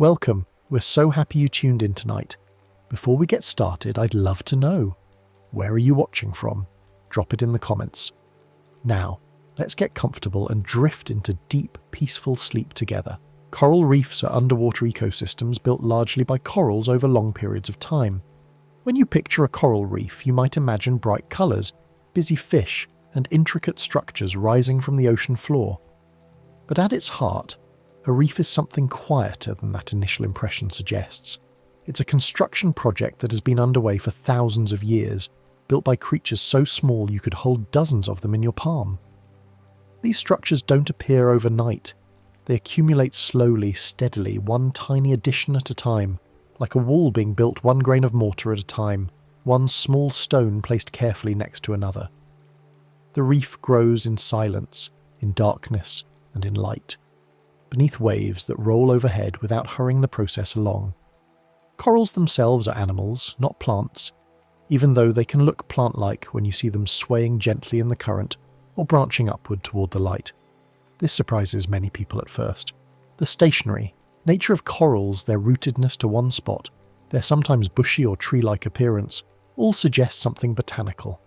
Welcome, we're so happy you tuned in tonight. Before we get started, I'd love to know, where are you watching from? Drop it in the comments. Now, let's get comfortable and drift into deep, peaceful sleep together. Coral reefs are underwater ecosystems built largely by corals over long periods of time. When you picture a coral reef, you might imagine bright colours, busy fish, and intricate structures rising from the ocean floor. But at its heart, a reef is something quieter than that initial impression suggests. It's a construction project that has been underway for thousands of years, built by creatures so small you could hold dozens of them in your palm. These structures don't appear overnight. They accumulate slowly, steadily, one tiny addition at a time, like a wall being built one grain of mortar at a time, one small stone placed carefully next to another. The reef grows in silence, in darkness, and in light, beneath waves that roll overhead without hurrying the process along. Corals themselves are animals, not plants, even though they can look plant-like when you see them swaying gently in the current or branching upward toward the light. This surprises many people at first. The stationary nature of corals, their rootedness to one spot, their sometimes bushy or tree-like appearance, all suggest something botanical.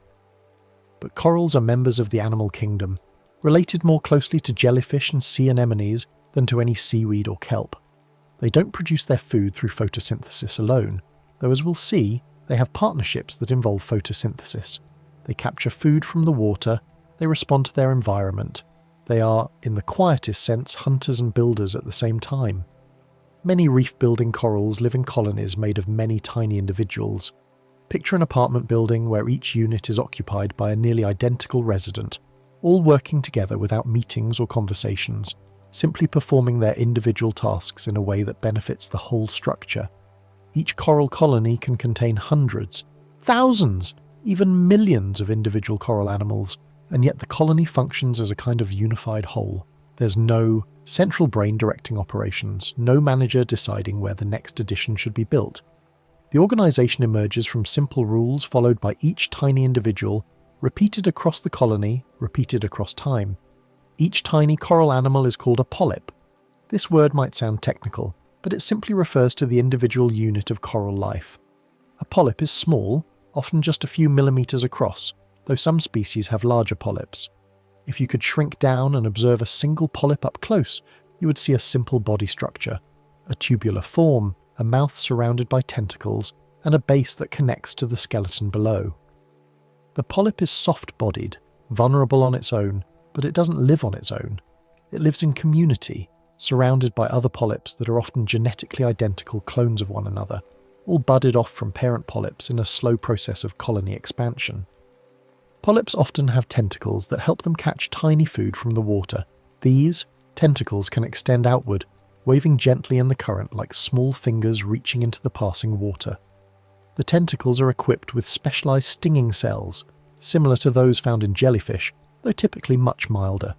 But corals are members of the animal kingdom, related more closely to jellyfish and sea anemones than to any seaweed or kelp. They don't produce their food through photosynthesis alone, though as we'll see, they have partnerships that involve photosynthesis. They capture food from the water, they respond to their environment. They are, in the quietest sense, hunters and builders at the same time. Many reef-building corals live in colonies made of many tiny individuals. Picture an apartment building where each unit is occupied by a nearly identical resident, all working together without meetings or conversations, simply performing their individual tasks in a way that benefits the whole structure. Each coral colony can contain hundreds, thousands, even millions of individual coral animals, and yet the colony functions as a kind of unified whole. There's no central brain directing operations, no manager deciding where the next addition should be built. The organisation emerges from simple rules followed by each tiny individual, repeated across the colony, repeated across time. Each tiny coral animal is called a polyp. This word might sound technical, but it simply refers to the individual unit of coral life. A polyp is small, often just a few millimetres across, though some species have larger polyps. If you could shrink down and observe a single polyp up close, you would see a simple body structure, a tubular form, a mouth surrounded by tentacles, and a base that connects to the skeleton below. The polyp is soft-bodied, vulnerable on its own, but it doesn't live on its own. It lives in community, surrounded by other polyps that are often genetically identical clones of one another, all budded off from parent polyps in a slow process of colony expansion. Polyps often have tentacles that help them catch tiny food from the water. These tentacles can extend outward, waving gently in the current like small fingers reaching into the passing water. The tentacles are equipped with specialized stinging cells, similar to those found in jellyfish, though typically much milder.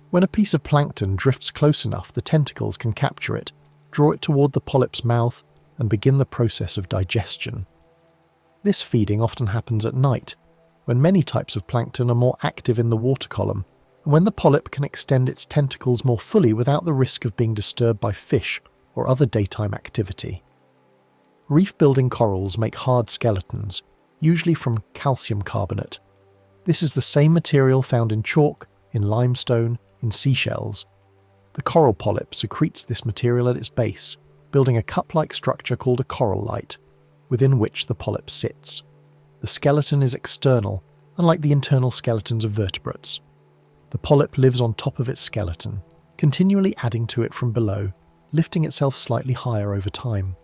When a piece of plankton drifts close enough, the tentacles can capture it, draw it toward the polyp's mouth, and begin the process of digestion. This feeding often happens at night, when many types of plankton are more active in the water column, and when the polyp can extend its tentacles more fully without the risk of being disturbed by fish or other daytime activity. Reef-building corals make hard skeletons, usually from calcium carbonate. This is the same material found in chalk, in limestone, in seashells. The coral polyp secretes this material at its base, building a cup-like structure called a corallite, within which the polyp sits. The skeleton is external, unlike the internal skeletons of vertebrates. The polyp lives on top of its skeleton, continually adding to it from below, lifting itself slightly higher over time.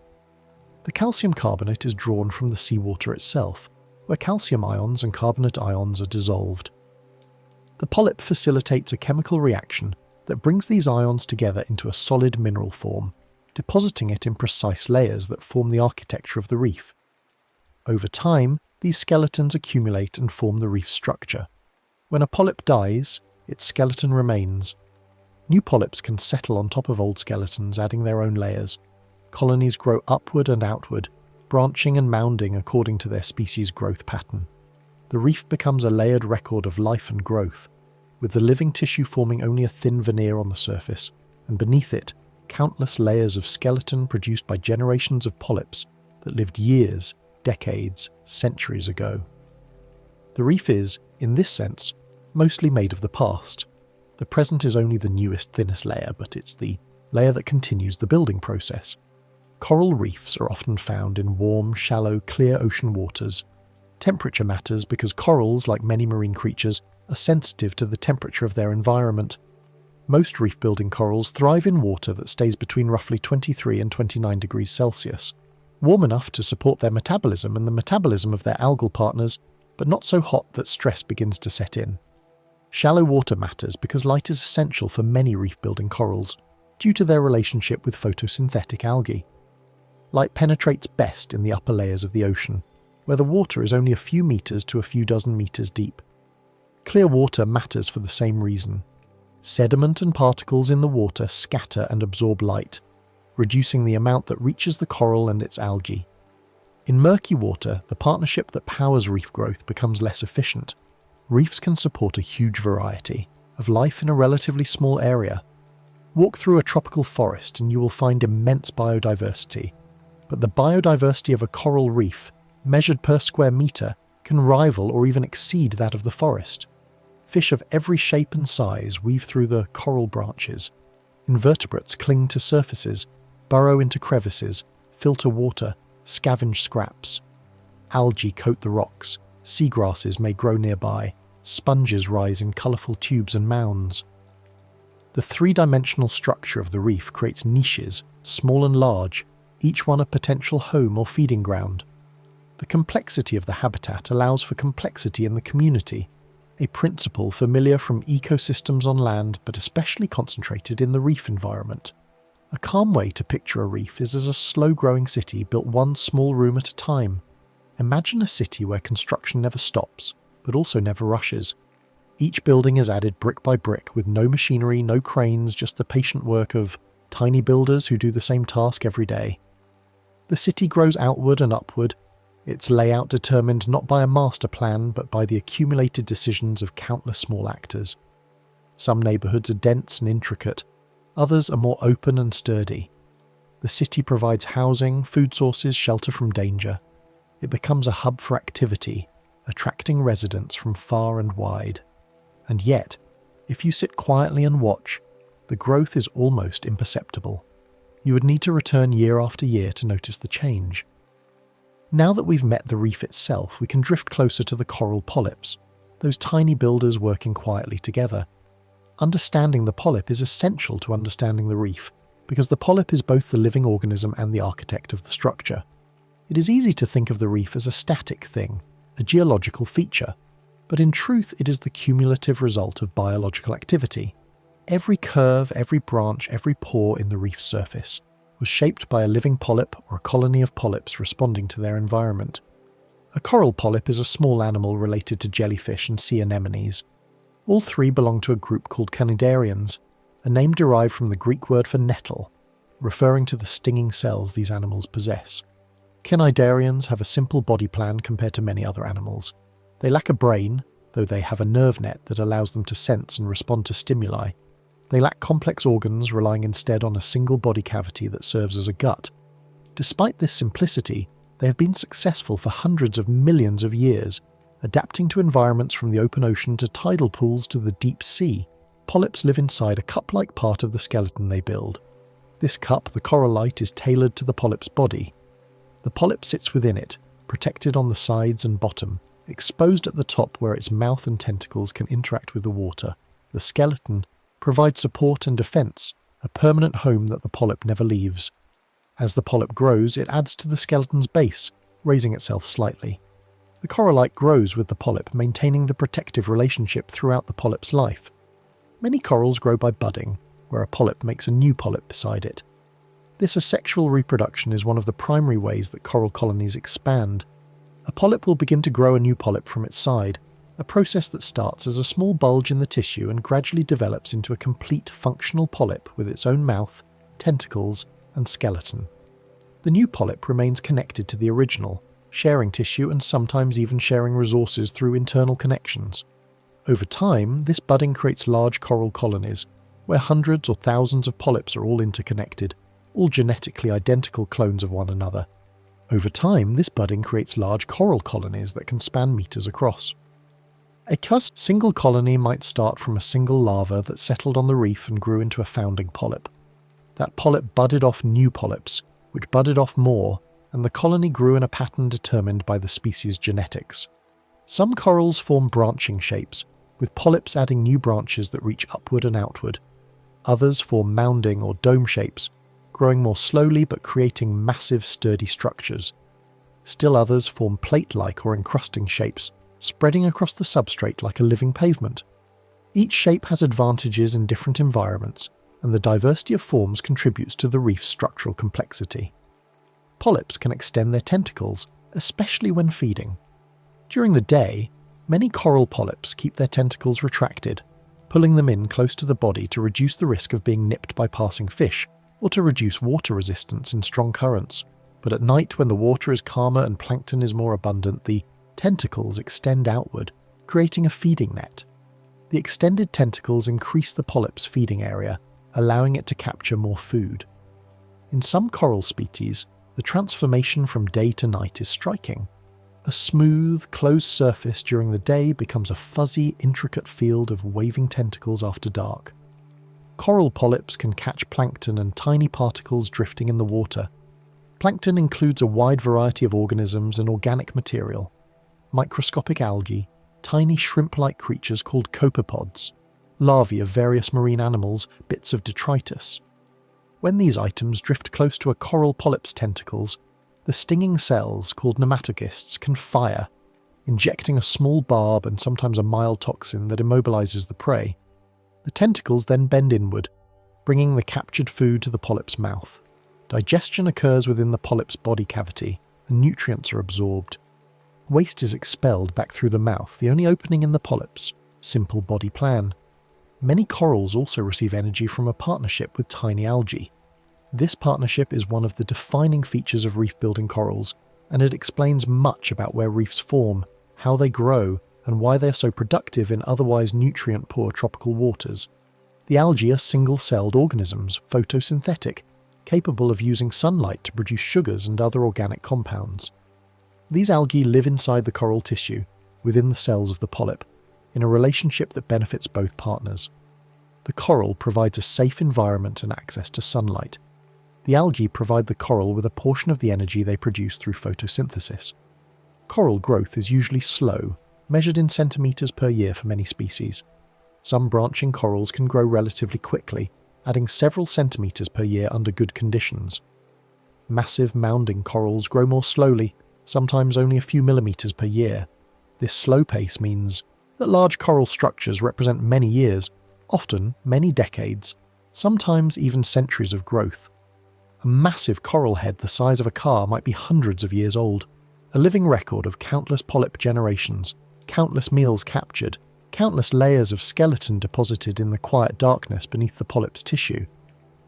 The calcium carbonate is drawn from the seawater itself, where calcium ions and carbonate ions are dissolved. The polyp facilitates a chemical reaction that brings these ions together into a solid mineral form, depositing it in precise layers that form the architecture of the reef. Over time, these skeletons accumulate and form the reef structure. When a polyp dies, its skeleton remains. New polyps can settle on top of old skeletons, adding their own layers. Colonies grow upward and outward, branching and mounding according to their species' growth pattern. The reef becomes a layered record of life and growth, with the living tissue forming only a thin veneer on the surface, and beneath it, countless layers of skeleton produced by generations of polyps that lived years, decades, centuries ago. The reef is, in this sense, mostly made of the past. The present is only the newest, thinnest layer, but it's the layer that continues the building process. Coral reefs are often found in warm, shallow, clear ocean waters. Temperature matters because corals, like many marine creatures, are sensitive to the temperature of their environment. Most reef-building corals thrive in water that stays between roughly 23 and 29 degrees Celsius, warm enough to support their metabolism and the metabolism of their algal partners, but not so hot that stress begins to set in. Shallow water matters because light is essential for many reef-building corals, due to their relationship with photosynthetic algae. Light penetrates best in the upper layers of the ocean, where the water is only a few meters to a few dozen meters deep. Clear water matters for the same reason. Sediment and particles in the water scatter and absorb light, reducing the amount that reaches the coral and its algae. In murky water, the partnership that powers reef growth becomes less efficient. Reefs can support a huge variety of life in a relatively small area. Walk through a tropical forest and you will find immense biodiversity, but the biodiversity of a coral reef, measured per square meter, can rival or even exceed that of the forest. Fish of every shape and size weave through the coral branches. Invertebrates cling to surfaces, burrow into crevices, filter water, scavenge scraps. Algae coat the rocks, seagrasses may grow nearby, sponges rise in colourful tubes and mounds. The three-dimensional structure of the reef creates niches, small and large, each one a potential home or feeding ground. The complexity of the habitat allows for complexity in the community, a principle familiar from ecosystems on land but especially concentrated in the reef environment. A calm way to picture a reef is as a slow-growing city built one small room at a time. Imagine a city where construction never stops, but also never rushes. Each building is added brick by brick with no machinery, no cranes, just the patient work of tiny builders who do the same task every day. The city grows outward and upward, its layout determined not by a master plan but by the accumulated decisions of countless small actors. Some neighbourhoods are dense and intricate, others are more open and sturdy. The city provides housing, food sources, shelter from danger. It becomes a hub for activity, attracting residents from far and wide. And yet, if you sit quietly and watch, the growth is almost imperceptible. You would need to return year after year to notice the change. Now that we've met the reef itself, we can drift closer to the coral polyps, those tiny builders working quietly together. Understanding the polyp is essential to understanding the reef, because the polyp is both the living organism and the architect of the structure. It is easy to think of the reef as a static thing, a geological feature, but in truth it is the cumulative result of biological activity. Every curve, every branch, every pore in the reef's surface was shaped by a living polyp or a colony of polyps responding to their environment. A coral polyp is a small animal related to jellyfish and sea anemones. All three belong to a group called cnidarians, a name derived from the Greek word for nettle, referring to the stinging cells these animals possess. Cnidarians have a simple body plan compared to many other animals. They lack a brain, though they have a nerve net that allows them to sense and respond to stimuli. They lack complex organs, relying instead on a single body cavity that serves as a gut. Despite this simplicity, they have been successful for hundreds of millions of years, adapting to environments from the open ocean to tidal pools to the deep sea. Polyps live inside a cup-like part of the skeleton they build. This cup, the corallite, is tailored to the polyp's body. The polyp sits within it, protected on the sides and bottom, exposed at the top where its mouth and tentacles can interact with the water. The skeleton provides support and defense, a permanent home that the polyp never leaves. As the polyp grows, it adds to the skeleton's base, raising itself slightly. The corallite grows with the polyp, maintaining the protective relationship throughout the polyp's life. Many corals grow by budding, where a polyp makes a new polyp beside it. This asexual reproduction is one of the primary ways that coral colonies expand. A polyp will begin to grow a new polyp from its side, a process that starts as a small bulge in the tissue and gradually develops into a complete functional polyp with its own mouth, tentacles, and skeleton. The new polyp remains connected to the original, sharing tissue and sometimes even sharing resources through internal connections. Over time, this budding creates large coral colonies, where hundreds or thousands of polyps are all interconnected, all genetically identical clones of one another. Over time, this budding creates large coral colonies that can span meters across. A single colony might start from a single larva that settled on the reef and grew into a founding polyp. That polyp budded off new polyps, which budded off more, and the colony grew in a pattern determined by the species' genetics. Some corals form branching shapes, with polyps adding new branches that reach upward and outward. Others form mounding or dome shapes, growing more slowly but creating massive sturdy structures. Still others form plate-like or encrusting shapes, spreading across the substrate like a living pavement. Each shape has advantages in different environments, and the diversity of forms contributes to the reef's structural complexity. Polyps can extend their tentacles, especially when feeding. During the day, many coral polyps keep their tentacles retracted, pulling them in close to the body to reduce the risk of being nipped by passing fish, or to reduce water resistance in strong currents. But at night, when the water is calmer and plankton is more abundant, the tentacles extend outward, creating a feeding net. The extended tentacles increase the polyp's feeding area, allowing it to capture more food. In some coral species, the transformation from day to night is striking. A smooth, closed surface during the day becomes a fuzzy, intricate field of waving tentacles after dark. Coral polyps can catch plankton and tiny particles drifting in the water. Plankton includes a wide variety of organisms and organic material. Microscopic algae, tiny shrimp-like creatures called copepods, larvae of various marine animals, bits of detritus. When these items drift close to a coral polyp's tentacles, the stinging cells, called nematocysts, can fire, injecting a small barb and sometimes a mild toxin that immobilizes the prey. The tentacles then bend inward, bringing the captured food to the polyp's mouth. Digestion occurs within the polyp's body cavity, and nutrients are absorbed. Waste is expelled back through the mouth, the only opening in the polyp's simple body plan. Many corals also receive energy from a partnership with tiny algae. This partnership is one of the defining features of reef-building corals, and it explains much about where reefs form, how they grow, and why they are so productive in otherwise nutrient-poor tropical waters. The algae are single-celled organisms, photosynthetic, capable of using sunlight to produce sugars and other organic compounds. These algae live inside the coral tissue, within the cells of the polyp, in a relationship that benefits both partners. The coral provides a safe environment and access to sunlight. The algae provide the coral with a portion of the energy they produce through photosynthesis. Coral growth is usually slow, measured in centimeters per year for many species. Some branching corals can grow relatively quickly, adding several centimeters per year under good conditions. Massive mounding corals grow more slowly, sometimes only a few millimeters per year. This slow pace means that large coral structures represent many years, often many decades, sometimes even centuries of growth. A massive coral head the size of a car might be hundreds of years old, a living record of countless polyp generations, countless meals captured, countless layers of skeleton deposited in the quiet darkness beneath the polyp's tissue.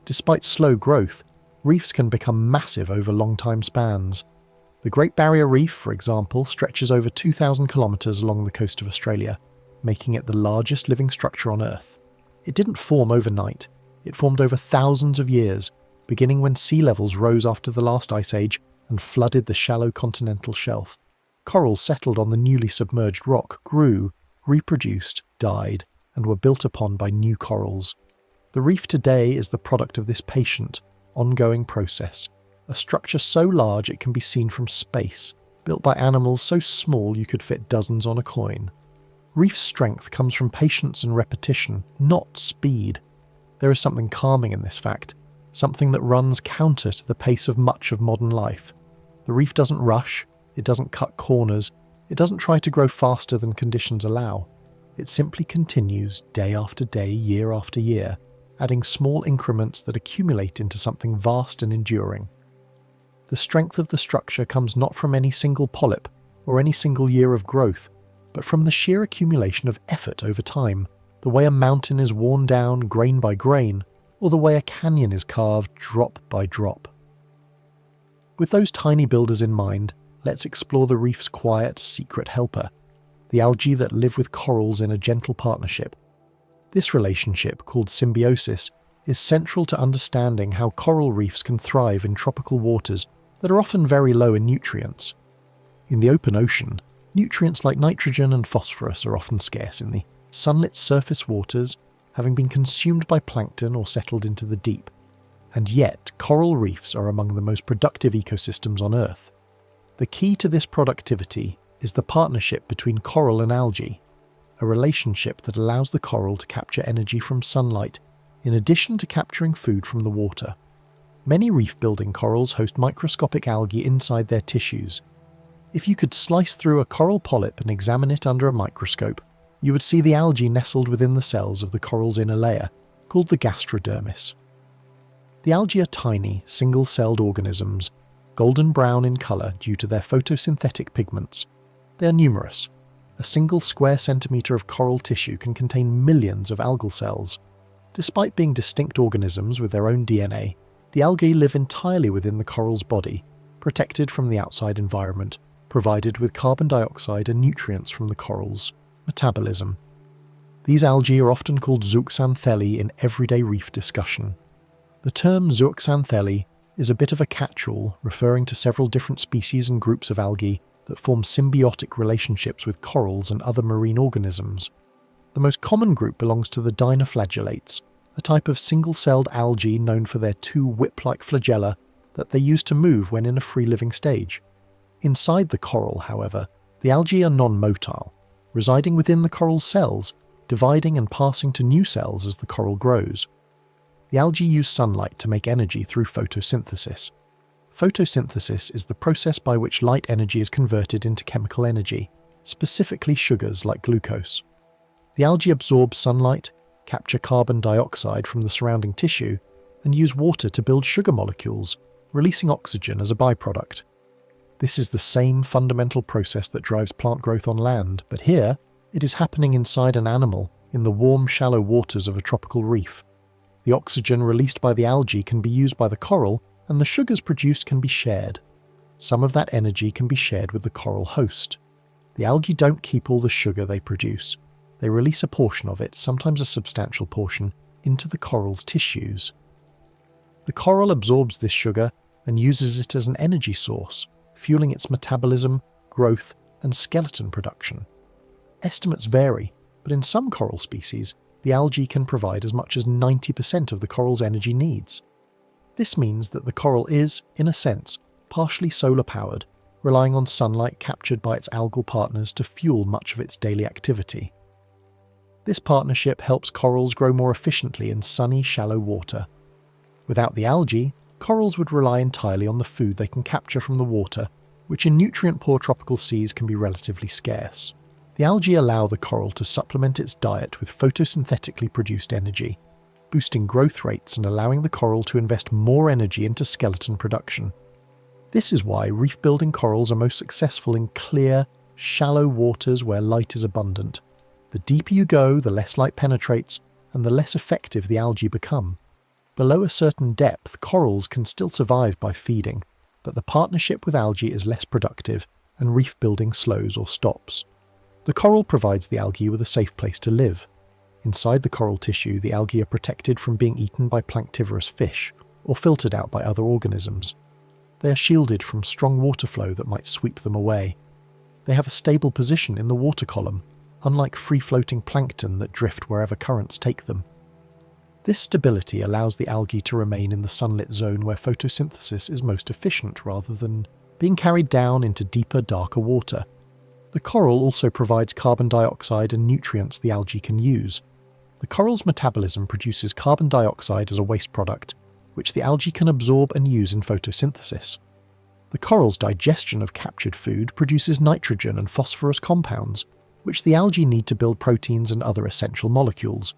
Despite slow growth, reefs can become massive over long time spans. The Great Barrier Reef, for example, stretches over 2,000 kilometers along the coast of Australia, making it the largest living structure on Earth. It didn't form overnight. It formed over thousands of years, beginning when sea levels rose after the last ice age and flooded the shallow continental shelf. Corals settled on the newly submerged rock grew, reproduced, died, and were built upon by new corals. The reef today is the product of this patient, ongoing process, a structure so large it can be seen from space, built by animals so small you could fit dozens on a coin. Reef strength comes from patience and repetition, not speed. There is something calming in this fact, something that runs counter to the pace of much of modern life. The reef doesn't rush, it doesn't cut corners, it doesn't try to grow faster than conditions allow. It simply continues day after day, year after year, adding small increments that accumulate into something vast and enduring. The strength of the structure comes not from any single polyp or any single year of growth, but from the sheer accumulation of effort over time, the way a mountain is worn down grain by grain, or the way a canyon is carved drop by drop. With those tiny builders in mind, let's explore the reef's quiet, secret helper, the algae that live with corals in a gentle partnership. This relationship, called symbiosis, is central to understanding how coral reefs can thrive in tropical waters that are often very low in nutrients. In the open ocean, nutrients like nitrogen and phosphorus are often scarce in the sunlit surface waters, having been consumed by plankton or settled into the deep. And yet, coral reefs are among the most productive ecosystems on Earth. The key to this productivity is the partnership between coral and algae, a relationship that allows the coral to capture energy from sunlight in addition to capturing food from the water. Many reef-building corals host microscopic algae inside their tissues. If you could slice through a coral polyp and examine it under a microscope, you would see the algae nestled within the cells of the coral's inner layer, called the gastrodermis. The algae are tiny, single-celled organisms, golden brown in colour due to their photosynthetic pigments. They are numerous. A single square centimetre of coral tissue can contain millions of algal cells. Despite being distinct organisms with their own DNA, the algae live entirely within the coral's body, protected from the outside environment, provided with carbon dioxide and nutrients from the coral's metabolism. These algae are often called zooxanthellae in everyday reef discussion. The term zooxanthellae is a bit of a catch-all, referring to several different species and groups of algae that form symbiotic relationships with corals and other marine organisms. The most common group belongs to the dinoflagellates, a type of single-celled algae known for their two whip-like flagella that they use to move when in a free-living stage. Inside the coral, however, the algae are non-motile, residing within the coral's cells, dividing and passing to new cells as the coral grows. The algae use sunlight to make energy through photosynthesis. Photosynthesis is the process by which light energy is converted into chemical energy, specifically sugars like glucose. The algae absorb sunlight, capture carbon dioxide from the surrounding tissue, and use water to build sugar molecules, releasing oxygen as a byproduct. This is the same fundamental process that drives plant growth on land, but here, it is happening inside an animal in the warm, shallow waters of a tropical reef. The oxygen released by the algae can be used by the coral, and the sugars produced can be shared. Some of that energy can be shared with the coral host. The algae don't keep all the sugar they produce. They release a portion of it, sometimes a substantial portion, into the coral's tissues. The coral absorbs this sugar and uses it as an energy source, fueling its metabolism, growth, and skeleton production. Estimates vary, but in some coral species, the algae can provide as much as 90% of the coral's energy needs. This means that the coral is, in a sense, partially solar-powered, relying on sunlight captured by its algal partners to fuel much of its daily activity. This partnership helps corals grow more efficiently in sunny, shallow water. Without the algae, corals would rely entirely on the food they can capture from the water, which in nutrient-poor tropical seas can be relatively scarce. The algae allow the coral to supplement its diet with photosynthetically produced energy, boosting growth rates and allowing the coral to invest more energy into skeleton production. This is why reef-building corals are most successful in clear, shallow waters where light is abundant. The deeper you go, the less light penetrates, and the less effective the algae become. Below a certain depth, corals can still survive by feeding, but the partnership with algae is less productive, and reef building slows or stops. The coral provides the algae with a safe place to live. Inside the coral tissue, the algae are protected from being eaten by planktivorous fish, or filtered out by other organisms. They are shielded from strong water flow that might sweep them away. They have a stable position in the water column, unlike free-floating plankton that drift wherever currents take them. This stability allows the algae to remain in the sunlit zone where photosynthesis is most efficient rather than being carried down into deeper, darker water. The coral also provides carbon dioxide and nutrients the algae can use. The coral's metabolism produces carbon dioxide as a waste product, which the algae can absorb and use in photosynthesis. The coral's digestion of captured food produces nitrogen and phosphorus compounds, which the algae need to build proteins and other essential molecules.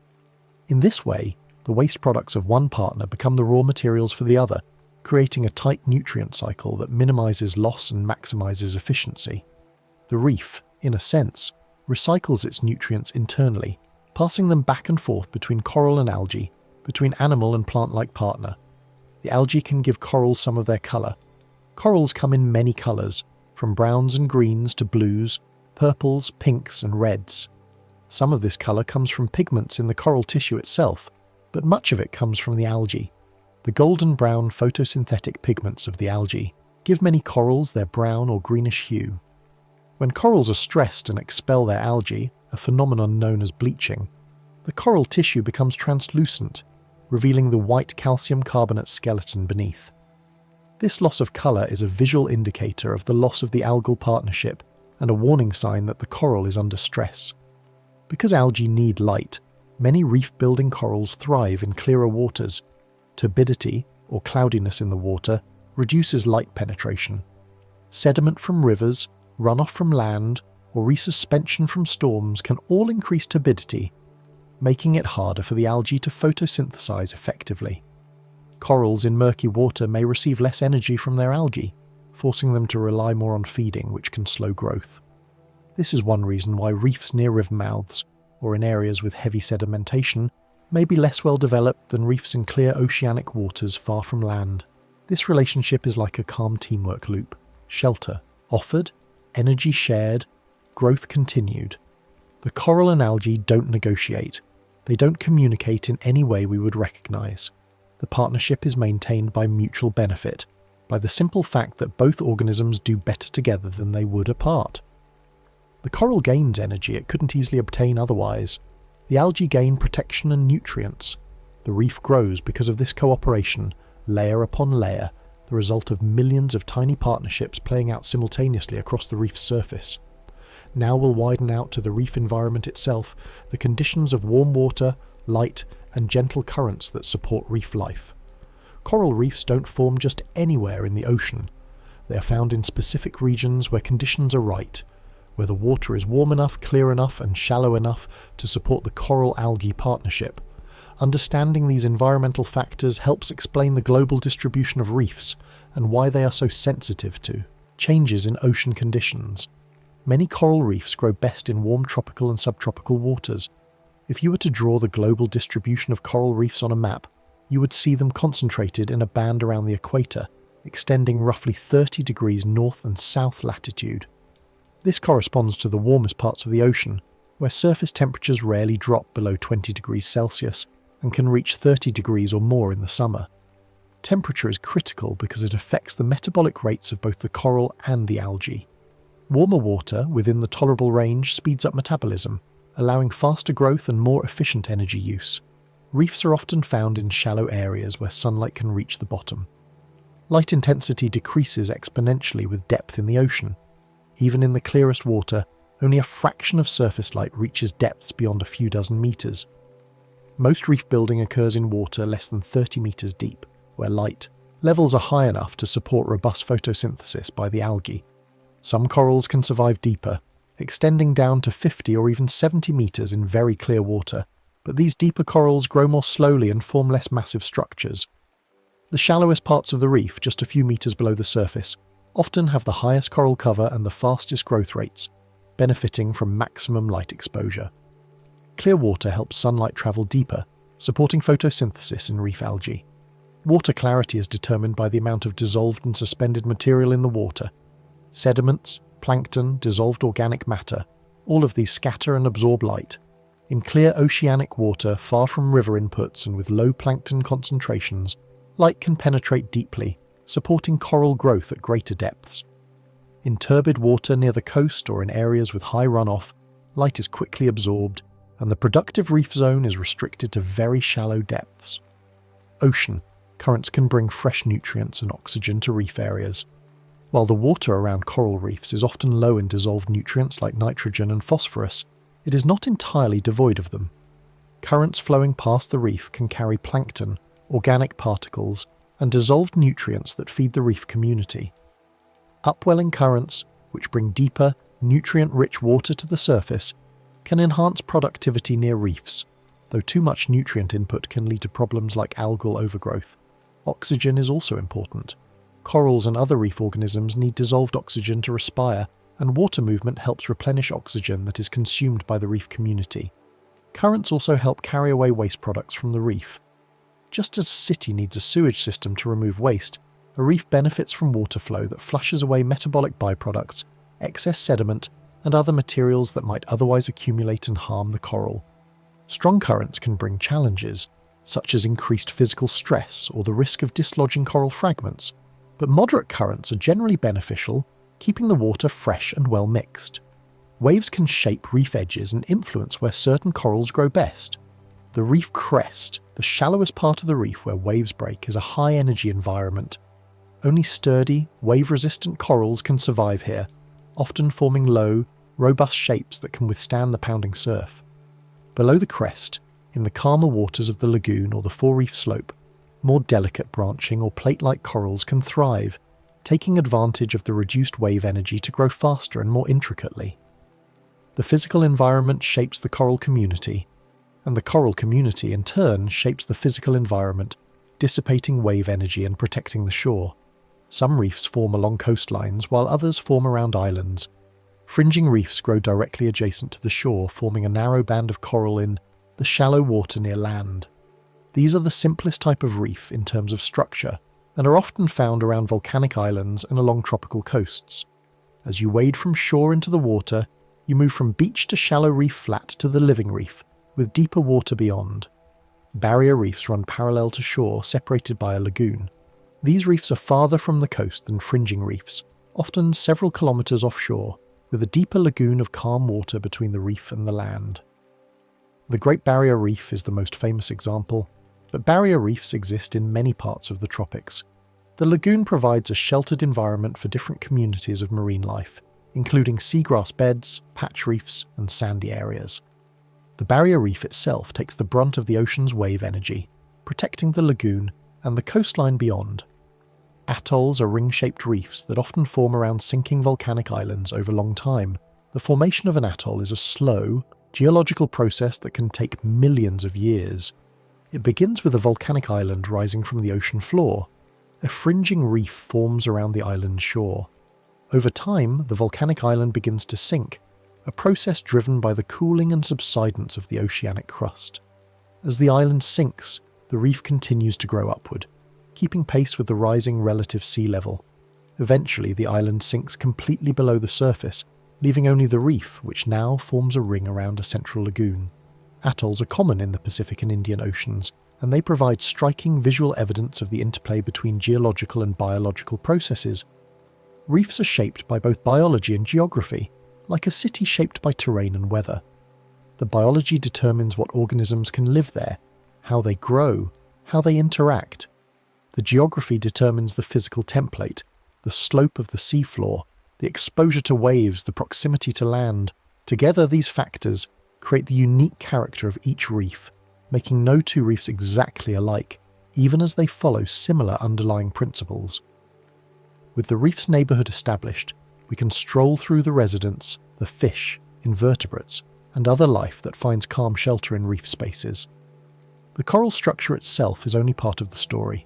In this way, the waste products of one partner become the raw materials for the other, creating a tight nutrient cycle that minimizes loss and maximizes efficiency. The reef, in a sense, recycles its nutrients internally, passing them back and forth between coral and algae, between animal and plant-like partner. The algae can give corals some of their colour. Corals come in many colours, from browns and greens to blues, purples, pinks and reds. Some of this colour comes from pigments in the coral tissue itself, but much of it comes from the algae. The golden brown photosynthetic pigments of the algae give many corals their brown or greenish hue. When corals are stressed and expel their algae, a phenomenon known as bleaching, the coral tissue becomes translucent, revealing the white calcium carbonate skeleton beneath. This loss of colour is a visual indicator of the loss of the algal partnership and a warning sign that the coral is under stress. Because algae need light, many reef-building corals thrive in clearer waters. Turbidity, or cloudiness in the water, reduces light penetration. Sediment from rivers, runoff from land, or resuspension from storms can all increase turbidity, making it harder for the algae to photosynthesize effectively. Corals in murky water may receive less energy from their algae, forcing them to rely more on feeding, which can slow growth. This is one reason why reefs near river mouths, or in areas with heavy sedimentation, may be less well developed than reefs in clear oceanic waters far from land. This relationship is like a calm teamwork loop. Shelter offered, energy shared, growth continued. The coral and algae don't negotiate. They don't communicate in any way we would recognize. The partnership is maintained by mutual benefit, by the simple fact that both organisms do better together than they would apart. The coral gains energy it couldn't easily obtain otherwise. The algae gain protection and nutrients. The reef grows because of this cooperation, layer upon layer, the result of millions of tiny partnerships playing out simultaneously across the reef's surface. Now we'll widen out to the reef environment itself, the conditions of warm water, light, and gentle currents that support reef life. Coral reefs don't form just anywhere in the ocean. They are found in specific regions where conditions are right, where the water is warm enough, clear enough, and shallow enough to support the coral-algae partnership. Understanding these environmental factors helps explain the global distribution of reefs and why they are so sensitive to changes in ocean conditions. Many coral reefs grow best in warm tropical and subtropical waters. If you were to draw the global distribution of coral reefs on a map, you would see them concentrated in a band around the equator, extending roughly 30 degrees north and south latitude. This corresponds to the warmest parts of the ocean, where surface temperatures rarely drop below 20 degrees Celsius and can reach 30 degrees or more in the summer. Temperature is critical because it affects the metabolic rates of both the coral and the algae. Warmer water within the tolerable range speeds up metabolism, allowing faster growth and more efficient energy use. Reefs are often found in shallow areas where sunlight can reach the bottom. Light intensity decreases exponentially with depth in the ocean. Even in the clearest water, only a fraction of surface light reaches depths beyond a few dozen meters. Most reef building occurs in water less than 30 meters deep, where light levels are high enough to support robust photosynthesis by the algae. Some corals can survive deeper, extending down to 50 or even 70 meters in very clear water, but these deeper corals grow more slowly and form less massive structures. The shallowest parts of the reef, just a few meters below the surface, often have the highest coral cover and the fastest growth rates, benefiting from maximum light exposure. Clear water helps sunlight travel deeper, supporting photosynthesis in reef algae. Water clarity is determined by the amount of dissolved and suspended material in the water. Sediments, plankton, dissolved organic matter, all of these scatter and absorb light. In clear oceanic water far from river inputs and with low plankton concentrations, light can penetrate deeply, supporting coral growth at greater depths. In turbid water near the coast or in areas with high runoff, light is quickly absorbed, and the productive reef zone is restricted to very shallow depths. Ocean currents can bring fresh nutrients and oxygen to reef areas. While the water around coral reefs is often low in dissolved nutrients like nitrogen and phosphorus, it is not entirely devoid of them. Currents flowing past the reef can carry plankton, organic particles, and dissolved nutrients that feed the reef community. Upwelling currents, which bring deeper, nutrient-rich water to the surface, can enhance productivity near reefs, though too much nutrient input can lead to problems like algal overgrowth. Oxygen is also important. Corals and other reef organisms need dissolved oxygen to respire, and water movement helps replenish oxygen that is consumed by the reef community. Currents also help carry away waste products from the reef. Just as a city needs a sewage system to remove waste, a reef benefits from water flow that flushes away metabolic byproducts, excess sediment, and other materials that might otherwise accumulate and harm the coral. Strong currents can bring challenges, such as increased physical stress or the risk of dislodging coral fragments, but moderate currents are generally beneficial, keeping the water fresh and well mixed. Waves can shape reef edges and influence where certain corals grow best. The reef crest, the shallowest part of the reef where waves break, is a high-energy environment. Only sturdy, wave-resistant corals can survive here, often forming low, robust shapes that can withstand the pounding surf. Below the crest, in the calmer waters of the lagoon or the fore-reef slope, more delicate branching or plate-like corals can thrive, taking advantage of the reduced wave energy to grow faster and more intricately. The physical environment shapes the coral community, and the coral community in turn shapes the physical environment, dissipating wave energy and protecting the shore. Some reefs form along coastlines, while others form around islands. Fringing reefs grow directly adjacent to the shore, forming a narrow band of coral in the shallow water near land. These are the simplest type of reef in terms of structure, and are often found around volcanic islands and along tropical coasts. As you wade from shore into the water, you move from beach to shallow reef flat to the living reef, with deeper water beyond. Barrier reefs run parallel to shore, separated by a lagoon. These reefs are farther from the coast than fringing reefs, often several kilometres offshore, with a deeper lagoon of calm water between the reef and the land. The Great Barrier Reef is the most famous example, but barrier reefs exist in many parts of the tropics. The lagoon provides a sheltered environment for different communities of marine life, including seagrass beds, patch reefs, and sandy areas. The barrier reef itself takes the brunt of the ocean's wave energy, protecting the lagoon and the coastline beyond. Atolls are ring-shaped reefs that often form around sinking volcanic islands over a long time. The formation of an atoll is a slow, geological process that can take millions of years. It begins with a volcanic island rising from the ocean floor. A fringing reef forms around the island's shore. Over time, the volcanic island begins to sink, a process driven by the cooling and subsidence of the oceanic crust. As the island sinks, the reef continues to grow upward, keeping pace with the rising relative sea level. Eventually, the island sinks completely below the surface, leaving only the reef, which now forms a ring around a central lagoon. Atolls are common in the Pacific and Indian Oceans, and they provide striking visual evidence of the interplay between geological and biological processes. Reefs are shaped by both biology and geography, like a city shaped by terrain and weather. The biology determines what organisms can live there, how they grow, how they interact. The geography determines the physical template, the slope of the seafloor, the exposure to waves, the proximity to land. Together, these factors create the unique character of each reef, making no two reefs exactly alike, even as they follow similar underlying principles. With the reef's neighbourhood established, we can stroll through the residents, the fish, invertebrates, and other life that finds calm shelter in reef spaces. The coral structure itself is only part of the story.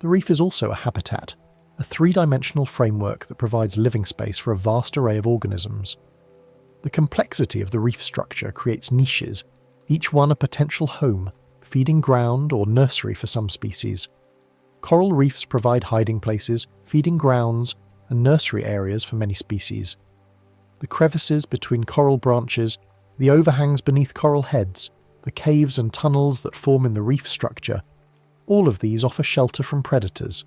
The reef is also a habitat, a three-dimensional framework that provides living space for a vast array of organisms. The complexity of the reef structure creates niches, each one a potential home, feeding ground or nursery for some species. Coral reefs provide hiding places, feeding grounds, and nursery areas for many species. The crevices between coral branches, the overhangs beneath coral heads, the caves and tunnels that form in the reef structure, all of these offer shelter from predators.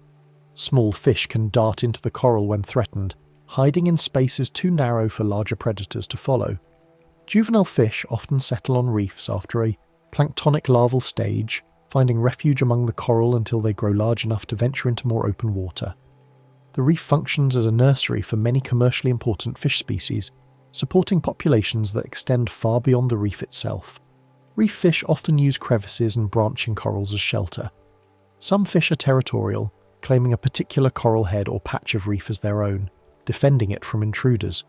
Small fish can dart into the coral when threatened, hiding in spaces too narrow for larger predators to follow. Juvenile fish often settle on reefs after a planktonic larval stage, finding refuge among the coral until they grow large enough to venture into more open water. The reef functions as a nursery for many commercially important fish species, supporting populations that extend far beyond the reef itself. Reef fish often use crevices and branching corals as shelter. Some fish are territorial, claiming a particular coral head or patch of reef as their own, defending it from intruders.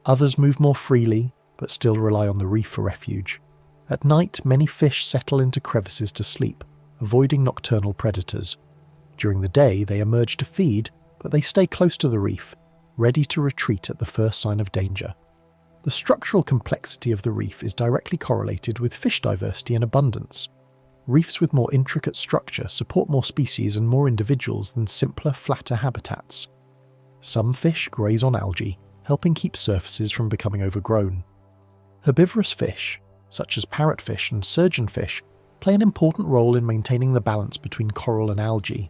Others move more freely, but still rely on the reef for refuge. At night, many fish settle into crevices to sleep, avoiding nocturnal predators. During the day, they emerge to feed, but they stay close to the reef, ready to retreat at the first sign of danger. The structural complexity of the reef is directly correlated with fish diversity and abundance. Reefs with more intricate structure support more species and more individuals than simpler, flatter habitats. Some fish graze on algae, helping keep surfaces from becoming overgrown. Herbivorous fish, such as parrotfish and surgeonfish, play an important role in maintaining the balance between coral and algae.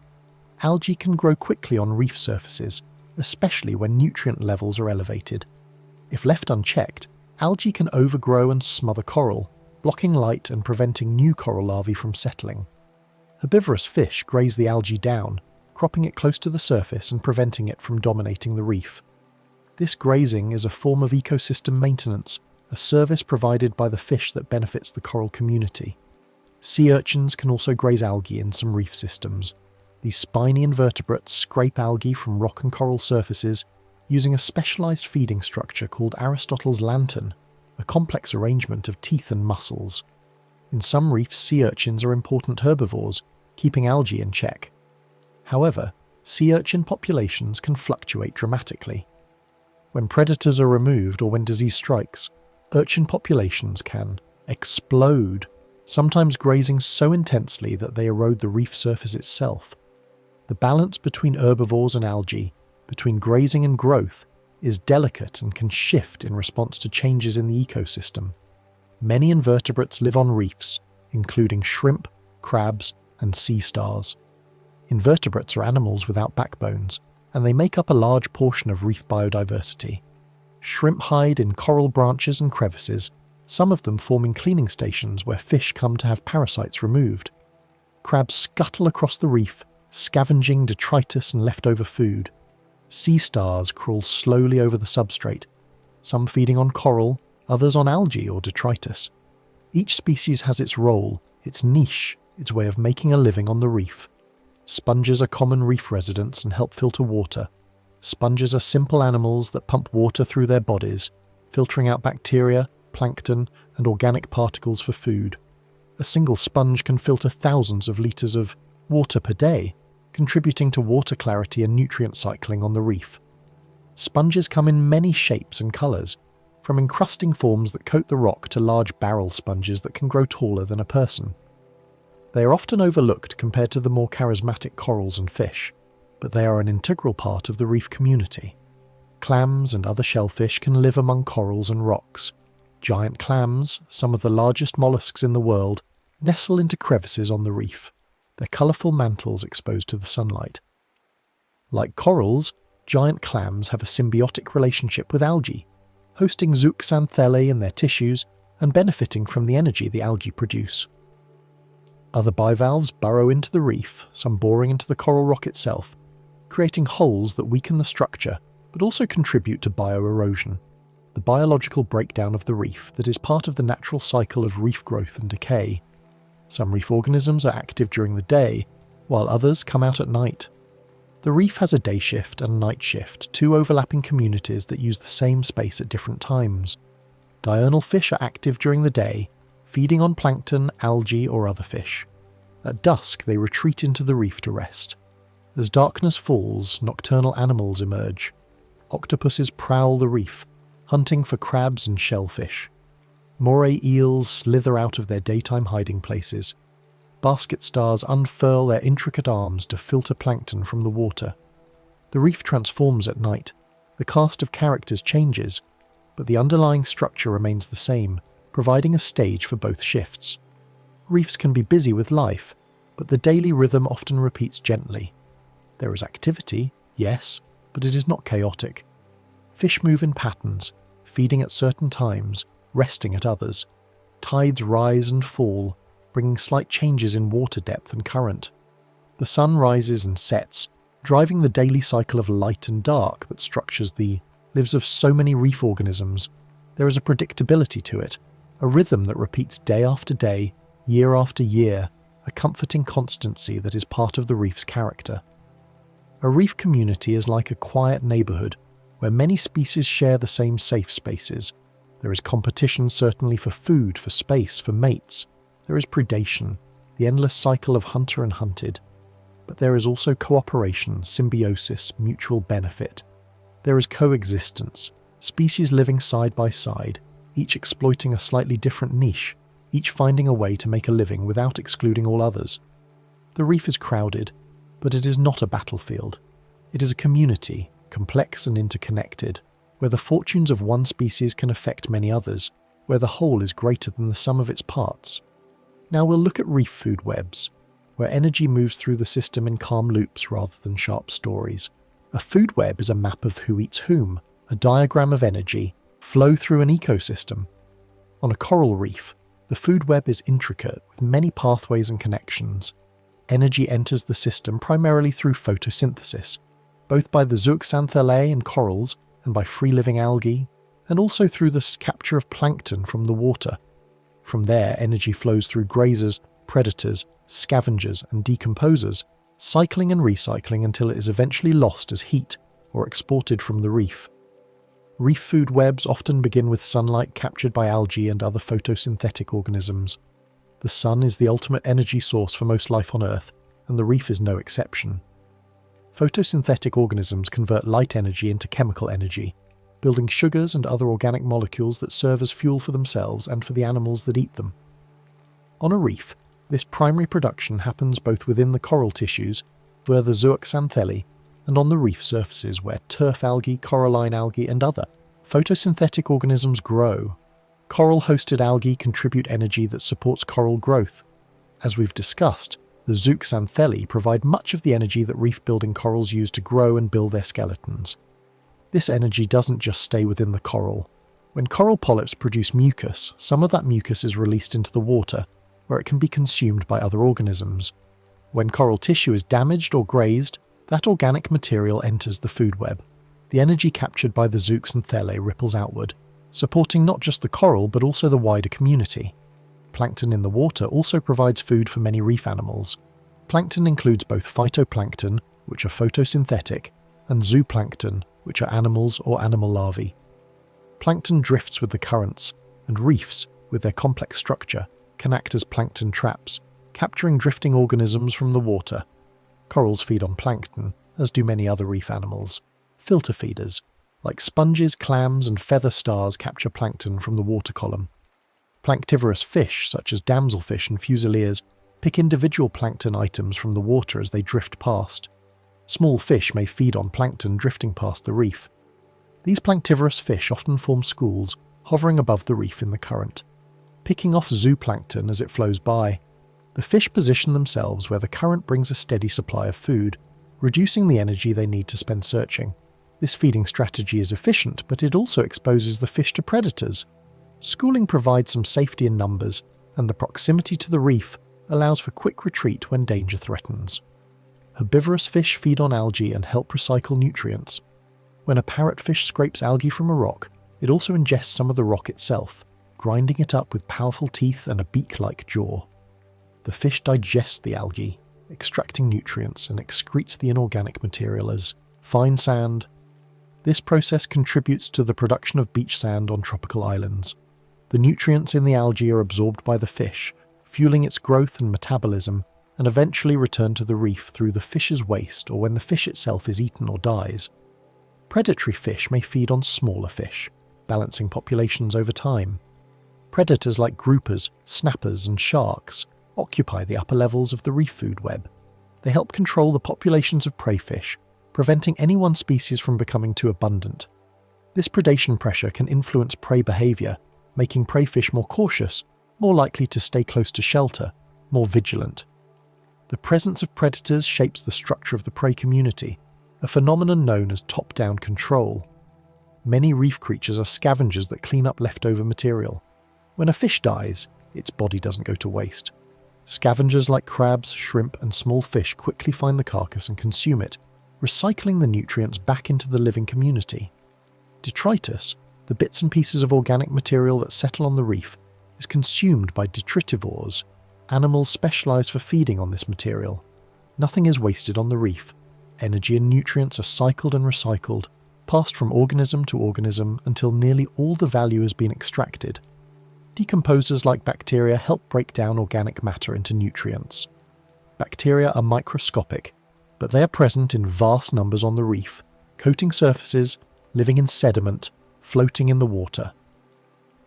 Algae can grow quickly on reef surfaces, especially when nutrient levels are elevated. If left unchecked, algae can overgrow and smother coral, blocking light and preventing new coral larvae from settling. Herbivorous fish graze the algae down, cropping it close to the surface and preventing it from dominating the reef. This grazing is a form of ecosystem maintenance, a service provided by the fish that benefits the coral community. Sea urchins can also graze algae in some reef systems. These spiny invertebrates scrape algae from rock and coral surfaces using a specialized feeding structure called Aristotle's lantern, a complex arrangement of teeth and muscles. In some reefs, sea urchins are important herbivores, keeping algae in check. However, sea urchin populations can fluctuate dramatically. When predators are removed or when disease strikes, urchin populations can explode, sometimes grazing so intensely that they erode the reef surface itself. The balance between herbivores and algae, between grazing and growth, is delicate and can shift in response to changes in the ecosystem. Many invertebrates live on reefs, including shrimp, crabs, and sea stars. Invertebrates are animals without backbones, and they make up a large portion of reef biodiversity. Shrimp hide in coral branches and crevices, some of them forming cleaning stations where fish come to have parasites removed. Crabs scuttle across the reef, scavenging detritus and leftover food. Sea stars crawl slowly over the substrate, some feeding on coral, others on algae or detritus. Each species has its role, its niche, its way of making a living on the reef. Sponges are common reef residents and help filter water. Sponges are simple animals that pump water through their bodies, filtering out bacteria, plankton, and organic particles for food. A single sponge can filter thousands of litres of water per day, contributing to water clarity and nutrient cycling on the reef. Sponges come in many shapes and colours, from encrusting forms that coat the rock to large barrel sponges that can grow taller than a person. They are often overlooked compared to the more charismatic corals and fish, but they are an integral part of the reef community. Clams and other shellfish can live among corals and rocks. Giant clams, some of the largest mollusks in the world, nestle into crevices on the reef, their colourful mantles exposed to the sunlight. Like corals, giant clams have a symbiotic relationship with algae, hosting zooxanthellae in their tissues and benefiting from the energy the algae produce. Other bivalves burrow into the reef, some boring into the coral rock itself, creating holes that weaken the structure but also contribute to bioerosion, the biological breakdown of the reef that is part of the natural cycle of reef growth and decay. Some reef organisms are active during the day, while others come out at night. The reef has a day shift and night shift, two overlapping communities that use the same space at different times. Diurnal fish are active during the day, feeding on plankton, algae, or other fish. At dusk, they retreat into the reef to rest. As darkness falls, nocturnal animals emerge. Octopuses prowl the reef, hunting for crabs and shellfish. Moray eels slither out of their daytime hiding places. Basket stars unfurl their intricate arms to filter plankton from the water. The reef transforms at night. The cast of characters changes, but the underlying structure remains the same, providing a stage for both shifts. Reefs can be busy with life, but the daily rhythm often repeats gently. There is activity, yes, but it is not chaotic. Fish move in patterns, feeding at certain times, resting at others. Tides rise and fall, bringing slight changes in water depth and current. The sun rises and sets, driving the daily cycle of light and dark that structures the lives of so many reef organisms. There is a predictability to it, a rhythm that repeats day after day, year after year, a comforting constancy that is part of the reef's character. A reef community is like a quiet neighbourhood, where many species share the same safe spaces. There is competition certainly for food, for space, for mates. There is predation, the endless cycle of hunter and hunted. But there is also cooperation, symbiosis, mutual benefit. There is coexistence, species living side by side, each exploiting a slightly different niche, each finding a way to make a living without excluding all others. The reef is crowded, but it is not a battlefield. It is a community, complex and interconnected. where the fortunes of one species can affect many others, where the whole is greater than the sum of its parts. Now we'll look at reef food webs, where energy moves through the system in calm loops rather than sharp stories. A food web is a map of who eats whom, a diagram of energy, flow through an ecosystem. On a coral reef, the food web is intricate with many pathways and connections. Energy enters the system primarily through photosynthesis, both by the zooxanthellae in corals and by free-living algae, and also through the capture of plankton from the water. From there, energy flows through grazers, predators, scavengers, and decomposers, cycling and recycling until it is eventually lost as heat or exported from the reef. Reef food webs often begin with sunlight captured by algae and other photosynthetic organisms. The sun is the ultimate energy source for most life on Earth, and the reef is no exception. Photosynthetic organisms convert light energy into chemical energy, building sugars and other organic molecules that serve as fuel for themselves and for the animals that eat them. On a reef, this primary production happens both within the coral tissues, via the zooxanthellae, and on the reef surfaces where turf algae, coralline algae, and other photosynthetic organisms grow. Coral-hosted algae contribute energy that supports coral growth. As we've discussed, the zooxanthellae provide much of the energy that reef-building corals use to grow and build their skeletons. This energy doesn't just stay within the coral. When coral polyps produce mucus, some of that mucus is released into the water, where it can be consumed by other organisms. When coral tissue is damaged or grazed, that organic material enters the food web. The energy captured by the zooxanthellae ripples outward, supporting not just the coral but also the wider community. Plankton in the water also provides food for many reef animals. Plankton includes both phytoplankton, which are photosynthetic, and zooplankton, which are animals or animal larvae. Plankton drifts with the currents, and reefs, with their complex structure, can act as plankton traps, capturing drifting organisms from the water. Corals feed on plankton, as do many other reef animals. Filter feeders, like sponges, clams, and feather stars, capture plankton from the water column. Planktivorous fish, such as damselfish and fusiliers, pick individual plankton items from the water as they drift past. Small fish may feed on plankton drifting past the reef. These planktivorous fish often form schools, hovering above the reef in the current, picking off zooplankton as it flows by. The fish position themselves where the current brings a steady supply of food, reducing the energy they need to spend searching. This feeding strategy is efficient, but it also exposes the fish to predators. Schooling provides some safety in numbers, and the proximity to the reef allows for quick retreat when danger threatens. Herbivorous fish feed on algae and help recycle nutrients. When a parrotfish scrapes algae from a rock, it also ingests some of the rock itself, grinding it up with powerful teeth and a beak-like jaw. The fish digests the algae, extracting nutrients, and excretes the inorganic material as fine sand. This process contributes to the production of beach sand on tropical islands. The nutrients in the algae are absorbed by the fish, fueling its growth and metabolism, and eventually return to the reef through the fish's waste or when the fish itself is eaten or dies. Predatory fish may feed on smaller fish, balancing populations over time. Predators like groupers, snappers, and sharks occupy the upper levels of the reef food web. They help control the populations of prey fish, preventing any one species from becoming too abundant. This predation pressure can influence prey behavior, making prey fish more cautious, more likely to stay close to shelter, more vigilant. The presence of predators shapes the structure of the prey community, a phenomenon known as top-down control. Many reef creatures are scavengers that clean up leftover material. When a fish dies, its body doesn't go to waste. Scavengers like crabs, shrimp, and small fish quickly find the carcass and consume it, recycling the nutrients back into the living community. Detritus, the bits and pieces of organic material that settle on the reef, is consumed by detritivores, animals specialized for feeding on this material. Nothing is wasted on the reef. Energy and nutrients are cycled and recycled, passed from organism to organism until nearly all the value has been extracted. Decomposers like bacteria help break down organic matter into nutrients. Bacteria are microscopic, but they are present in vast numbers on the reef, coating surfaces, living in sediment, floating in the water.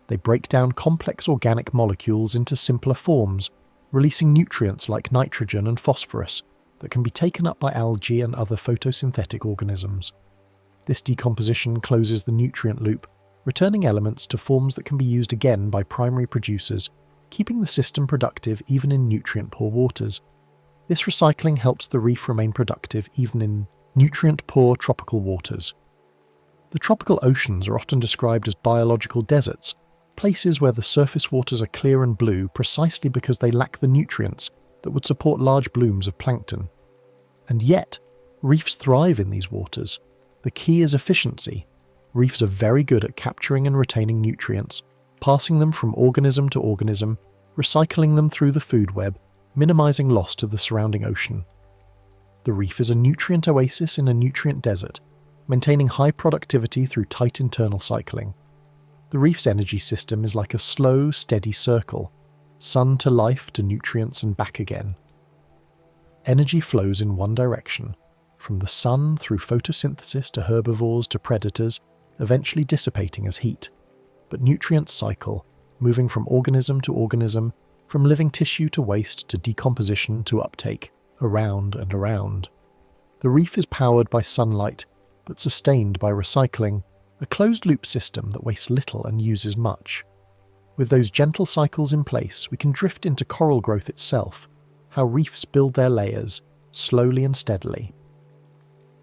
They break down complex organic molecules into simpler forms, releasing nutrients like nitrogen and phosphorus that can be taken up by algae and other photosynthetic organisms. This decomposition closes the nutrient loop, returning elements to forms that can be used again by primary producers, keeping the system productive even in nutrient-poor waters. This recycling helps the reef remain productive even in nutrient-poor tropical waters. The tropical oceans are often described as biological deserts, places where the surface waters are clear and blue precisely because they lack the nutrients that would support large blooms of plankton. And yet, reefs thrive in these waters. The key is efficiency. Reefs are very good at capturing and retaining nutrients, passing them from organism to organism, recycling them through the food web, minimizing loss to the surrounding ocean. The reef is a nutrient oasis in a nutrient desert, maintaining high productivity through tight internal cycling. The reef's energy system is like a slow, steady circle, sun to life to nutrients and back again. Energy flows in one direction, from the sun through photosynthesis to herbivores to predators, eventually dissipating as heat. But nutrients cycle, moving from organism to organism, from living tissue to waste to decomposition to uptake, around and around. The reef is powered by sunlight, but sustained by recycling, a closed-loop system that wastes little and uses much. With those gentle cycles in place, we can drift into coral growth itself, how reefs build their layers, slowly and steadily.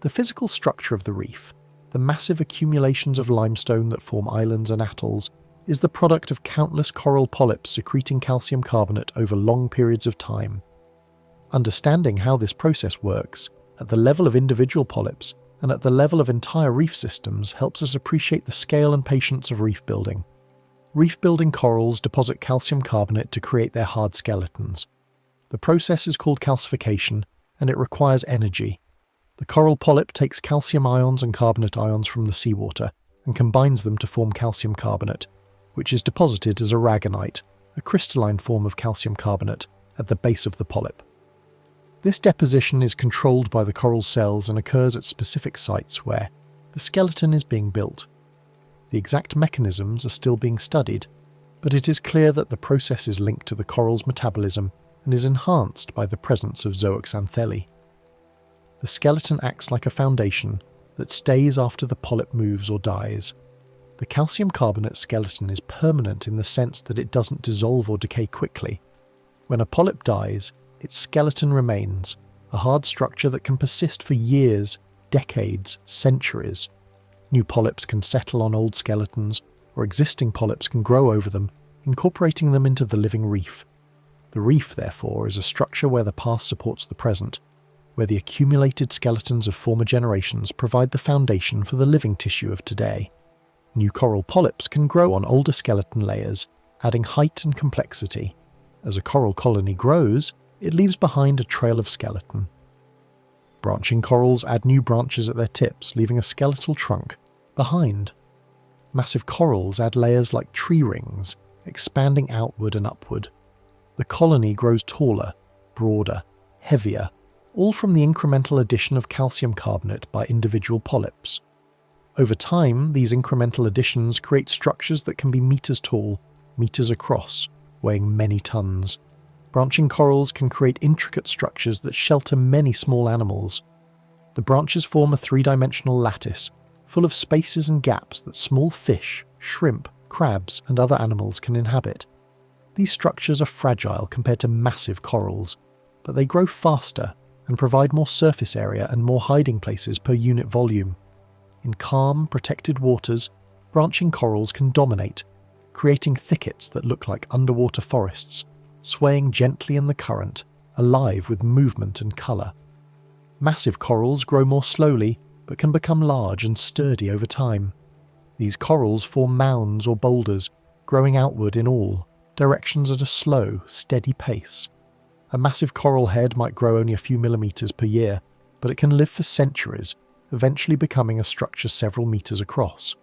The physical structure of the reef, the massive accumulations of limestone that form islands and atolls, is the product of countless coral polyps secreting calcium carbonate over long periods of time. Understanding how this process works, at the level of individual polyps and at the level of entire reef systems, helps us appreciate the scale and patience of reef building. Reef-building corals deposit calcium carbonate to create their hard skeletons. The process is called calcification, and it requires energy. The coral polyp takes calcium ions and carbonate ions from the seawater and combines them to form calcium carbonate, which is deposited as aragonite, a crystalline form of calcium carbonate, at the base of the polyp. This deposition is controlled by the coral cells and occurs at specific sites where the skeleton is being built. The exact mechanisms are still being studied, but it is clear that the process is linked to the coral's metabolism and is enhanced by the presence of zooxanthellae. The skeleton acts like a foundation that stays after the polyp moves or dies. The calcium carbonate skeleton is permanent in the sense that it doesn't dissolve or decay quickly. When a polyp dies, its skeleton remains, a hard structure that can persist for years, decades, centuries. New polyps can settle on old skeletons, or existing polyps can grow over them, incorporating them into the living reef. The reef, therefore, is a structure where the past supports the present, where the accumulated skeletons of former generations provide the foundation for the living tissue of today. New coral polyps can grow on older skeleton layers, adding height and complexity. As a coral colony grows, it leaves behind a trail of skeleton. Branching corals add new branches at their tips, leaving a skeletal trunk behind. Massive corals add layers like tree rings, expanding outward and upward. The colony grows taller, broader, heavier, all from the incremental addition of calcium carbonate by individual polyps. Over time, these incremental additions create structures that can be meters tall, meters across, weighing many tons. Branching corals can create intricate structures that shelter many small animals. The branches form a three-dimensional lattice, full of spaces and gaps that small fish, shrimp, crabs, and other animals can inhabit. These structures are fragile compared to massive corals, but they grow faster and provide more surface area and more hiding places per unit volume. In calm, protected waters, branching corals can dominate, creating thickets that look like underwater forests, swaying gently in the current, alive with movement and colour. Massive corals grow more slowly, but can become large and sturdy over time. These corals form mounds or boulders, growing outward in all directions at a slow, steady pace. A massive coral head might grow only a few millimeters per year, but it can live for centuries, eventually becoming a structure several meters across.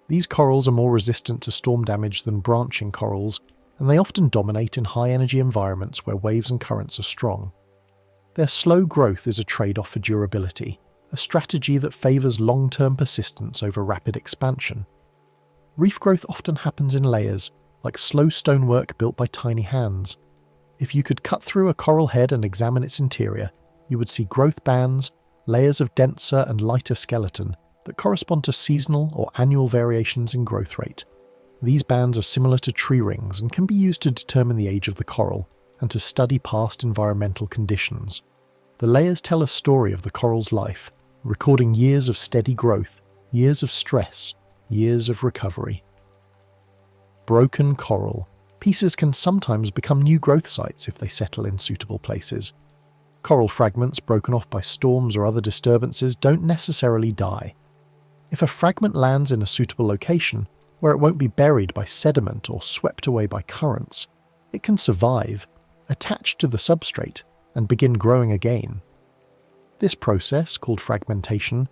These corals are more resistant to storm damage than branching corals, and they often dominate in high-energy environments where waves and currents are strong. Their slow growth is a trade-off for durability, a strategy that favours long-term persistence over rapid expansion. Reef growth often happens in layers, like slow stonework built by tiny hands. If you could cut through a coral head and examine its interior, you would see growth bands, layers of denser and lighter skeleton, that correspond to seasonal or annual variations in growth rate. These bands are similar to tree rings and can be used to determine the age of the coral and to study past environmental conditions. The layers tell a story of the coral's life, recording years of steady growth, years of stress, years of recovery. Broken coral. Pieces can sometimes become new growth sites if they settle in suitable places. Coral fragments broken off by storms or other disturbances don't necessarily die. If a fragment lands in a suitable location, where it won't be buried by sediment or swept away by currents, it can survive, attach to the substrate, and begin growing again. This process, called fragmentation,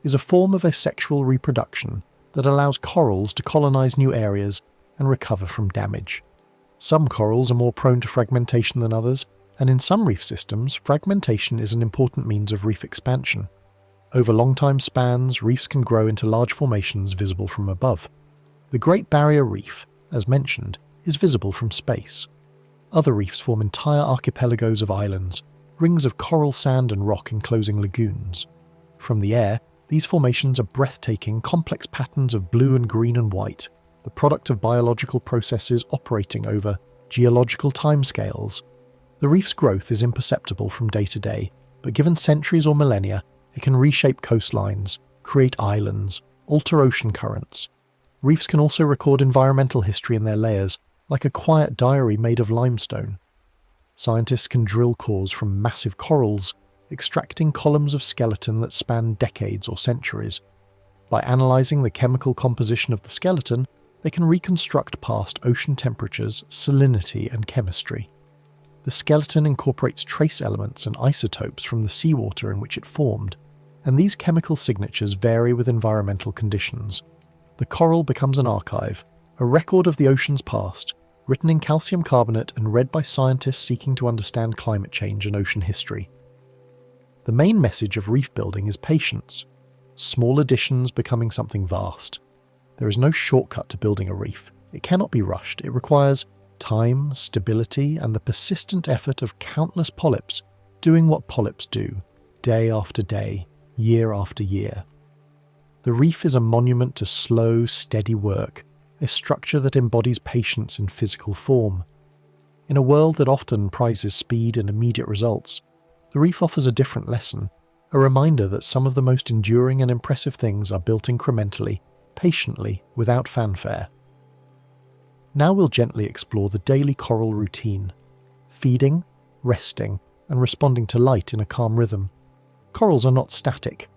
is a form of asexual reproduction that allows corals to colonize new areas and recover from damage. Some corals are more prone to fragmentation than others, and in some reef systems, fragmentation is an important means of reef expansion. Over long time spans, reefs can grow into large formations visible from above. The Great Barrier Reef, as mentioned, is visible from space. Other reefs form entire archipelagos of islands, rings of coral sand and rock enclosing lagoons. From the air, these formations are breathtaking, complex patterns of blue and green and white, the product of biological processes operating over geological timescales. The reef's growth is imperceptible from day to day, but given centuries or millennia, it can reshape coastlines, create islands, alter ocean currents. Reefs can also record environmental history in their layers, like a quiet diary made of limestone. Scientists can drill cores from massive corals, extracting columns of skeleton that span decades or centuries. By analysing the chemical composition of the skeleton, they can reconstruct past ocean temperatures, salinity, and chemistry. The skeleton incorporates trace elements and isotopes from the seawater in which it formed, and these chemical signatures vary with environmental conditions. The coral becomes an archive, a record of the ocean's past, written in calcium carbonate and read by scientists seeking to understand climate change and ocean history. The main message of reef building is patience, small additions becoming something vast. There is no shortcut to building a reef. It cannot be rushed. It requires time, stability, and the persistent effort of countless polyps doing what polyps do, day after day, year after year. The reef is a monument to slow, steady work, a structure that embodies patience in physical form. In a world that often prizes speed and immediate results, the reef offers a different lesson, a reminder that some of the most enduring and impressive things are built incrementally, patiently, without fanfare. Now we'll gently explore the daily coral routine, feeding, resting, and responding to light in a calm rhythm. Corals are not static.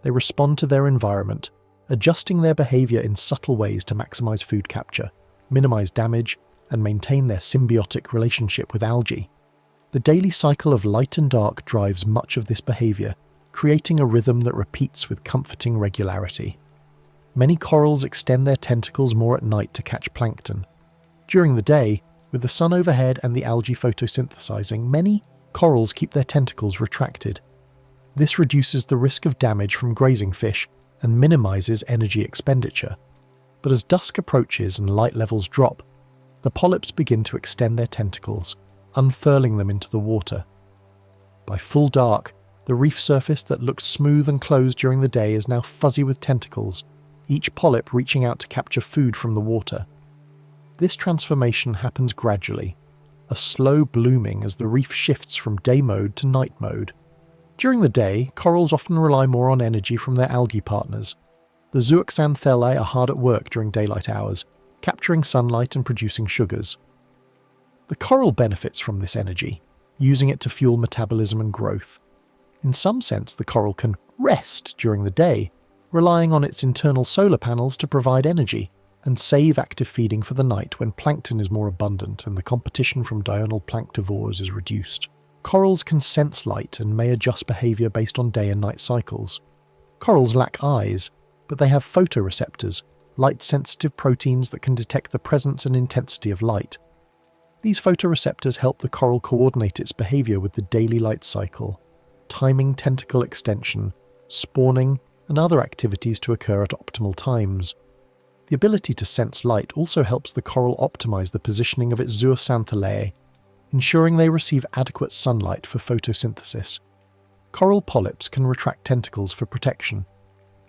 They respond to their environment, adjusting their behavior in subtle ways to maximize food capture, minimize damage, and maintain their symbiotic relationship with algae. The daily cycle of light and dark drives much of this behavior, creating a rhythm that repeats with comforting regularity. Many corals extend their tentacles more at night to catch plankton. During the day, with the sun overhead and the algae photosynthesizing, many corals keep their tentacles retracted. This reduces the risk of damage from grazing fish and minimizes energy expenditure. But as dusk approaches and light levels drop, the polyps begin to extend their tentacles, unfurling them into the water. By full dark, the reef surface that looked smooth and closed during the day is now fuzzy with tentacles, each polyp reaching out to capture food from the water. This transformation happens gradually, a slow blooming as the reef shifts from day mode to night mode. During the day, corals often rely more on energy from their algae partners. The zooxanthellae are hard at work during daylight hours, capturing sunlight and producing sugars. The coral benefits from this energy, using it to fuel metabolism and growth. In some sense, the coral can rest during the day, relying on its internal solar panels to provide energy, and save active feeding for the night when plankton is more abundant and the competition from diurnal planktivores is reduced. Corals can sense light and may adjust behavior based on day and night cycles. Corals lack eyes, but they have photoreceptors, light-sensitive proteins that can detect the presence and intensity of light. These photoreceptors help the coral coordinate its behavior with the daily light cycle, timing tentacle extension, spawning, and other activities to occur at optimal times. The ability to sense light also helps the coral optimize the positioning of its zooxanthellae, ensuring they receive adequate sunlight for photosynthesis. Coral polyps can retract tentacles for protection.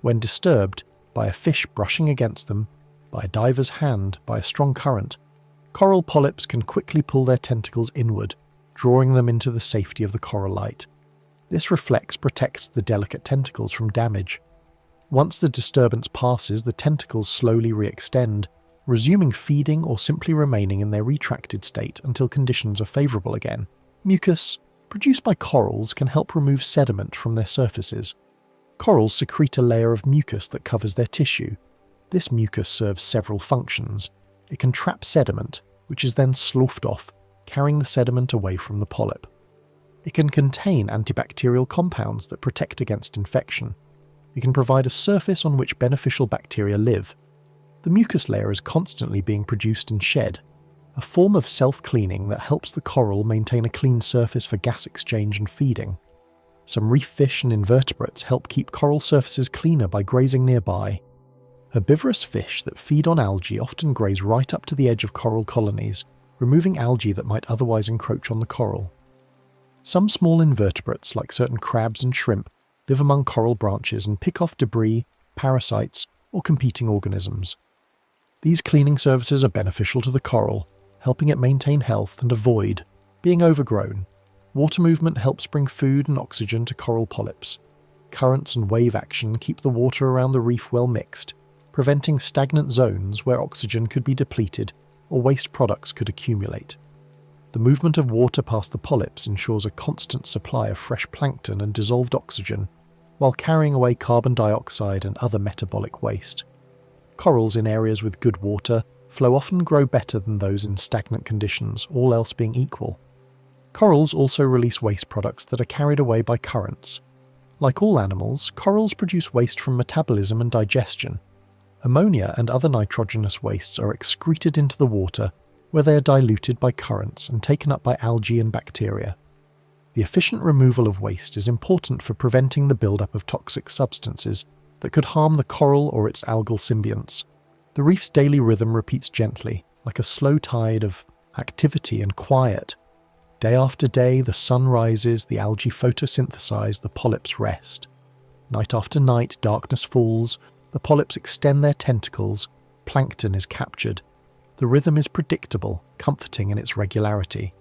When disturbed by a fish brushing against them, by a diver's hand, by a strong current, coral polyps can quickly pull their tentacles inward, drawing them into the safety of the coral light. This reflex protects the delicate tentacles from damage. Once the disturbance passes, the tentacles slowly re-extend, resuming feeding or simply remaining in their retracted state until conditions are favourable again. Mucus, produced by corals, can help remove sediment from their surfaces. Corals secrete a layer of mucus that covers their tissue. This mucus serves several functions. It can trap sediment, which is then sloughed off, carrying the sediment away from the polyp. It can contain antibacterial compounds that protect against infection. It can provide a surface on which beneficial bacteria live. The mucus layer is constantly being produced and shed, a form of self-cleaning that helps the coral maintain a clean surface for gas exchange and feeding. Some reef fish and invertebrates help keep coral surfaces cleaner by grazing nearby. Herbivorous fish that feed on algae often graze right up to the edge of coral colonies, removing algae that might otherwise encroach on the coral. Some small invertebrates, like certain crabs and shrimp, live among coral branches and pick off debris, parasites, or competing organisms. These cleaning services are beneficial to the coral, helping it maintain health and avoid being overgrown. Water movement helps bring food and oxygen to coral polyps. Currents and wave action keep the water around the reef well mixed, preventing stagnant zones where oxygen could be depleted or waste products could accumulate. The movement of water past the polyps ensures a constant supply of fresh plankton and dissolved oxygen, while carrying away carbon dioxide and other metabolic waste. Corals in areas with good water flow often grow better than those in stagnant conditions, all else being equal. Corals also release waste products that are carried away by currents. Like all animals, corals produce waste from metabolism and digestion. Ammonia and other nitrogenous wastes are excreted into the water, where they are diluted by currents and taken up by algae and bacteria. The efficient removal of waste is important for preventing the buildup of toxic substances that could harm the coral or its algal symbionts. The reef's daily rhythm repeats gently, like a slow tide of activity and quiet. Day after day, the sun rises, the algae photosynthesize, the polyps rest. Night after night, darkness falls, the polyps extend their tentacles, plankton is captured. The rhythm is predictable, comforting in its regularity.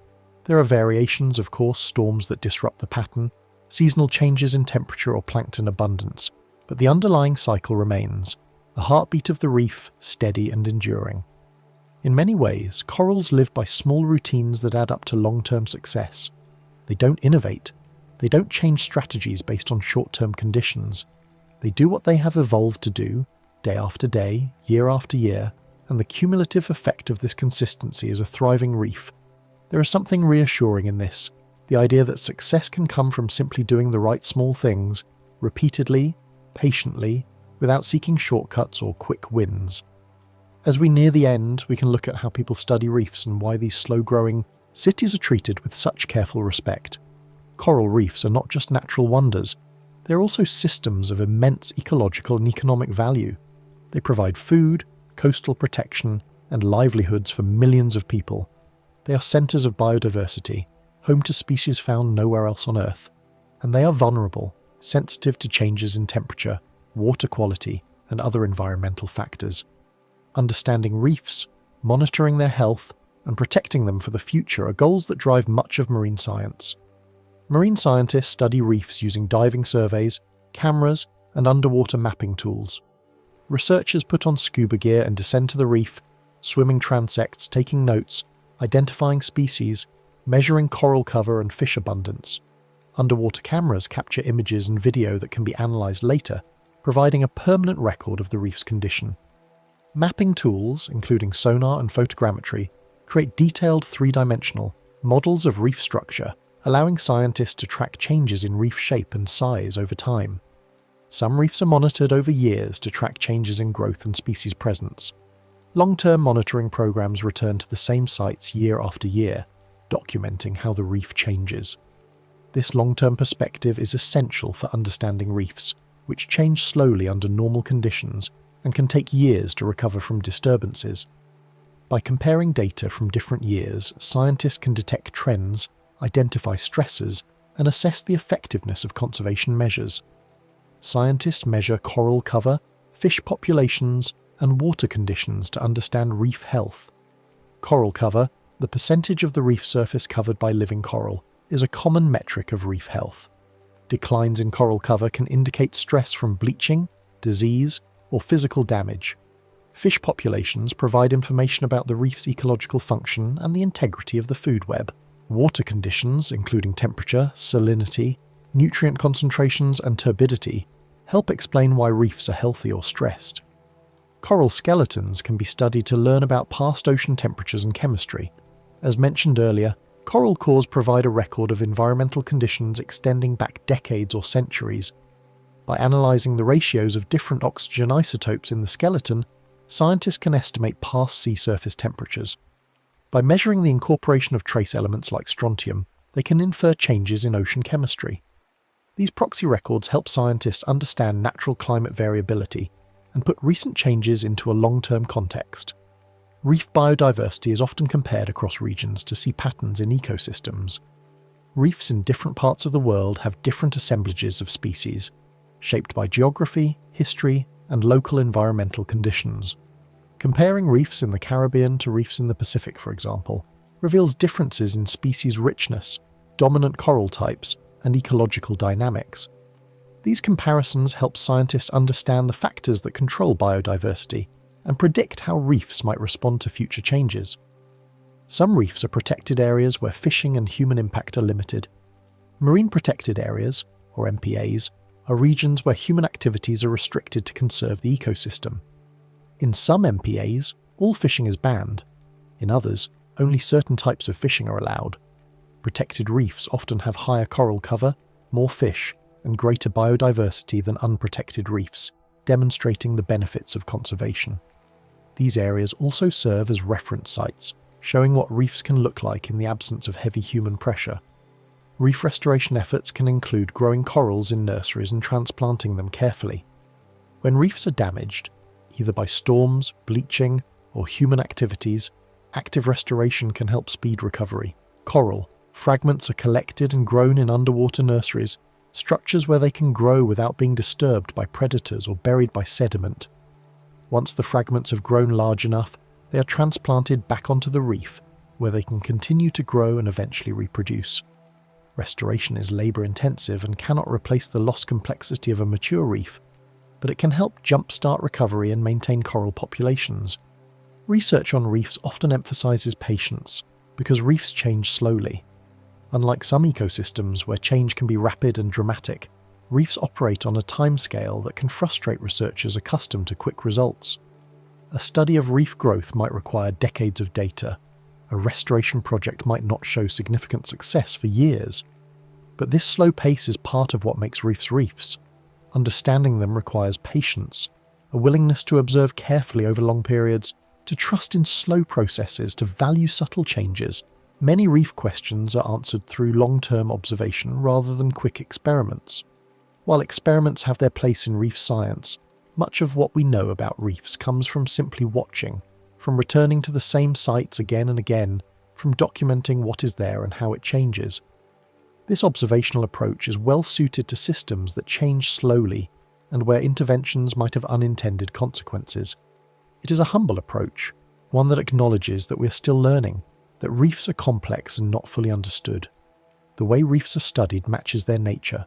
There are variations, of course, storms that disrupt the pattern, seasonal changes in temperature or plankton abundance, but the underlying cycle remains, a heartbeat of the reef, steady and enduring. In many ways, corals live by small routines that add up to long-term success. They don't innovate. They don't change strategies based on short-term conditions. They do what they have evolved to do, day after day, year after year, and the cumulative effect of this consistency is a thriving reef. There is something reassuring in this, the idea that success can come from simply doing the right small things, repeatedly, patiently, without seeking shortcuts or quick wins. As we near the end, we can look at how people study reefs and why these slow-growing cities are treated with such careful respect. Coral reefs are not just natural wonders, they're also systems of immense ecological and economic value. They provide food, coastal protection, and livelihoods for millions of people. They are centres of biodiversity, home to species found nowhere else on Earth. And they are vulnerable, sensitive to changes in temperature, water quality, and other environmental factors. Understanding reefs, monitoring their health, and protecting them for the future are goals that drive much of marine science. Marine scientists study reefs using diving surveys, cameras, and underwater mapping tools. Researchers put on scuba gear and descend to the reef, swimming transects, taking notes, identifying species, measuring coral cover and fish abundance. Underwater cameras capture images and video that can be analysed later, providing a permanent record of the reef's condition. Mapping tools, including sonar and photogrammetry, create detailed three-dimensional models of reef structure, allowing scientists to track changes in reef shape and size over time. Some reefs are monitored over years to track changes in growth and species presence. Long-term monitoring programs return to the same sites year after year, documenting how the reef changes. This long-term perspective is essential for understanding reefs, which change slowly under normal conditions and can take years to recover from disturbances. By comparing data from different years, scientists can detect trends, identify stressors, and assess the effectiveness of conservation measures. scientists measure coral cover, fish populations, and water conditions to understand reef health. Coral cover, the percentage of the reef surface covered by living coral, is a common metric of reef health. Declines in coral cover can indicate stress from bleaching, disease, or physical damage. Fish populations provide information about the reef's ecological function and the integrity of the food web. Water conditions, including temperature, salinity, nutrient concentrations, and turbidity, help explain why reefs are healthy or stressed. Coral skeletons can be studied to learn about past ocean temperatures and chemistry. As mentioned earlier, coral cores provide a record of environmental conditions extending back decades or centuries. By analysing the ratios of different oxygen isotopes in the skeleton, scientists can estimate past sea surface temperatures. By measuring the incorporation of trace elements like strontium, they can infer changes in ocean chemistry. These proxy records help scientists understand natural climate variability and put recent changes into a long-term context. Reef biodiversity is often compared across regions to see patterns in ecosystems. Reefs in different parts of the world have different assemblages of species, shaped by geography, history, and local environmental conditions. Comparing reefs in the Caribbean to reefs in the Pacific, for example, reveals differences in species richness, dominant coral types, and ecological dynamics. These comparisons help scientists understand the factors that control biodiversity and predict how reefs might respond to future changes. Some reefs are protected areas where fishing and human impact are limited. Marine protected areas, or MPAs, are regions where human activities are restricted to conserve the ecosystem. In some MPAs, all fishing is banned. In others, only certain types of fishing are allowed. Protected reefs often have higher coral cover, more fish, and greater biodiversity than unprotected reefs, demonstrating the benefits of conservation. These areas also serve as reference sites, showing what reefs can look like in the absence of heavy human pressure. Reef restoration efforts can include growing corals in nurseries and transplanting them carefully. When reefs are damaged, either by storms, bleaching, or human activities, active restoration can help speed recovery. Coral fragments are collected and grown in underwater nurseries, structures where they can grow without being disturbed by predators or buried by sediment. Once the fragments have grown large enough, they are transplanted back onto the reef, where they can continue to grow and eventually reproduce. Restoration is labour-intensive and cannot replace the lost complexity of a mature reef, but it can help jumpstart recovery and maintain coral populations. Research on reefs often emphasises patience, because reefs change slowly. Unlike some ecosystems where change can be rapid and dramatic, reefs operate on a timescale that can frustrate researchers accustomed to quick results. A study of reef growth might require decades of data. A restoration project might not show significant success for years. But this slow pace is part of what makes reefs reefs. Understanding them requires patience, a willingness to observe carefully over long periods, to trust in slow processes, to value subtle changes. Many reef questions are answered through long-term observation rather than quick experiments. While experiments have their place in reef science, much of what we know about reefs comes from simply watching, from returning to the same sites again and again, from documenting what is there and how it changes. This observational approach is well suited to systems that change slowly and where interventions might have unintended consequences. It is a humble approach, one that acknowledges that we are still learning, that reefs are complex and not fully understood. The way reefs are studied matches their nature,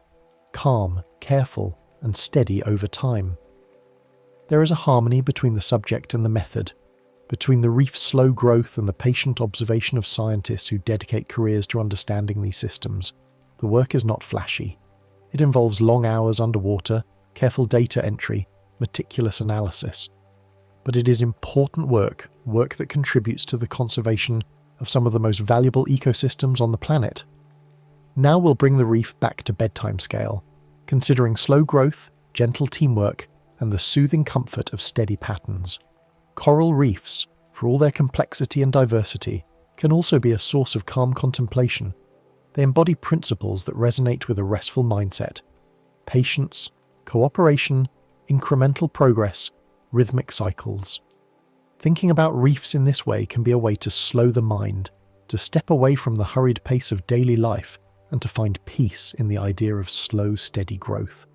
calm, careful, and steady over time. There is a harmony between the subject and the method, between the reef's slow growth and the patient observation of scientists who dedicate careers to understanding these systems. The work is not flashy. It involves long hours underwater, careful data entry, meticulous analysis. But it is important work that contributes to the conservation of some of the most valuable ecosystems on the planet. Now we'll bring the reef back to bedtime scale, considering slow growth, gentle teamwork, and the soothing comfort of steady patterns. Coral reefs, for all their complexity and diversity, can also be a source of calm contemplation. They embody principles that resonate with a restful mindset: patience, cooperation, incremental progress, rhythmic cycles. Thinking about reefs in this way can be a way to slow the mind, to step away from the hurried pace of daily life, and to find peace in the idea of slow, steady growth.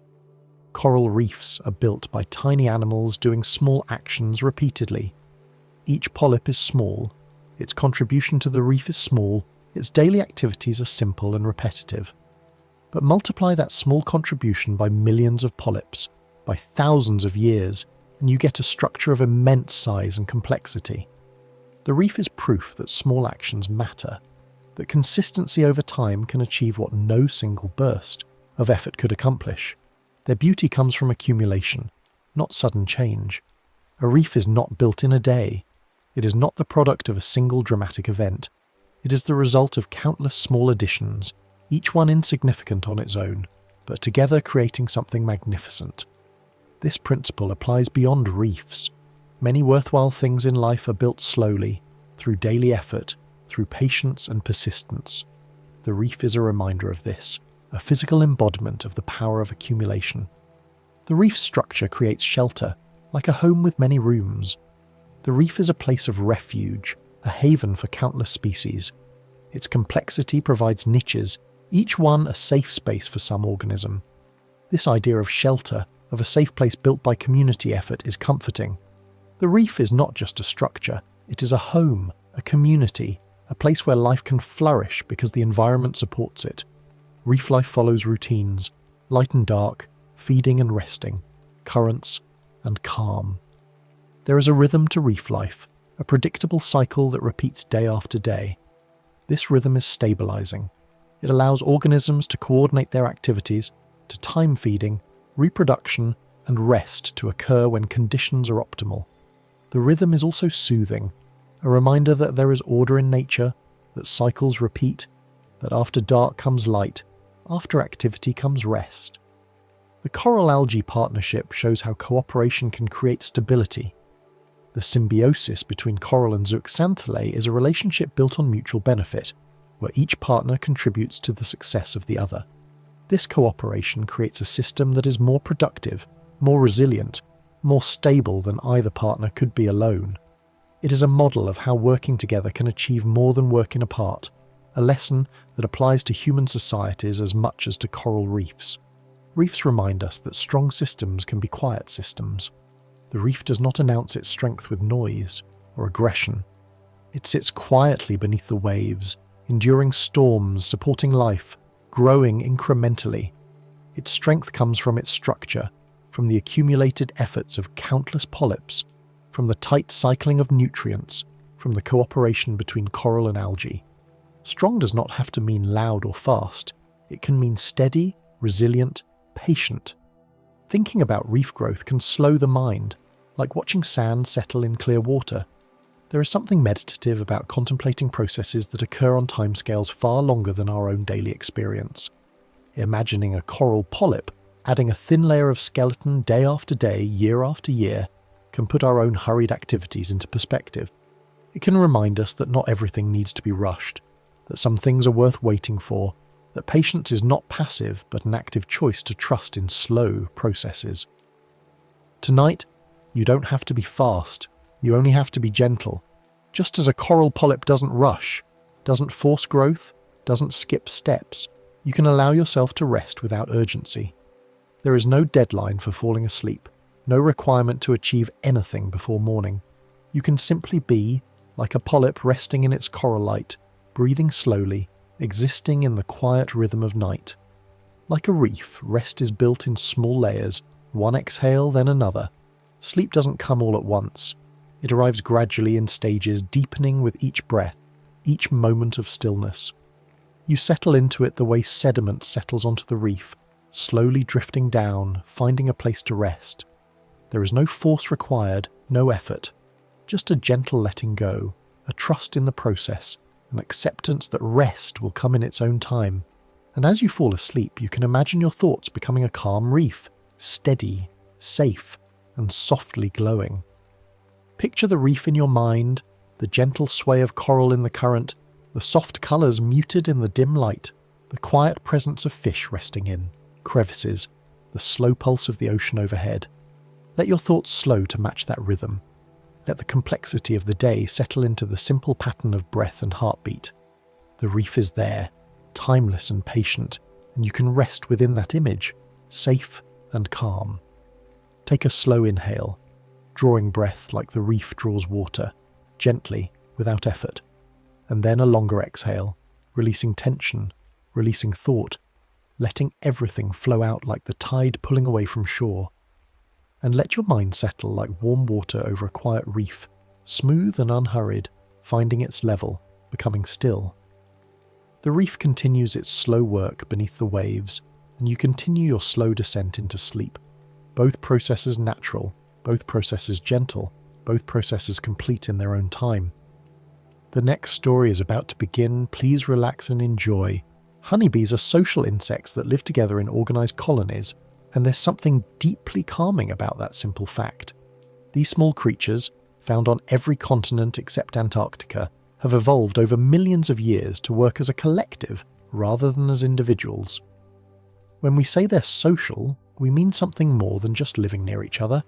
Coral reefs are built by tiny animals doing small actions repeatedly. Each polyp is small, its contribution to the reef is small, its daily activities are simple and repetitive. But multiply that small contribution by millions of polyps, by thousands of years, and you get a structure of immense size and complexity. The reef is proof that small actions matter, that consistency over time can achieve what no single burst of effort could accomplish. Their beauty comes from accumulation, not sudden change. A reef is not built in a day. It is not the product of a single dramatic event. It is the result of countless small additions, each one insignificant on its own, but together creating something magnificent. This principle applies beyond reefs. Many worthwhile things in life are built slowly, through daily effort, through patience and persistence. The reef is a reminder of this, a physical embodiment of the power of accumulation. The reef structure creates shelter, like a home with many rooms. The reef is a place of refuge, a haven for countless species. Its complexity provides niches, each one a safe space for some organism. This idea of shelter, of a safe place built by community effort, is comforting. The reef is not just a structure, it is a home, a community, a place where life can flourish because the environment supports it. Reef life follows routines, light and dark, feeding and resting, currents and calm. There is a rhythm to reef life, a predictable cycle that repeats day after day. This rhythm is stabilizing. It allows organisms to coordinate their activities, to time feeding, reproduction, and rest to occur when conditions are optimal. The rhythm is also soothing, a reminder that there is order in nature, that cycles repeat, that after dark comes light, after activity comes rest. The coral-algae partnership shows how cooperation can create stability. The symbiosis between coral and zooxanthellae is a relationship built on mutual benefit, where each partner contributes to the success of the other. This cooperation creates a system that is more productive, more resilient, more stable than either partner could be alone. It is a model of how working together can achieve more than working apart, a lesson that applies to human societies as much as to coral reefs. Reefs remind us that strong systems can be quiet systems. The reef does not announce its strength with noise or aggression. It sits quietly beneath the waves, enduring storms, supporting life, growing incrementally. Its strength comes from its structure, from the accumulated efforts of countless polyps, from the tight cycling of nutrients, from the cooperation between coral and algae. Strong does not have to mean loud or fast. It can mean steady, resilient, patient. Thinking about reef growth can slow the mind, like watching sand settle in clear water. There is something meditative about contemplating processes that occur on timescales far longer than our own daily experience. Imagining a coral polyp adding a thin layer of skeleton day after day, year after year, can put our own hurried activities into perspective. It can remind us that not everything needs to be rushed, that some things are worth waiting for, that patience is not passive but an active choice to trust in slow processes. Tonight, you don't have to be fast, you only have to be gentle. Just as a coral polyp doesn't rush, doesn't force growth, doesn't skip steps, you can allow yourself to rest without urgency. There is no deadline for falling asleep, no requirement to achieve anything before morning. You can simply be, like a polyp resting in its coral light, breathing slowly, existing in the quiet rhythm of night. Like a reef, rest is built in small layers, one exhale then another. Sleep doesn't come all at once. It arrives gradually in stages, deepening with each breath, each moment of stillness. You settle into it the way sediment settles onto the reef, slowly drifting down, finding a place to rest. There is no force required, no effort, just a gentle letting go, a trust in the process, an acceptance that rest will come in its own time. And as you fall asleep, you can imagine your thoughts becoming a calm reef, steady, safe, and softly glowing. Picture the reef in your mind, the gentle sway of coral in the current, the soft colours muted in the dim light, the quiet presence of fish resting in, crevices, the slow pulse of the ocean overhead. Let your thoughts slow to match that rhythm. Let the complexity of the day settle into the simple pattern of breath and heartbeat. The reef is there, timeless and patient, and you can rest within that image, safe and calm. Take a slow inhale, drawing breath like the reef draws water, gently, without effort, and then a longer exhale, releasing tension, releasing thought, letting everything flow out like the tide pulling away from shore. And let your mind settle like warm water over a quiet reef, smooth and unhurried, finding its level, becoming still. The reef continues its slow work beneath the waves, and you continue your slow descent into sleep. Both processes natural, both processes gentle, both processes complete in their own time. The next story is about to begin. Please relax and enjoy. Honeybees are social insects that live together in organized colonies, and there's something deeply calming about that simple fact. These small creatures, found on every continent except Antarctica, have evolved over millions of years to work as a collective rather than as individuals. When we say they're social, we mean something more than just living near each other.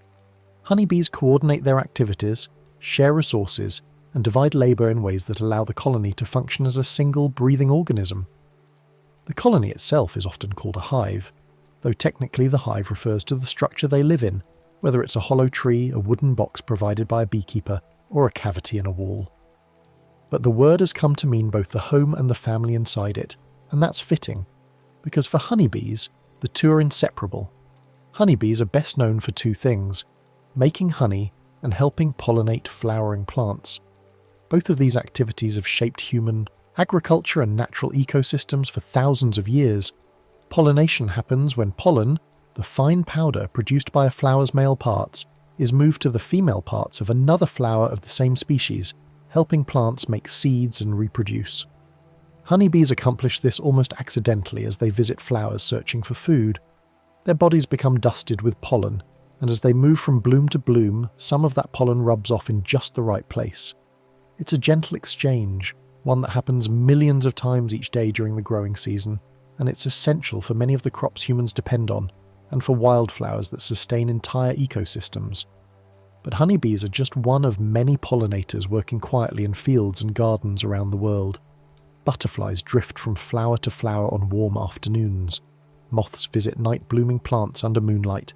Honeybees coordinate their activities, share resources, and divide labour in ways that allow the colony to function as a single breathing organism. The colony itself is often called a hive, though technically the hive refers to the structure they live in, whether it's a hollow tree, a wooden box provided by a beekeeper, or a cavity in a wall. But the word has come to mean both the home and the family inside it, and that's fitting, because for honeybees, the two are inseparable. Honeybees are best known for two things: making honey and helping pollinate flowering plants. Both of these activities have shaped human agriculture and natural ecosystems for thousands of years. Pollination happens when pollen, the fine powder produced by a flower's male parts, is moved to the female parts of another flower of the same species, helping plants make seeds and reproduce. Honeybees accomplish this almost accidentally as they visit flowers searching for food. Their bodies become dusted with pollen, and as they move from bloom to bloom, some of that pollen rubs off in just the right place. It's a gentle exchange, one that happens millions of times each day during the growing season, and it's essential for many of the crops humans depend on, and for wildflowers that sustain entire ecosystems. But honeybees are just one of many pollinators working quietly in fields and gardens around the world. Butterflies drift from flower to flower on warm afternoons. Moths visit night-blooming plants under moonlight.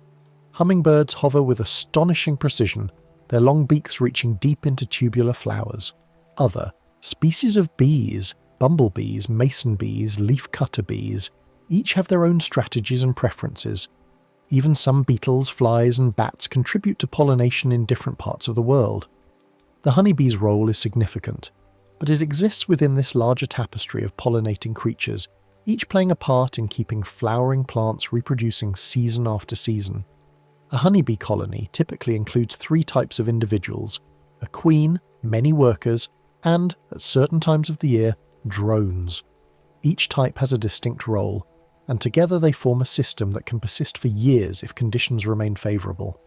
Hummingbirds hover with astonishing precision, their long beaks reaching deep into tubular flowers. Other species of bees, bumblebees, mason bees, leafcutter bees, each have their own strategies and preferences. Even some beetles, flies, and bats contribute to pollination in different parts of the world. The honeybee's role is significant, but it exists within this larger tapestry of pollinating creatures, each playing a part in keeping flowering plants reproducing season after season. A honeybee colony typically includes 3 types of individuals: a queen, many workers, and, at certain times of the year, drones. Each type has a distinct role, and together they form a system that can persist for years if conditions remain favourable.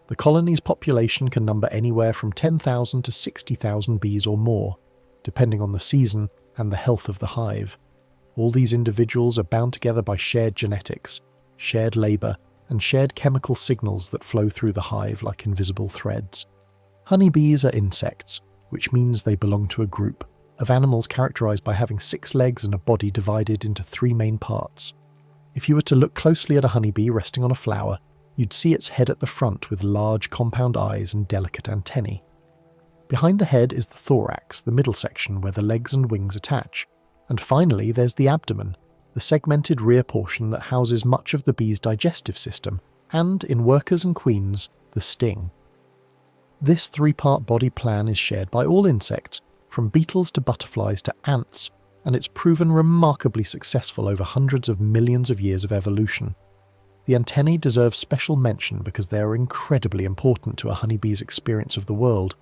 The colony's population can number anywhere from 10,000 to 60,000 bees or more, depending on the season and the health of the hive. All these individuals are bound together by shared genetics, shared labour, and shared chemical signals that flow through the hive like invisible threads. Honeybees are insects, which means they belong to a group of animals characterised by having 6 legs and a body divided into 3 main parts. If you were to look closely at a honeybee resting on a flower, you'd see its head at the front with large compound eyes and delicate antennae. Behind the head is the thorax, the middle section where the legs and wings attach. And finally there's the abdomen, the segmented rear portion that houses much of the bee's digestive system, and, in workers and queens, the sting. This 3-part body plan is shared by all insects, from beetles to butterflies to ants, and it's proven remarkably successful over hundreds of millions of years of evolution. The antennae deserve special mention because they are incredibly important to a honeybee's experience of the world.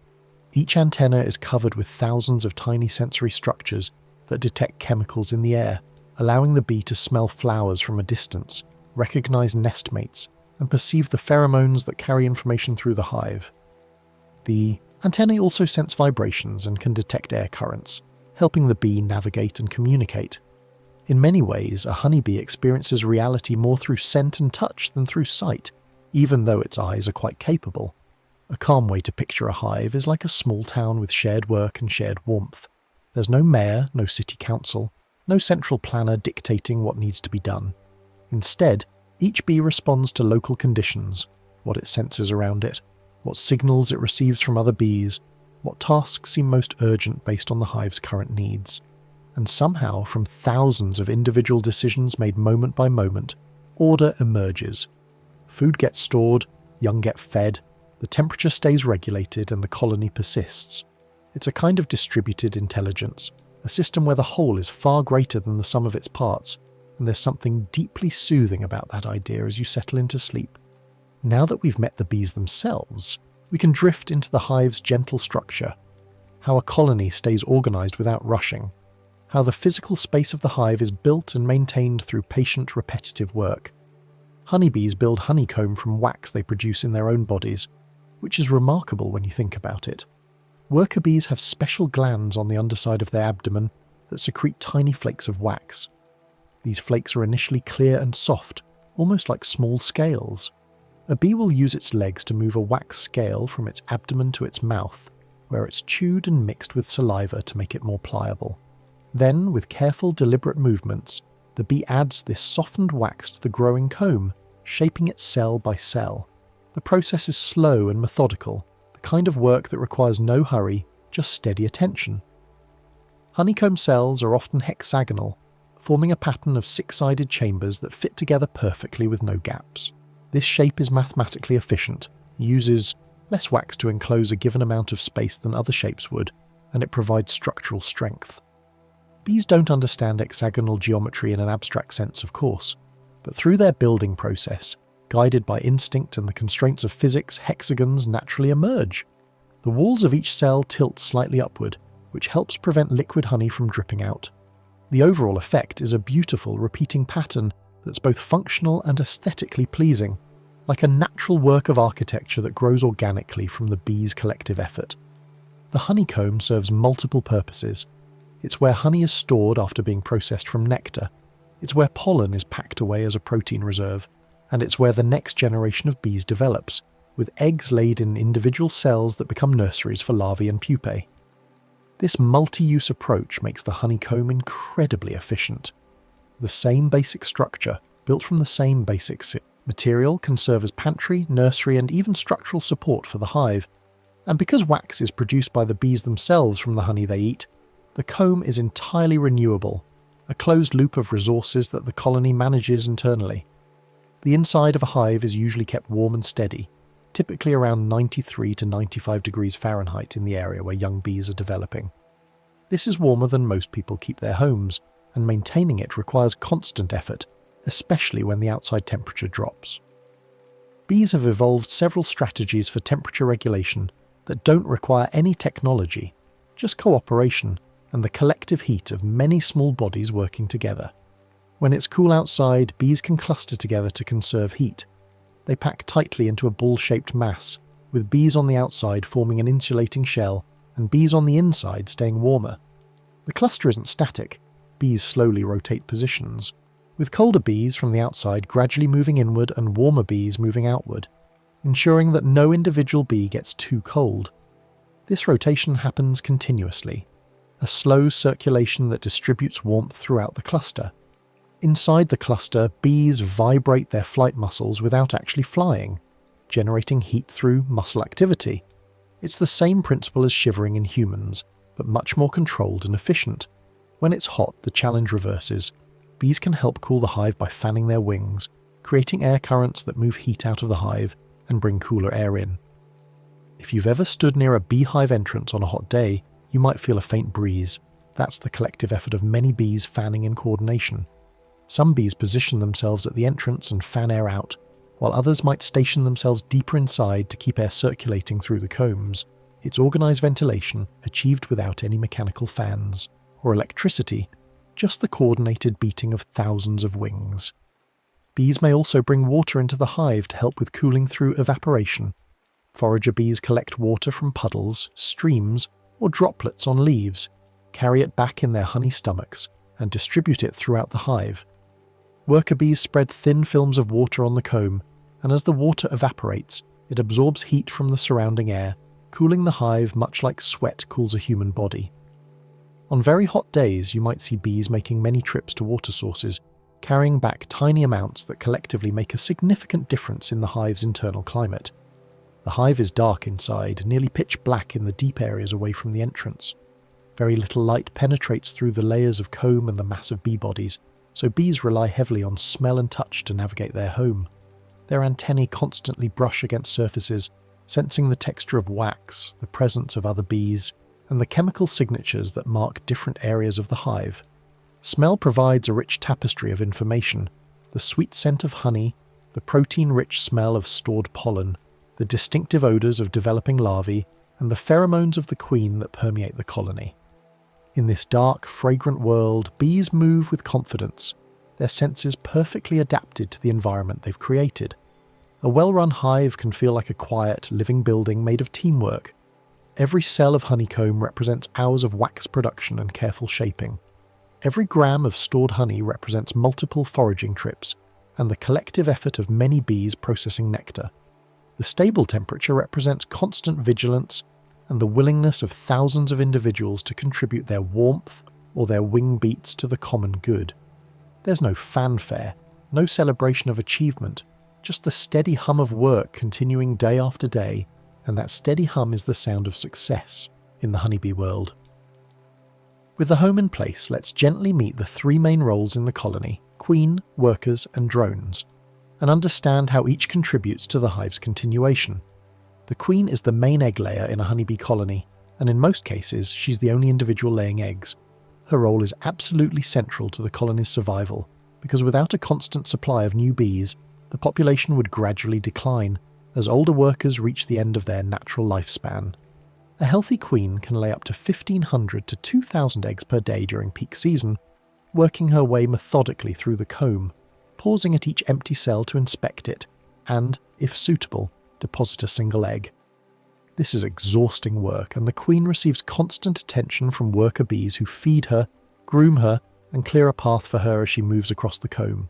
Each antenna is covered with thousands of tiny sensory structures that detect chemicals in the air, allowing the bee to smell flowers from a distance, recognize nestmates, and perceive the pheromones that carry information through the hive. The antennae also sense vibrations and can detect air currents, helping the bee navigate and communicate. In many ways, a honeybee experiences reality more through scent and touch than through sight, even though its eyes are quite capable. A calm way to picture a hive is like a small town with shared work and shared warmth. There's no mayor, no city council, no central planner dictating what needs to be done. Instead, Each bee responds to local conditions, what it senses around it, what signals it receives from other bees, what tasks seem most urgent based on the hive's current needs. And somehow, from thousands of individual decisions made moment by moment, order emerges. Food gets stored, young get fed, the temperature stays regulated, and the colony persists. It's a kind of distributed intelligence, a system where the whole is far greater than the sum of its parts, and there's something deeply soothing about that idea as you settle into sleep. Now that we've met the bees themselves, we can drift into the hive's gentle structure, how a colony stays organised without rushing, how the physical space of the hive is built and maintained through patient, repetitive work. Honeybees build honeycomb from wax they produce in their own bodies, which is remarkable when you think about it. Worker bees have special glands on the underside of their abdomen that secrete tiny flakes of wax. These flakes are initially clear and soft, almost like small scales. A bee will use its legs to move a wax scale from its abdomen to its mouth, where it's chewed and mixed with saliva to make it more pliable. Then, with careful, deliberate movements, the bee adds this softened wax to the growing comb, shaping it cell by cell. The process is slow and methodical, the kind of work that requires no hurry, just steady attention. Honeycomb cells are often hexagonal, forming a pattern of six-sided chambers that fit together perfectly with no gaps. This shape is mathematically efficient, uses less wax to enclose a given amount of space than other shapes would, and it provides structural strength. Bees don't understand hexagonal geometry in an abstract sense, of course, but through their building process, guided by instinct and the constraints of physics, hexagons naturally emerge. The walls of each cell tilt slightly upward, which helps prevent liquid honey from dripping out. The overall effect is a beautiful, repeating pattern that's both functional and aesthetically pleasing, like a natural work of architecture that grows organically from the bees' collective effort. The honeycomb serves multiple purposes. It's where honey is stored after being processed from nectar. It's where pollen is packed away as a protein reserve. And it's where the next generation of bees develops, with eggs laid in individual cells that become nurseries for larvae and pupae. This multi-use approach makes the honeycomb incredibly efficient. The same basic structure, built from the same basic material, can serve as pantry, nursery, and even structural support for the hive. And because wax is produced by the bees themselves from the honey they eat, the comb is entirely renewable, a closed loop of resources that the colony manages internally. The inside of a hive is usually kept warm and steady, typically around 93 to 95 degrees Fahrenheit in the area where young bees are developing. This is warmer than most people keep their homes, and maintaining it requires constant effort, especially when the outside temperature drops. Bees have evolved several strategies for temperature regulation that don't require any technology, just cooperation and the collective heat of many small bodies working together. When it's cool outside, bees can cluster together to conserve heat. They pack tightly into a ball-shaped mass, with bees on the outside forming an insulating shell and bees on the inside staying warmer. The cluster isn't static. Bees slowly rotate positions, with colder bees from the outside gradually moving inward and warmer bees moving outward, ensuring that no individual bee gets too cold. This rotation happens continuously, a slow circulation that distributes warmth throughout the cluster. Inside the cluster, bees vibrate their flight muscles without actually flying, generating heat through muscle activity. It's the same principle as shivering in humans, but much more controlled and efficient. When it's hot, the challenge reverses. Bees can help cool the hive by fanning their wings, creating air currents that move heat out of the hive and bring cooler air in. If you've ever stood near a beehive entrance on a hot day, you might feel a faint breeze. That's the collective effort of many bees fanning in coordination. Some bees position themselves at the entrance and fan air out, while others might station themselves deeper inside to keep air circulating through the combs. It's organised ventilation, achieved without any mechanical fans or electricity, just the coordinated beating of thousands of wings. Bees may also bring water into the hive to help with cooling through evaporation. Forager bees collect water from puddles, streams, or droplets on leaves, carry it back in their honey stomachs, and distribute it throughout the hive. Worker bees spread thin films of water on the comb, and as the water evaporates, it absorbs heat from the surrounding air, cooling the hive much like sweat cools a human body. On very hot days, you might see bees making many trips to water sources, carrying back tiny amounts that collectively make a significant difference in the hive's internal climate. The hive is dark inside, nearly pitch black in the deep areas away from the entrance. Very little light penetrates through the layers of comb and the massive bee bodies, so bees rely heavily on smell and touch to navigate their home. Their antennae constantly brush against surfaces, sensing the texture of wax, the presence of other bees, and the chemical signatures that mark different areas of the hive. Smell provides a rich tapestry of information: the sweet scent of honey, the protein-rich smell of stored pollen, the distinctive odours of developing larvae, and the pheromones of the queen that permeate the colony. In this dark, fragrant world, bees move with confidence, their senses perfectly adapted to the environment they've created. A well-run hive can feel like a quiet, living building made of teamwork. Every cell of honeycomb represents hours of wax production and careful shaping. Every gram of stored honey represents multiple foraging trips, and the collective effort of many bees processing nectar. The stable temperature represents constant vigilance and the willingness of thousands of individuals to contribute their warmth or their wing beats to the common good. There's no fanfare, no celebration of achievement, just the steady hum of work continuing day after day, and that steady hum is the sound of success in the honeybee world. With the home in place, let's gently meet the three main roles in the colony: queen, workers, and drones, and understand how each contributes to the hive's continuation. The queen is the main egg layer in a honeybee colony, and in most cases, she's the only individual laying eggs. Her role is absolutely central to the colony's survival, because without a constant supply of new bees, the population would gradually decline as older workers reach the end of their natural lifespan. A healthy queen can lay up to 1,500 to 2,000 eggs per day during peak season, working her way methodically through the comb, pausing at each empty cell to inspect it, and, if suitable, deposit a single egg. This is exhausting work, and the queen receives constant attention from worker bees who feed her, groom her, and clear a path for her as she moves across the comb.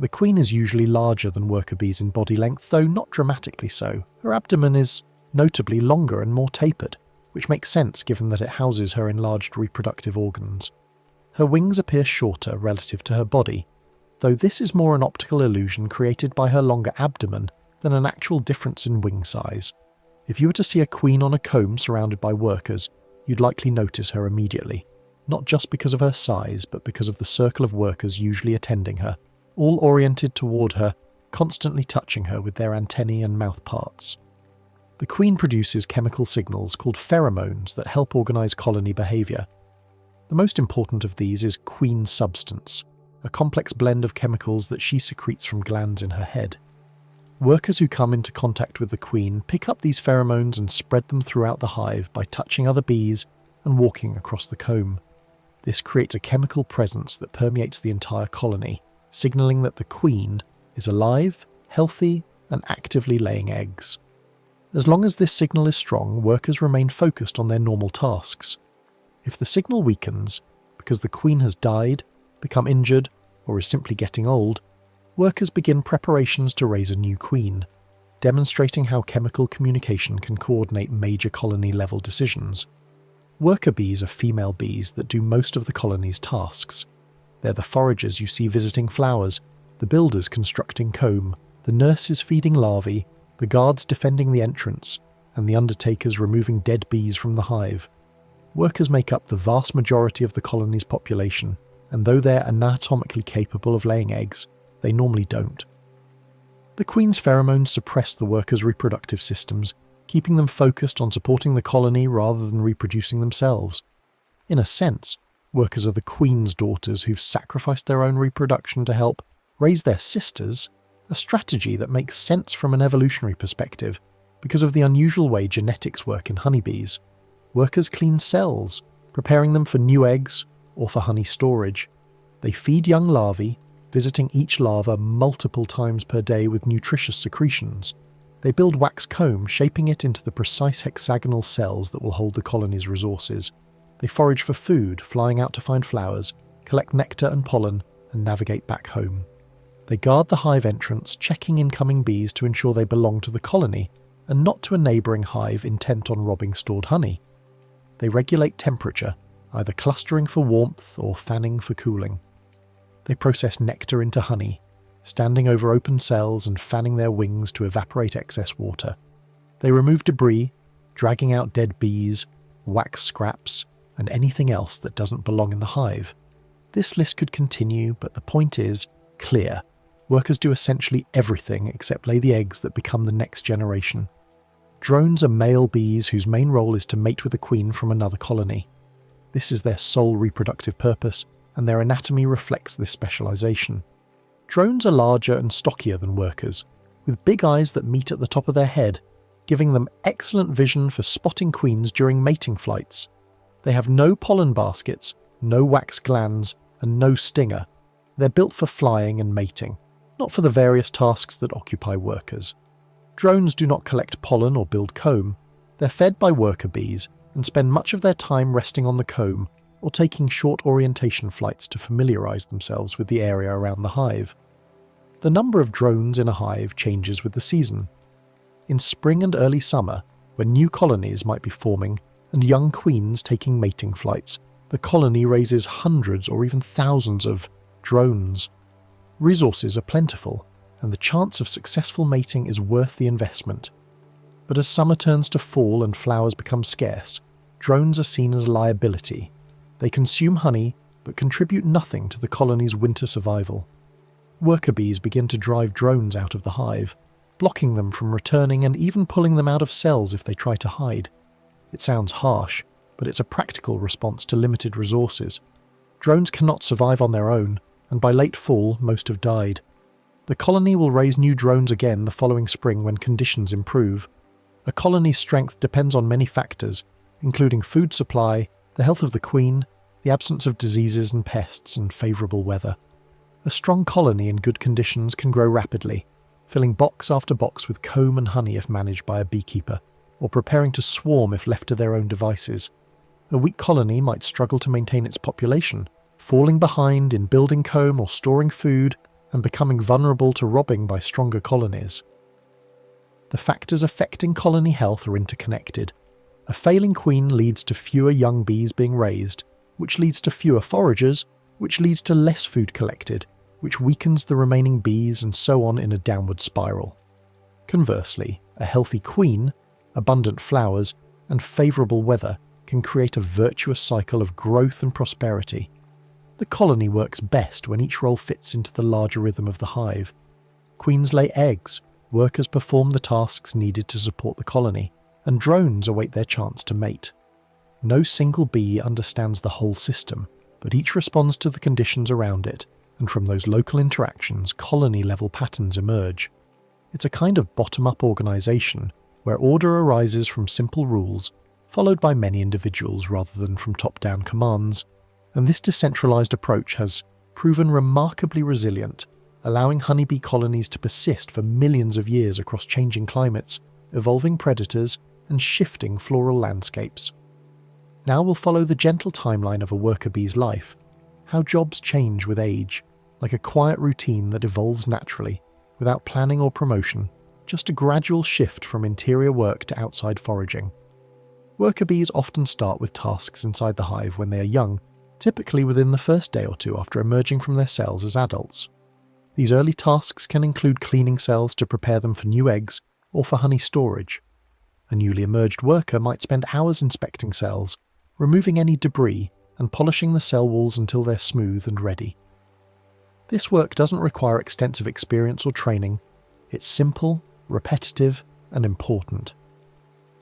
The queen is usually larger than worker bees in body length, though not dramatically so. Her abdomen is notably longer and more tapered, which makes sense given that it houses her enlarged reproductive organs. Her wings appear shorter relative to her body, though this is more an optical illusion created by her longer abdomen than an actual difference in wing size. If you were to see a queen on a comb surrounded by workers, you'd likely notice her immediately, not just because of her size, but because of the circle of workers usually attending her, all oriented toward her, constantly touching her with their antennae and mouth parts. The queen produces chemical signals called pheromones that help organize colony behavior. The most important of these is queen substance, a complex blend of chemicals that she secretes from glands in her head. Workers who come into contact with the queen pick up these pheromones and spread them throughout the hive by touching other bees and walking across the comb. This creates a chemical presence that permeates the entire colony, signaling that the queen is alive, healthy, and actively laying eggs. As long as this signal is strong, workers remain focused on their normal tasks. If the signal weakens, because the queen has died, become injured, or is simply getting old, workers begin preparations to raise a new queen, demonstrating how chemical communication can coordinate major colony-level decisions. Worker bees are female bees that do most of the colony's tasks. They're the foragers you see visiting flowers, the builders constructing comb, the nurses feeding larvae, the guards defending the entrance, and the undertakers removing dead bees from the hive. Workers make up the vast majority of the colony's population, and though they're anatomically capable of laying eggs, they normally don't. The queen's pheromones suppress the workers' reproductive systems, keeping them focused on supporting the colony rather than reproducing themselves. In a sense, workers are the queen's daughters who've sacrificed their own reproduction to help raise their sisters, a strategy that makes sense from an evolutionary perspective because of the unusual way genetics work in honeybees. Workers clean cells, preparing them for new eggs or for honey storage. They feed young larvae, visiting each larva multiple times per day with nutritious secretions. They build wax comb, shaping it into the precise hexagonal cells that will hold the colony's resources. They forage for food, flying out to find flowers, collect nectar and pollen, and navigate back home. They guard the hive entrance, checking incoming bees to ensure they belong to the colony, and not to a neighbouring hive intent on robbing stored honey. They regulate temperature, either clustering for warmth or fanning for cooling. They process nectar into honey, standing over open cells and fanning their wings to evaporate excess water. They remove debris, dragging out dead bees, wax scraps, and anything else that doesn't belong in the hive. This list could continue, but the point is clear. Workers do essentially everything except lay the eggs that become the next generation. Drones are male bees whose main role is to mate with a queen from another colony. This is their sole reproductive purpose, and their anatomy reflects this specialization. Drones are larger and stockier than workers, with big eyes that meet at the top of their head, giving them excellent vision for spotting queens during mating flights. They have no pollen baskets, no wax glands, and no stinger. They're built for flying and mating, not for the various tasks that occupy workers. Drones do not collect pollen or build comb. They're fed by worker bees and spend much of their time resting on the comb or taking short orientation flights to familiarize themselves with the area around the hive. The number of drones in a hive changes with the season. In spring and early summer, when new colonies might be forming and young queens taking mating flights, the colony raises hundreds or even thousands of drones. Resources are plentiful, and the chance of successful mating is worth the investment. But as summer turns to fall and flowers become scarce, drones are seen as a liability. They consume honey, but contribute nothing to the colony's winter survival. Worker bees begin to drive drones out of the hive, blocking them from returning and even pulling them out of cells if they try to hide. It sounds harsh, but it's a practical response to limited resources. Drones cannot survive on their own, and by late fall, most have died. The colony will raise new drones again the following spring when conditions improve. A colony's strength depends on many factors, including food supply, the health of the queen, the absence of diseases and pests, and favourable weather. A strong colony in good conditions can grow rapidly, filling box after box with comb and honey if managed by a beekeeper, or preparing to swarm if left to their own devices. A weak colony might struggle to maintain its population, falling behind in building comb or storing food, and becoming vulnerable to robbing by stronger colonies. The factors affecting colony health are interconnected. A failing queen leads to fewer young bees being raised, which leads to fewer foragers, which leads to less food collected, which weakens the remaining bees, and so on in a downward spiral. Conversely, a healthy queen, abundant flowers, and favourable weather can create a virtuous cycle of growth and prosperity. The colony works best when each role fits into the larger rhythm of the hive. Queens lay eggs, workers perform the tasks needed to support the colony, and drones await their chance to mate. No single bee understands the whole system, but each responds to the conditions around it, and from those local interactions, colony-level patterns emerge. It's a kind of bottom-up organisation, where order arises from simple rules, followed by many individuals rather than from top-down commands. And this decentralised approach has proven remarkably resilient, allowing honeybee colonies to persist for millions of years across changing climates, evolving predators, and shifting floral landscapes. Now we'll follow the gentle timeline of a worker bee's life, how jobs change with age, like a quiet routine that evolves naturally, without planning or promotion, just a gradual shift from interior work to outside foraging. Worker bees often start with tasks inside the hive when they are young, typically within the first day or two after emerging from their cells as adults. These early tasks can include cleaning cells to prepare them for new eggs or for honey storage. A newly emerged worker might spend hours inspecting cells, removing any debris and polishing the cell walls until they're smooth and ready. This work doesn't require extensive experience or training. It's simple, repetitive, and important.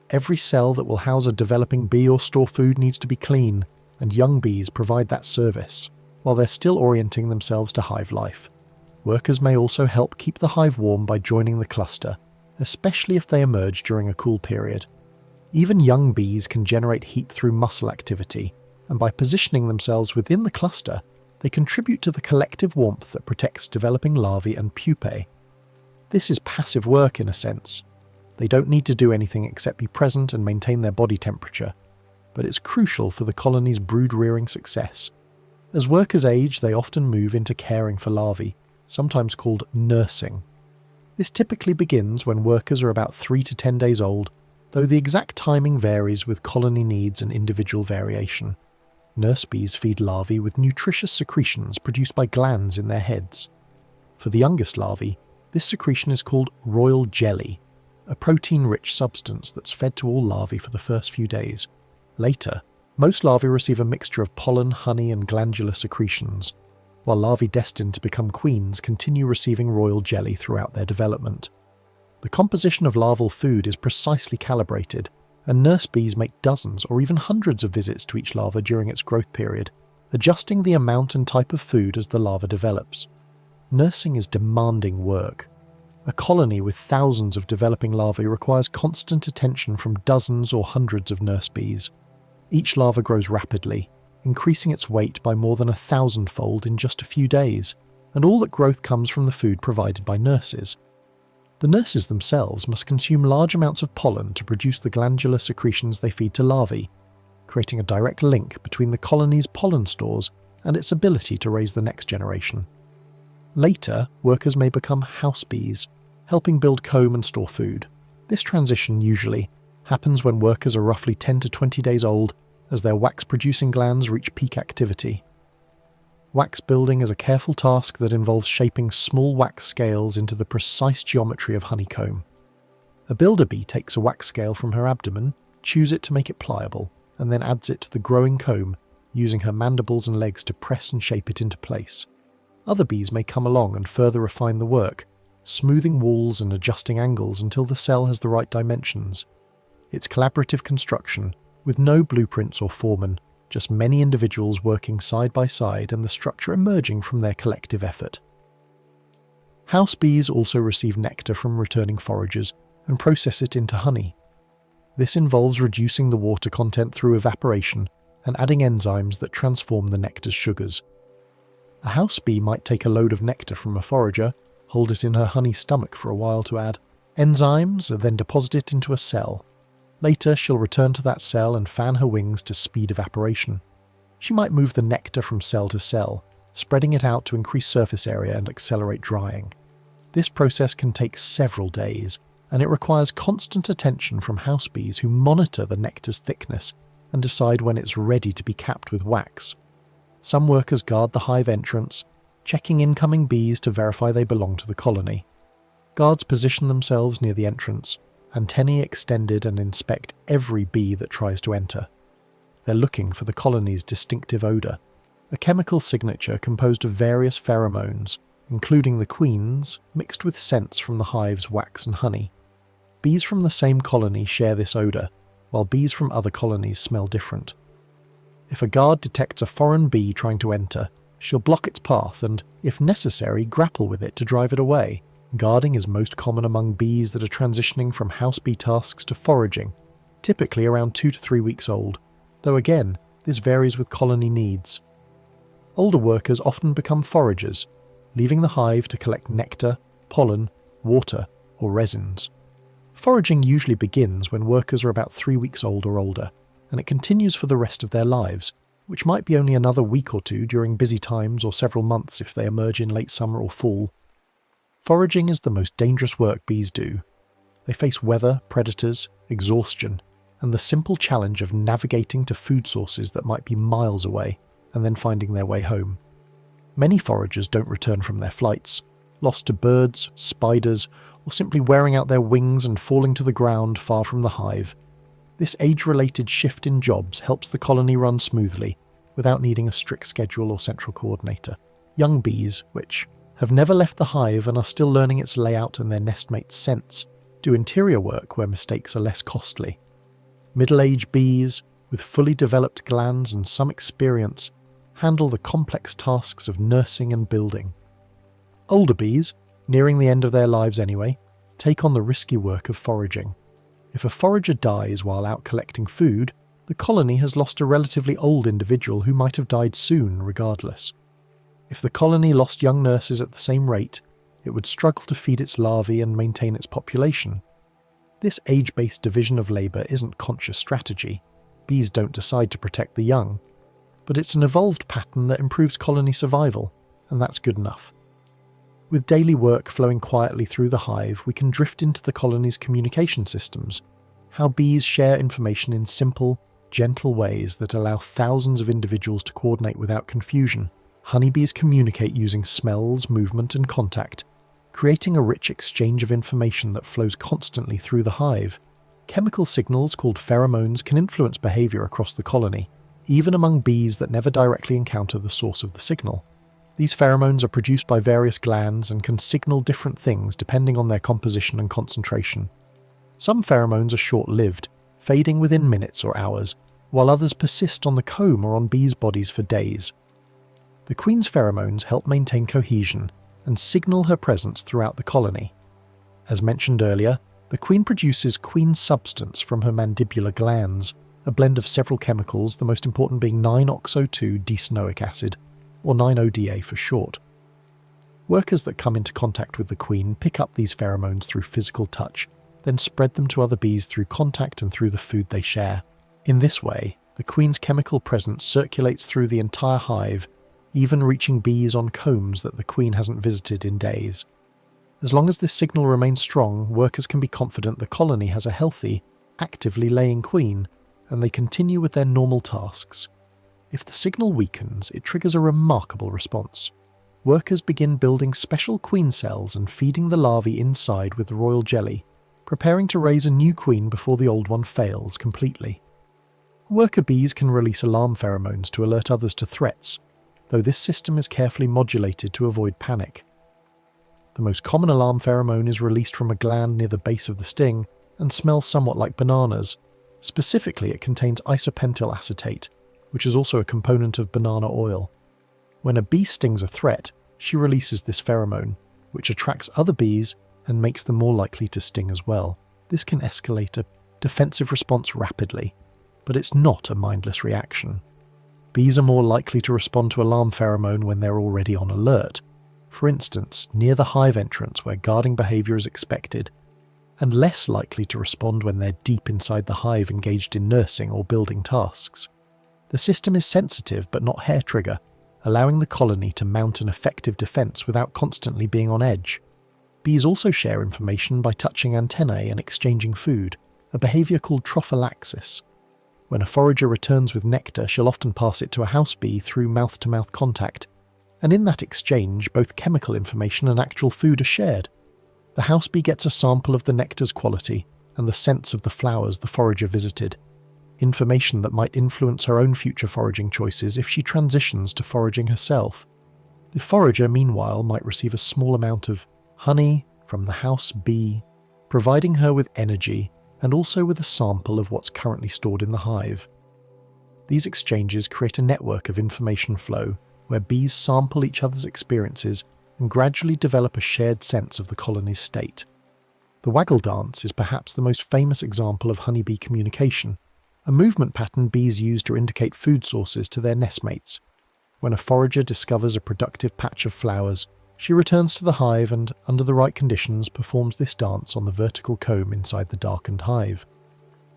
Every cell that will house a developing bee or store food needs to be clean, and young bees provide that service, while they're still orienting themselves to hive life. Workers may also help keep the hive warm by joining the cluster, especially if they emerge during a cool period. Even young bees can generate heat through muscle activity, and by positioning themselves within the cluster, they contribute to the collective warmth that protects developing larvae and pupae. This is passive work in a sense. They don't need to do anything except be present and maintain their body temperature, but it's crucial for the colony's brood-rearing success. As workers age, they often move into caring for larvae, sometimes called nursing. This typically begins when workers are about 3 to 10 days old, though the exact timing varies with colony needs and individual variation. Nurse bees feed larvae with nutritious secretions produced by glands in their heads. For the youngest larvae, this secretion is called royal jelly, a protein-rich substance that's fed to all larvae for the first few days. Later, most larvae receive a mixture of pollen, honey, and glandular secretions, while larvae destined to become queens continue receiving royal jelly throughout their development. The composition of larval food is precisely calibrated, and nurse bees make dozens or even hundreds of visits to each larva during its growth period, adjusting the amount and type of food as the larva develops. Nursing is demanding work. A colony with thousands of developing larvae requires constant attention from dozens or hundreds of nurse bees. Each larva grows rapidly, increasing its weight by more than 1,000-fold in just a few days, and all that growth comes from the food provided by nurses. The nurses themselves must consume large amounts of pollen to produce the glandular secretions they feed to larvae, creating a direct link between the colony's pollen stores and its ability to raise the next generation. Later, workers may become house bees, helping build comb and store food. This transition usually happens when workers are roughly 10 to 20 days old as their wax-producing glands reach peak activity. Wax building is a careful task that involves shaping small wax scales into the precise geometry of honeycomb. A builder bee takes a wax scale from her abdomen, chews it to make it pliable, and then adds it to the growing comb, using her mandibles and legs to press and shape it into place. Other bees may come along and further refine the work, smoothing walls and adjusting angles until the cell has the right dimensions. It's collaborative construction, with no blueprints or foremen, just many individuals working side by side and the structure emerging from their collective effort. House bees also receive nectar from returning foragers and process it into honey. This involves reducing the water content through evaporation and adding enzymes that transform the nectar's sugars. A house bee might take a load of nectar from a forager, hold it in her honey stomach for a while to add enzymes, and then deposit it into a cell. Later, she'll return to that cell and fan her wings to speed evaporation. She might move the nectar from cell to cell, spreading it out to increase surface area and accelerate drying. This process can take several days, and it requires constant attention from house bees who monitor the nectar's thickness and decide when it's ready to be capped with wax. Some workers guard the hive entrance, checking incoming bees to verify they belong to the colony. Guards position themselves near the entrance, antennae extended, and inspect every bee that tries to enter. They're looking for the colony's distinctive odour, a chemical signature composed of various pheromones, including the queen's, mixed with scents from the hive's wax and honey. Bees from the same colony share this odour, while bees from other colonies smell different. If a guard detects a foreign bee trying to enter, she'll block its path and, if necessary, grapple with it to drive it away. Guarding is most common among bees that are transitioning from house bee tasks to foraging, typically around 2 to 3 weeks old, though again, this varies with colony needs. Older workers often become foragers, leaving the hive to collect nectar, pollen, water, or resins. Foraging usually begins when workers are about 3 weeks old or older, and it continues for the rest of their lives, which might be only another week or two during busy times or several months if they emerge in late summer or fall. Foraging is the most dangerous work bees do. They face weather, predators, exhaustion, and the simple challenge of navigating to food sources that might be miles away and then finding their way home. Many foragers don't return from their flights, lost to birds, spiders, or simply wearing out their wings and falling to the ground far from the hive. This age-related shift in jobs helps the colony run smoothly without needing a strict schedule or central coordinator. Young bees, which have never left the hive and are still learning its layout and their nestmates' scents, do interior work where mistakes are less costly. Middle-aged bees, with fully developed glands and some experience, handle the complex tasks of nursing and building. Older bees, nearing the end of their lives anyway, take on the risky work of foraging. If a forager dies while out collecting food, the colony has lost a relatively old individual who might have died soon regardless. If the colony lost young nurses at the same rate, it would struggle to feed its larvae and maintain its population. This age-based division of labour isn't conscious strategy. Bees don't decide to protect the young. But it's an evolved pattern that improves colony survival, and that's good enough. With daily work flowing quietly through the hive, we can drift into the colony's communication systems, how bees share information in simple, gentle ways that allow thousands of individuals to coordinate without confusion. Honeybees communicate using smells, movement, and contact, creating a rich exchange of information that flows constantly through the hive. Chemical signals called pheromones can influence behavior across the colony, even among bees that never directly encounter the source of the signal. These pheromones are produced by various glands and can signal different things depending on their composition and concentration. Some pheromones are short-lived, fading within minutes or hours, while others persist on the comb or on bees' bodies for days. The queen's pheromones help maintain cohesion and signal her presence throughout the colony. As mentioned earlier, the queen produces queen substance from her mandibular glands, a blend of several chemicals, the most important being 9-oxo-2-desonoic acid, or 9-ODA for short. Workers that come into contact with the queen pick up these pheromones through physical touch, then spread them to other bees through contact and through the food they share. In this way, the queen's chemical presence circulates through the entire hive, even reaching bees on combs that the queen hasn't visited in days. As long as this signal remains strong, workers can be confident the colony has a healthy, actively laying queen, and they continue with their normal tasks. If the signal weakens, it triggers a remarkable response. Workers begin building special queen cells and feeding the larvae inside with royal jelly, preparing to raise a new queen before the old one fails completely. Worker bees can release alarm pheromones to alert others to threats, though this system is carefully modulated to avoid panic. The most common alarm pheromone is released from a gland near the base of the sting and smells somewhat like bananas. Specifically, it contains isopentyl acetate, which is also a component of banana oil. When a bee stings a threat, she releases this pheromone, which attracts other bees and makes them more likely to sting as well. This can escalate a defensive response rapidly, but it's not a mindless reaction. Bees are more likely to respond to alarm pheromone when they're already on alert, for instance, near the hive entrance where guarding behavior is expected, and less likely to respond when they're deep inside the hive engaged in nursing or building tasks. The system is sensitive but not hair-trigger, allowing the colony to mount an effective defense without constantly being on edge. Bees also share information by touching antennae and exchanging food, a behavior called trophallaxis. When a forager returns with nectar, she'll often pass it to a house bee through mouth-to-mouth contact, and in that exchange, both chemical information and actual food are shared. The house bee gets a sample of the nectar's quality and the scents of the flowers the forager visited, information that might influence her own future foraging choices if she transitions to foraging herself. The forager, meanwhile, might receive a small amount of honey from the house bee, providing her with energy and also with a sample of what's currently stored in the hive. These exchanges create a network of information flow where bees sample each other's experiences and gradually develop a shared sense of the colony's state. The waggle dance is perhaps the most famous example of honeybee communication, a movement pattern bees use to indicate food sources to their nestmates. When a forager discovers a productive patch of flowers, she returns to the hive and, under the right conditions, performs this dance on the vertical comb inside the darkened hive.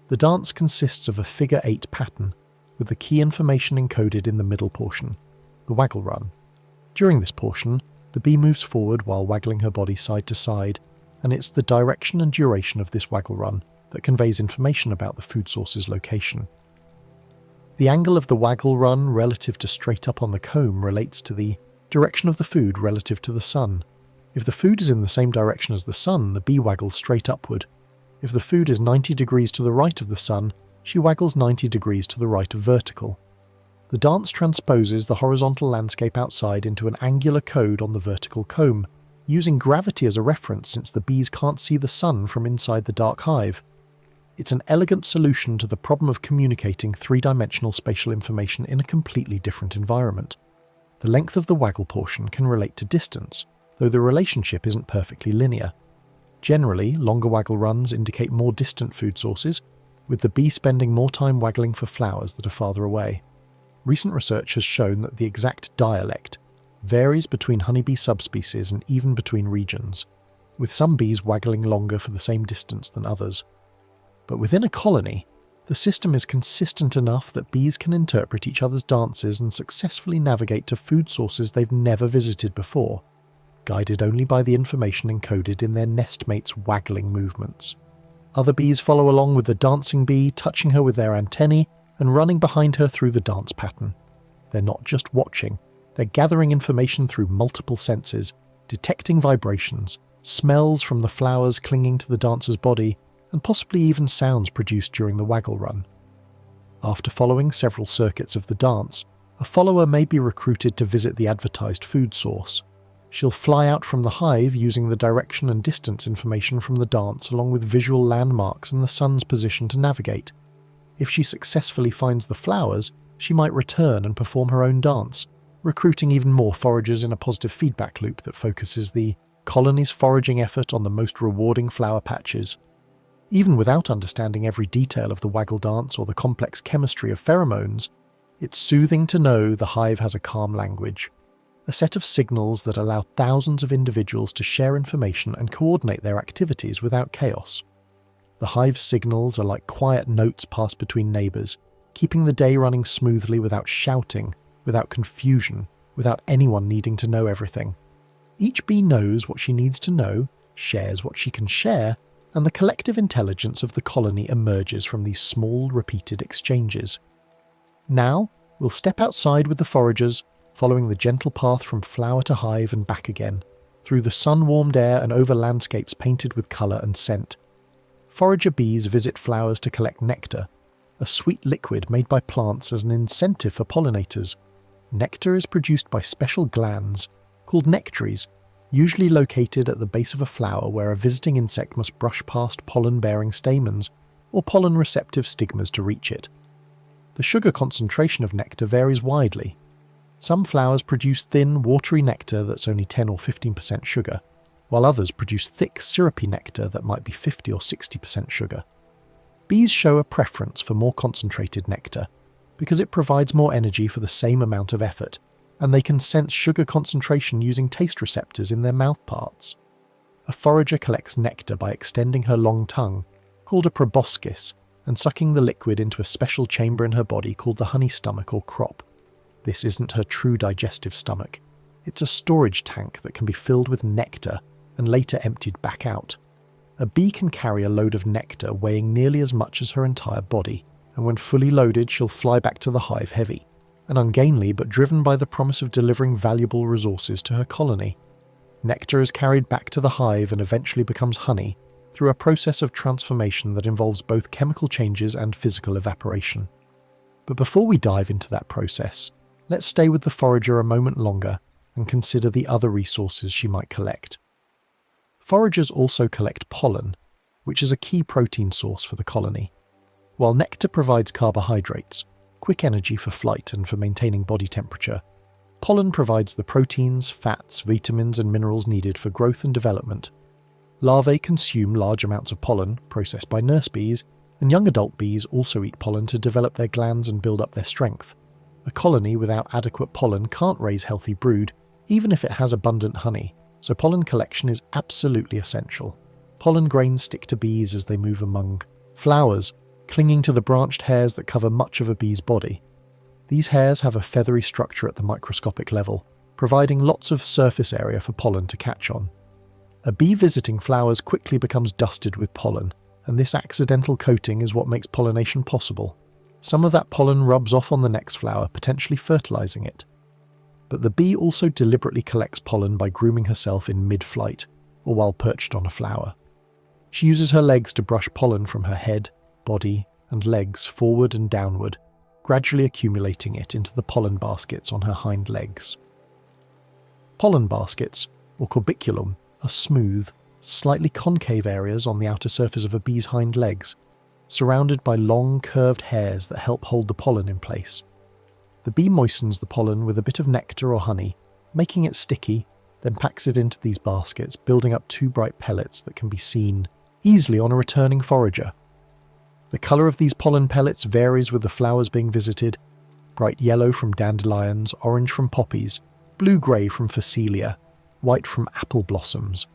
The dance consists of a figure-8 pattern, with the key information encoded in the middle portion, the waggle run. During this portion, the bee moves forward while waggling her body side to side, and it's the direction and duration of this waggle run that conveys information about the food source's location. The angle of the waggle run relative to straight up on the comb relates to the direction of the food relative to the sun. If the food is in the same direction as the sun, the bee waggles straight upward. If the food is 90 degrees to the right of the sun, she waggles 90 degrees to the right of vertical. The dance transposes the horizontal landscape outside into an angular code on the vertical comb, using gravity as a reference since the bees can't see the sun from inside the dark hive. It's an elegant solution to the problem of communicating three-dimensional spatial information in a completely different environment. The length of the waggle portion can relate to distance, though the relationship isn't perfectly linear. Generally, longer waggle runs indicate more distant food sources, with the bee spending more time waggling for flowers that are farther away. Recent research has shown that the exact dialect varies between honeybee subspecies and even between regions, with some bees waggling longer for the same distance than others. But within a colony, the system is consistent enough that bees can interpret each other's dances and successfully navigate to food sources they've never visited before, guided only by the information encoded in their nestmates' waggling movements. Other bees follow along with the dancing bee, touching her with their antennae and running behind her through the dance pattern. They're not just watching, they're gathering information through multiple senses, detecting vibrations, smells from the flowers clinging to the dancer's body, and possibly even sounds produced during the waggle run. After following several circuits of the dance, a follower may be recruited to visit the advertised food source. She'll fly out from the hive using the direction and distance information from the dance along with visual landmarks and the sun's position to navigate. If she successfully finds the flowers, she might return and perform her own dance, recruiting even more foragers in a positive feedback loop that focuses the colony's foraging effort on the most rewarding flower patches. Even without understanding every detail of the waggle dance or the complex chemistry of pheromones, it's soothing to know the hive has a calm language, a set of signals that allow thousands of individuals to share information and coordinate their activities without chaos. The hive's signals are like quiet notes passed between neighbours, keeping the day running smoothly without shouting, without confusion, without anyone needing to know everything. Each bee knows what she needs to know, shares what she can share, and the collective intelligence of the colony emerges from these small, repeated exchanges. Now, we'll step outside with the foragers, following the gentle path from flower to hive and back again, through the sun-warmed air and over landscapes painted with colour and scent. Forager bees visit flowers to collect nectar, a sweet liquid made by plants as an incentive for pollinators. Nectar is produced by special glands, called nectaries, usually located at the base of a flower where a visiting insect must brush past pollen-bearing stamens or pollen-receptive stigmas to reach it. The sugar concentration of nectar varies widely. Some flowers produce thin, watery nectar that's only 10 or 15% sugar, while others produce thick, syrupy nectar that might be 50 or 60% sugar. Bees show a preference for more concentrated nectar because it provides more energy for the same amount of effort, and they can sense sugar concentration using taste receptors in their mouth parts. A forager collects nectar by extending her long tongue, called a proboscis, and sucking the liquid into a special chamber in her body called the honey stomach or crop. This isn't her true digestive stomach. It's a storage tank that can be filled with nectar and later emptied back out. A bee can carry a load of nectar weighing nearly as much as her entire body, and when fully loaded she'll fly back to the hive heavy and ungainly but driven by the promise of delivering valuable resources to her colony. Nectar is carried back to the hive and eventually becomes honey through a process of transformation that involves both chemical changes and physical evaporation. But before we dive into that process, let's stay with the forager a moment longer and consider the other resources she might collect. Foragers also collect pollen, which is a key protein source for the colony. While nectar provides carbohydrates, quick energy for flight and for maintaining body temperature, pollen provides the proteins, fats, vitamins and minerals needed for growth and development. Larvae consume large amounts of pollen, processed by nurse bees, and young adult bees also eat pollen to develop their glands and build up their strength. A colony without adequate pollen can't raise healthy brood, even if it has abundant honey, so pollen collection is absolutely essential. Pollen grains stick to bees as they move among flowers, clinging to the branched hairs that cover much of a bee's body. These hairs have a feathery structure at the microscopic level, providing lots of surface area for pollen to catch on. A bee visiting flowers quickly becomes dusted with pollen, and this accidental coating is what makes pollination possible. Some of that pollen rubs off on the next flower, potentially fertilizing it. But the bee also deliberately collects pollen by grooming herself in mid-flight, or while perched on a flower. She uses her legs to brush pollen from her head, body, and legs forward and downward, gradually accumulating it into the pollen baskets on her hind legs. Pollen baskets, or corbiculum, are smooth, slightly concave areas on the outer surface of a bee's hind legs, surrounded by long, curved hairs that help hold the pollen in place. The bee moistens the pollen with a bit of nectar or honey, making it sticky, then packs it into these baskets, building up two bright pellets that can be seen easily on a returning forager. The colour of these pollen pellets varies with the flowers being visited: bright yellow from dandelions, orange from poppies, blue-grey from phacelia, white from apple blossoms.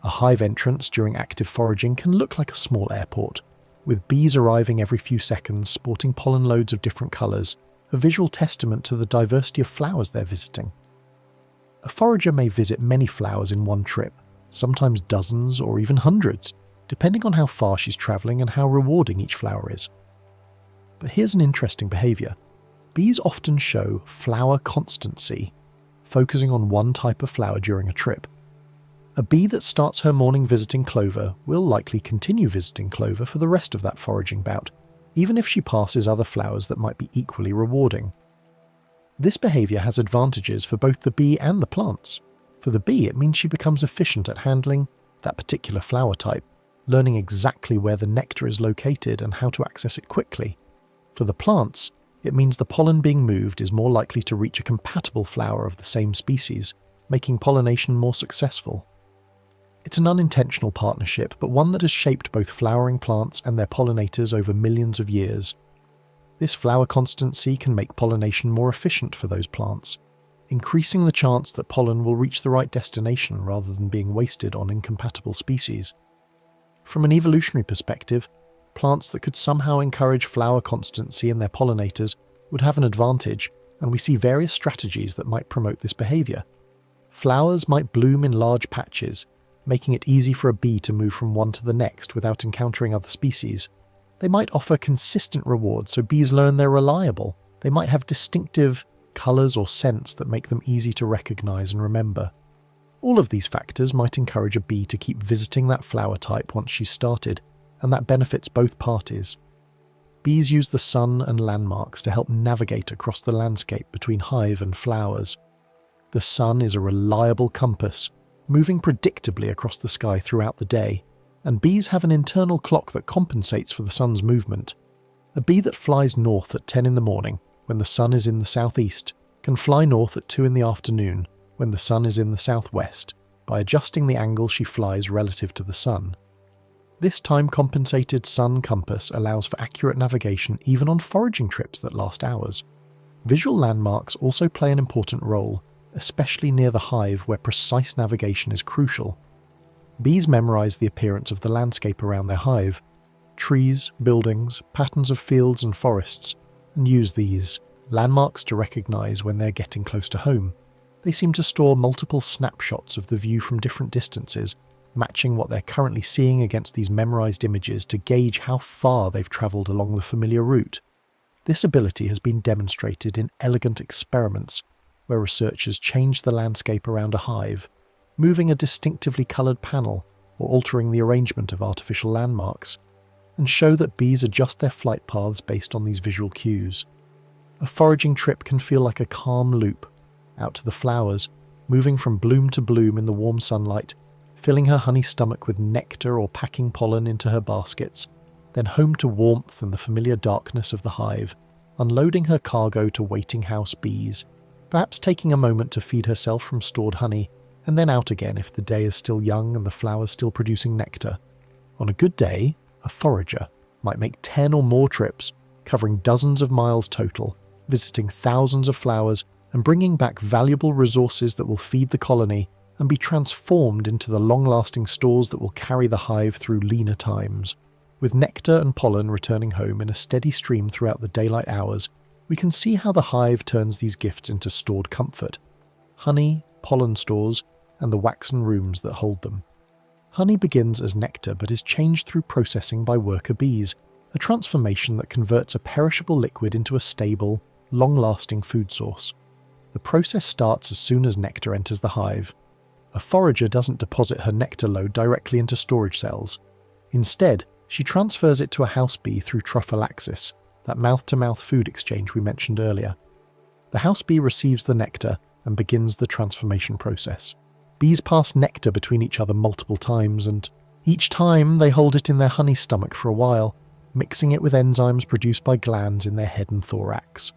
A hive entrance during active foraging can look like a small airport, with bees arriving every few seconds sporting pollen loads of different colours, a visual testament to the diversity of flowers they're visiting. A forager may visit many flowers in one trip, sometimes dozens or even hundreds, depending on how far she's travelling and how rewarding each flower is. But here's an interesting behaviour. Bees often show flower constancy, focusing on one type of flower during a trip. A bee that starts her morning visiting clover will likely continue visiting clover for the rest of that foraging bout, even if she passes other flowers that might be equally rewarding. This behaviour has advantages for both the bee and the plants. For the bee, it means she becomes efficient at handling that particular flower type, learning exactly where the nectar is located and how to access it quickly. For the plants, it means the pollen being moved is more likely to reach a compatible flower of the same species, making pollination more successful. It's an unintentional partnership, but one that has shaped both flowering plants and their pollinators over millions of years. This flower constancy can make pollination more efficient for those plants, increasing the chance that pollen will reach the right destination rather than being wasted on incompatible species. From an evolutionary perspective, plants that could somehow encourage flower constancy in their pollinators would have an advantage, and we see various strategies that might promote this behaviour. Flowers might bloom in large patches, making it easy for a bee to move from one to the next without encountering other species. They might offer consistent rewards so bees learn they're reliable. They might have distinctive colours or scents that make them easy to recognise and remember. All of these factors might encourage a bee to keep visiting that flower type once she's started, and that benefits both parties. Bees use the sun and landmarks to help navigate across the landscape between hive and flowers. The sun is a reliable compass, moving predictably across the sky throughout the day, and bees have an internal clock that compensates for the sun's movement. A bee that flies north at 10 in the morning, when the sun is in the southeast, can fly north at 2 in the afternoon, when the sun is in the southwest, by adjusting the angle she flies relative to the sun. This time-compensated sun compass allows for accurate navigation even on foraging trips that last hours. Visual landmarks also play an important role, especially near the hive where precise navigation is crucial. Bees memorize the appearance of the landscape around their hive, trees, buildings, patterns of fields and forests, and use these landmarks to recognize when they're getting close to home. They seem to store multiple snapshots of the view from different distances, matching what they're currently seeing against these memorized images to gauge how far they've traveled along the familiar route. This ability has been demonstrated in elegant experiments where researchers change the landscape around a hive, moving a distinctively coloured panel or altering the arrangement of artificial landmarks, and show that bees adjust their flight paths based on these visual cues. A foraging trip can feel like a calm loop, out to the flowers, moving from bloom to bloom in the warm sunlight, filling her honey stomach with nectar or packing pollen into her baskets, then home to warmth and the familiar darkness of the hive, unloading her cargo to waiting house bees, perhaps taking a moment to feed herself from stored honey, and then out again if the day is still young and the flowers still producing nectar. On a good day, a forager might make 10 or more trips, covering dozens of miles total, visiting thousands of flowers and bringing back valuable resources that will feed the colony and be transformed into the long-lasting stores that will carry the hive through leaner times. With nectar and pollen returning home in a steady stream throughout the daylight hours, we can see how the hive turns these gifts into stored comfort. Honey, pollen stores, and the waxen rooms that hold them. Honey begins as nectar but is changed through processing by worker bees, a transformation that converts a perishable liquid into a stable, long-lasting food source. The process starts as soon as nectar enters the hive. A forager doesn't deposit her nectar load directly into storage cells. Instead, she transfers it to a house bee through trophallaxis, that mouth-to-mouth food exchange we mentioned earlier. The house bee receives the nectar and begins the transformation process. Bees pass nectar between each other multiple times, and each time they hold it in their honey stomach for a while, mixing it with enzymes produced by glands in their head and thorax.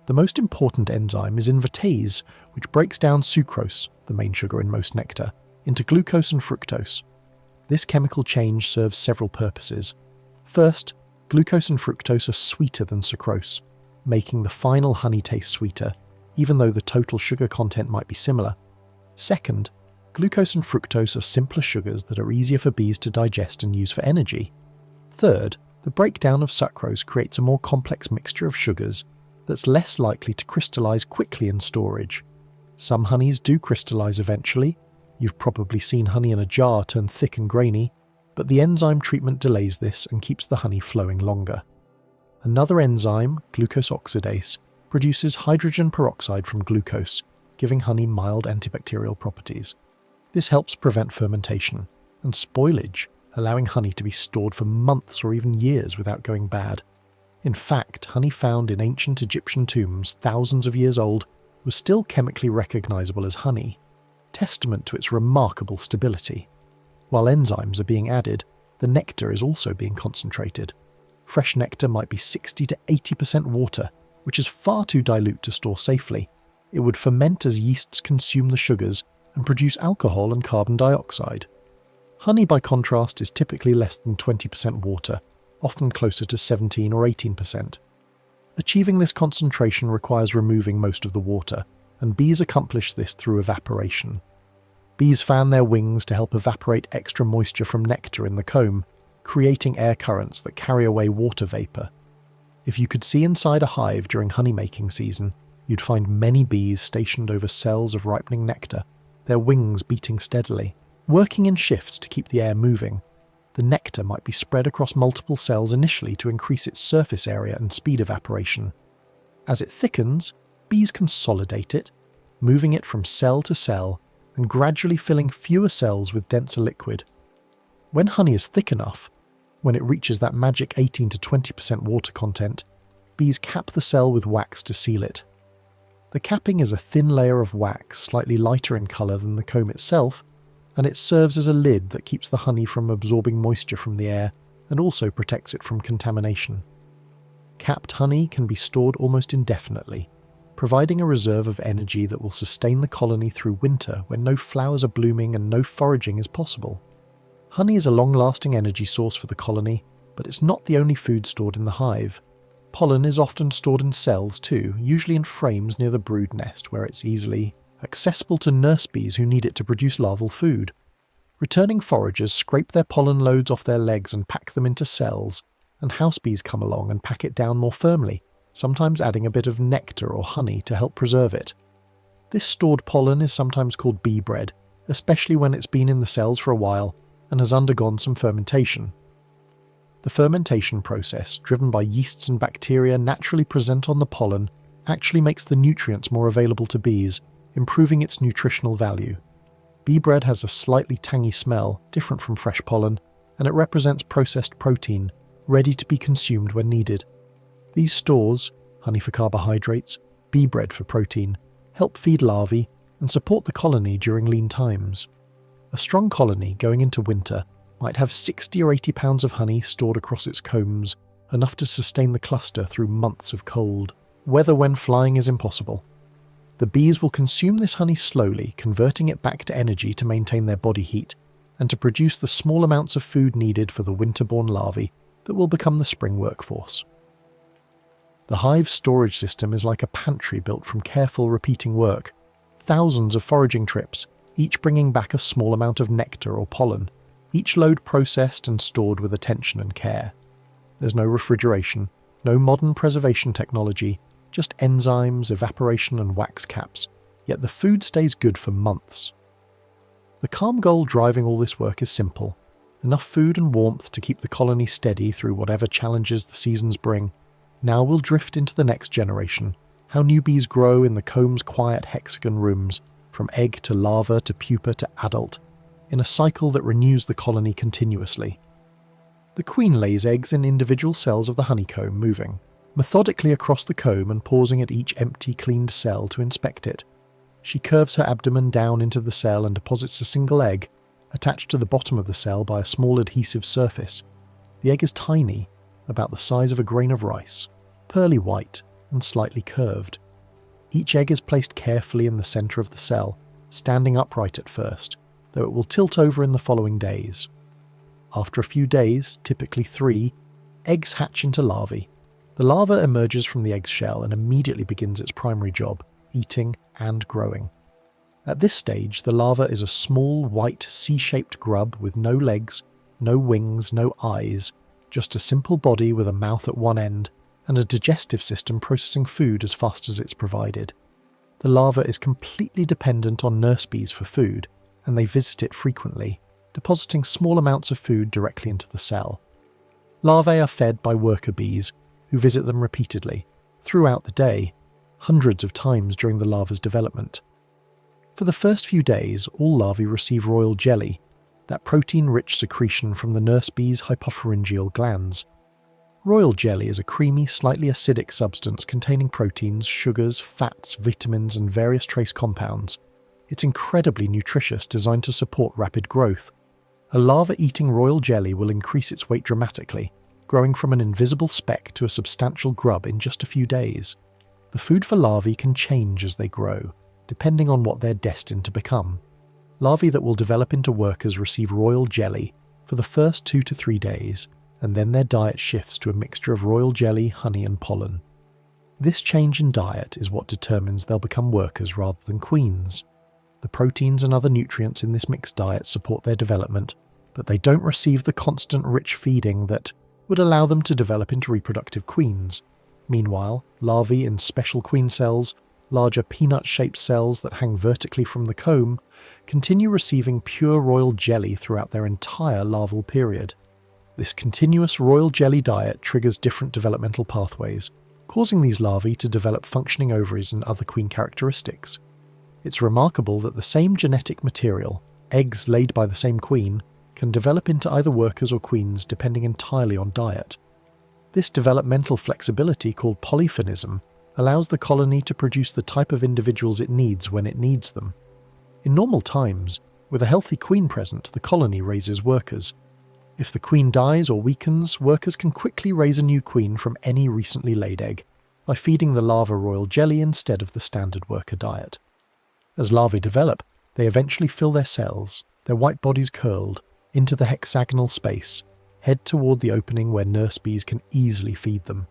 The most important enzyme is invertase, which breaks down sucrose, the main sugar in most nectar, into glucose and fructose. This chemical change serves several purposes. First, glucose and fructose are sweeter than sucrose, making the final honey taste sweeter, even though the total sugar content might be similar. Second, glucose and fructose are simpler sugars that are easier for bees to digest and use for energy. Third, the breakdown of sucrose creates a more complex mixture of sugars that's less likely to crystallize quickly in storage. Some honeys do crystallize eventually. You've probably seen honey in a jar turn thick and grainy, but the enzyme treatment delays this and keeps the honey flowing longer. Another enzyme, glucose oxidase, produces hydrogen peroxide from glucose, giving honey mild antibacterial properties. This helps prevent fermentation and spoilage, allowing honey to be stored for months or even years without going bad. In fact, honey found in ancient Egyptian tombs thousands of years old was still chemically recognizable as honey, testament to its remarkable stability. While enzymes are being added, the nectar is also being concentrated. Fresh nectar might be 60 to 80% water, which is far too dilute to store safely. It would ferment as yeasts consume the sugars and produce alcohol and carbon dioxide. Honey, by contrast, is typically less than 20% water, often closer to 17 or 18%. Achieving this concentration requires removing most of the water, and bees accomplish this through evaporation. Bees fan their wings to help evaporate extra moisture from nectar in the comb, creating air currents that carry away water vapor. If you could see inside a hive during honey-making season, you'd find many bees stationed over cells of ripening nectar, their wings beating steadily, working in shifts to keep the air moving. The nectar might be spread across multiple cells initially to increase its surface area and speed evaporation. As it thickens, bees consolidate it, moving it from cell to cell and gradually filling fewer cells with denser liquid. When honey is thick enough, when it reaches that magic 18 to 20% water content, bees cap the cell with wax to seal it. The capping is a thin layer of wax, slightly lighter in colour than the comb itself, and it serves as a lid that keeps the honey from absorbing moisture from the air and also protects it from contamination. Capped honey can be stored almost indefinitely, providing a reserve of energy that will sustain the colony through winter when no flowers are blooming and no foraging is possible. Honey is a long-lasting energy source for the colony, but it's not the only food stored in the hive. Pollen is often stored in cells too, usually in frames near the brood nest where it's easily accessible to nurse bees who need it to produce larval food. Returning foragers scrape their pollen loads off their legs and pack them into cells, and house bees come along and pack it down more firmly, sometimes adding a bit of nectar or honey to help preserve it. This stored pollen is sometimes called bee bread, especially when it's been in the cells for a while and has undergone some fermentation. The fermentation process, driven by yeasts and bacteria naturally present on the pollen, actually makes the nutrients more available to bees, improving its nutritional value. Bee bread has a slightly tangy smell, different from fresh pollen, and it represents processed protein, ready to be consumed when needed. These stores, honey for carbohydrates, bee bread for protein, help feed larvae and support the colony during lean times. A strong colony going into winter might have 60 or 80 pounds of honey stored across its combs, enough to sustain the cluster through months of cold weather when flying is impossible. The bees will consume this honey slowly, converting it back to energy to maintain their body heat and to produce the small amounts of food needed for the winter-born larvae that will become the spring workforce. The hive's storage system is like a pantry built from careful repeating work, thousands of foraging trips, each bringing back a small amount of nectar or pollen, each load processed and stored with attention and care. There's no refrigeration, no modern preservation technology, just enzymes, evaporation and wax caps, yet the food stays good for months. The calm goal driving all this work is simple: enough food and warmth to keep the colony steady through whatever challenges the seasons bring. Now we'll drift into the next generation, how new bees grow in the comb's quiet hexagon rooms, from egg to larva to pupa to adult, in a cycle that renews the colony continuously. The queen lays eggs in individual cells of the honeycomb, moving methodically across the comb and pausing at each empty, cleaned cell to inspect it. She curves her abdomen down into the cell and deposits a single egg, attached to the bottom of the cell by a small adhesive surface. The egg is tiny, about the size of a grain of rice, pearly white and slightly curved. Each egg is placed carefully in the centre of the cell, standing upright at first, though it will tilt over in the following days. After a few days, typically 3, eggs hatch into larvae. The larva emerges from the egg's shell and immediately begins its primary job, eating and growing. At this stage, the larva is a small, white, C-shaped grub with no legs, no wings, no eyes, just a simple body with a mouth at one end and a digestive system processing food as fast as it's provided. The larva is completely dependent on nurse bees for food, and they visit it frequently, depositing small amounts of food directly into the cell. Larvae are fed by worker bees, who visit them repeatedly, throughout the day, hundreds of times during the larva's development. For the first few days, all larvae receive royal jelly, that protein-rich secretion from the nurse bee's hypopharyngeal glands. Royal jelly is a creamy, slightly acidic substance containing proteins, sugars, fats, vitamins, and various trace compounds. It's incredibly nutritious, designed to support rapid growth. A larva eating royal jelly will increase its weight dramatically, growing from an invisible speck to a substantial grub in just a few days. The food for larvae can change as they grow, depending on what they're destined to become. Larvae that will develop into workers receive royal jelly for the first 2 to 3 days, and then their diet shifts to a mixture of royal jelly, honey, and pollen. This change in diet is what determines they'll become workers rather than queens. The proteins and other nutrients in this mixed diet support their development, but they don't receive the constant rich feeding that would allow them to develop into reproductive queens. Meanwhile, larvae in special queen cells, larger peanut-shaped cells that hang vertically from the comb, continue receiving pure royal jelly throughout their entire larval period. This continuous royal jelly diet triggers different developmental pathways, causing these larvae to develop functioning ovaries and other queen characteristics. It's remarkable that the same genetic material, eggs laid by the same queen, can develop into either workers or queens depending entirely on diet. This developmental flexibility, called polyphonism, allows the colony to produce the type of individuals it needs when it needs them. In normal times, with a healthy queen present, the colony raises workers. If the queen dies or weakens, workers can quickly raise a new queen from any recently laid egg by feeding the larva royal jelly instead of the standard worker diet. As larvae develop, they eventually fill their cells, their white bodies curled, into the hexagonal space, head toward the opening where nurse bees can easily feed them.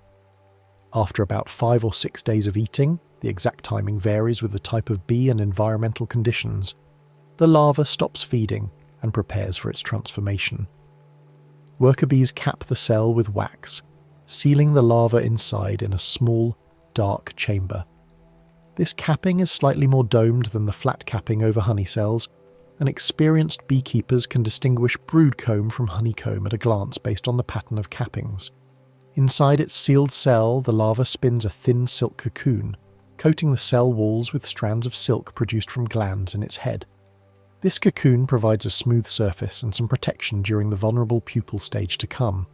After about 5 or 6 days of eating, the exact timing varies with the type of bee and environmental conditions, the larva stops feeding and prepares for its transformation. Worker bees cap the cell with wax, sealing the larva inside in a small, dark chamber. This capping is slightly more domed than the flat capping over honey cells, and experienced beekeepers can distinguish brood comb from honeycomb at a glance based on the pattern of cappings. Inside its sealed cell, the larva spins a thin silk cocoon, coating the cell walls with strands of silk produced from glands in its head. This cocoon provides a smooth surface and some protection during the vulnerable pupal stage to come.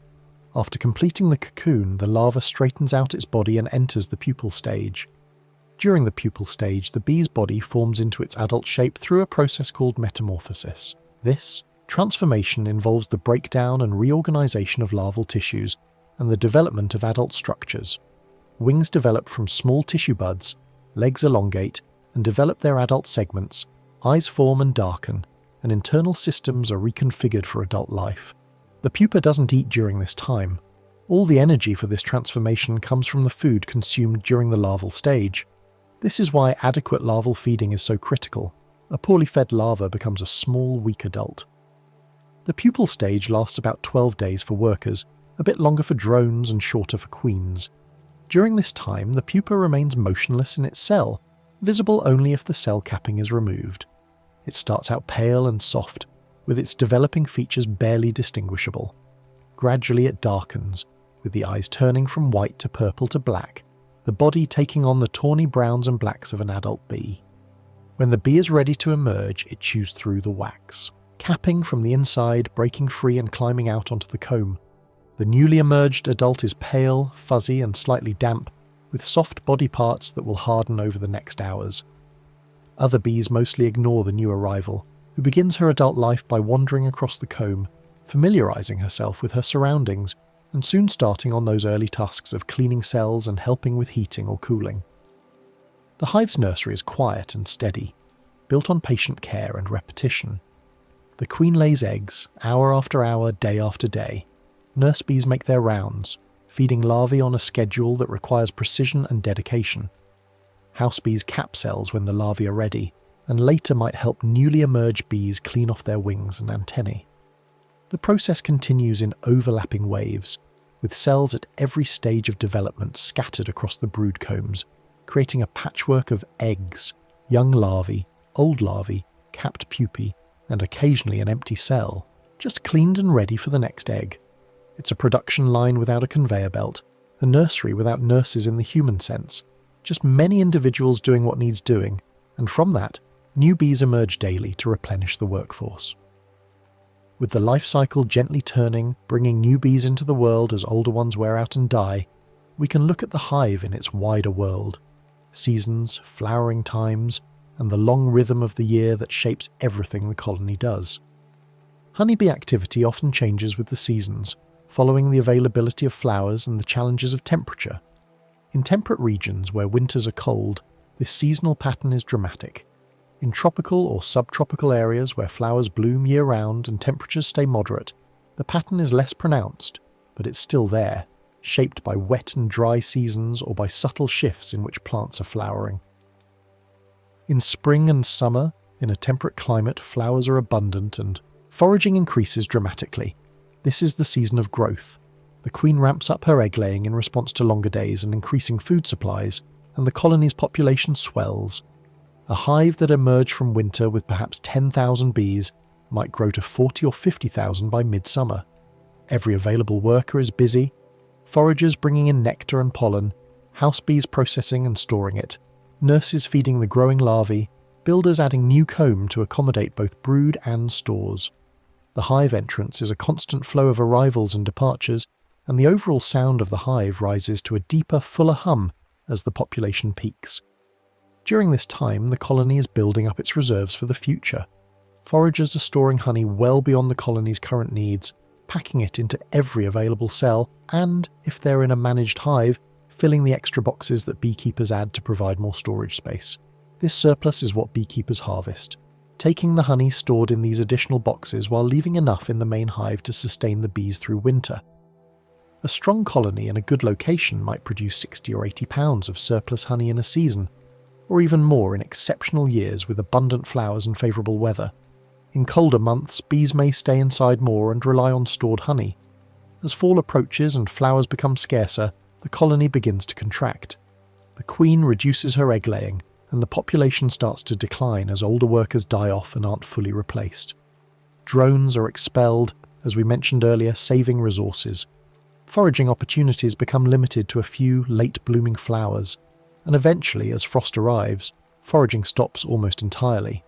After completing the cocoon, the larva straightens out its body and enters the pupal stage. During the pupal stage, the bee's body forms into its adult shape through a process called metamorphosis. This transformation involves the breakdown and reorganization of larval tissues and the development of adult structures. Wings develop from small tissue buds, legs elongate and develop their adult segments, eyes form and darken, and internal systems are reconfigured for adult life. The pupa doesn't eat during this time. All the energy for this transformation comes from the food consumed during the larval stage. This is why adequate larval feeding is so critical. A poorly fed larva becomes a small, weak adult. The pupal stage lasts about 12 days for workers, a bit longer for drones and shorter for queens. During this time, the pupa remains motionless in its cell, visible only if the cell capping is removed. It starts out pale and soft, with its developing features barely distinguishable. Gradually it darkens, with the eyes turning from white to purple to black, the body taking on the tawny browns and blacks of an adult bee. When the bee is ready to emerge, it chews through the wax, capping from the inside, breaking free and climbing out onto the comb. The newly emerged adult is pale, fuzzy and slightly damp, with soft body parts that will harden over the next hours. Other bees mostly ignore the new arrival, who begins her adult life by wandering across the comb, familiarizing herself with her surroundings, and soon starting on those early tasks of cleaning cells and helping with heating or cooling. The hive's nursery is quiet and steady, built on patient care and repetition. The queen lays eggs, hour after hour, day after day. Nurse bees make their rounds, feeding larvae on a schedule that requires precision and dedication. House bees cap cells when the larvae are ready, and later might help newly emerged bees clean off their wings and antennae. The process continues in overlapping waves, with cells at every stage of development scattered across the brood combs, creating a patchwork of eggs, young larvae, old larvae, capped pupae, and occasionally an empty cell, just cleaned and ready for the next egg. It's a production line without a conveyor belt, a nursery without nurses in the human sense, just many individuals doing what needs doing, and from that, new bees emerge daily to replenish the workforce. With the life cycle gently turning, bringing new bees into the world as older ones wear out and die, we can look at the hive in its wider world. Seasons, flowering times, and the long rhythm of the year that shapes everything the colony does. Honeybee activity often changes with the seasons, following the availability of flowers and the challenges of temperature. In temperate regions where winters are cold, this seasonal pattern is dramatic. In tropical or subtropical areas where flowers bloom year-round and temperatures stay moderate, the pattern is less pronounced, but it's still there, shaped by wet and dry seasons or by subtle shifts in which plants are flowering. In spring and summer, in a temperate climate, flowers are abundant and foraging increases dramatically. This is the season of growth. The queen ramps up her egg-laying in response to longer days and increasing food supplies, and the colony's population swells. A hive that emerged from winter with perhaps 10,000 bees might grow to 40 or 50,000 by midsummer. Every available worker is busy, foragers bringing in nectar and pollen, house bees processing and storing it, nurses feeding the growing larvae, builders adding new comb to accommodate both brood and stores. The hive entrance is a constant flow of arrivals and departures, and the overall sound of the hive rises to a deeper, fuller hum as the population peaks. During this time, the colony is building up its reserves for the future. Foragers are storing honey well beyond the colony's current needs, packing it into every available cell, and, if they're in a managed hive, filling the extra boxes that beekeepers add to provide more storage space. This surplus is what beekeepers harvest, taking the honey stored in these additional boxes while leaving enough in the main hive to sustain the bees through winter. A strong colony in a good location might produce 60 or 80 pounds of surplus honey in a season, or even more in exceptional years with abundant flowers and favourable weather. In colder months, bees may stay inside more and rely on stored honey. As fall approaches and flowers become scarcer, the colony begins to contract. The queen reduces her egg-laying, and the population starts to decline as older workers die off and aren't fully replaced. Drones are expelled, as we mentioned earlier, saving resources. Foraging opportunities become limited to a few late-blooming flowers, and eventually, as frost arrives, foraging stops almost entirely.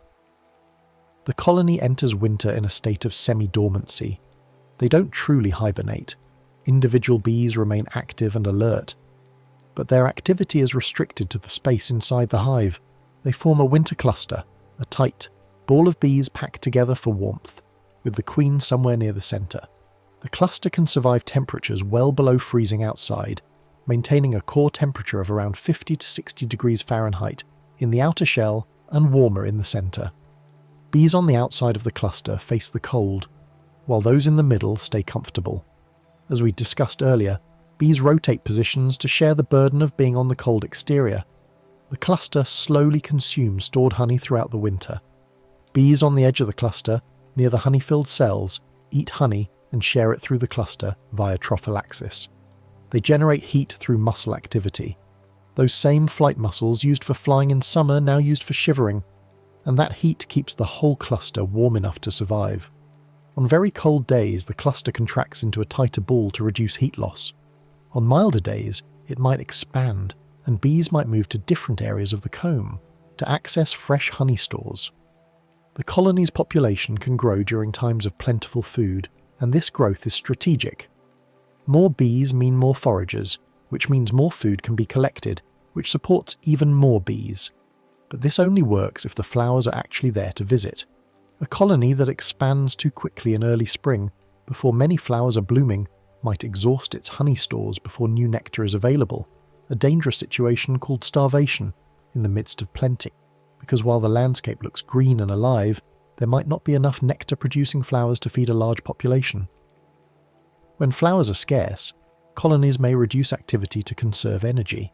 The colony enters winter in a state of semi-dormancy. They don't truly hibernate. Individual bees remain active and alert, but their activity is restricted to the space inside the hive. They form a winter cluster, a tight ball of bees packed together for warmth, with the queen somewhere near the centre. The cluster can survive temperatures well below freezing outside, maintaining a core temperature of around 50 to 60 degrees Fahrenheit in the outer shell and warmer in the centre. Bees on the outside of the cluster face the cold, while those in the middle stay comfortable. As we discussed earlier, bees rotate positions to share the burden of being on the cold exterior. The cluster slowly consumes stored honey throughout the winter. Bees on the edge of the cluster, near the honey-filled cells, eat honey and share it through the cluster via trophallaxis. They generate heat through muscle activity. Those same flight muscles used for flying in summer now used for shivering, and that heat keeps the whole cluster warm enough to survive. On very cold days, the cluster contracts into a tighter ball to reduce heat loss. On milder days, it might expand, and bees might move to different areas of the comb to access fresh honey stores. The colony's population can grow during times of plentiful food, and this growth is strategic. More bees mean more foragers, which means more food can be collected, which supports even more bees. But this only works if the flowers are actually there to visit. A colony that expands too quickly in early spring, before many flowers are blooming, might exhaust its honey stores before new nectar is available, a dangerous situation called starvation in the midst of plenty, because while the landscape looks green and alive, there might not be enough nectar-producing flowers to feed a large population. When flowers are scarce, colonies may reduce activity to conserve energy.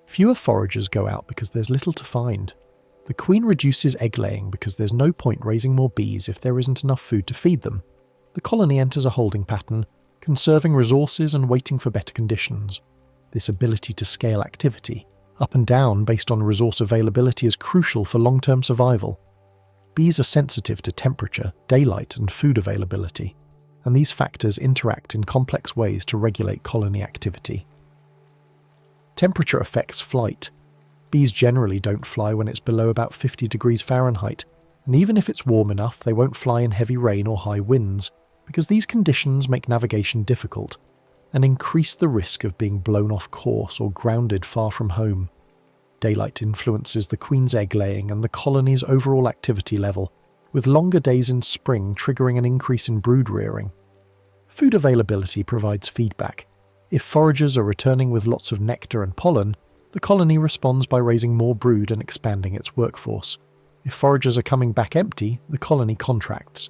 Fewer foragers go out because there's little to find. The queen reduces egg-laying because there's no point raising more bees if there isn't enough food to feed them. The colony enters a holding pattern, conserving resources and waiting for better conditions. This ability to scale activity, up and down based on resource availability, is crucial for long-term survival. Bees are sensitive to temperature, daylight, and food availability, and these factors interact in complex ways to regulate colony activity. Temperature affects flight. Bees generally don't fly when it's below about 50 degrees Fahrenheit, and even if it's warm enough, they won't fly in heavy rain or high winds, because these conditions make navigation difficult and increase the risk of being blown off course or grounded far from home. Daylight influences the queen's egg laying and the colony's overall activity level, with longer days in spring triggering an increase in brood rearing. Food availability provides feedback. If foragers are returning with lots of nectar and pollen, the colony responds by raising more brood and expanding its workforce. If foragers are coming back empty, the colony contracts.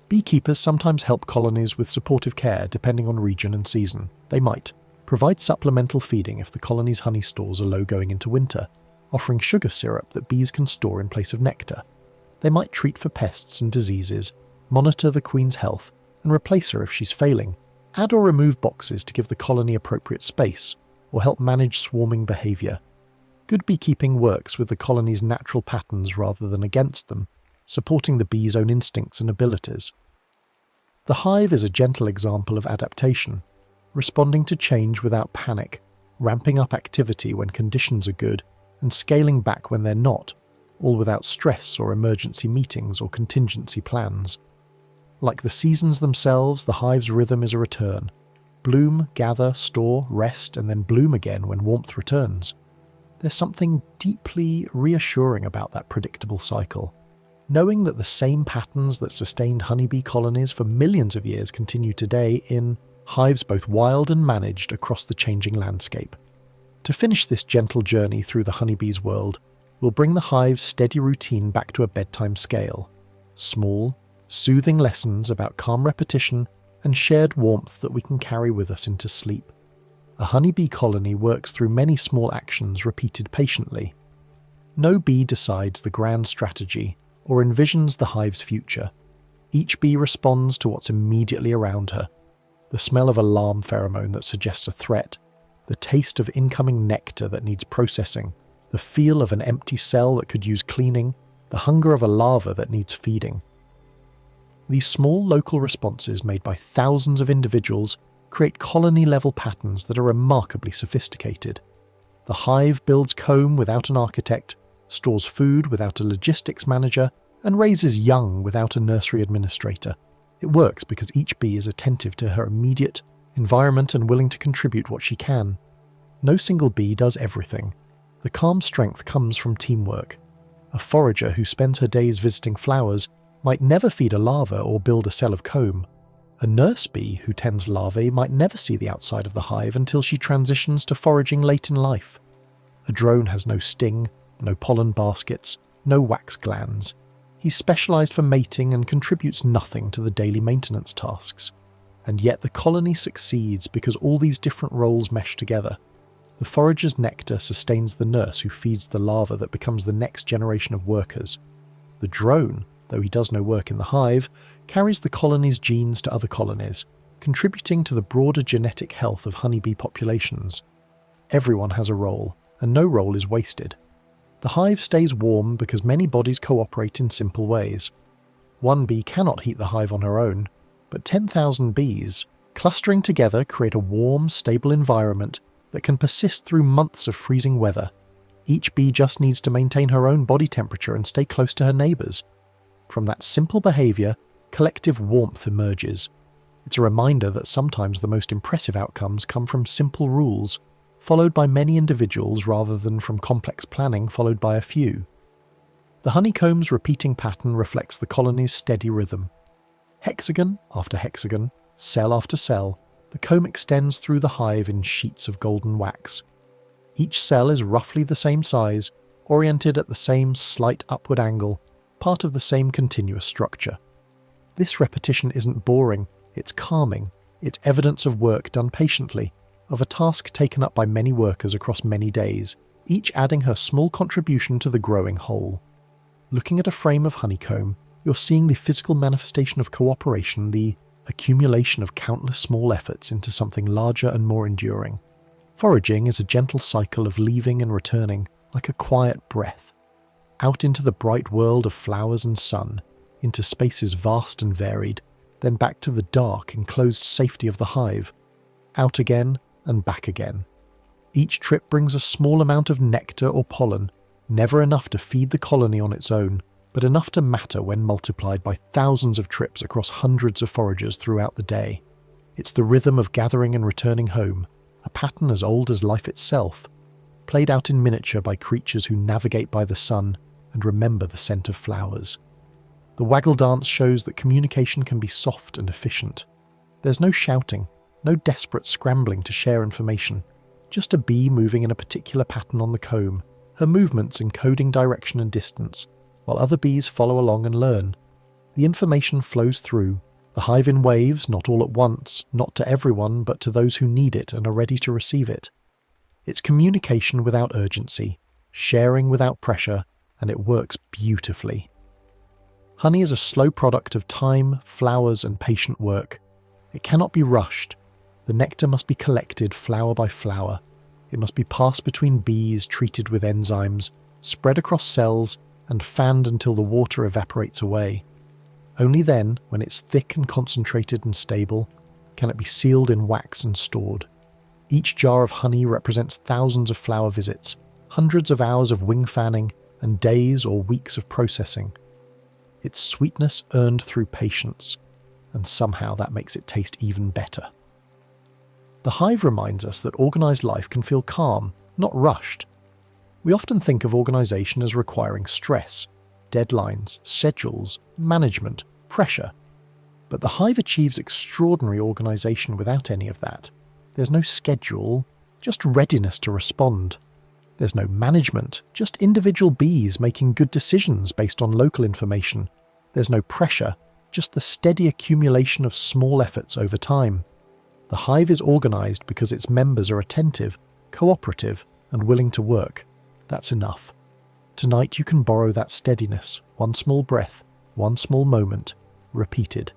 Beekeepers sometimes help colonies with supportive care depending on region and season. They might provide supplemental feeding if the colony's honey stores are low going into winter, offering sugar syrup that bees can store in place of nectar. They might treat for pests and diseases, monitor the queen's health, and replace her if she's failing, add or remove boxes to give the colony appropriate space, or help manage swarming behaviour. Good beekeeping works with the colony's natural patterns rather than against them, supporting the bee's own instincts and abilities. The hive is a gentle example of adaptation, responding to change without panic, ramping up activity when conditions are good, and scaling back when they're not, all without stress or emergency meetings or contingency plans. Like the seasons themselves, the hive's rhythm is a return. Bloom, gather, store, rest, and then bloom again when warmth returns. There's something deeply reassuring about that predictable cycle. Knowing that the same patterns that sustained honeybee colonies for millions of years continue today in hives both wild and managed across the changing landscape. To finish this gentle journey through the honeybee's world, we'll bring the hive's steady routine back to a bedtime scale. Small, soothing lessons about calm repetition and shared warmth that we can carry with us into sleep. A honeybee colony works through many small actions repeated patiently. No bee decides the grand strategy or envisions the hive's future. Each bee responds to what's immediately around her. The smell of alarm pheromone that suggests a threat, the taste of incoming nectar that needs processing, the feel of an empty cell that could use cleaning, the hunger of a larva that needs feeding. These small local responses made by thousands of individuals create colony-level patterns that are remarkably sophisticated. The hive builds comb without an architect, stores food without a logistics manager, and raises young without a nursery administrator. It works because each bee is attentive to her immediate environment and willing to contribute what she can. No single bee does everything. The calm strength comes from teamwork. A forager who spends her days visiting flowers might never feed a larva or build a cell of comb. A nurse bee who tends larvae might never see the outside of the hive until she transitions to foraging late in life. A drone has no sting, no pollen baskets, no wax glands. He's specialised for mating and contributes nothing to the daily maintenance tasks. And yet the colony succeeds because all these different roles mesh together. The forager's nectar sustains the nurse who feeds the larva that becomes the next generation of workers. The drone, though he does no work in the hive, carries the colony's genes to other colonies, contributing to the broader genetic health of honeybee populations. Everyone has a role, and no role is wasted. The hive stays warm because many bodies cooperate in simple ways. One bee cannot heat the hive on her own, but 10,000 bees, clustering together, create a warm, stable environment that can persist through months of freezing weather. Each bee just needs to maintain her own body temperature and stay close to her neighbours. From that simple behaviour, collective warmth emerges. It's a reminder that sometimes the most impressive outcomes come from simple rules, followed by many individuals rather than from complex planning followed by a few. The honeycomb's repeating pattern reflects the colony's steady rhythm. Hexagon after hexagon, cell after cell, the comb extends through the hive in sheets of golden wax. Each cell is roughly the same size, oriented at the same slight upward angle, part of the same continuous structure. This repetition isn't boring, it's calming, it's evidence of work done patiently, of a task taken up by many workers across many days, each adding her small contribution to the growing whole. Looking at a frame of honeycomb, you're seeing the physical manifestation of cooperation, the accumulation of countless small efforts into something larger and more enduring. Foraging is a gentle cycle of leaving and returning, like a quiet breath. Out into the bright world of flowers and sun, into spaces vast and varied, then back to the dark, enclosed safety of the hive. Out again and back again. Each trip brings a small amount of nectar or pollen, never enough to feed the colony on its own, but enough to matter when multiplied by thousands of trips across hundreds of foragers throughout the day. It's the rhythm of gathering and returning home, a pattern as old as life itself, played out in miniature by creatures who navigate by the sun and remember the scent of flowers. The waggle dance shows that communication can be soft and efficient. There's no shouting, no desperate scrambling to share information, just a bee moving in a particular pattern on the comb, her movements encoding direction and distance, while other bees follow along and learn. The information flows through, the hive in waves, not all at once, not to everyone, but to those who need it and are ready to receive it. It's communication without urgency, sharing without pressure, and it works beautifully. Honey is a slow product of time, flowers, and patient work. It cannot be rushed. The nectar must be collected flower by flower. It must be passed between bees treated with enzymes, spread across cells, and fanned until the water evaporates away. Only then, when it's thick and concentrated and stable, can it be sealed in wax and stored. Each jar of honey represents thousands of flower visits, hundreds of hours of wing fanning, and days or weeks of processing. It's sweetness earned through patience, and somehow that makes it taste even better. The hive reminds us that organised life can feel calm, not rushed. We often think of organisation as requiring stress, deadlines, schedules, management, pressure. But the hive achieves extraordinary organisation without any of that. There's no schedule, just readiness to respond. There's no management, just individual bees making good decisions based on local information. There's no pressure, just the steady accumulation of small efforts over time. The hive is organised because its members are attentive, cooperative, and willing to work. That's enough. Tonight you can borrow that steadiness, one small breath, one small moment, repeated.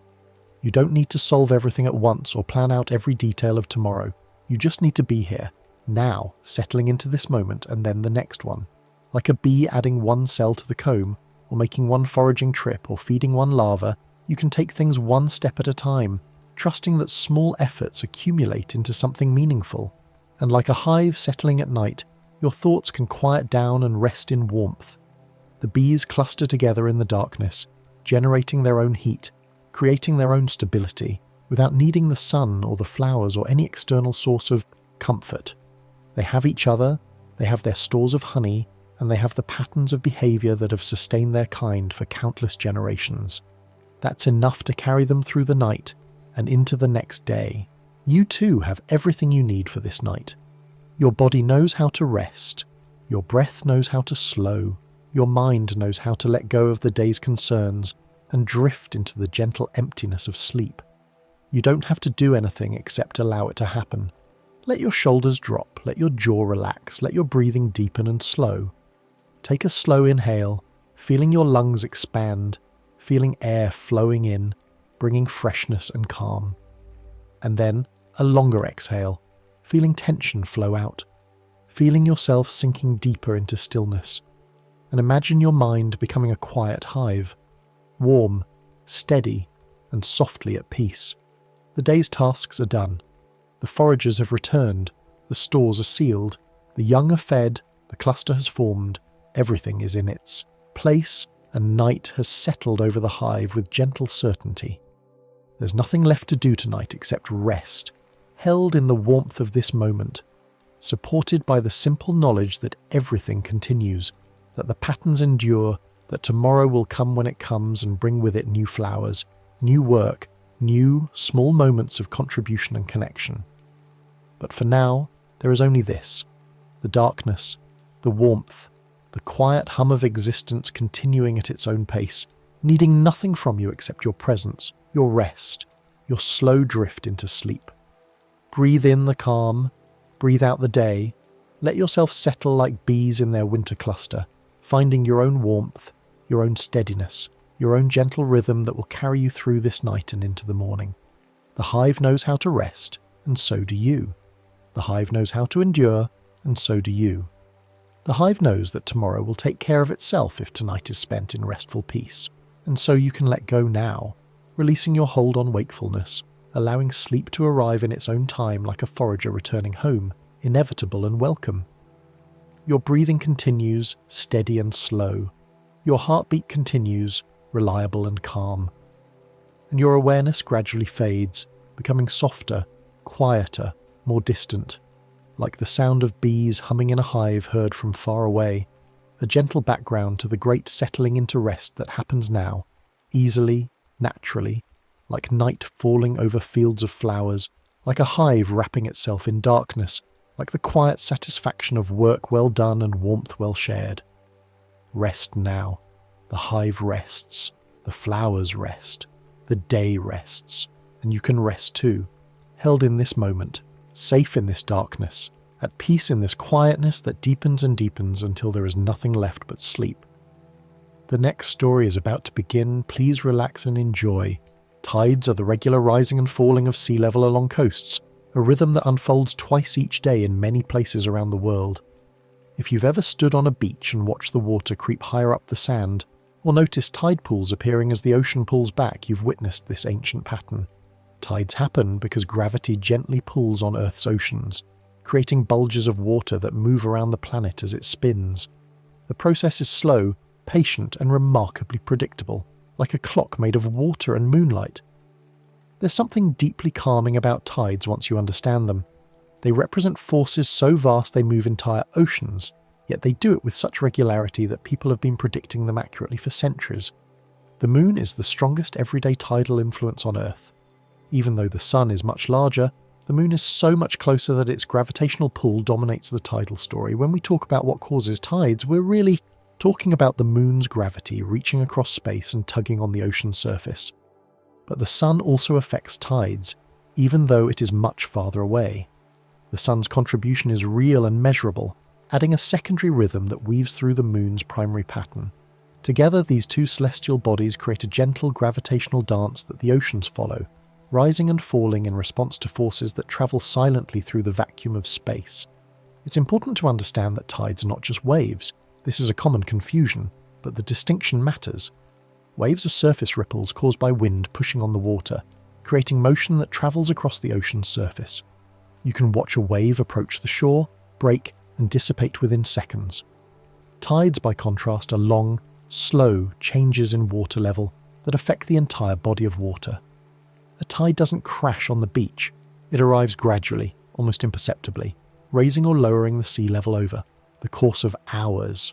You don't need to solve everything at once or plan out every detail of tomorrow. You just need to be here, now, settling into this moment and then the next one. Like a bee adding one cell to the comb, or making one foraging trip or feeding one larva, you can take things one step at a time, trusting that small efforts accumulate into something meaningful. And like a hive settling at night, your thoughts can quiet down and rest in warmth. The bees cluster together in the darkness, generating their own heat, creating their own stability, without needing the sun or the flowers or any external source of comfort. They have each other, they have their stores of honey, and they have the patterns of behaviour that have sustained their kind for countless generations. That's enough to carry them through the night and into the next day. You too have everything you need for this night. Your body knows how to rest. Your breath knows how to slow. Your mind knows how to let go of the day's concerns and drift into the gentle emptiness of sleep. You don't have to do anything except allow it to happen. Let your shoulders drop, let your jaw relax, let your breathing deepen and slow. Take a slow inhale, feeling your lungs expand, feeling air flowing in, bringing freshness and calm. And then a longer exhale, feeling tension flow out, feeling yourself sinking deeper into stillness. And imagine your mind becoming a quiet hive, warm, steady, and softly at peace. The day's tasks are done. The foragers have returned, the stores are sealed, the young are fed, the cluster has formed, everything is in its place, and night has settled over the hive with gentle certainty. There's nothing left to do tonight except rest, held in the warmth of this moment, supported by the simple knowledge that everything continues, that the patterns endure, that tomorrow will come when it comes and bring with it new flowers, new work, new, small moments of contribution and connection. But for now, there is only this, the darkness, the warmth, the quiet hum of existence continuing at its own pace, needing nothing from you except your presence, your rest, your slow drift into sleep. Breathe in the calm, breathe out the day, let yourself settle like bees in their winter cluster, finding your own warmth, your own steadiness, your own gentle rhythm that will carry you through this night and into the morning. The hive knows how to rest, and so do you. The hive knows how to endure, and so do you. The hive knows that tomorrow will take care of itself if tonight is spent in restful peace, and so you can let go now, releasing your hold on wakefulness, allowing sleep to arrive in its own time like a forager returning home, inevitable and welcome. Your breathing continues, steady and slow. Your heartbeat continues, reliable and calm. And your awareness gradually fades, becoming softer, quieter, more distant, like the sound of bees humming in a hive heard from far away, a gentle background to the great settling into rest that happens now, easily, naturally, like night falling over fields of flowers, like a hive wrapping itself in darkness, like the quiet satisfaction of work well done and warmth well shared. Rest now. The hive rests, the flowers rest, the day rests, and you can rest too, held in this moment, safe in this darkness, at peace in this quietness that deepens and deepens until there is nothing left but sleep. The next story is about to begin. Please relax and enjoy. Tides are the regular rising and falling of sea level along coasts, a rhythm that unfolds twice each day in many places around the world. If you've ever stood on a beach and watched the water creep higher up the sand, or noticed tide pools appearing as the ocean pulls back, you've witnessed this ancient pattern. Tides happen because gravity gently pulls on Earth's oceans, creating bulges of water that move around the planet as it spins. The process is slow, patient, and remarkably predictable, like a clock made of water and moonlight. There's something deeply calming about tides once you understand them. They represent forces so vast they move entire oceans, yet they do it with such regularity that people have been predicting them accurately for centuries. The moon is the strongest everyday tidal influence on Earth. Even though the sun is much larger, the moon is so much closer that its gravitational pull dominates the tidal story. When we talk about what causes tides, we're really talking about the moon's gravity reaching across space and tugging on the ocean's surface. But the sun also affects tides, even though it is much farther away. The sun's contribution is real and measurable, adding a secondary rhythm that weaves through the moon's primary pattern. Together, these two celestial bodies create a gentle gravitational dance that the oceans follow, rising and falling in response to forces that travel silently through the vacuum of space. It's important to understand that tides are not just waves. This is a common confusion, but the distinction matters. Waves are surface ripples caused by wind pushing on the water, creating motion that travels across the ocean's surface. You can watch a wave approach the shore, break, and dissipate within seconds. Tides, by contrast, are long, slow changes in water level that affect the entire body of water. A tide doesn't crash on the beach. It arrives gradually, almost imperceptibly, raising or lowering the sea level over the course of hours.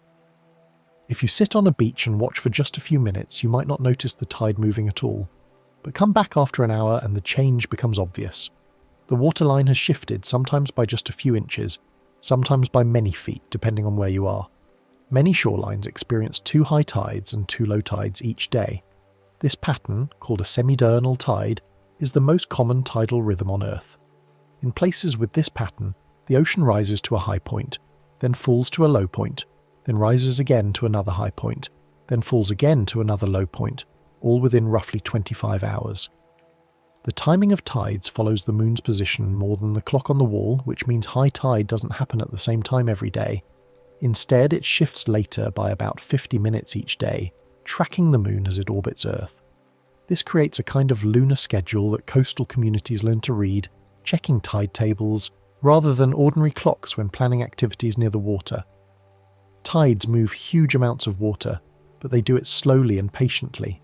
If you sit on a beach and watch for just a few minutes, you might not notice the tide moving at all. But come back after an hour and the change becomes obvious. The waterline has shifted, sometimes by just a few inches, sometimes by many feet, depending on where you are. Many shorelines experience 2 high tides and 2 low tides each day. This pattern, called a semidiurnal tide, is the most common tidal rhythm on Earth. In places with this pattern, the ocean rises to a high point, then falls to a low point, then rises again to another high point, then falls again to another low point, all within roughly 25 hours. The timing of tides follows the moon's position more than the clock on the wall, which means high tide doesn't happen at the same time every day. Instead, it shifts later by about 50 minutes each day, tracking the moon as it orbits Earth. This creates a kind of lunar schedule that coastal communities learn to read, checking tide tables, rather than ordinary clocks when planning activities near the water. Tides move huge amounts of water, but they do it slowly and patiently.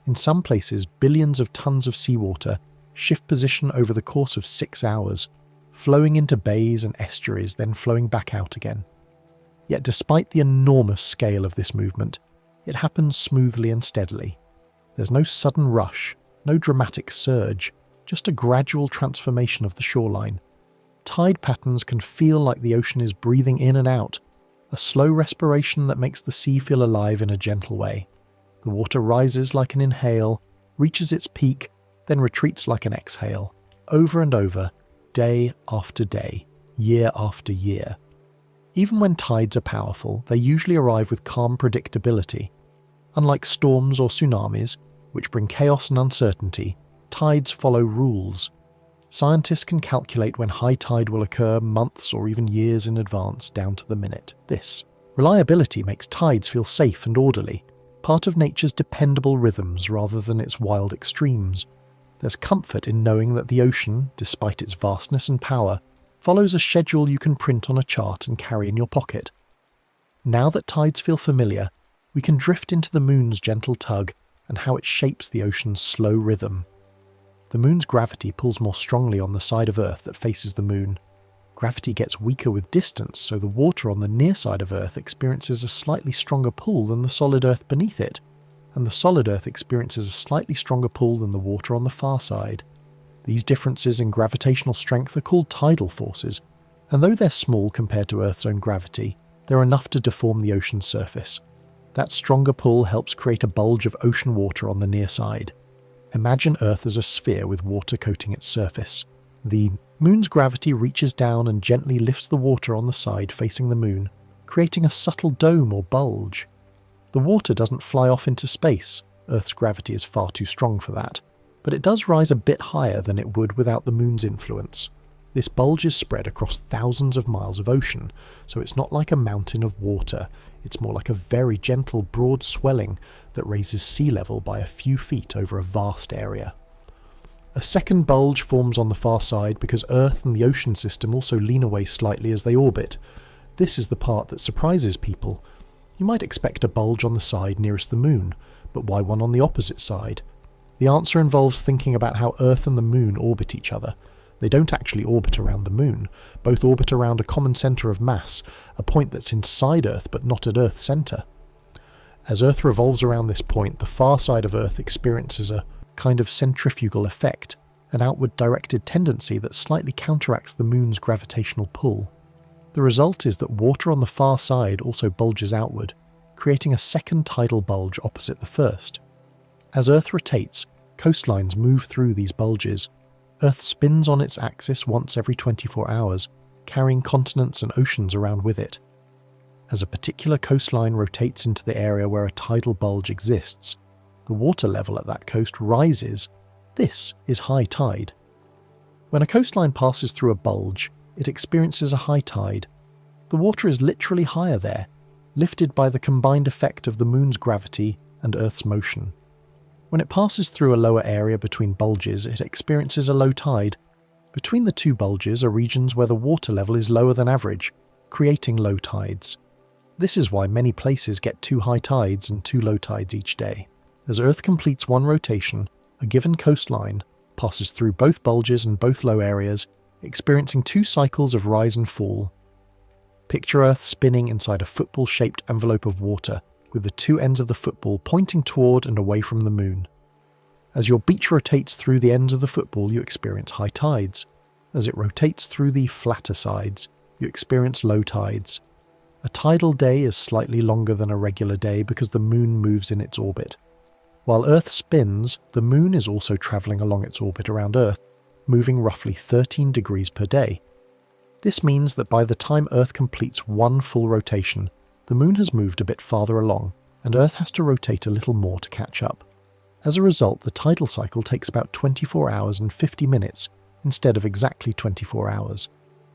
In some places, billions of tons of seawater shift position over the course of 6 hours, flowing into bays and estuaries, then flowing back out again. Yet despite the enormous scale of this movement, it happens smoothly and steadily. There's no sudden rush, no dramatic surge, just a gradual transformation of the shoreline. Tide patterns can feel like the ocean is breathing in and out, a slow respiration that makes the sea feel alive in a gentle way. The water rises like an inhale, reaches its peak, then retreats like an exhale, over and over, day after day, year after year. Even when tides are powerful, they usually arrive with calm predictability. Unlike storms or tsunamis, which bring chaos and uncertainty, tides follow rules. Scientists can calculate when high tide will occur months or even years in advance, down to the minute. This reliability makes tides feel safe and orderly, part of nature's dependable rhythms rather than its wild extremes. There's comfort in knowing that the ocean, despite its vastness and power, follows a schedule you can print on a chart and carry in your pocket. Now that tides feel familiar, we can drift into the moon's gentle tug and how it shapes the ocean's slow rhythm. The moon's gravity pulls more strongly on the side of Earth that faces the moon. Gravity gets weaker with distance, so the water on the near side of Earth experiences a slightly stronger pull than the solid Earth beneath it, and the solid Earth experiences a slightly stronger pull than the water on the far side. These differences in gravitational strength are called tidal forces, and though they're small compared to Earth's own gravity, they're enough to deform the ocean's surface. That stronger pull helps create a bulge of ocean water on the near side. Imagine Earth as a sphere with water coating its surface. The moon's gravity reaches down and gently lifts the water on the side facing the moon, creating a subtle dome or bulge. The water doesn't fly off into space. Earth's gravity is far too strong for that, but it does rise a bit higher than it would without the moon's influence. This bulge is spread across thousands of miles of ocean, so it's not like a mountain of water. It's more like a very gentle, broad swelling that raises sea level by a few feet over a vast area. A second bulge forms on the far side because Earth and the ocean system also lean away slightly as they orbit. This is the part that surprises people. You might expect a bulge on the side nearest the moon, but why one on the opposite side? The answer involves thinking about how Earth and the moon orbit each other. They don't actually orbit around the moon. Both orbit around a common centre of mass, a point that's inside Earth but not at Earth's centre. As Earth revolves around this point, the far side of Earth experiences a kind of centrifugal effect, an outward directed tendency that slightly counteracts the moon's gravitational pull. The result is that water on the far side also bulges outward, creating a second tidal bulge opposite the first. As Earth rotates, coastlines move through these bulges. Earth spins on its axis once every 24 hours, carrying continents and oceans around with it. As a particular coastline rotates into the area where a tidal bulge exists, the water level at that coast rises. This is high tide. When a coastline passes through a bulge, it experiences a high tide. The water is literally higher there, lifted by the combined effect of the moon's gravity and Earth's motion. When it passes through a lower area between bulges, it experiences a low tide. Between the two bulges are regions where the water level is lower than average, creating low tides. This is why many places get 2 high tides and 2 low tides each day. As Earth completes one rotation, a given coastline passes through both bulges and both low areas, experiencing 2 cycles of rise and fall. Picture Earth spinning inside a football-shaped envelope of water, with the 2 ends of the football pointing toward and away from the moon. As your beach rotates through the ends of the football, you experience high tides. As it rotates through the flatter sides, you experience low tides. A tidal day is slightly longer than a regular day because the moon moves in its orbit. While Earth spins, the moon is also travelling along its orbit around Earth, moving roughly 13 degrees per day. This means that by the time Earth completes one full rotation, the moon has moved a bit farther along, and Earth has to rotate a little more to catch up. As a result, the tidal cycle takes about 24 hours and 50 minutes instead of exactly 24 hours.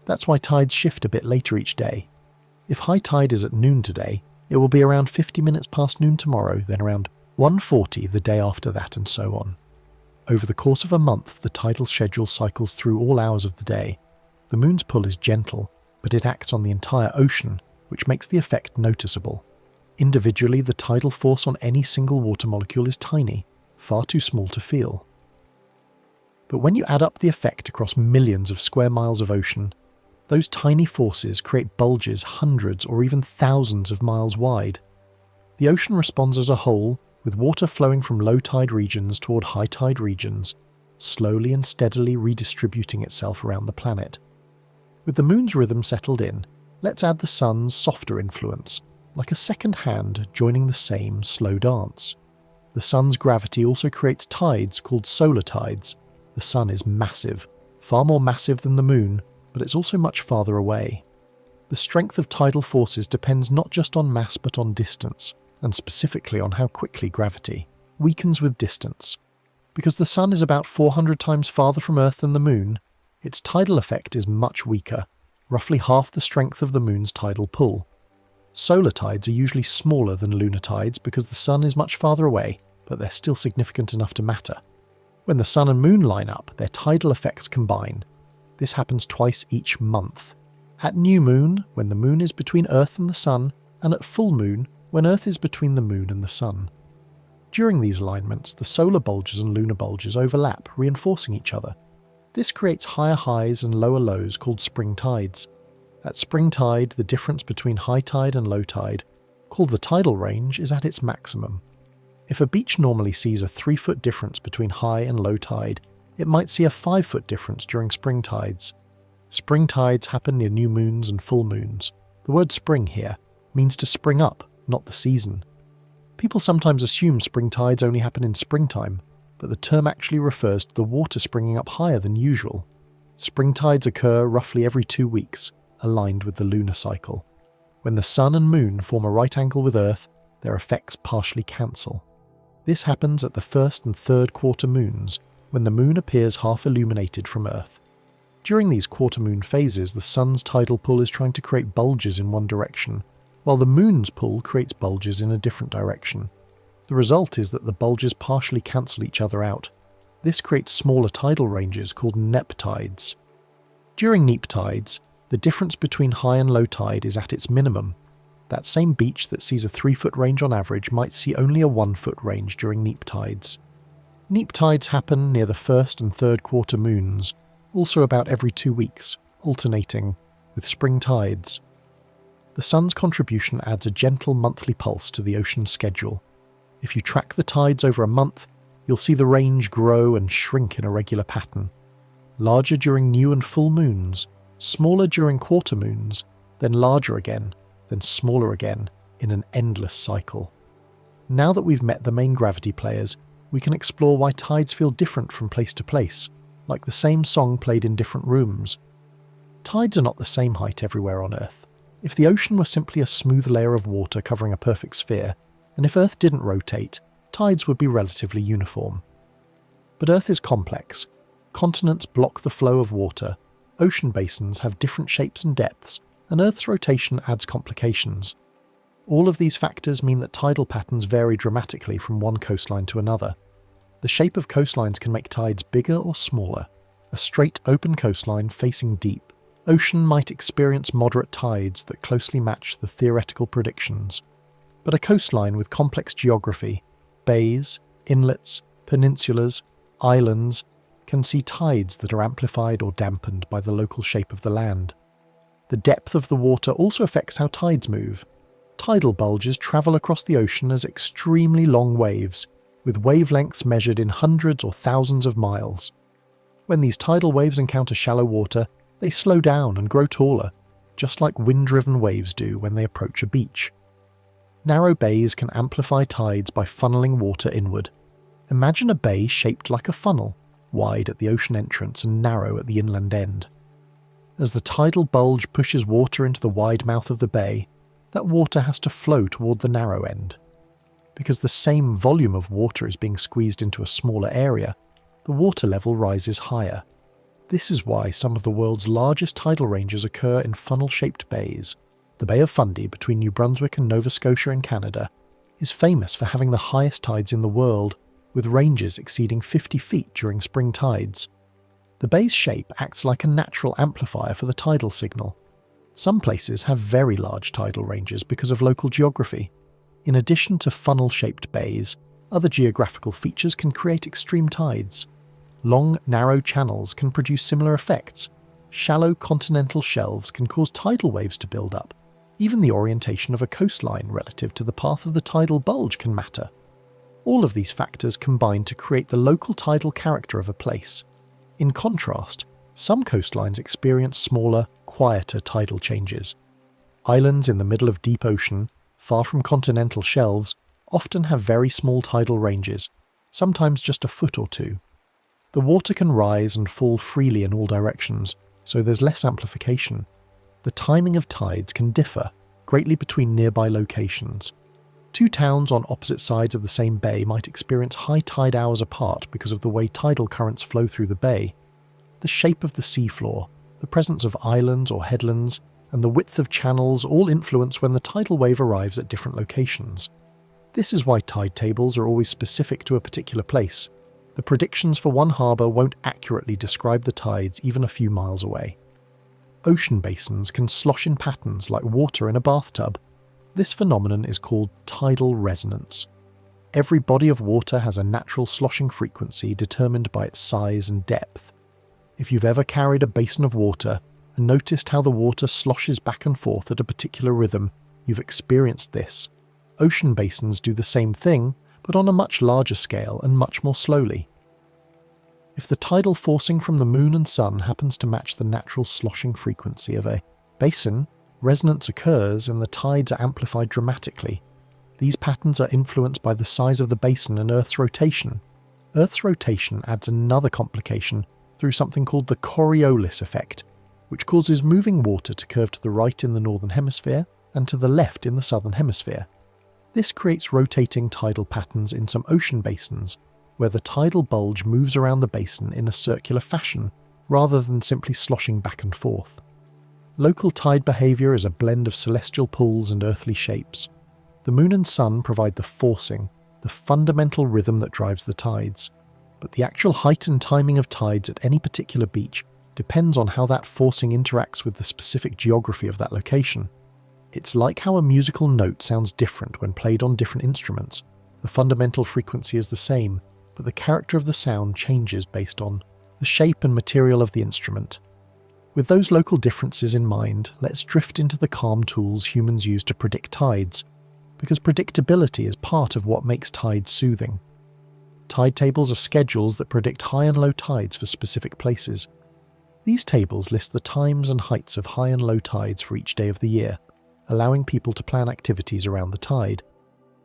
That's why tides shift a bit later each day. If high tide is at noon today, it will be around 50 minutes past noon tomorrow, then around 1:40 the day after that, and so on. Over the course of a month, the tidal schedule cycles through all hours of the day. The moon's pull is gentle, but it acts on the entire ocean, which makes the effect noticeable. Individually, the tidal force on any single water molecule is tiny, far too small to feel. But when you add up the effect across millions of square miles of ocean, those tiny forces create bulges hundreds or even thousands of miles wide. The ocean responds as a whole, with water flowing from low tide regions toward high tide regions, slowly and steadily redistributing itself around the planet. With the moon's rhythm settled in, let's add the sun's softer influence, like a second hand joining the same slow dance. The sun's gravity also creates tides called solar tides. The sun is massive, far more massive than the moon, but it's also much farther away. The strength of tidal forces depends not just on mass but on distance, and specifically on how quickly gravity weakens with distance. Because the sun is about 400 times farther from Earth than the moon, its tidal effect is much weaker, roughly half the strength of the moon's tidal pull. Solar tides are usually smaller than lunar tides because the sun is much farther away, but they're still significant enough to matter. When the sun and moon line up, their tidal effects combine. This happens twice each month. At new moon, when the moon is between Earth and the Sun, and at full moon, when Earth is between the moon and the Sun. During these alignments, the solar bulges and lunar bulges overlap, reinforcing each other. This creates higher highs and lower lows called spring tides. At spring tide, the difference between high tide and low tide, called the tidal range, is at its maximum. If a beach normally sees a 3-foot difference between high and low tide, it might see a 5-foot difference during spring tides. Spring tides happen near new moons and full moons. The word spring here means to spring up, not the season. People sometimes assume spring tides only happen in springtime, but the term actually refers to the water springing up higher than usual. Spring tides occur roughly every 2 weeks, aligned with the lunar cycle. When the Sun and Moon form a right angle with Earth, their effects partially cancel. This happens at the first and third quarter moons, when the Moon appears half illuminated from Earth. During these quarter moon phases, the Sun's tidal pull is trying to create bulges in one direction, while the Moon's pull creates bulges in a different direction. The result is that the bulges partially cancel each other out. This creates smaller tidal ranges called neap tides. During neap tides, the difference between high and low tide is at its minimum. That same beach that sees a 3-foot range on average might see only a 1-foot range during neap tides. Neap tides happen near the first and third quarter moons, also about every 2 weeks, alternating with spring tides. The Sun's contribution adds a gentle monthly pulse to the ocean's schedule. If you track the tides over a month, you'll see the range grow and shrink in a regular pattern. Larger during new and full moons, smaller during quarter moons, then larger again, then smaller again, in an endless cycle. Now that we've met the main gravity players, we can explore why tides feel different from place to place, like the same song played in different rooms. Tides are not the same height everywhere on Earth. If the ocean were simply a smooth layer of water covering a perfect sphere, and if Earth didn't rotate, tides would be relatively uniform. But Earth is complex. Continents block the flow of water, ocean basins have different shapes and depths, and Earth's rotation adds complications. All of these factors mean that tidal patterns vary dramatically from one coastline to another. The shape of coastlines can make tides bigger or smaller. A straight, open coastline facing deep ocean might experience moderate tides that closely match the theoretical predictions. But a coastline with complex geography, bays, inlets, peninsulas, islands, can see tides that are amplified or dampened by the local shape of the land. The depth of the water also affects how tides move. Tidal bulges travel across the ocean as extremely long waves, with wavelengths measured in hundreds or thousands of miles. When these tidal waves encounter shallow water, they slow down and grow taller, just like wind-driven waves do when they approach a beach. Narrow bays can amplify tides by funneling water inward. Imagine a bay shaped like a funnel, wide at the ocean entrance and narrow at the inland end. As the tidal bulge pushes water into the wide mouth of the bay, that water has to flow toward the narrow end. Because the same volume of water is being squeezed into a smaller area, the water level rises higher. This is why some of the world's largest tidal ranges occur in funnel-shaped bays. The Bay of Fundy between New Brunswick and Nova Scotia in Canada is famous for having the highest tides in the world, with ranges exceeding 50 feet during spring tides. The bay's shape acts like a natural amplifier for the tidal signal. Some places have very large tidal ranges because of local geography. In addition to funnel-shaped bays, other geographical features can create extreme tides. Long, narrow channels can produce similar effects. Shallow continental shelves can cause tidal waves to build up. Even the orientation of a coastline relative to the path of the tidal bulge can matter. All of these factors combine to create the local tidal character of a place. In contrast, some coastlines experience smaller, quieter tidal changes. Islands in the middle of deep ocean, far from continental shelves, often have very small tidal ranges, sometimes just a foot or two. The water can rise and fall freely in all directions, so there's less amplification. The timing of tides can differ greatly between nearby locations. Two towns on opposite sides of the same bay might experience high tide hours apart because of the way tidal currents flow through the bay. The shape of the seafloor, the presence of islands or headlands, and the width of channels all influence when the tidal wave arrives at different locations. This is why tide tables are always specific to a particular place. The predictions for one harbour won't accurately describe the tides even a few miles away. Ocean basins can slosh in patterns like water in a bathtub. This phenomenon is called tidal resonance. Every body of water has a natural sloshing frequency determined by its size and depth. If you've ever carried a basin of water and noticed how the water sloshes back and forth at a particular rhythm, you've experienced this. Ocean basins do the same thing, but on a much larger scale and much more slowly. If the tidal forcing from the moon and sun happens to match the natural sloshing frequency of a basin, resonance occurs and the tides are amplified dramatically. These patterns are influenced by the size of the basin and Earth's rotation. Earth's rotation adds another complication through something called the Coriolis effect, which causes moving water to curve to the right in the northern hemisphere and to the left in the southern hemisphere. This creates rotating tidal patterns in some ocean basins, where the tidal bulge moves around the basin in a circular fashion rather than simply sloshing back and forth. Local tide behaviour is a blend of celestial pools and earthly shapes. The moon and sun provide the forcing, the fundamental rhythm that drives the tides. But the actual height and timing of tides at any particular beach depends on how that forcing interacts with the specific geography of that location. It's like how a musical note sounds different when played on different instruments. The fundamental frequency is the same, but the character of the sound changes based on the shape and material of the instrument. With those local differences in mind, let's drift into the calm tools humans use to predict tides, because predictability is part of what makes tides soothing. Tide tables are schedules that predict high and low tides for specific places. These tables list the times and heights of high and low tides for each day of the year, allowing people to plan activities around the tide.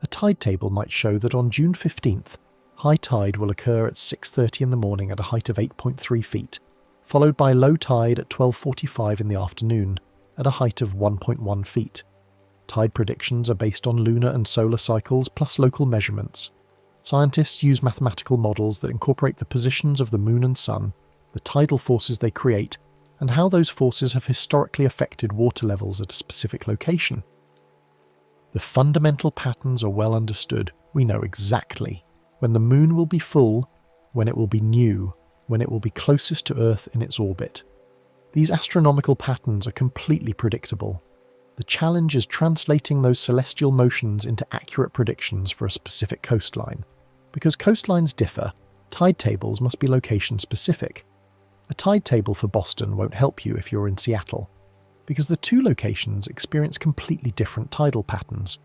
A tide table might show that on June 15th, high tide will occur at 6:30 in the morning at a height of 8.3 feet, followed by low tide at 12:45 in the afternoon at a height of 1.1 feet. Tide predictions are based on lunar and solar cycles plus local measurements. Scientists use mathematical models that incorporate the positions of the moon and sun, the tidal forces they create, and how those forces have historically affected water levels at a specific location. The fundamental patterns are well understood. We know exactly when the moon will be full, when it will be new, when it will be closest to Earth in its orbit. These astronomical patterns are completely predictable. The challenge is translating those celestial motions into accurate predictions for a specific coastline. Because coastlines differ, tide tables must be location-specific. A tide table for Boston won't help you if you're in Seattle, because the two locations experience completely different tidal patterns.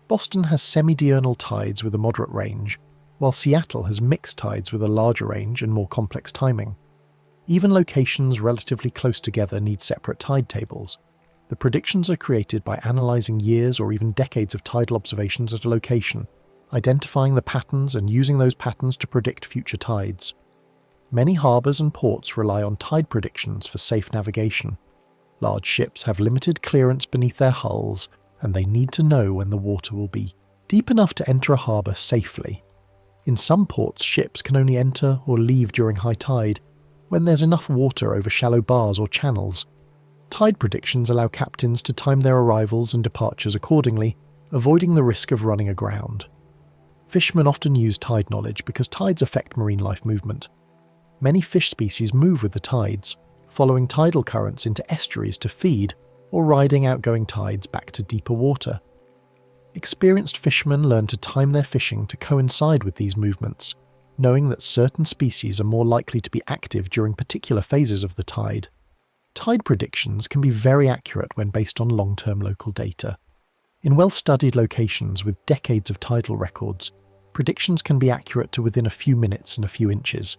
Boston has semi-diurnal tides with a moderate range, while Seattle has mixed tides with a larger range and more complex timing. Even locations relatively close together need separate tide tables. The predictions are created by analysing years or even decades of tidal observations at a location, identifying the patterns and using those patterns to predict future tides. Many harbours and ports rely on tide predictions for safe navigation. Large ships have limited clearance beneath their hulls, and they need to know when the water will be deep enough to enter a harbour safely. In some ports, ships can only enter or leave during high tide when there's enough water over shallow bars or channels. Tide predictions allow captains to time their arrivals and departures accordingly, avoiding the risk of running aground. Fishermen often use tide knowledge because tides affect marine life movement. Many fish species move with the tides, following tidal currents into estuaries to feed or riding outgoing tides back to deeper water. Experienced fishermen learn to time their fishing to coincide with these movements, knowing that certain species are more likely to be active during particular phases of the tide. Tide predictions can be very accurate when based on long-term local data. In well-studied locations with decades of tidal records, predictions can be accurate to within a few minutes and a few inches.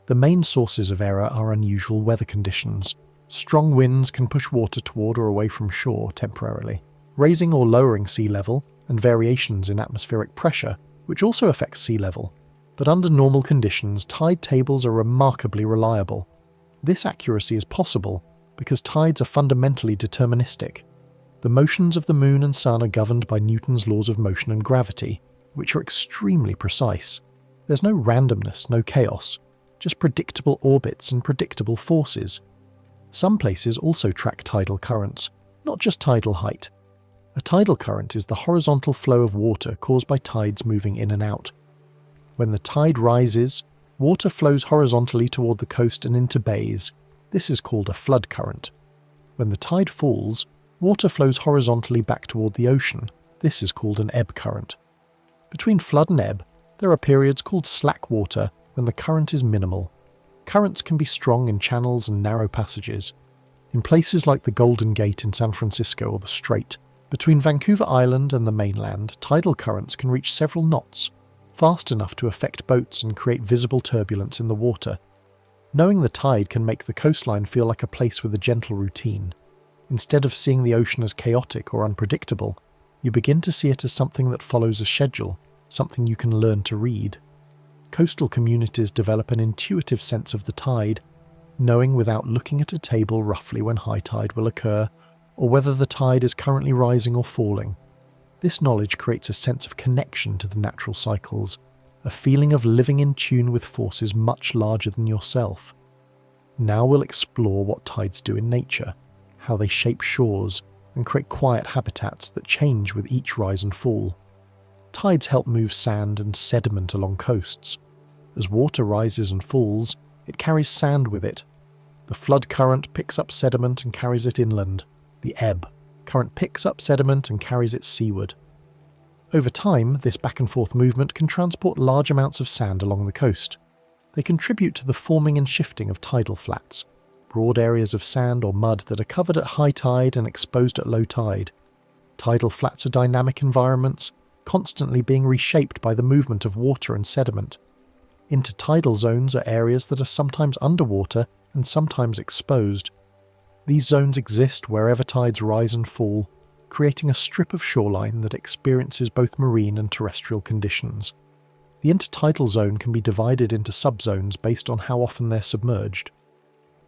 The main sources of error are unusual weather conditions. Strong winds can push water toward or away from shore temporarily, raising or lowering sea level, and variations in atmospheric pressure, which also affects sea level. But under normal conditions, tide tables are remarkably reliable. This accuracy is possible because tides are fundamentally deterministic. The motions of the moon and sun are governed by Newton's laws of motion and gravity, which are extremely precise. There's no randomness, no chaos, just predictable orbits and predictable forces. Some places also track tidal currents, not just tidal height. A tidal current is the horizontal flow of water caused by tides moving in and out. When the tide rises, Water flows horizontally toward the coast and into bays. This is called a flood current. When the tide falls, water flows horizontally back toward the ocean. This is called an ebb current. Between flood and ebb, there are periods called slack water when the current is minimal. Currents can be strong in channels and narrow passages. In places like the Golden Gate in San Francisco or the Strait, between Vancouver Island and the mainland, tidal currents can reach several knots, fast enough to affect boats and create visible turbulence in the water. Knowing the tide can make the coastline feel like a place with a gentle routine. Instead of seeing the ocean as chaotic or unpredictable, you begin to see it as something that follows a schedule, something you can learn to read. Coastal communities develop an intuitive sense of the tide, knowing without looking at a table roughly when high tide will occur, or whether the tide is currently rising or falling. This knowledge creates a sense of connection to the natural cycles, a feeling of living in tune with forces much larger than yourself. Now we'll explore what tides do in nature, how they shape shores and create quiet habitats that change with each rise and fall. Tides help move sand and sediment along coasts. As water rises and falls, it carries sand with it. The flood current picks up sediment and carries it inland. The ebb current picks up sediment and carries it seaward. Over time, this back and forth movement can transport large amounts of sand along the coast. They contribute to the forming and shifting of tidal flats, broad areas of sand or mud that are covered at high tide and exposed at low tide. Tidal flats are dynamic environments, constantly being reshaped by the movement of water and sediment. Intertidal zones are areas that are sometimes underwater and sometimes exposed. These zones exist wherever tides rise and fall, creating a strip of shoreline that experiences both marine and terrestrial conditions. The intertidal zone can be divided into subzones based on how often they're submerged.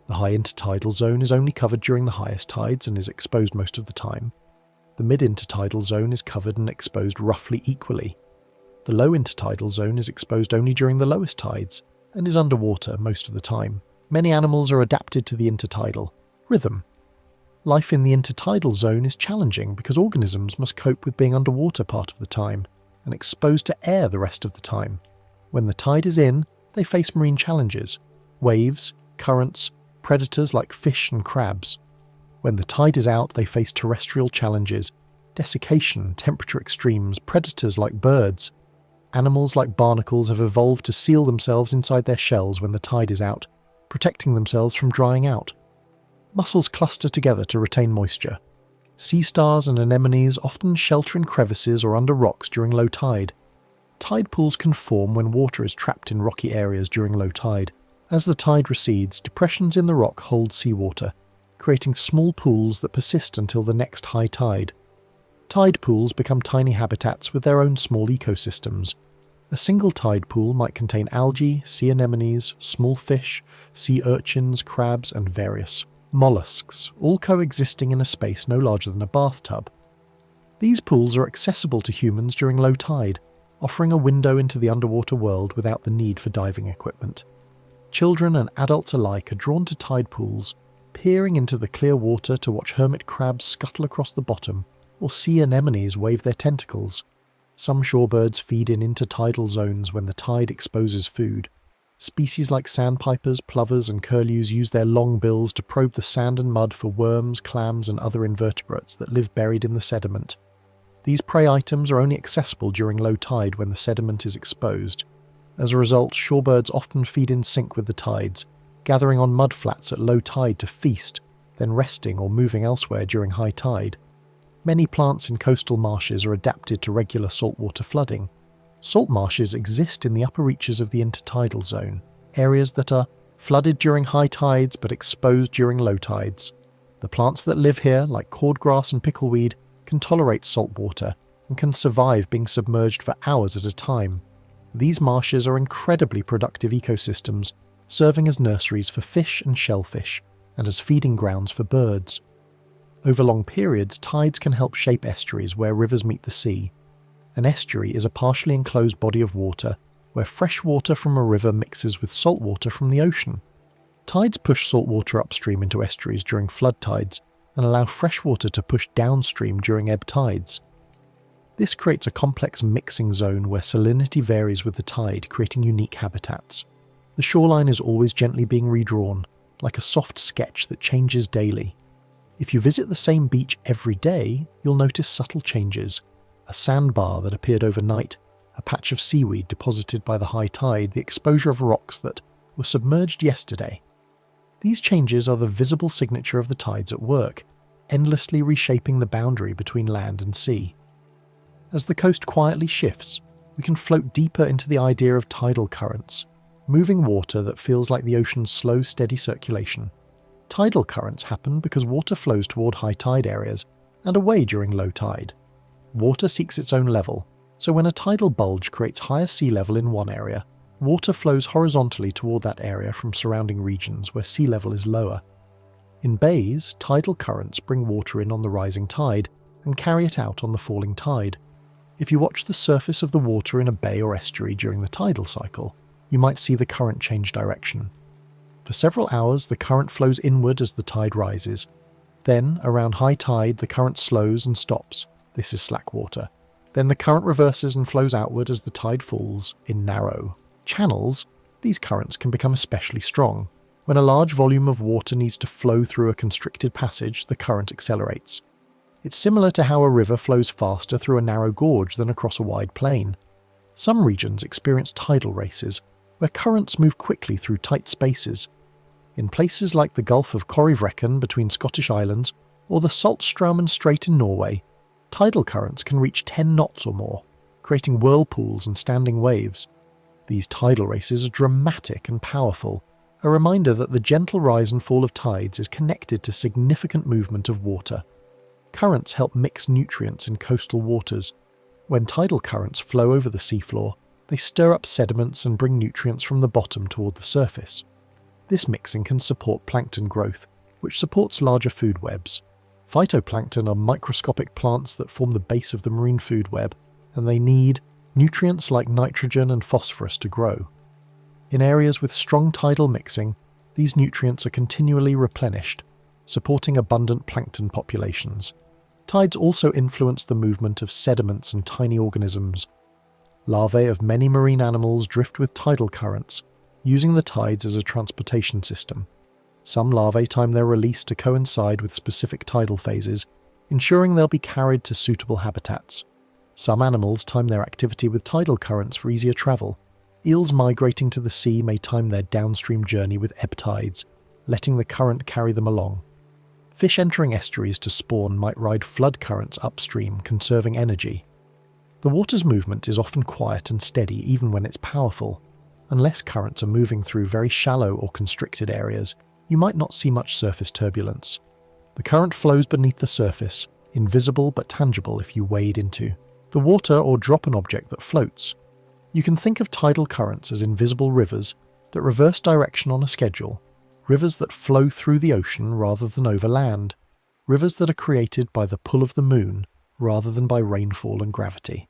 The high intertidal zone is only covered during the highest tides and is exposed most of the time. The mid-intertidal zone is covered and exposed roughly equally. The low intertidal zone is exposed only during the lowest tides and is underwater most of the time. Many animals are adapted to the intertidal rhythm. Life in the intertidal zone is challenging because organisms must cope with being underwater part of the time and exposed to air the rest of the time. When the tide is in, they face marine challenges: waves, currents, predators like fish and crabs. When the tide is out, they face terrestrial challenges: desiccation, temperature extremes, predators like birds. Animals like barnacles have evolved to seal themselves inside their shells when the tide is out, protecting themselves from drying out. Mussels cluster together to retain moisture. Sea stars and anemones often shelter in crevices or under rocks during low tide. Tide pools can form when water is trapped in rocky areas during low tide. As the tide recedes, depressions in the rock hold seawater, creating small pools that persist until the next high tide. Tide pools become tiny habitats with their own small ecosystems. A single tide pool might contain algae, sea anemones, small fish, sea urchins, crabs, and various mollusks, all coexisting in a space no larger than a bathtub. These pools are accessible to humans during low tide, offering a window into the underwater world without the need for diving equipment. Children and adults alike are drawn to tide pools, peering into the clear water to watch hermit crabs scuttle across the bottom or sea anemones wave their tentacles. Some shorebirds feed in intertidal zones when the tide exposes food. Species like sandpipers, plovers, and curlews use their long bills to probe the sand and mud for worms, clams, and other invertebrates that live buried in the sediment. These prey items are only accessible during low tide when the sediment is exposed. As a result, shorebirds often feed in sync with the tides, gathering on mudflats at low tide to feast, then resting or moving elsewhere during high tide. Many plants in coastal marshes are adapted to regular saltwater flooding. Salt marshes exist in the upper reaches of the intertidal zone, areas that are flooded during high tides but exposed during low tides. The plants that live here, like cordgrass and pickleweed, can tolerate salt water and can survive being submerged for hours at a time. These marshes are incredibly productive ecosystems, serving as nurseries for fish and shellfish, and as feeding grounds for birds. Over long periods, tides can help shape estuaries where rivers meet the sea. An estuary is a partially enclosed body of water where fresh water from a river mixes with salt water from the ocean. Tides push salt water upstream into estuaries during flood tides and allow fresh water to push downstream during ebb tides. This creates a complex mixing zone where salinity varies with the tide, creating unique habitats. The shoreline is always gently being redrawn, like a soft sketch that changes daily. If you visit the same beach every day, you'll notice subtle changes. A sandbar that appeared overnight, a patch of seaweed deposited by the high tide, the exposure of rocks that were submerged yesterday. These changes are the visible signature of the tides at work, endlessly reshaping the boundary between land and sea. As the coast quietly shifts, we can float deeper into the idea of tidal currents, moving water that feels like the ocean's slow, steady circulation. Tidal currents happen because water flows toward high tide areas and away during low tide. Water seeks its own level, so when a tidal bulge creates higher sea level in one area, water flows horizontally toward that area from surrounding regions where sea level is lower. In bays, tidal currents bring water in on the rising tide and carry it out on the falling tide. If you watch the surface of the water in a bay or estuary during the tidal cycle, you might see the current change direction. For several hours, the current flows inward as the tide rises. Then, around high tide, the current slows and stops. This is slack water. Then the current reverses and flows outward as the tide falls in narrow channels. These currents can become especially strong. When a large volume of water needs to flow through a constricted passage, the current accelerates. It's similar to how a river flows faster through a narrow gorge than across a wide plain. Some regions experience tidal races, where currents move quickly through tight spaces. In places like the Gulf of Corryvreckan between Scottish islands or the Saltstraumen Strait in Norway, tidal currents can reach 10 knots or more, creating whirlpools and standing waves. These tidal races are dramatic and powerful, a reminder that the gentle rise and fall of tides is connected to significant movement of water. Currents help mix nutrients in coastal waters. When tidal currents flow over the seafloor, they stir up sediments and bring nutrients from the bottom toward the surface. This mixing can support plankton growth, which supports larger food webs. Phytoplankton are microscopic plants that form the base of the marine food web, and they need nutrients like nitrogen and phosphorus to grow. In areas with strong tidal mixing, these nutrients are continually replenished, supporting abundant plankton populations. Tides also influence the movement of sediments and tiny organisms. Larvae of many marine animals drift with tidal currents, using the tides as a transportation system. Some larvae time their release to coincide with specific tidal phases, ensuring they'll be carried to suitable habitats. Some animals time their activity with tidal currents for easier travel. Eels migrating to the sea may time their downstream journey with ebb tides, letting the current carry them along. Fish entering estuaries to spawn might ride flood currents upstream, conserving energy. The water's movement is often quiet and steady even when it's powerful. Unless currents are moving through very shallow or constricted areas, you might not see much surface turbulence. The current flows beneath the surface, invisible but tangible if you wade into the water or drop an object that floats. You can think of tidal currents as invisible rivers that reverse direction on a schedule, rivers that flow through the ocean rather than over land, rivers that are created by the pull of the moon rather than by rainfall and gravity.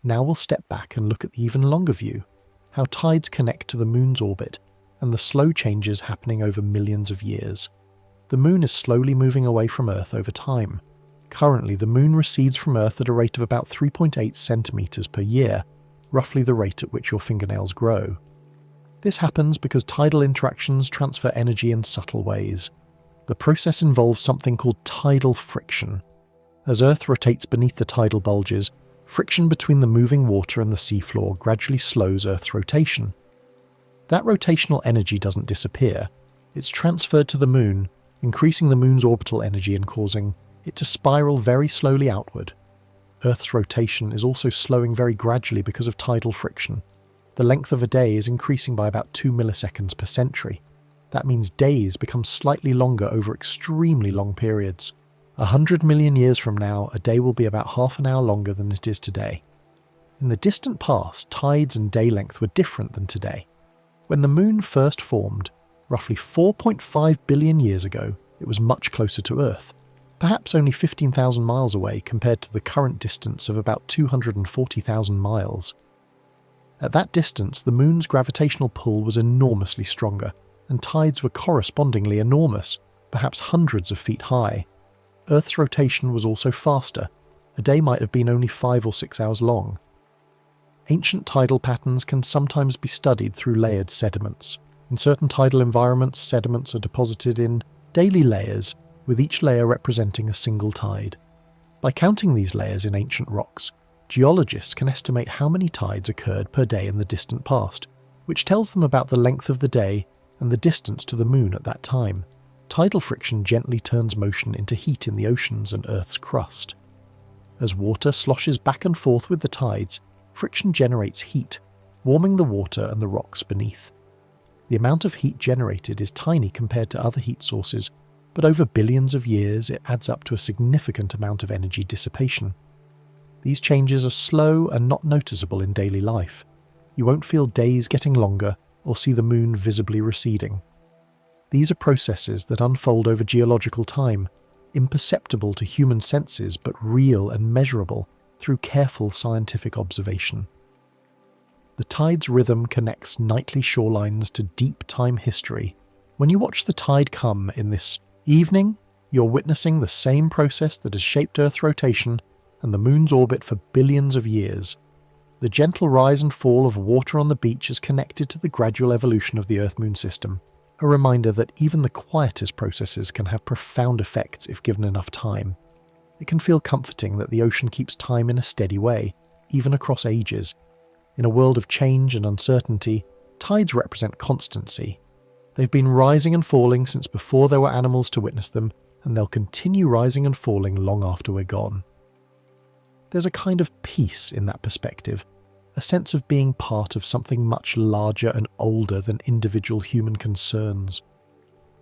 Now we'll step back and look at the even longer view, how tides connect to the moon's orbit and the slow changes happening over millions of years. The moon is slowly moving away from Earth over time. Currently, the moon recedes from Earth at a rate of about 3.8 centimeters per year, roughly the rate at which your fingernails grow. This happens because tidal interactions transfer energy in subtle ways. The process involves something called tidal friction. As Earth rotates beneath the tidal bulges, friction between the moving water and the seafloor gradually slows Earth's rotation. That rotational energy doesn't disappear. It's transferred to the moon, increasing the moon's orbital energy and causing it to spiral very slowly outward. Earth's rotation is also slowing very gradually because of tidal friction. The length of a day is increasing by about 2 milliseconds per century. That means days become slightly longer over extremely long periods. 100 million years from now, a day will be about half an hour longer than it is today. In the distant past, tides and day length were different than today. When the moon first formed, roughly 4.5 billion years ago, it was much closer to Earth, perhaps only 15,000 miles away compared to the current distance of about 240,000 miles. At that distance, the moon's gravitational pull was enormously stronger, and tides were correspondingly enormous, perhaps hundreds of feet high. Earth's rotation was also faster. A day might have been only 5 or 6 hours long. Ancient tidal patterns can sometimes be studied through layered sediments. In certain tidal environments, sediments are deposited in daily layers, with each layer representing a single tide. By counting these layers in ancient rocks, geologists can estimate how many tides occurred per day in the distant past, which tells them about the length of the day and the distance to the moon at that time. Tidal friction gently turns motion into heat in the oceans and Earth's crust. As water sloshes back and forth with the tides, friction generates heat, warming the water and the rocks beneath. The amount of heat generated is tiny compared to other heat sources, but over billions of years it adds up to a significant amount of energy dissipation. These changes are slow and not noticeable in daily life. You won't feel days getting longer or see the moon visibly receding. These are processes that unfold over geological time, imperceptible to human senses but real and measurable through careful scientific observation. The tide's rhythm connects nightly shorelines to deep time history. When you watch the tide come in this evening, you're witnessing the same process that has shaped Earth's rotation and the moon's orbit for billions of years. The gentle rise and fall of water on the beach is connected to the gradual evolution of the Earth-Moon system, a reminder that even the quietest processes can have profound effects if given enough time. It can feel comforting that the ocean keeps time in a steady way, even across ages. In a world of change and uncertainty, tides represent constancy. They've been rising and falling since before there were animals to witness them, and they'll continue rising and falling long after we're gone. There's a kind of peace in that perspective, a sense of being part of something much larger and older than individual human concerns.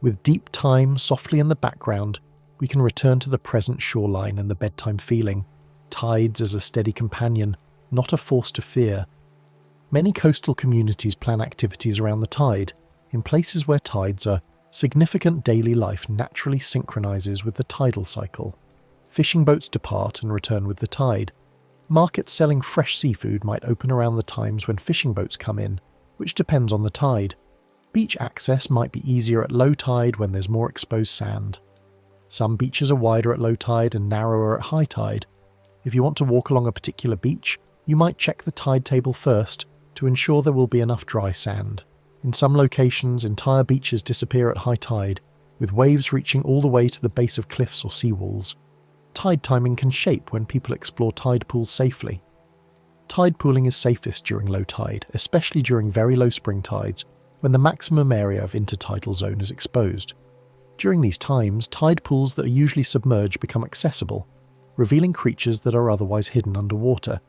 With deep time softly in the background, we can return to the present shoreline and the bedtime feeling, tides as a steady companion, not a force to fear. Many coastal communities plan activities around the tide. In places where tides are, significant daily life naturally synchronizes with the tidal cycle. Fishing boats depart and return with the tide. Markets selling fresh seafood might open around the times when fishing boats come in, which depends on the tide. Beach access might be easier at low tide when there's more exposed sand. Some beaches are wider at low tide and narrower at high tide. If you want to walk along a particular beach, you might check the tide table first to ensure there will be enough dry sand. In some locations, entire beaches disappear at high tide, with waves reaching all the way to the base of cliffs or seawalls. Tide timing can shape when people explore tide pools safely. Tide pooling is safest during low tide, especially during very low spring tides, when the maximum area of intertidal zone is exposed. During these times, tide pools that are usually submerged become accessible, revealing creatures that are otherwise hidden underwater.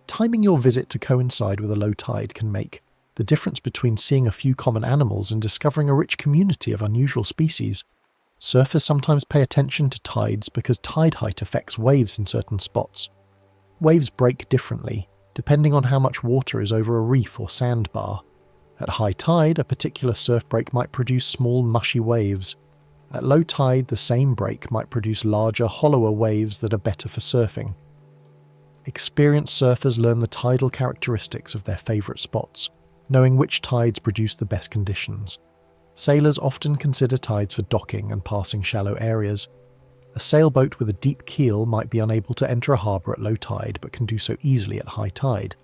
Timing your visit to coincide with a low tide can make the difference between seeing a few common animals and discovering a rich community of unusual species. Surfers sometimes pay attention to tides because tide height affects waves in certain spots. Waves break differently, depending on how much water is over a reef or sandbar. At high tide, a particular surf break might produce small, mushy waves. At low tide, the same break might produce larger, hollower waves that are better for surfing. Experienced surfers learn the tidal characteristics of their favourite spots, knowing which tides produce the best conditions. Sailors often consider tides for docking and passing shallow areas. A sailboat with a deep keel might be unable to enter a harbour at low tide but can do so easily at high tide.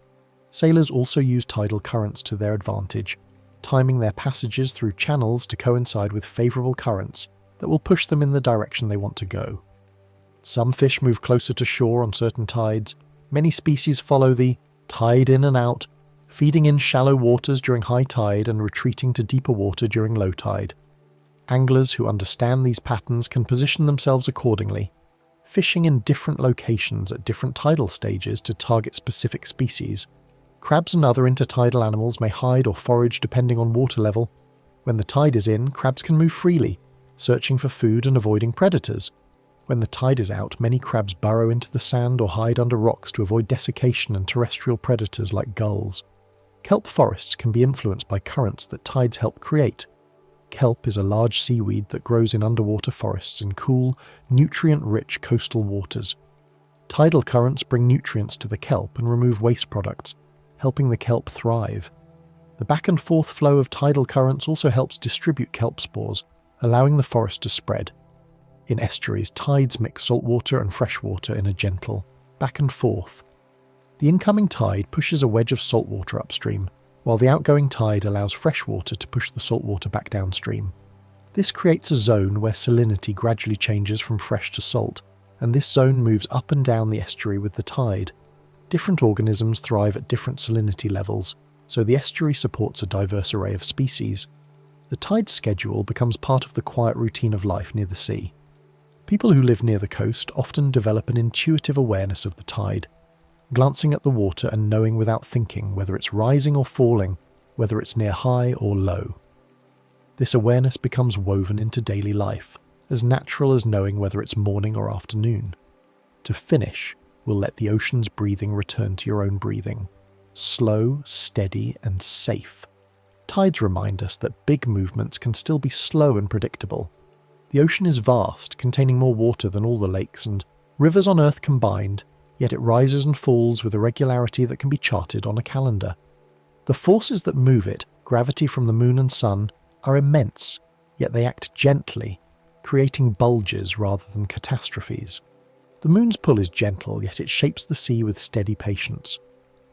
Sailors also use tidal currents to their advantage, timing their passages through channels to coincide with favourable currents that will push them in the direction they want to go. Some fish move closer to shore on certain tides. Many species follow the tide in and out, feeding in shallow waters during high tide and retreating to deeper water during low tide. Anglers who understand these patterns can position themselves accordingly, fishing in different locations at different tidal stages to target specific species. Crabs and other intertidal animals may hide or forage depending on water level. When the tide is in, crabs can move freely, searching for food and avoiding predators. When the tide is out, many crabs burrow into the sand or hide under rocks to avoid desiccation and terrestrial predators like gulls. Kelp forests can be influenced by currents that tides help create. Kelp is a large seaweed that grows in underwater forests in cool, nutrient-rich coastal waters. Tidal currents bring nutrients to the kelp and remove waste products, helping the kelp thrive. The back and forth flow of tidal currents also helps distribute kelp spores, allowing the forest to spread. In estuaries, tides mix saltwater and freshwater in a gentle back and forth. The incoming tide pushes a wedge of salt water upstream, while the outgoing tide allows fresh water to push the salt water back downstream. This creates a zone where salinity gradually changes from fresh to salt, and this zone moves up and down the estuary with the tide. Different organisms thrive at different salinity levels, so the estuary supports a diverse array of species. The tide schedule becomes part of the quiet routine of life near the sea. People who live near the coast often develop an intuitive awareness of the tide, glancing at the water and knowing without thinking whether it's rising or falling, whether it's near high or low. This awareness becomes woven into daily life, as natural as knowing whether it's morning or afternoon. To finish, we'll let the ocean's breathing return to your own breathing. Slow, steady, and safe. Tides remind us that big movements can still be slow and predictable. The ocean is vast, containing more water than all the lakes and rivers on Earth combined, yet it rises and falls with a regularity that can be charted on a calendar. The forces that move it, gravity from the moon and sun, are immense, yet they act gently, creating bulges rather than catastrophes. The moon's pull is gentle, yet it shapes the sea with steady patience.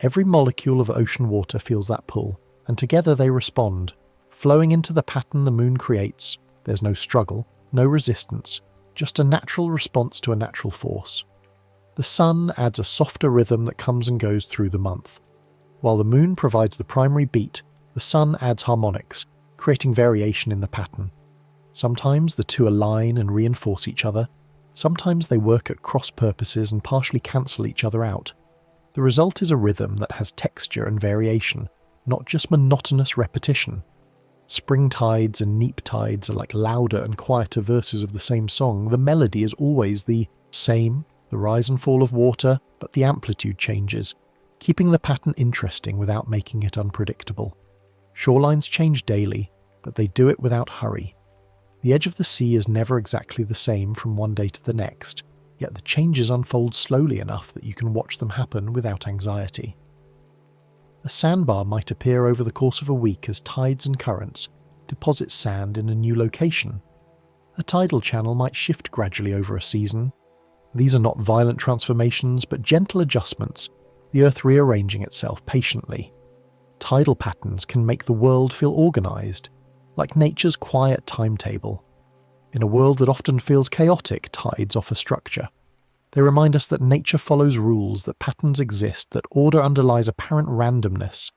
Every molecule of ocean water feels that pull, and together they respond, flowing into the pattern the moon creates. There's no struggle, no resistance, just a natural response to a natural force. The sun adds a softer rhythm that comes and goes through the month. While the moon provides the primary beat, the sun adds harmonics, creating variation in the pattern. Sometimes the two align and reinforce each other. Sometimes they work at cross purposes and partially cancel each other out. The result is a rhythm that has texture and variation, not just monotonous repetition. Spring tides and neap tides are like louder and quieter verses of the same song. The melody is always the same, the rise and fall of water, but the amplitude changes, keeping the pattern interesting without making it unpredictable. Shorelines change daily, but they do it without hurry. The edge of the sea is never exactly the same from one day to the next, yet the changes unfold slowly enough that you can watch them happen without anxiety. A sandbar might appear over the course of a week as tides and currents deposit sand in a new location. A tidal channel might shift gradually over a season. These are not violent transformations, but gentle adjustments, the earth rearranging itself patiently. Tidal patterns can make the world feel organised, like nature's quiet timetable. In a world that often feels chaotic, tides offer structure. They remind us that nature follows rules, that patterns exist, that order underlies apparent randomness.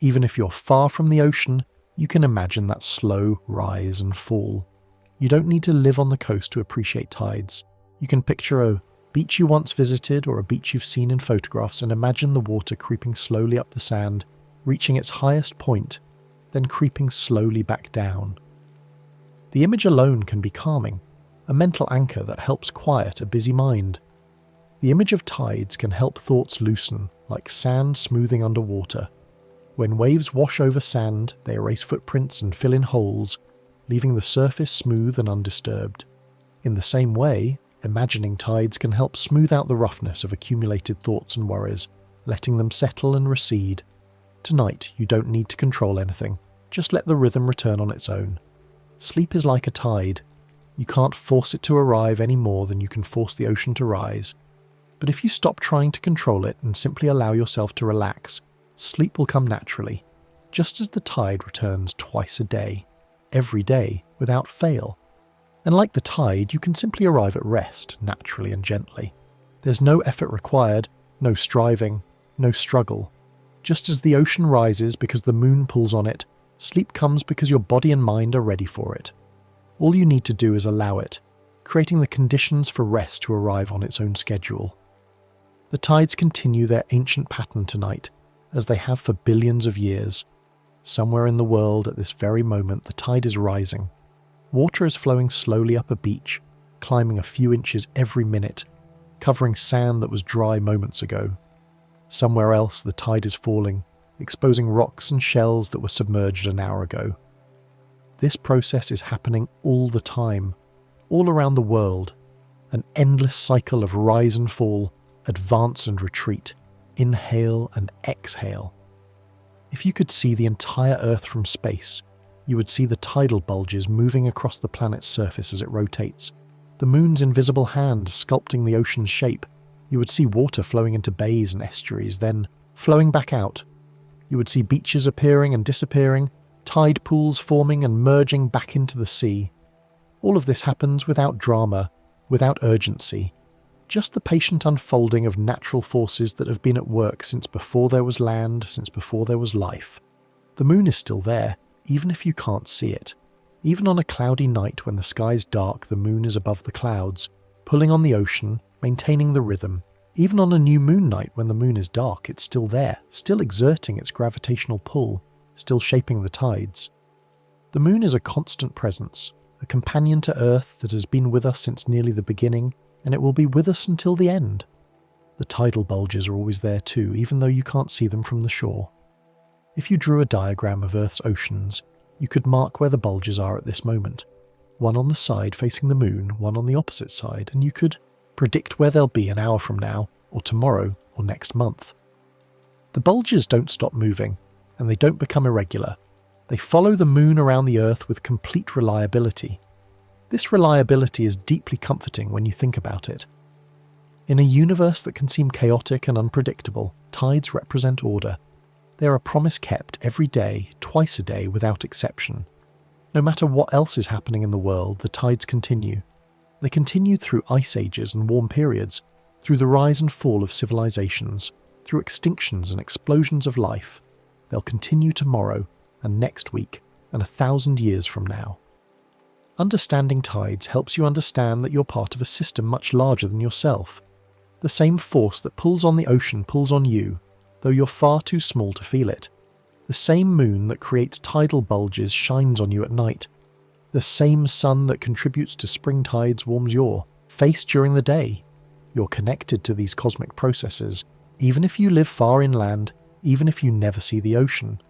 Even if you're far from the ocean, you can imagine that slow rise and fall. You don't need to live on the coast to appreciate tides. You can picture a beach you once visited or a beach you've seen in photographs and imagine the water creeping slowly up the sand, reaching its highest point, then creeping slowly back down. The image alone can be calming, a mental anchor that helps quiet a busy mind. The image of tides can help thoughts loosen, like sand smoothing underwater. When waves wash over sand, they erase footprints and fill in holes, leaving the surface smooth and undisturbed. In the same way, imagining tides can help smooth out the roughness of accumulated thoughts and worries, letting them settle and recede. Tonight, you don't need to control anything. Just let the rhythm return on its own. Sleep is like a tide. You can't force it to arrive any more than you can force the ocean to rise. But if you stop trying to control it and simply allow yourself to relax, sleep will come naturally, just as the tide returns twice a day, every day, without fail. And like the tide, you can simply arrive at rest, naturally and gently. There's no effort required, no striving, no struggle. Just as the ocean rises because the moon pulls on it, sleep comes because your body and mind are ready for it. All you need to do is allow it, creating the conditions for rest to arrive on its own schedule. The tides continue their ancient pattern tonight, as they have for billions of years. Somewhere in the world at this very moment, the tide is rising. Water is flowing slowly up a beach, climbing a few inches every minute, covering sand that was dry moments ago. Somewhere else, the tide is falling, exposing rocks and shells that were submerged an hour ago. This process is happening all the time, all around the world, an endless cycle of rise and fall, advance and retreat, inhale and exhale. If you could see the entire Earth from space, you would see the tidal bulges moving across the planet's surface as it rotates, the moon's invisible hand sculpting the ocean's shape, You would see water flowing into bays and estuaries, then flowing back out. You would see beaches appearing and disappearing, tide pools forming and merging back into the sea. All of this happens without drama, without urgency. Just the patient unfolding of natural forces that have been at work since before there was land, since before there was life. The moon is still there, even if you can't see it. Even on a cloudy night when the sky's dark, the moon is above the clouds, pulling on the ocean, maintaining the rhythm. Even on a new moon night when the moon is dark, it's still there, still exerting its gravitational pull, still shaping the tides. The moon is a constant presence, a companion to Earth that has been with us since nearly the beginning, and it will be with us until the end. The tidal bulges are always there too, even though you can't see them from the shore. If you drew a diagram of Earth's oceans, you could mark where the bulges are at this moment. One on the side facing the moon, one on the opposite side, and you could predict where they'll be an hour from now, or tomorrow, or next month. The bulges don't stop moving, and they don't become irregular. They follow the moon around the Earth with complete reliability. This reliability is deeply comforting when you think about it. In a universe that can seem chaotic and unpredictable, tides represent order. They are a promise kept every day, twice a day, without exception. No matter what else is happening in the world, the tides continue. They continue through ice ages and warm periods, through the rise and fall of civilizations, through extinctions and explosions of life. They'll continue tomorrow, and next week, and 1,000 years from now. Understanding tides helps you understand that you're part of a system much larger than yourself. The same force that pulls on the ocean pulls on you, though you're far too small to feel it. The same moon that creates tidal bulges shines on you at night. The same sun that contributes to spring tides warms your face during the day. You're connected to these cosmic processes, even if you live far inland, even if you never see the ocean.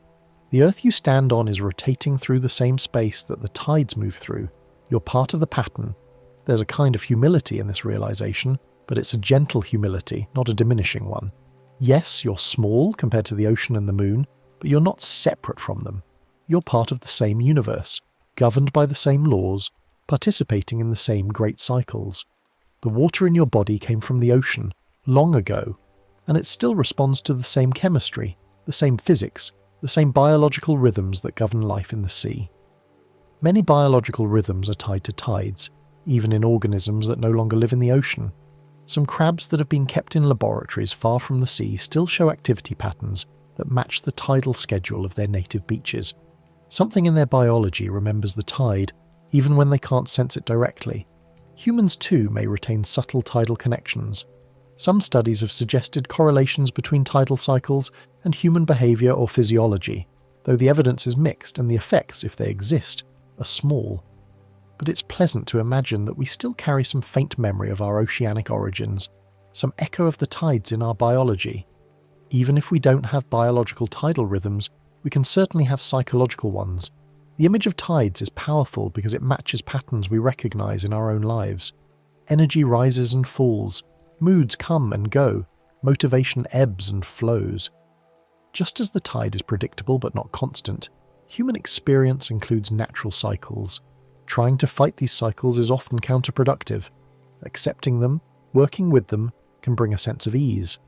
The Earth you stand on is rotating through the same space that the tides move through. You're part of the pattern. There's a kind of humility in this realization, but it's a gentle humility, not a diminishing one. Yes, you're small compared to the ocean and the moon, but you're not separate from them. You're part of the same universe, governed by the same laws, participating in the same great cycles. The water in your body came from the ocean, long ago, and it still responds to the same chemistry, the same physics, the same biological rhythms that govern life in the sea. Many biological rhythms are tied to tides, even in organisms that no longer live in the ocean. Some crabs that have been kept in laboratories far from the sea still show activity patterns that match the tidal schedule of their native beaches. Something in their biology remembers the tide, even when they can't sense it directly. Humans too may retain subtle tidal connections. Some studies have suggested correlations between tidal cycles and human behaviour or physiology, though the evidence is mixed and the effects, if they exist, are small. But it's pleasant to imagine that we still carry some faint memory of our oceanic origins, some echo of the tides in our biology. Even if we don't have biological tidal rhythms, we can certainly have psychological ones. The image of tides is powerful because it matches patterns we recognise in our own lives. Energy rises and falls, moods come and go, motivation ebbs and flows. Just as the tide is predictable but not constant, human experience includes natural cycles. Trying to fight these cycles is often counterproductive. Accepting them, working with them, can bring a sense of ease.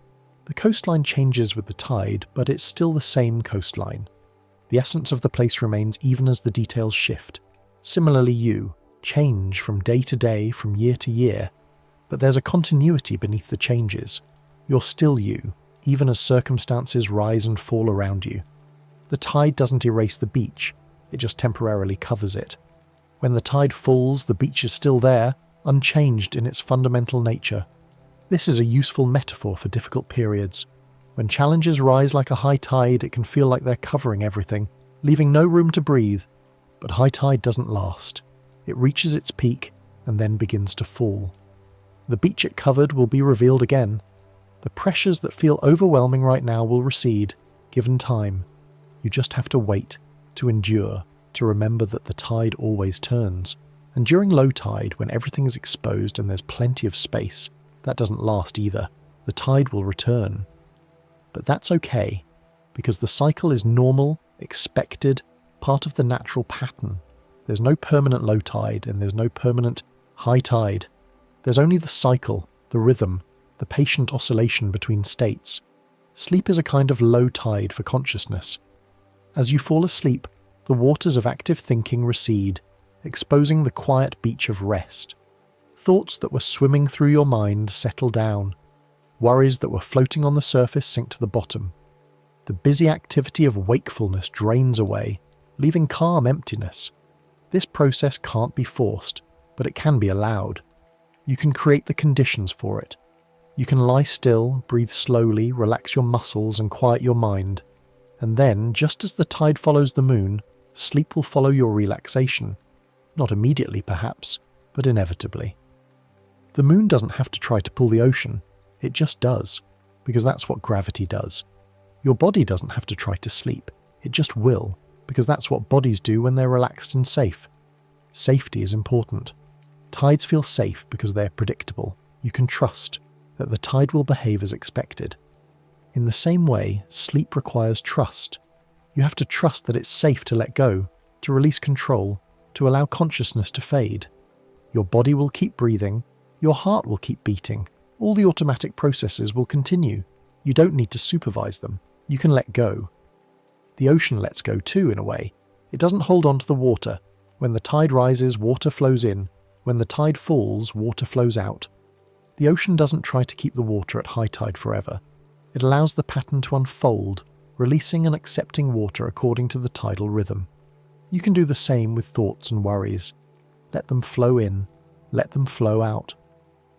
The coastline changes with the tide, but it's still the same coastline. The essence of the place remains even as the details shift. Similarly, you change from day to day, from year to year, but there's a continuity beneath the changes. You're still you, even as circumstances rise and fall around you. The tide doesn't erase the beach, it just temporarily covers it. When the tide falls, the beach is still there, unchanged in its fundamental nature. This is a useful metaphor for difficult periods. When challenges rise like a high tide, it can feel like they're covering everything, leaving no room to breathe. But high tide doesn't last. It reaches its peak and then begins to fall. The beach it covered will be revealed again. The pressures that feel overwhelming right now will recede, given time. You just have to wait, to endure, to remember that the tide always turns. And during low tide, when everything is exposed and there's plenty of space, that doesn't last either. The tide will return. But that's okay, because the cycle is normal, expected, part of the natural pattern. There's no permanent low tide and there's no permanent high tide. There's only the cycle, the rhythm, the patient oscillation between states. Sleep is a kind of low tide for consciousness. As you fall asleep, the waters of active thinking recede, exposing the quiet beach of rest. Thoughts that were swimming through your mind settle down. Worries that were floating on the surface sink to the bottom. The busy activity of wakefulness drains away, leaving calm emptiness. This process can't be forced, but it can be allowed. You can create the conditions for it. You can lie still, breathe slowly, relax your muscles and quiet your mind. And then, just as the tide follows the moon, sleep will follow your relaxation. Not immediately, perhaps, but inevitably. The moon doesn't have to try to pull the ocean. It just does, because that's what gravity does. Your body doesn't have to try to sleep. It just will, because that's what bodies do when they're relaxed and safe. Safety is important. Tides feel safe because they're predictable. You can trust that the tide will behave as expected. In the same way, sleep requires trust. You have to trust that it's safe to let go, to release control, to allow consciousness to fade. Your body will keep breathing, your heart will keep beating, all the automatic processes will continue. You don't need to supervise them. You can let go. The ocean lets go too, in a way. It doesn't hold on to the water. When the tide rises, water flows in. When the tide falls, water flows out. The ocean doesn't try to keep the water at high tide forever. It allows the pattern to unfold, releasing and accepting water according to the tidal rhythm. You can do the same with thoughts and worries. Let them flow in, let them flow out.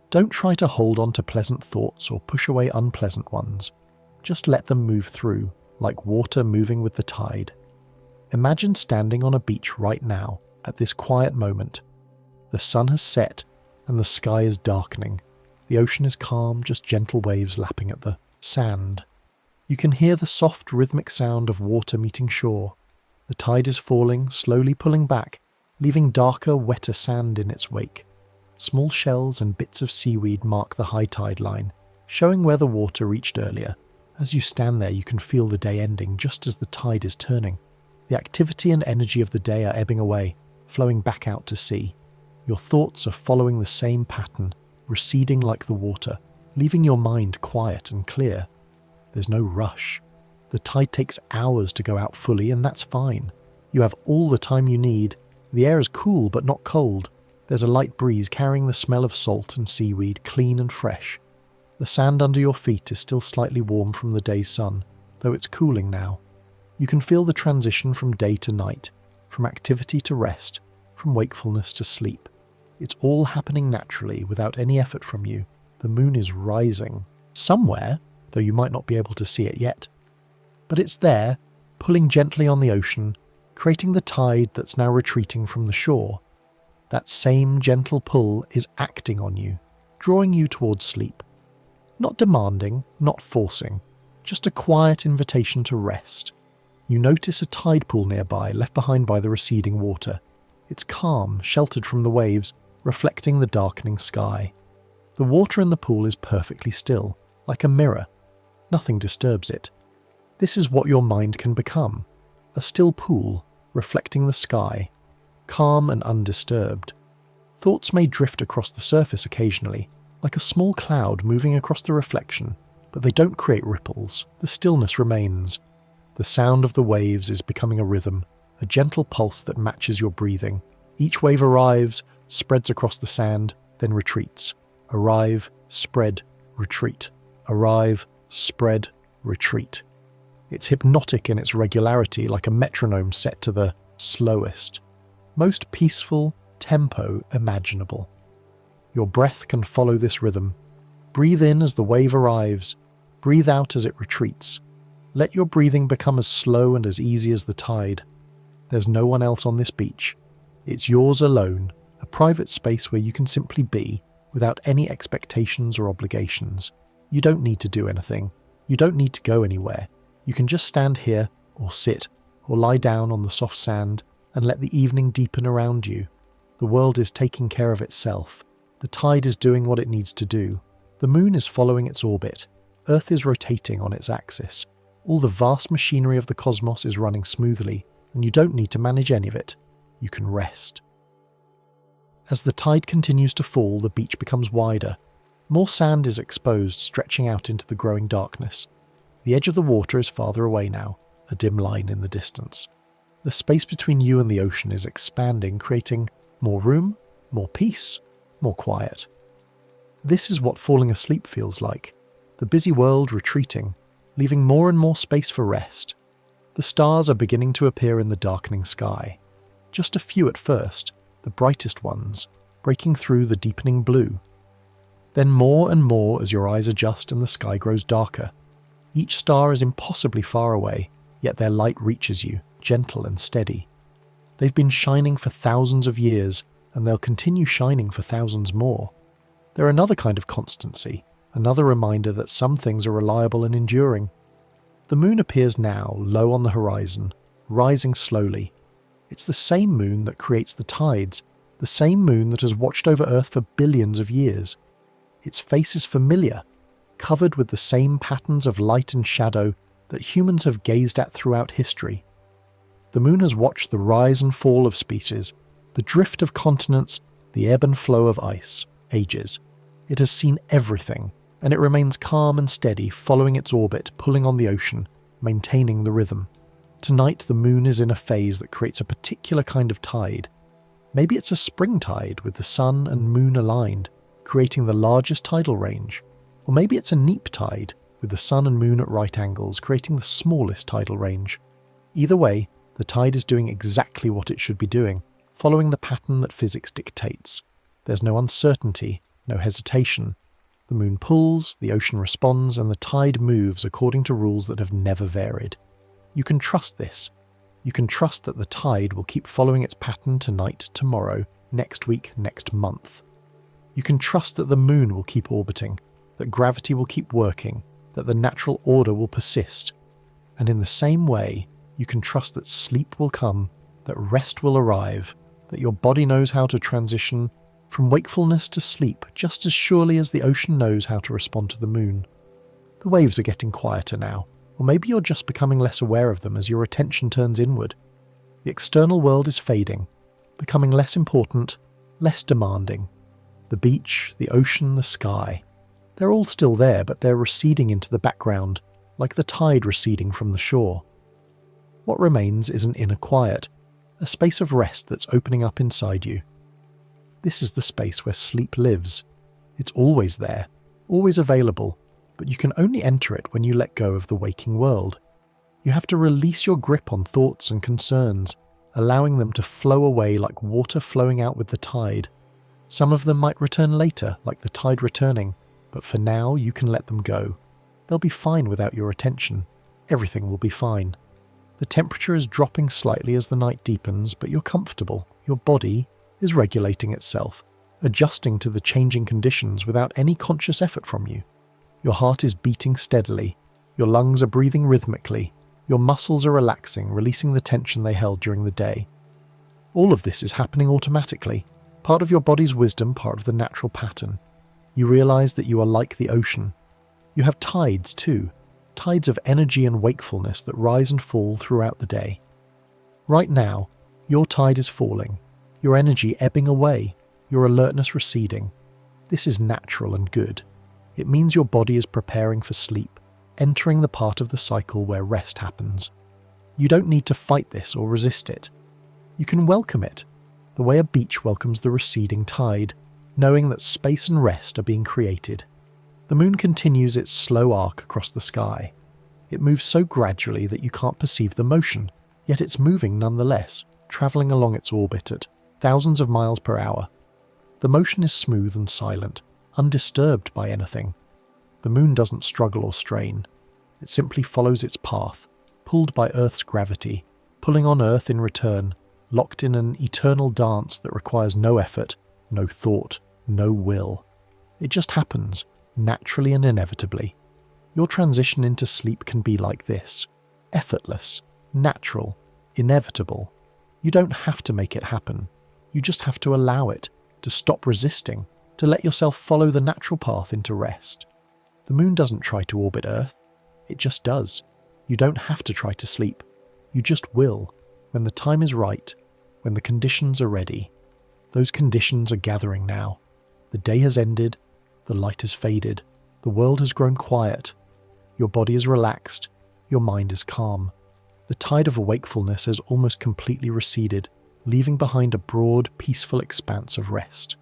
Don't try to hold on to pleasant thoughts or push away unpleasant ones. Just let them move through, like water moving with the tide. Imagine standing on a beach right now, at this quiet moment. The sun has set, and the sky is darkening. The ocean is calm, just gentle waves lapping at the sand. You can hear the soft, rhythmic sound of water meeting shore. The tide is falling, slowly pulling back, leaving darker, wetter sand in its wake. Small shells and bits of seaweed mark the high tide line, showing where the water reached earlier. As you stand there, you can feel the day ending just as the tide is turning. The activity and energy of the day are ebbing away, flowing back out to sea. Your thoughts are following the same pattern, receding like the water, leaving your mind quiet and clear. There's no rush. The tide takes hours to go out fully, and that's fine. You have all the time you need. The air is cool but not cold. There's a light breeze carrying the smell of salt and seaweed, clean and fresh. The sand under your feet is still slightly warm from the day's sun, though it's cooling now. You can feel the transition from day to night, from activity to rest, from wakefulness to sleep. It's all happening naturally, without any effort from you. The moon is rising. Somewhere, though you might not be able to see it yet. But it's there, pulling gently on the ocean, creating the tide that's now retreating from the shore. That same gentle pull is acting on you, drawing you towards sleep. Not demanding, not forcing, just a quiet invitation to rest. You notice a tide pool nearby, left behind by the receding water. It's calm, sheltered from the waves, reflecting the darkening sky. The water in the pool is perfectly still, like a mirror. Nothing disturbs it. This is what your mind can become. A still pool, reflecting the sky, calm and undisturbed. Thoughts may drift across the surface occasionally, like a small cloud moving across the reflection, but they don't create ripples. The stillness remains. The sound of the waves is becoming a rhythm, a gentle pulse that matches your breathing. Each wave arrives, spreads across the sand, then retreats. Arrive, spread, retreat. Arrive, spread, retreat. It's hypnotic in its regularity, like a metronome set to the slowest, most peaceful tempo imaginable. Your breath can follow this rhythm. Breathe in as the wave arrives. Breathe out as it retreats. Let your breathing become as slow and as easy as the tide. There's no one else on this beach. It's yours alone, a private space where you can simply be, without any expectations or obligations. You don't need to do anything. You don't need to go anywhere. You can just stand here, or sit, or lie down on the soft sand, and let the evening deepen around you. The world is taking care of itself. The tide is doing what it needs to do. The moon is following its orbit. Earth is rotating on its axis. All the vast machinery of the cosmos is running smoothly, and you don't need to manage any of it. You can rest. As the tide continues to fall, the beach becomes wider. More sand is exposed, stretching out into the growing darkness. The edge of the water is farther away now, a dim line in the distance. The space between you and the ocean is expanding, creating more room, more peace, more quiet. This is what falling asleep feels like. The busy world retreating, leaving more and more space for rest. The stars are beginning to appear in the darkening sky. Just a few at first, the brightest ones, breaking through the deepening blue. Then more and more as your eyes adjust and the sky grows darker. Each star is impossibly far away, yet their light reaches you, gentle and steady. They've been shining for thousands of years, and they'll continue shining for thousands more. They're another kind of constancy, another reminder that some things are reliable and enduring. The moon appears now, low on the horizon, rising slowly. It's the same moon that creates the tides, the same moon that has watched over Earth for billions of years. Its face is familiar, covered with the same patterns of light and shadow that humans have gazed at throughout history. The moon has watched the rise and fall of species, the drift of continents, the ebb and flow of ice, ages. It has seen everything, and it remains calm and steady, following its orbit, pulling on the ocean, maintaining the rhythm. Tonight the moon is in a phase that creates a particular kind of tide. Maybe it's a spring tide with the sun and moon aligned, creating the largest tidal range. Or maybe it's a neap tide, with the sun and moon at right angles, creating the smallest tidal range. Either way, the tide is doing exactly what it should be doing, following the pattern that physics dictates. There's no uncertainty, no hesitation. The moon pulls, the ocean responds, and the tide moves according to rules that have never varied. You can trust this. You can trust that the tide will keep following its pattern tonight, tomorrow, next week, next month. You can trust that the moon will keep orbiting, that gravity will keep working, that the natural order will persist. And in the same way, you can trust that sleep will come, that rest will arrive, that your body knows how to transition from wakefulness to sleep just as surely as the ocean knows how to respond to the moon. The waves are getting quieter now, or maybe you're just becoming less aware of them as your attention turns inward. The external world is fading, becoming less important, less demanding. The beach, the ocean, the sky. They're all still there, but they're receding into the background, like the tide receding from the shore. What remains is an inner quiet, a space of rest that's opening up inside you. This is the space where sleep lives. It's always there, always available, but you can only enter it when you let go of the waking world. You have to release your grip on thoughts and concerns, allowing them to flow away like water flowing out with the tide. Some of them might return later, like the tide returning, but for now you can let them go. They'll be fine without your attention. Everything will be fine. The temperature is dropping slightly as the night deepens, but you're comfortable. Your body is regulating itself, adjusting to the changing conditions without any conscious effort from you. Your heart is beating steadily, your lungs are breathing rhythmically, your muscles are relaxing, releasing the tension they held during the day. All of this is happening automatically, part of your body's wisdom, part of the natural pattern. You realize that you are like the ocean. You have tides too, tides of energy and wakefulness that rise and fall throughout the day. Right now, your tide is falling, your energy ebbing away, your alertness receding. This is natural and good. It means your body is preparing for sleep, entering the part of the cycle where rest happens. You don't need to fight this or resist it. You can welcome it, the way a beach welcomes the receding tide, knowing that space and rest are being created. The moon continues its slow arc across the sky. It moves so gradually that you can't perceive the motion, yet it's moving nonetheless, travelling along its orbit at thousands of miles per hour. The motion is smooth and silent, undisturbed by anything. The moon doesn't struggle or strain. It simply follows its path, pulled by Earth's gravity, pulling on Earth in return, locked in an eternal dance that requires no effort, no thought, no will. It just happens, naturally and inevitably. Your transition into sleep can be like this, effortless, natural, inevitable. You don't have to make it happen. You just have to allow it, to stop resisting, to let yourself follow the natural path into rest. The moon doesn't try to orbit Earth. It just does. You don't have to try to sleep. You just will, when the time is right, when the conditions are ready. Those conditions are gathering now. The day has ended. The light has faded. The world has grown quiet. Your body is relaxed. Your mind is calm. The tide of wakefulness has almost completely receded, leaving behind a broad, peaceful expanse of rest.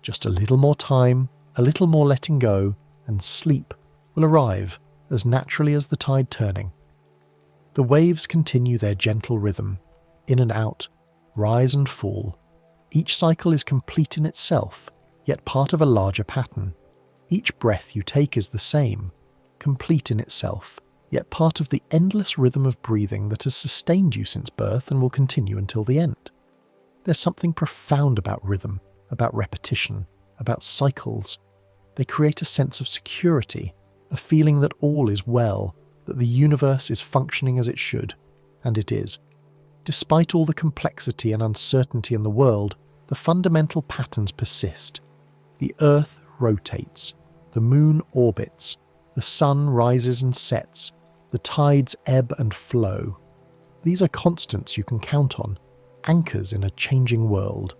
Just a little more time, a little more letting go, and sleep will arrive as naturally as the tide turning. The waves continue their gentle rhythm, in and out, rise and fall. Each cycle is complete in itself, yet part of a larger pattern. Each breath you take is the same, complete in itself, yet part of the endless rhythm of breathing that has sustained you since birth and will continue until the end. There's something profound about rhythm, about repetition, about cycles. They create a sense of security, a feeling that all is well, that the universe is functioning as it should, and it is. Despite all the complexity and uncertainty in the world, the fundamental patterns persist. The Earth rotates, the Moon orbits, the Sun rises and sets, the tides ebb and flow. These are constants you can count on, anchors in a changing world.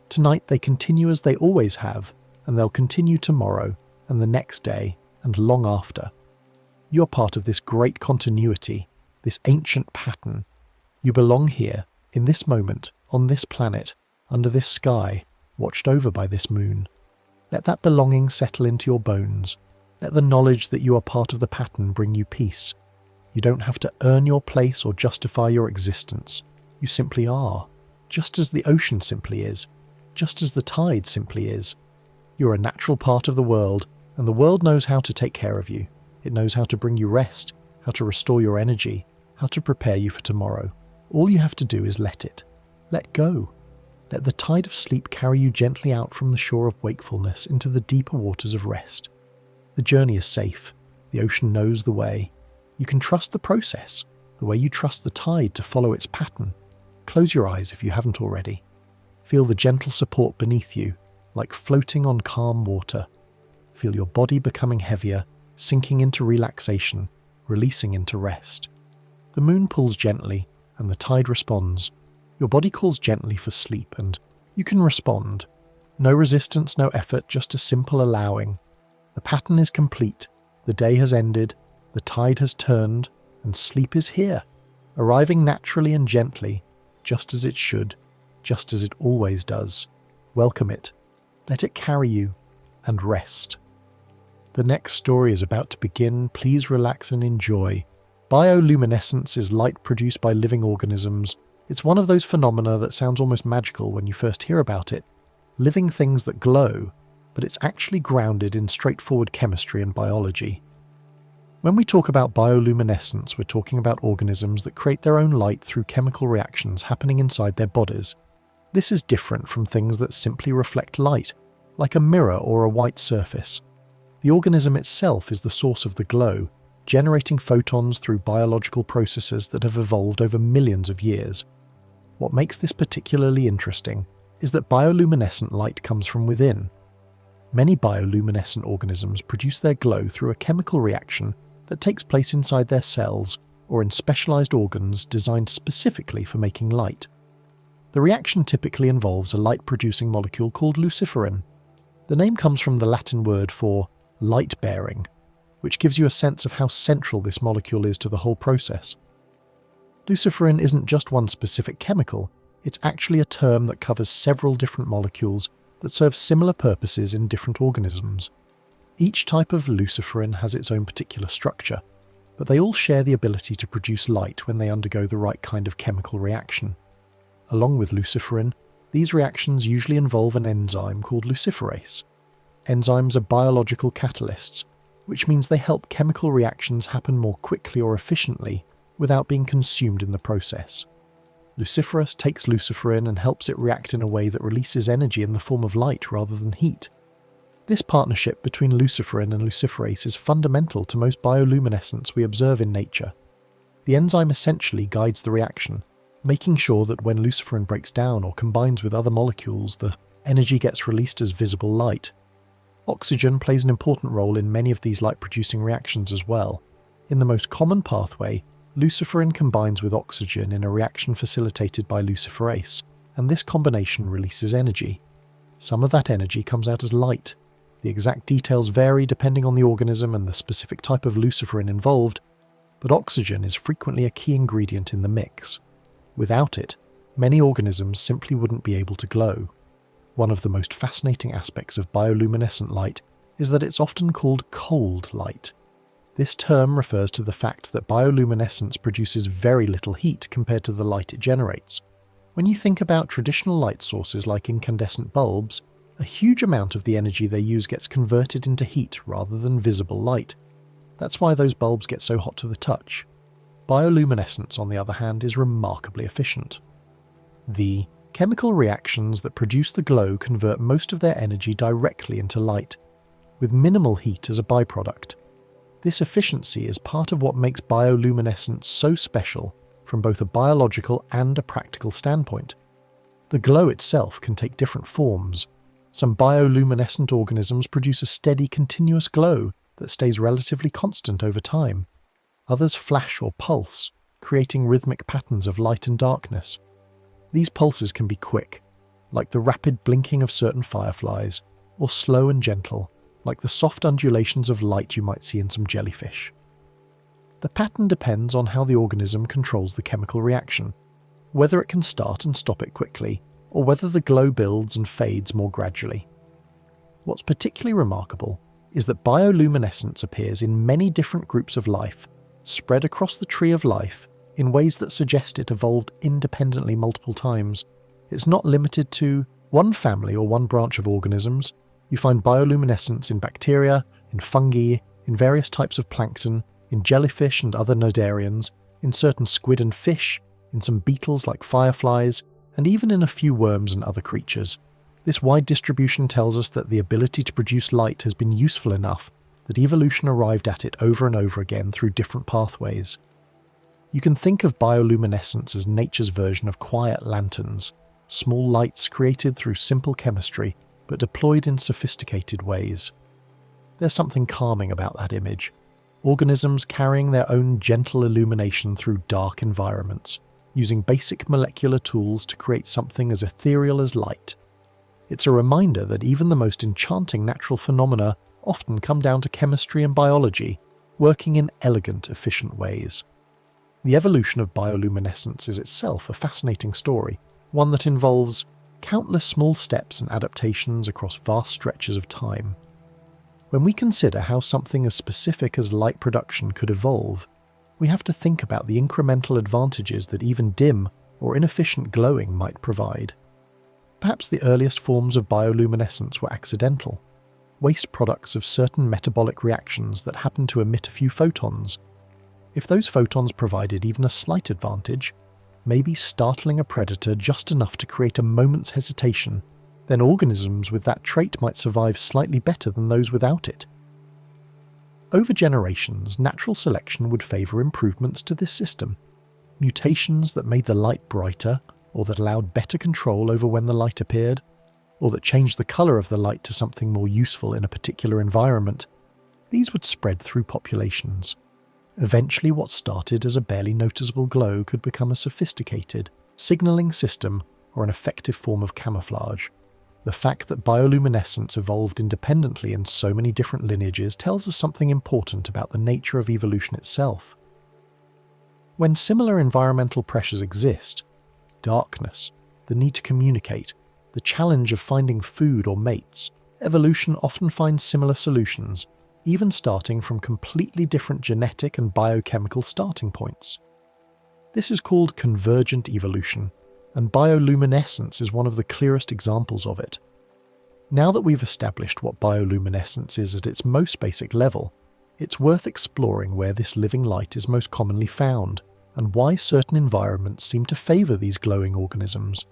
Tonight they continue as they always have, and they'll continue tomorrow, and the next day, and long after. You're part of this great continuity, this ancient pattern. You belong here, in this moment, on this planet, under this sky, watched over by this moon. Let that belonging settle into your bones. Let the knowledge that you are part of the pattern bring you peace. You don't have to earn your place or justify your existence. You simply are, just as the ocean simply is, just as the tide simply is. You're a natural part of the world, and the world knows how to take care of you. It knows how to bring you rest, how to restore your energy, how to prepare you for tomorrow. All you have to do is let it. Let go. Let the tide of sleep carry you gently out from the shore of wakefulness into the deeper waters of rest. The journey is safe. The ocean knows the way. You can trust the process, the way you trust the tide to follow its pattern. Close your eyes if you haven't already. Feel the gentle support beneath you, like floating on calm water. Feel your body becoming heavier, sinking into relaxation, releasing into rest. The moon pulls gently, and the tide responds. Your body calls gently for sleep, and you can respond. No resistance, no effort, just a simple allowing. The pattern is complete. The day has ended. The tide has turned, and sleep is here, arriving naturally and gently, just as it should, just as it always does. Welcome it. Let it carry you, and rest. The next story is about to begin. Please relax and enjoy. Bioluminescence is light produced by living organisms. It's one of those phenomena that sounds almost magical when you first hear about it. Living things that glow, but it's actually grounded in straightforward chemistry and biology. When we talk about bioluminescence, we're talking about organisms that create their own light through chemical reactions happening inside their bodies. This is different from things that simply reflect light, like a mirror or a white surface. The organism itself is the source of the glow, generating photons through biological processes that have evolved over millions of years. What makes this particularly interesting is that bioluminescent light comes from within. Many bioluminescent organisms produce their glow through a chemical reaction that takes place inside their cells or in specialized organs designed specifically for making light. The reaction typically involves a light-producing molecule called luciferin. The name comes from the Latin word for light-bearing, which gives you a sense of how central this molecule is to the whole process. Luciferin isn't just one specific chemical, it's actually a term that covers several different molecules that serve similar purposes in different organisms. Each type of luciferin has its own particular structure, but they all share the ability to produce light when they undergo the right kind of chemical reaction. Along with luciferin, these reactions usually involve an enzyme called luciferase. Enzymes are biological catalysts, which means they help chemical reactions happen more quickly or efficiently without being consumed in the process. Luciferase takes luciferin and helps it react in a way that releases energy in the form of light rather than heat. This partnership between luciferin and luciferase is fundamental to most bioluminescence we observe in nature. The enzyme essentially guides the reaction, making sure that when luciferin breaks down or combines with other molecules, the energy gets released as visible light. Oxygen plays an important role in many of these light-producing reactions as well. In the most common pathway, luciferin combines with oxygen in a reaction facilitated by luciferase, and this combination releases energy. Some of that energy comes out as light, The exact details vary depending on the organism and the specific type of luciferin involved, but oxygen is frequently a key ingredient in the mix. Without it, many organisms simply wouldn't be able to glow. One of the most fascinating aspects of bioluminescent light is that it's often called cold light. This term refers to the fact that bioluminescence produces very little heat compared to the light it generates. When you think about traditional light sources like incandescent bulbs, a huge amount of the energy they use gets converted into heat rather than visible light. That's why those bulbs get so hot to the touch. Bioluminescence, on the other hand, is remarkably efficient. The chemical reactions that produce the glow convert most of their energy directly into light, with minimal heat as a byproduct. This efficiency is part of what makes bioluminescence so special from both a biological and a practical standpoint. The glow itself can take different forms. Some bioluminescent organisms produce a steady, continuous glow that stays relatively constant over time. Others flash or pulse, creating rhythmic patterns of light and darkness. These pulses can be quick, like the rapid blinking of certain fireflies, or slow and gentle, like the soft undulations of light you might see in some jellyfish. The pattern depends on how the organism controls the chemical reaction, whether it can start and stop it quickly, or whether the glow builds and fades more gradually. What's particularly remarkable is that bioluminescence appears in many different groups of life, spread across the tree of life in ways that suggest it evolved independently multiple times. It's not limited to one family or one branch of organisms. You find bioluminescence in bacteria, in fungi, in various types of plankton, in jellyfish and other nodarians, in certain squid and fish, in some beetles like fireflies, and even in a few worms and other creatures. This wide distribution tells us that the ability to produce light has been useful enough that evolution arrived at it over and over again through different pathways. You can think of bioluminescence as nature's version of quiet lanterns, small lights created through simple chemistry but deployed in sophisticated ways. There's something calming about that image. Organisms carrying their own gentle illumination through dark environments, using basic molecular tools to create something as ethereal as light. It's a reminder that even the most enchanting natural phenomena often come down to chemistry and biology, working in elegant, efficient ways. The evolution of bioluminescence is itself a fascinating story, one that involves countless small steps and adaptations across vast stretches of time. When we consider how something as specific as light production could evolve, we have to think about the incremental advantages that even dim or inefficient glowing might provide. Perhaps the earliest forms of bioluminescence were accidental, waste products of certain metabolic reactions that happened to emit a few photons. If those photons provided even a slight advantage, maybe startling a predator just enough to create a moment's hesitation, then organisms with that trait might survive slightly better than those without it. Over generations, natural selection would favour improvements to this system. Mutations that made the light brighter, or that allowed better control over when the light appeared, or that changed the colour of the light to something more useful in a particular environment. These would spread through populations. Eventually, what started as a barely noticeable glow could become a sophisticated, signalling system or an effective form of camouflage. The fact that bioluminescence evolved independently in so many different lineages tells us something important about the nature of evolution itself. When similar environmental pressures exist, darkness, the need to communicate, the challenge of finding food or mates, evolution often finds similar solutions, even starting from completely different genetic and biochemical starting points. This is called convergent evolution, and bioluminescence is one of the clearest examples of it. Now that we've established what bioluminescence is at its most basic level, it's worth exploring where this living light is most commonly found, and why certain environments seem to favour these glowing organisms.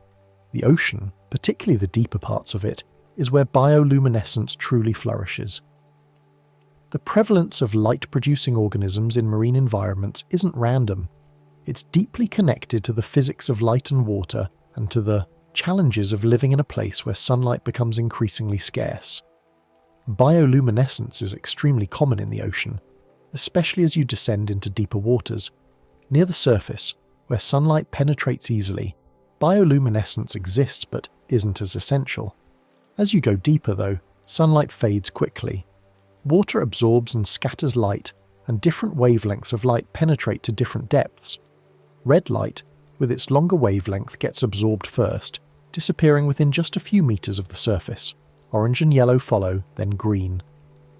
The ocean, particularly the deeper parts of it, is where bioluminescence truly flourishes. The prevalence of light-producing organisms in marine environments isn't random. It's deeply connected to the physics of light and water and to the challenges of living in a place where sunlight becomes increasingly scarce. Bioluminescence is extremely common in the ocean, especially as you descend into deeper waters. Near the surface, where sunlight penetrates easily, bioluminescence exists but isn't as essential. As you go deeper though, sunlight fades quickly. Water absorbs and scatters light, and different wavelengths of light penetrate to different depths. Red light, with its longer wavelength, gets absorbed first, disappearing within just a few meters of the surface. Orange and yellow follow, then green.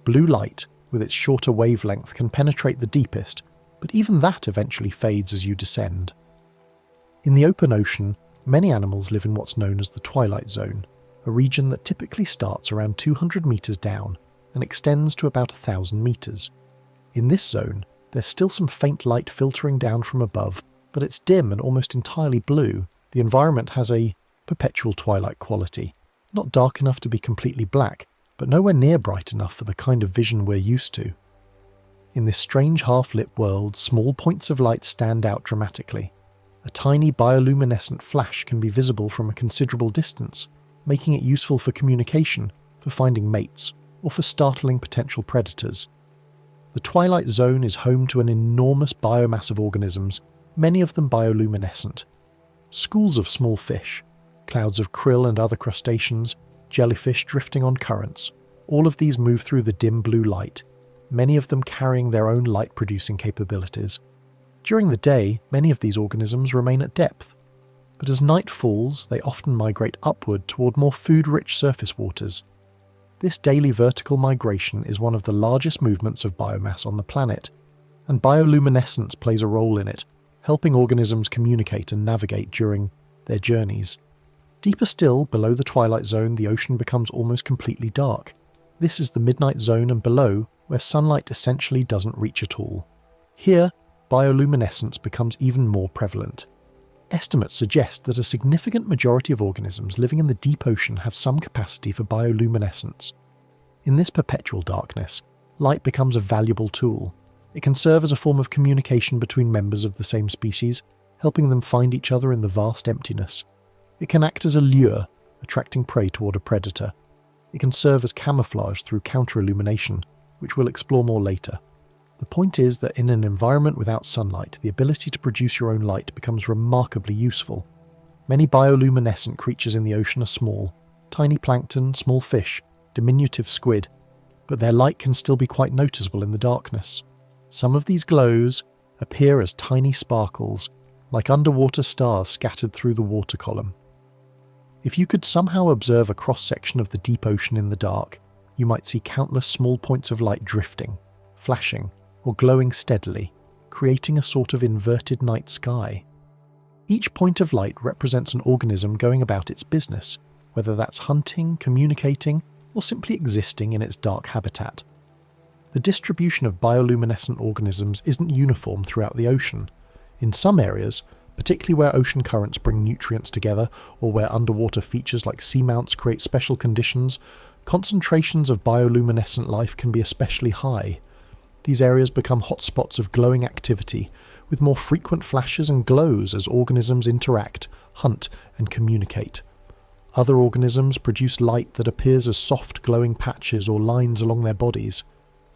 Blue light, with its shorter wavelength, can penetrate the deepest, but even that eventually fades as you descend. In the open ocean, many animals live in what's known as the twilight zone, a region that typically starts around 200 meters down and extends to about 1,000 meters. In this zone, there's still some faint light filtering down from above, but it's dim and almost entirely blue. The environment has a perpetual twilight quality, not dark enough to be completely black, but nowhere near bright enough for the kind of vision we're used to. In this strange half-lit world, small points of light stand out dramatically. A tiny bioluminescent flash can be visible from a considerable distance, making it useful for communication, for finding mates, or for startling potential predators. The twilight zone is home to an enormous biomass of organisms, many of them bioluminescent. Schools of small fish, clouds of krill and other crustaceans, jellyfish drifting on currents, all of these move through the dim blue light, many of them carrying their own light-producing capabilities. During the day, many of these organisms remain at depth, but as night falls, they often migrate upward toward more food-rich surface waters. This daily vertical migration is one of the largest movements of biomass on the planet, and bioluminescence plays a role in it, helping organisms communicate and navigate during their journeys. Deeper still, below the twilight zone, the ocean becomes almost completely dark. This is the midnight zone and below, where sunlight essentially doesn't reach at all. Here, bioluminescence becomes even more prevalent. Estimates suggest that a significant majority of organisms living in the deep ocean have some capacity for bioluminescence. In this perpetual darkness, light becomes a valuable tool. It can serve as a form of communication between members of the same species, helping them find each other in the vast emptiness. It can act as a lure, attracting prey toward a predator. It can serve as camouflage through counter-illumination, which we'll explore more later. The point is that in an environment without sunlight, the ability to produce your own light becomes remarkably useful. Many bioluminescent creatures in the ocean are small, tiny plankton, small fish, diminutive squid, but their light can still be quite noticeable in the darkness. Some of these glows appear as tiny sparkles, like underwater stars scattered through the water column. If you could somehow observe a cross-section of the deep ocean in the dark, you might see countless small points of light drifting, flashing, or glowing steadily, creating a sort of inverted night sky. Each point of light represents an organism going about its business, whether that's hunting, communicating, or simply existing in its dark habitat. The distribution of bioluminescent organisms isn't uniform throughout the ocean. In some areas, particularly where ocean currents bring nutrients together or where underwater features like seamounts create special conditions, concentrations of bioluminescent life can be especially high. These areas become hotspots of glowing activity, with more frequent flashes and glows as organisms interact, hunt, and communicate. Other organisms produce light that appears as soft glowing patches or lines along their bodies.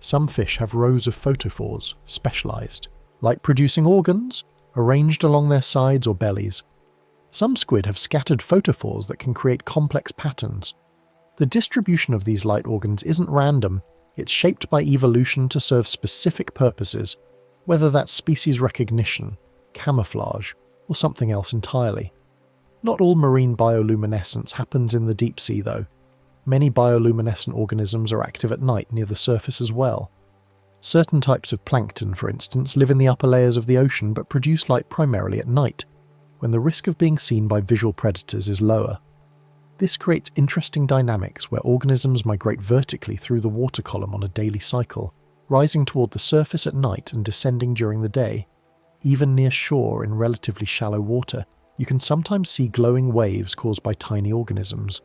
Some fish have rows of photophores, specialized, light-producing organs, arranged along their sides or bellies. Some squid have scattered photophores that can create complex patterns. The distribution of these light organs isn't random, it's shaped by evolution to serve specific purposes, whether that's species recognition, camouflage, or something else entirely. Not all marine bioluminescence happens in the deep sea though. Many bioluminescent organisms are active at night near the surface as well. Certain types of plankton, for instance, live in the upper layers of the ocean but produce light primarily at night, when the risk of being seen by visual predators is lower. This creates interesting dynamics where organisms migrate vertically through the water column on a daily cycle, rising toward the surface at night and descending during the day. Even near shore in relatively shallow water, you can sometimes see glowing waves caused by tiny organisms.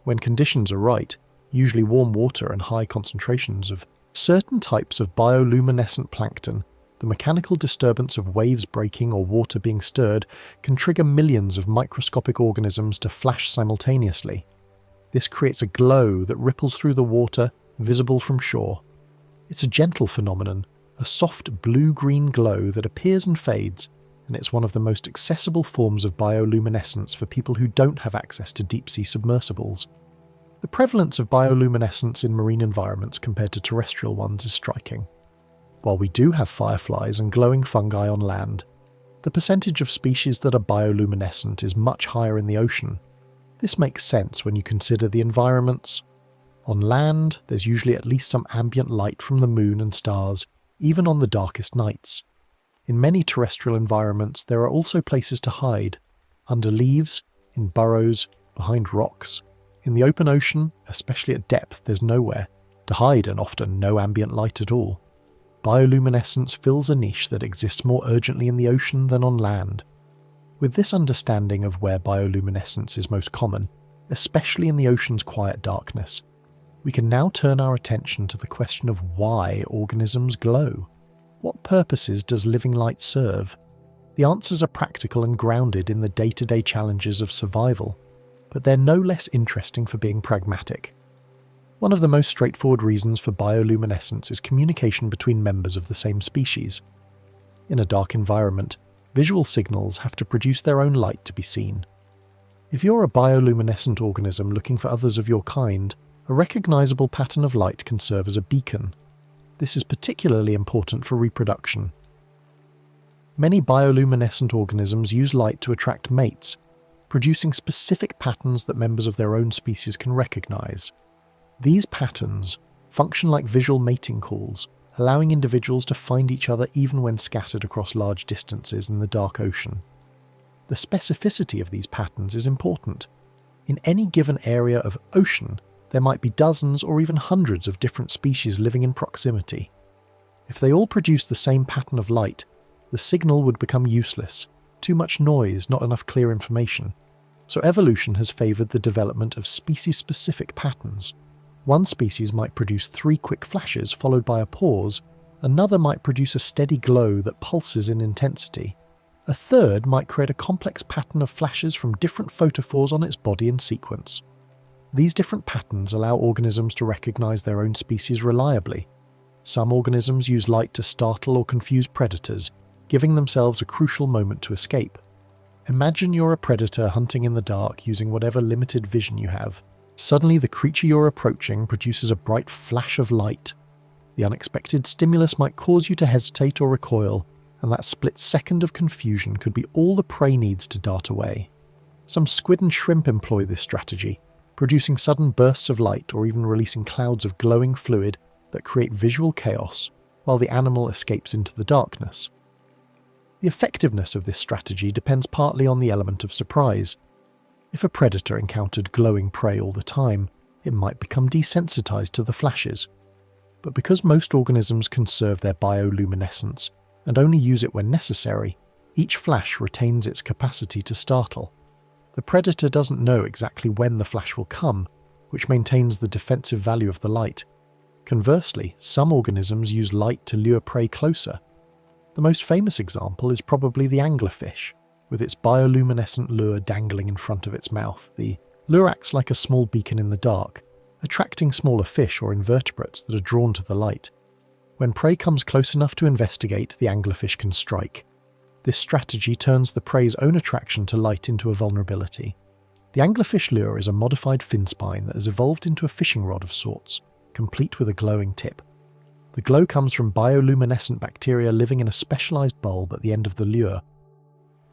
When conditions are right, usually warm water and high concentrations of certain types of bioluminescent plankton, the mechanical disturbance of waves breaking or water being stirred can trigger millions of microscopic organisms to flash simultaneously. This creates a glow that ripples through the water, visible from shore. It's a gentle phenomenon, a soft blue-green glow that appears and fades, and it's one of the most accessible forms of bioluminescence for people who don't have access to deep-sea submersibles. The prevalence of bioluminescence in marine environments compared to terrestrial ones is striking. While we do have fireflies and glowing fungi on land, the percentage of species that are bioluminescent is much higher in the ocean. This makes sense when you consider the environments. On land, there's usually at least some ambient light from the moon and stars, even on the darkest nights. In many terrestrial environments, there are also places to hide, under leaves, in burrows, behind rocks. In the open ocean, especially at depth, there's nowhere to hide and often no ambient light at all. Bioluminescence fills a niche that exists more urgently in the ocean than on land. With this understanding of where bioluminescence is most common, especially in the ocean's quiet darkness, we can now turn our attention to the question of why organisms glow. What purposes does living light serve? The answers are practical and grounded in the day-to-day challenges of survival, but they're no less interesting for being pragmatic. One of the most straightforward reasons for bioluminescence is communication between members of the same species. In a dark environment, visual signals have to produce their own light to be seen. If you're a bioluminescent organism looking for others of your kind, a recognizable pattern of light can serve as a beacon. This is particularly important for reproduction. Many bioluminescent organisms use light to attract mates, producing specific patterns that members of their own species can recognize. These patterns function like visual mating calls, allowing individuals to find each other even when scattered across large distances in the dark ocean. The specificity of these patterns is important. In any given area of ocean, there might be dozens or even hundreds of different species living in proximity. If they all produce the same pattern of light, the signal would become useless. Too much noise, not enough clear information. So evolution has favoured the development of species-specific patterns. One species might produce 3 quick flashes followed by a pause, another might produce a steady glow that pulses in intensity. A third might create a complex pattern of flashes from different photophores on its body in sequence. These different patterns allow organisms to recognise their own species reliably. Some organisms use light to startle or confuse predators, giving themselves a crucial moment to escape. Imagine you're a predator hunting in the dark using whatever limited vision you have. Suddenly the creature you're approaching produces a bright flash of light. The unexpected stimulus might cause you to hesitate or recoil, and that split second of confusion could be all the prey needs to dart away. Some squid and shrimp employ this strategy, producing sudden bursts of light or even releasing clouds of glowing fluid that create visual chaos while the animal escapes into the darkness. The effectiveness of this strategy depends partly on the element of surprise. If a predator encountered glowing prey all the time, it might become desensitized to the flashes. But because most organisms conserve their bioluminescence and only use it when necessary, each flash retains its capacity to startle. The predator doesn't know exactly when the flash will come, which maintains the defensive value of the light. Conversely, some organisms use light to lure prey closer. The most famous example is probably the anglerfish, with its bioluminescent lure dangling in front of its mouth. The lure acts like a small beacon in the dark, attracting smaller fish or invertebrates that are drawn to the light. When prey comes close enough to investigate, the anglerfish can strike. This strategy turns the prey's own attraction to light into a vulnerability. The anglerfish lure is a modified fin spine that has evolved into a fishing rod of sorts, complete with a glowing tip. The glow comes from bioluminescent bacteria living in a specialized bulb at the end of the lure.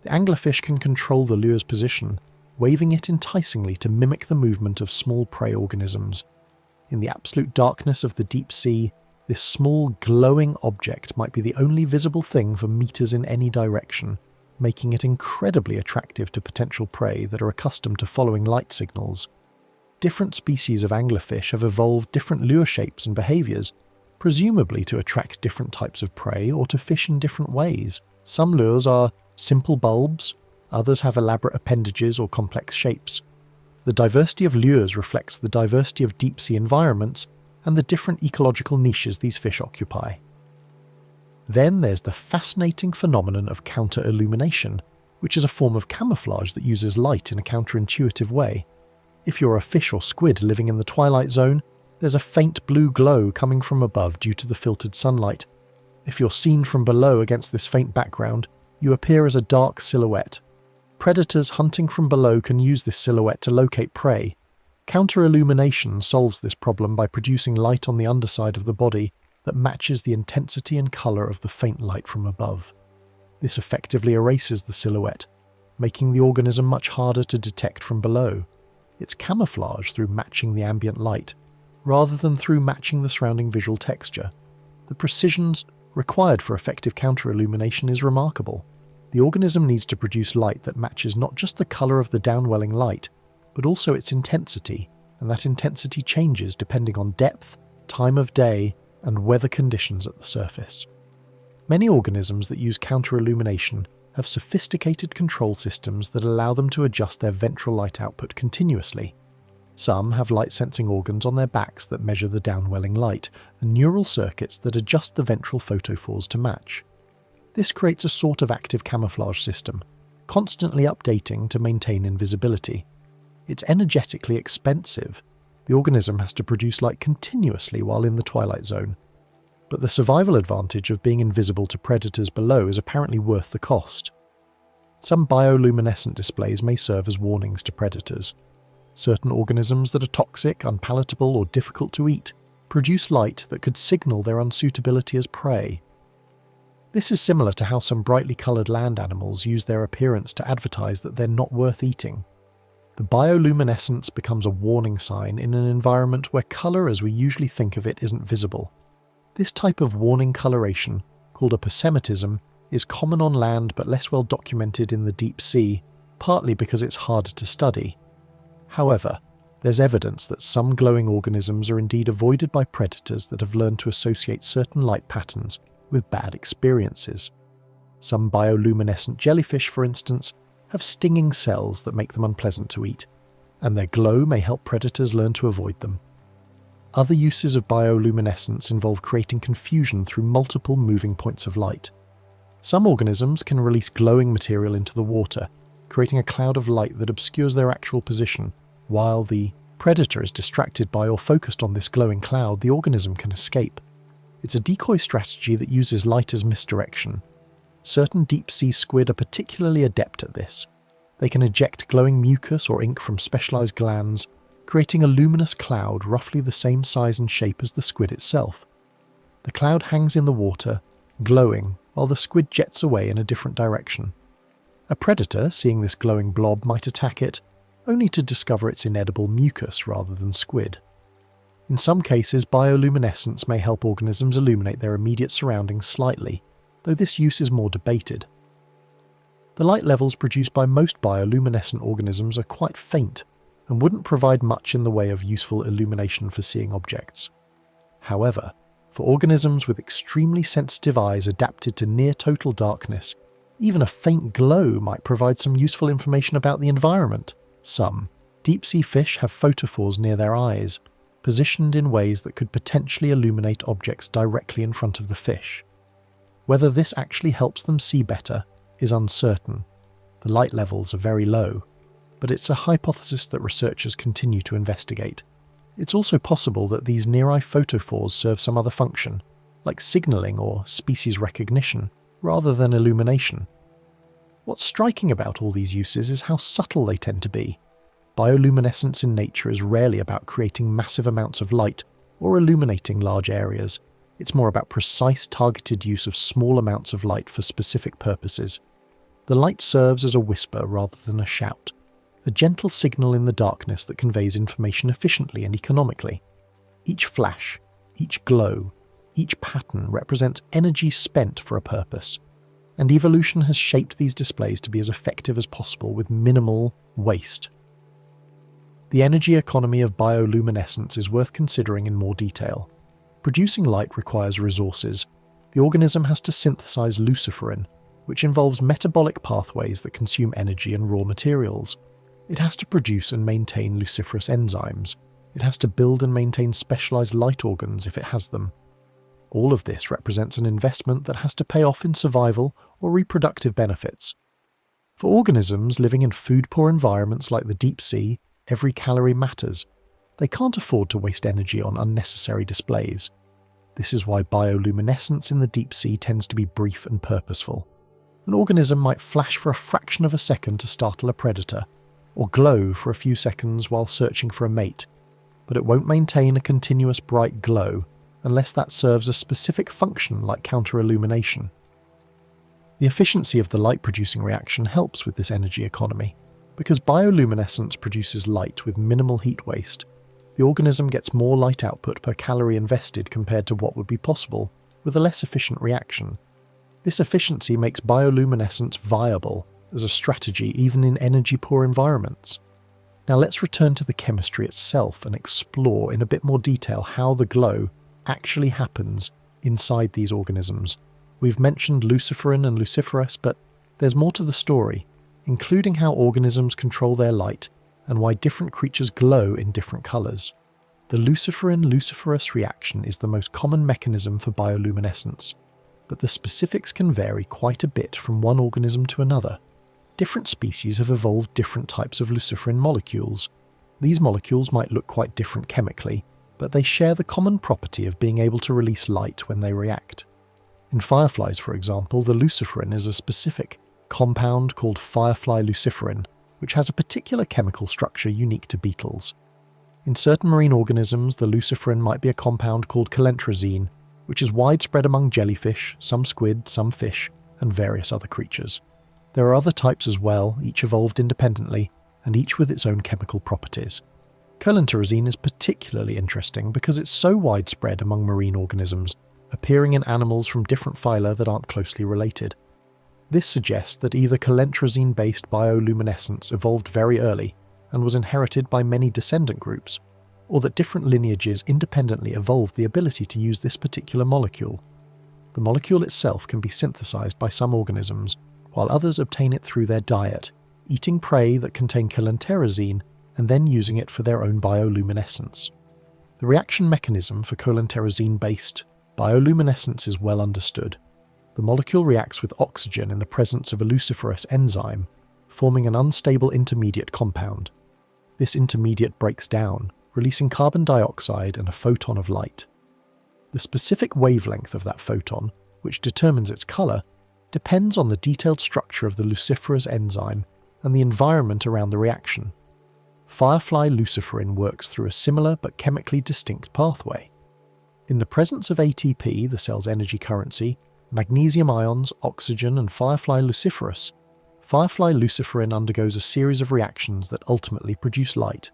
The anglerfish can control the lure's position, waving it enticingly to mimic the movement of small prey organisms. In the absolute darkness of the deep sea, this small glowing object might be the only visible thing for meters in any direction, making it incredibly attractive to potential prey that are accustomed to following light signals. Different species of anglerfish have evolved different lure shapes and behaviours, presumably to attract different types of prey or to fish in different ways. Some lures are simple bulbs, others have elaborate appendages or complex shapes. The diversity of lures reflects the diversity of deep-sea environments and the different ecological niches these fish occupy. Then there's the fascinating phenomenon of counter-illumination, which is a form of camouflage that uses light in a counterintuitive way. If you're a fish or squid living in the twilight zone, there's a faint blue glow coming from above due to the filtered sunlight. If you're seen from below against this faint background, you appear as a dark silhouette. Predators hunting from below can use this silhouette to locate prey. Counter-illumination solves this problem by producing light on the underside of the body that matches the intensity and colour of the faint light from above. This effectively erases the silhouette, making the organism much harder to detect from below. It's camouflage through matching the ambient light, rather than through matching the surrounding visual texture. The precision required for effective counter-illumination is remarkable. The organism needs to produce light that matches not just the colour of the downwelling light, but also its intensity, and that intensity changes depending on depth, time of day, and weather conditions at the surface. Many organisms that use counter-illumination have sophisticated control systems that allow them to adjust their ventral light output continuously. Some have light-sensing organs on their backs that measure the downwelling light, and neural circuits that adjust the ventral photophores to match. This creates a sort of active camouflage system, constantly updating to maintain invisibility. It's energetically expensive. The organism has to produce light continuously while in the twilight zone. But the survival advantage of being invisible to predators below is apparently worth the cost. Some bioluminescent displays may serve as warnings to predators. Certain organisms that are toxic, unpalatable, or difficult to eat produce light that could signal their unsuitability as prey. This is similar to how some brightly coloured land animals use their appearance to advertise that they're not worth eating. The bioluminescence becomes a warning sign in an environment where colour as we usually think of it isn't visible. This type of warning coloration, called aposematism, is common on land but less well documented in the deep sea, partly because it's harder to study. However, there's evidence that some glowing organisms are indeed avoided by predators that have learned to associate certain light patterns with bad experiences. Some bioluminescent jellyfish, for instance, have stinging cells that make them unpleasant to eat, and their glow may help predators learn to avoid them. Other uses of bioluminescence involve creating confusion through multiple moving points of light. Some organisms can release glowing material into the water, creating a cloud of light that obscures their actual position. While the predator is distracted by or focused on this glowing cloud, the organism can escape. It's a decoy strategy that uses light as misdirection. Certain deep-sea squid are particularly adept at this. They can eject glowing mucus or ink from specialized glands, creating a luminous cloud roughly the same size and shape as the squid itself. The cloud hangs in the water, glowing, while the squid jets away in a different direction. A predator, seeing this glowing blob, might attack it, only to discover it's inedible mucus rather than squid. In some cases, bioluminescence may help organisms illuminate their immediate surroundings slightly, though this use is more debated. The light levels produced by most bioluminescent organisms are quite faint, and wouldn't provide much in the way of useful illumination for seeing objects. However, for organisms with extremely sensitive eyes adapted to near-total darkness, even a faint glow might provide some useful information about the environment. Some deep-sea fish have photophores near their eyes, positioned in ways that could potentially illuminate objects directly in front of the fish. Whether this actually helps them see better is uncertain. The light levels are very low, but it's a hypothesis that researchers continue to investigate. It's also possible that these near-eye photophores serve some other function, like signalling or species recognition, rather than illumination. What's striking about all these uses is how subtle they tend to be. Bioluminescence in nature is rarely about creating massive amounts of light or illuminating large areas. It's more about precise, targeted use of small amounts of light for specific purposes. The light serves as a whisper rather than a shout, a gentle signal in the darkness that conveys information efficiently and economically. Each flash, each glow, each pattern represents energy spent for a purpose, and evolution has shaped these displays to be as effective as possible with minimal waste. The energy economy of bioluminescence is worth considering in more detail. Producing light requires resources. The organism has to synthesize luciferin, which involves metabolic pathways that consume energy and raw materials. It has to produce and maintain luciferase enzymes. It has to build and maintain specialized light organs if it has them. All of this represents an investment that has to pay off in survival or reproductive benefits. For organisms living in food-poor environments like the deep sea, every calorie matters. They can't afford to waste energy on unnecessary displays. This is why bioluminescence in the deep sea tends to be brief and purposeful. An organism might flash for a fraction of a second to startle a predator, or glow for a few seconds while searching for a mate, but it won't maintain a continuous bright glow unless that serves a specific function like counter-illumination. The efficiency of the light-producing reaction helps with this energy economy. Because bioluminescence produces light with minimal heat waste, the organism gets more light output per calorie invested compared to what would be possible with a less efficient reaction. This efficiency makes bioluminescence viable as a strategy even in energy-poor environments. Now let's return to the chemistry itself and explore in a bit more detail how the glow actually happens inside these organisms. We've mentioned luciferin and luciferase, but there's more to the story, including how organisms control their light and why different creatures glow in different colours. The luciferin-luciferase reaction is the most common mechanism for bioluminescence, but the specifics can vary quite a bit from one organism to another. Different species have evolved different types of luciferin molecules. These molecules might look quite different chemically, but they share the common property of being able to release light when they react. In fireflies, for example, the luciferin is a specific compound called firefly luciferin, which has a particular chemical structure unique to beetles. In certain marine organisms, the luciferin might be a compound called calentrazine, which is widespread among jellyfish, some squid, some fish, and various other creatures. There are other types as well, each evolved independently, and each with its own chemical properties. Calentrazine is particularly interesting because it's so widespread among marine organisms, appearing in animals from different phyla that aren't closely related. This suggests that either calentrazine-based bioluminescence evolved very early and was inherited by many descendant groups, or that different lineages independently evolved the ability to use this particular molecule. The molecule itself can be synthesized by some organisms, while others obtain it through their diet, eating prey that contain calentrazine and then using it for their own bioluminescence. The reaction mechanism for calentrazine-based bioluminescence is well understood. The molecule reacts with oxygen in the presence of a luciferase enzyme, forming an unstable intermediate compound. This intermediate breaks down, releasing carbon dioxide and a photon of light. The specific wavelength of that photon, which determines its colour, depends on the detailed structure of the luciferase enzyme and the environment around the reaction. Firefly luciferin works through a similar but chemically distinct pathway. In the presence of ATP, the cell's energy currency, magnesium ions, oxygen, and firefly luciferase, firefly luciferin undergoes a series of reactions that ultimately produce light.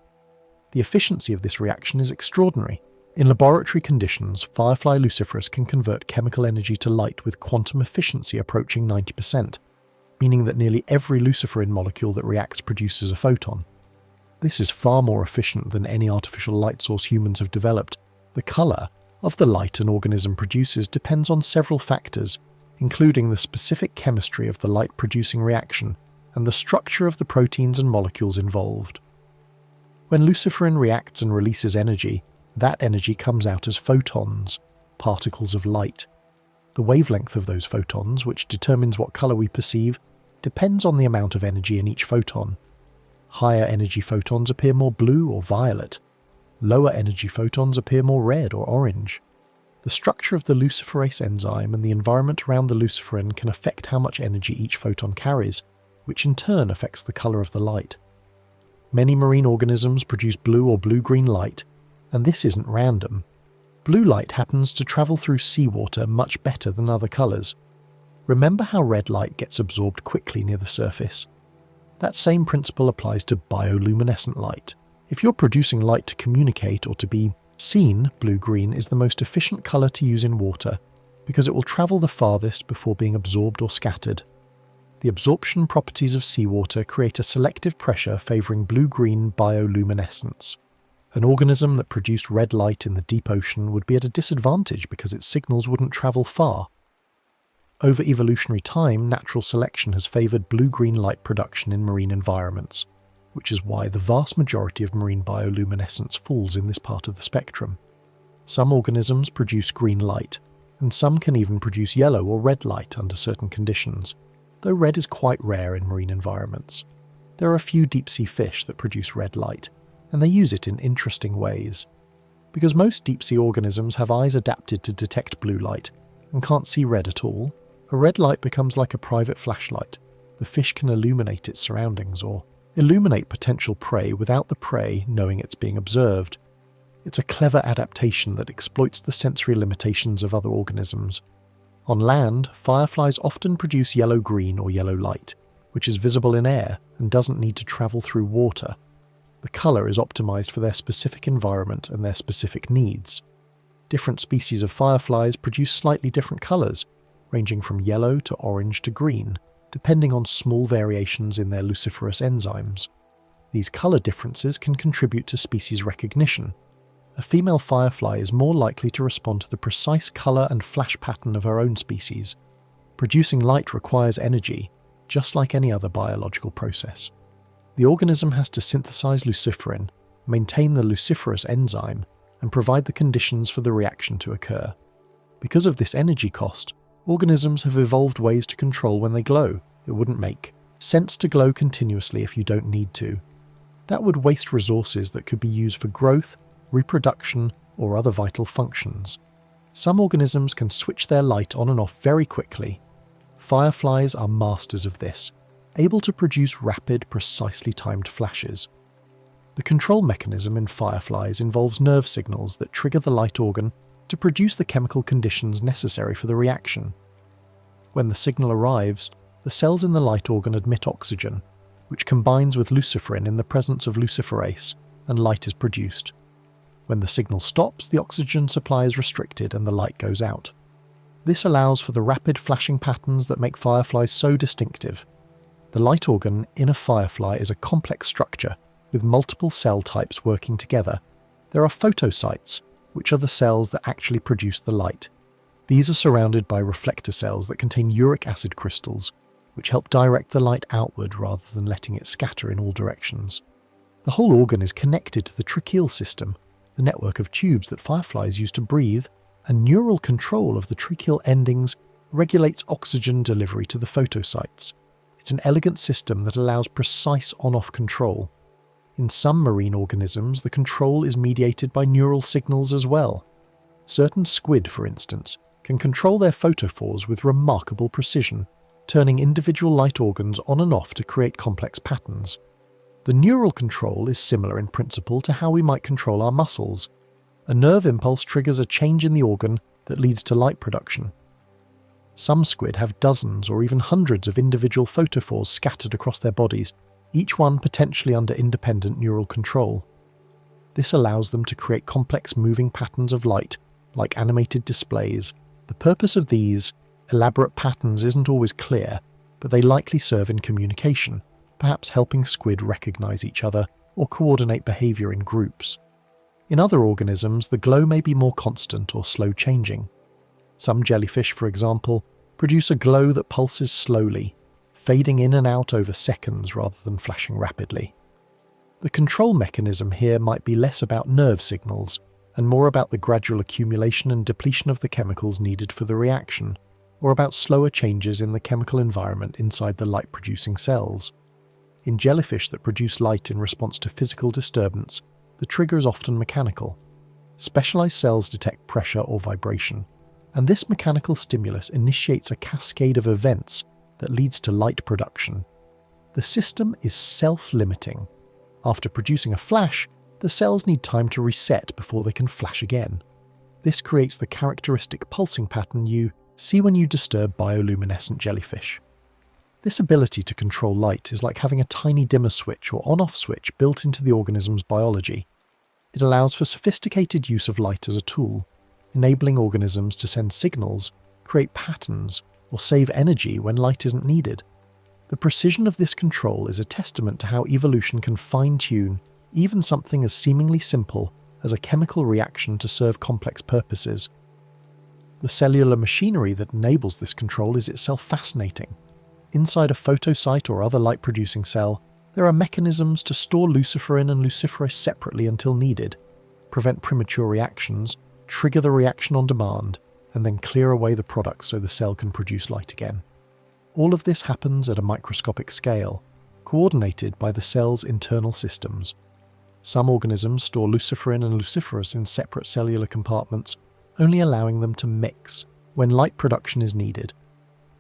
The efficiency of this reaction is extraordinary. In laboratory conditions, firefly luciferase can convert chemical energy to light with quantum efficiency approaching 90%, meaning that nearly every luciferin molecule that reacts produces a photon. This is far more efficient than any artificial light source humans have developed. The colour of the light an organism produces depends on several factors, including the specific chemistry of the light-producing reaction and the structure of the proteins and molecules involved. When luciferin reacts and releases energy, that energy comes out as photons, particles of light. The wavelength of those photons, which determines what colour we perceive, depends on the amount of energy in each photon. Higher energy photons appear more blue or violet. Lower energy photons appear more red or orange. The structure of the luciferase enzyme and the environment around the luciferin can affect how much energy each photon carries, which in turn affects the colour of the light. Many marine organisms produce blue or blue-green light, and this isn't random. Blue light happens to travel through seawater much better than other colours. Remember how red light gets absorbed quickly near the surface? That same principle applies to bioluminescent light. If you're producing light to communicate or to be seen, blue-green is the most efficient colour to use in water because it will travel the farthest before being absorbed or scattered. The absorption properties of seawater create a selective pressure favouring blue-green bioluminescence. An organism that produced red light in the deep ocean would be at a disadvantage because its signals wouldn't travel far. Over evolutionary time, natural selection has favoured blue-green light production in marine environments, which is why the vast majority of marine bioluminescence falls in this part of the spectrum. Some organisms produce green light, and some can even produce yellow or red light under certain conditions, though red is quite rare in marine environments. There are a few deep-sea fish that produce red light, and they use it in interesting ways. Because most deep-sea organisms have eyes adapted to detect blue light and can't see red at all, a red light becomes like a private flashlight. The fish can illuminate its surroundings or illuminate potential prey without the prey knowing it's being observed. It's a clever adaptation that exploits the sensory limitations of other organisms. On land, fireflies often produce yellow-green or yellow light, which is visible in air and doesn't need to travel through water. The colour is optimised for their specific environment and their specific needs. Different species of fireflies produce slightly different colours, ranging from yellow to orange to green, depending on small variations in their luciferous enzymes. These colour differences can contribute to species recognition. A female firefly is more likely to respond to the precise colour and flash pattern of her own species. Producing light requires energy, just like any other biological process. The organism has to synthesize luciferin, maintain the luciferous enzyme, and provide the conditions for the reaction to occur. Because of this energy cost, organisms have evolved ways to control when they glow. It wouldn't make sense to glow continuously if you don't need to. That would waste resources that could be used for growth, reproduction, or other vital functions. Some organisms can switch their light on and off very quickly. Fireflies are masters of this, able to produce rapid, precisely timed flashes. The control mechanism in fireflies involves nerve signals that trigger the light organ to produce the chemical conditions necessary for the reaction. When the signal arrives, the cells in the light organ emit oxygen, which combines with luciferin in the presence of luciferase, and light is produced. When the signal stops, the oxygen supply is restricted and the light goes out. This allows for the rapid flashing patterns that make fireflies so distinctive. The light organ in a firefly is a complex structure with multiple cell types working together. There are photocytes, which are the cells that actually produce the light. These are surrounded by reflector cells that contain uric acid crystals, which help direct the light outward rather than letting it scatter in all directions. The whole organ is connected to the tracheal system, the network of tubes that fireflies use to breathe, and neural control of the tracheal endings regulates oxygen delivery to the photocytes. It's an elegant system that allows precise on-off control. In some marine organisms, the control is mediated by neural signals as well. Certain squid, for instance, can control their photophores with remarkable precision, turning individual light organs on and off to create complex patterns. The neural control is similar in principle to how we might control our muscles. A nerve impulse triggers a change in the organ that leads to light production. Some squid have dozens or even hundreds of individual photophores scattered across their bodies, each one potentially under independent neural control. This allows them to create complex moving patterns of light, like animated displays. The purpose of these elaborate patterns isn't always clear, but they likely serve in communication, perhaps helping squid recognize each other or coordinate behavior in groups. In other organisms, the glow may be more constant or slow changing. Some jellyfish, for example, produce a glow that pulses slowly, fading in and out over seconds rather than flashing rapidly. The control mechanism here might be less about nerve signals and more about the gradual accumulation and depletion of the chemicals needed for the reaction, or about slower changes in the chemical environment inside the light-producing cells. In jellyfish that produce light in response to physical disturbance, the trigger is often mechanical. Specialized cells detect pressure or vibration, and this mechanical stimulus initiates a cascade of events that leads to light production. The system is self-limiting. After producing a flash, the cells need time to reset before they can flash again. This creates the characteristic pulsing pattern you see when you disturb bioluminescent jellyfish. This ability to control light is like having a tiny dimmer switch or on-off switch built into the organism's biology. It allows for sophisticated use of light as a tool, enabling organisms to send signals, create patterns, or save energy when light isn't needed. The precision of this control is a testament to how evolution can fine-tune even something as seemingly simple as a chemical reaction to serve complex purposes. The cellular machinery that enables this control is itself fascinating. Inside a photocyte or other light-producing cell, there are mechanisms to store luciferin and luciferase separately until needed, prevent premature reactions, trigger the reaction on demand, and then clear away the products so the cell can produce light again. All of this happens at a microscopic scale, coordinated by the cell's internal systems. Some organisms store luciferin and luciferase in separate cellular compartments, only allowing them to mix when light production is needed.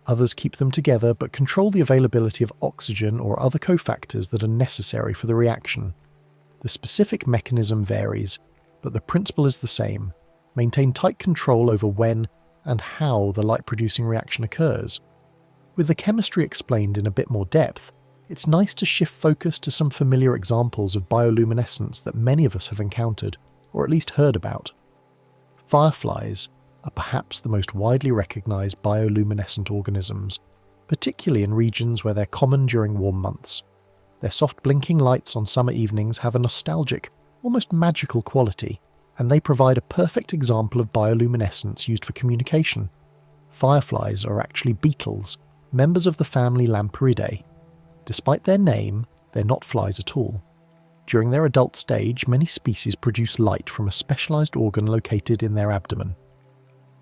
Others keep them together but control the availability of oxygen or other cofactors that are necessary for the reaction. The specific mechanism varies, but the principle is the same: maintain tight control over when and how the light-producing reaction occurs. With the chemistry explained in a bit more depth, it's nice to shift focus to some familiar examples of bioluminescence that many of us have encountered, or at least heard about. Fireflies are perhaps the most widely recognised bioluminescent organisms, particularly in regions where they're common during warm months. Their soft blinking lights on summer evenings have a nostalgic, almost magical quality, and they provide a perfect example of bioluminescence used for communication. Fireflies are actually beetles, members of the family Lampyridae. Despite their name, they're not flies at all. During their adult stage, many species produce light from a specialised organ located in their abdomen.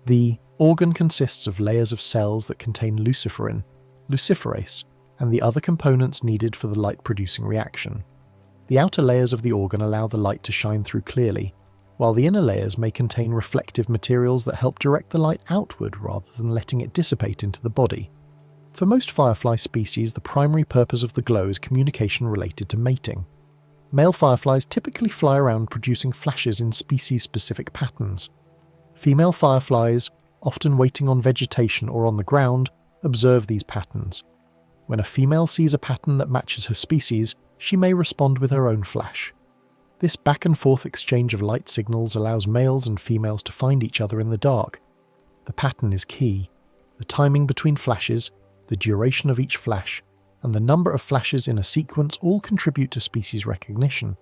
The organ consists of layers of cells that contain luciferin, luciferase, and the other components needed for the light-producing reaction. The outer layers of the organ allow the light to shine through clearly, while the inner layers may contain reflective materials that help direct the light outward rather than letting it dissipate into the body. For most firefly species, the primary purpose of the glow is communication related to mating. Male fireflies typically fly around producing flashes in species-specific patterns. Female fireflies, often waiting on vegetation or on the ground, observe these patterns. When a female sees a pattern that matches her species, she may respond with her own flash. This back-and-forth exchange of light signals allows males and females to find each other in the dark. The pattern is key. The timing between flashes, the duration of each flash, and the number of flashes in a sequence all contribute to species recognition.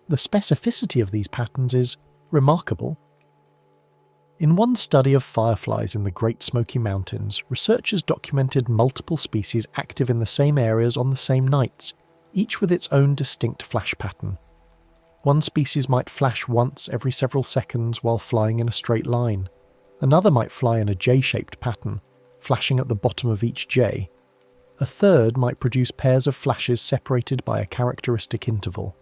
The specificity of these patterns is remarkable. In one study of fireflies in the Great Smoky Mountains, researchers documented multiple species active in the same areas on the same nights, each with its own distinct flash pattern. One species might flash once every several seconds while flying in a straight line. Another might fly in a J-shaped pattern, flashing at the bottom of each J. A third might produce pairs of flashes separated by a characteristic interval.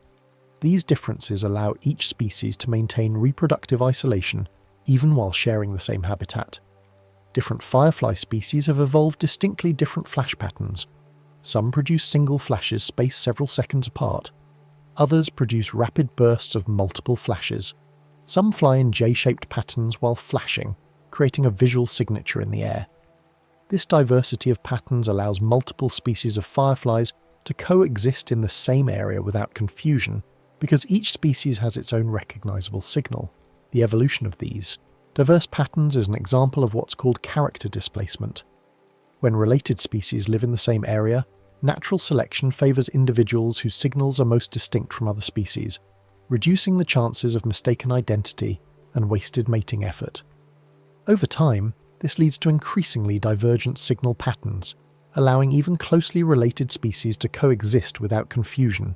These differences allow each species to maintain reproductive isolation even while sharing the same habitat. Different firefly species have evolved distinctly different flash patterns. Some produce single flashes spaced several seconds apart. Others produce rapid bursts of multiple flashes. Some fly in J-shaped patterns while flashing, creating a visual signature in the air. This diversity of patterns allows multiple species of fireflies to coexist in the same area without confusion, because each species has its own recognizable signal. The evolution of these diverse patterns is an example of what's called character displacement. When related species live in the same area, natural selection favors individuals whose signals are most distinct from other species, reducing the chances of mistaken identity and wasted mating effort. Over time, this leads to increasingly divergent signal patterns, allowing even closely related species to coexist without confusion.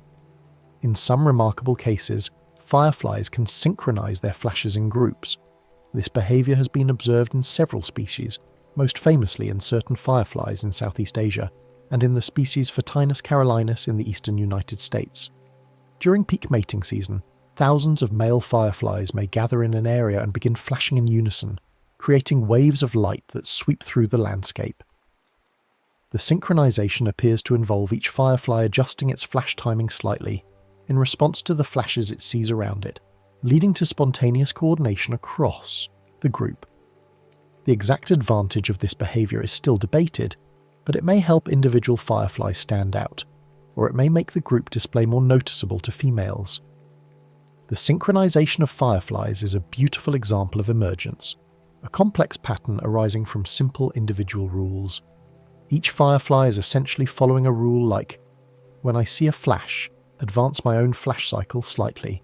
In some remarkable cases, fireflies can synchronize their flashes in groups. This behavior has been observed in several species, most famously in certain fireflies in Southeast Asia, and in the species Photinus carolinus in the eastern United States. During peak mating season, thousands of male fireflies may gather in an area and begin flashing in unison, creating waves of light that sweep through the landscape. The synchronization appears to involve each firefly adjusting its flash timing slightly, in response to the flashes it sees around it, leading to spontaneous coordination across the group. The exact advantage of this behavior is still debated, but it may help individual fireflies stand out, or it may make the group display more noticeable to females. The synchronization of fireflies is a beautiful example of emergence, a complex pattern arising from simple individual rules. Each firefly is essentially following a rule like, when I see a flash, advance my own flash cycle slightly.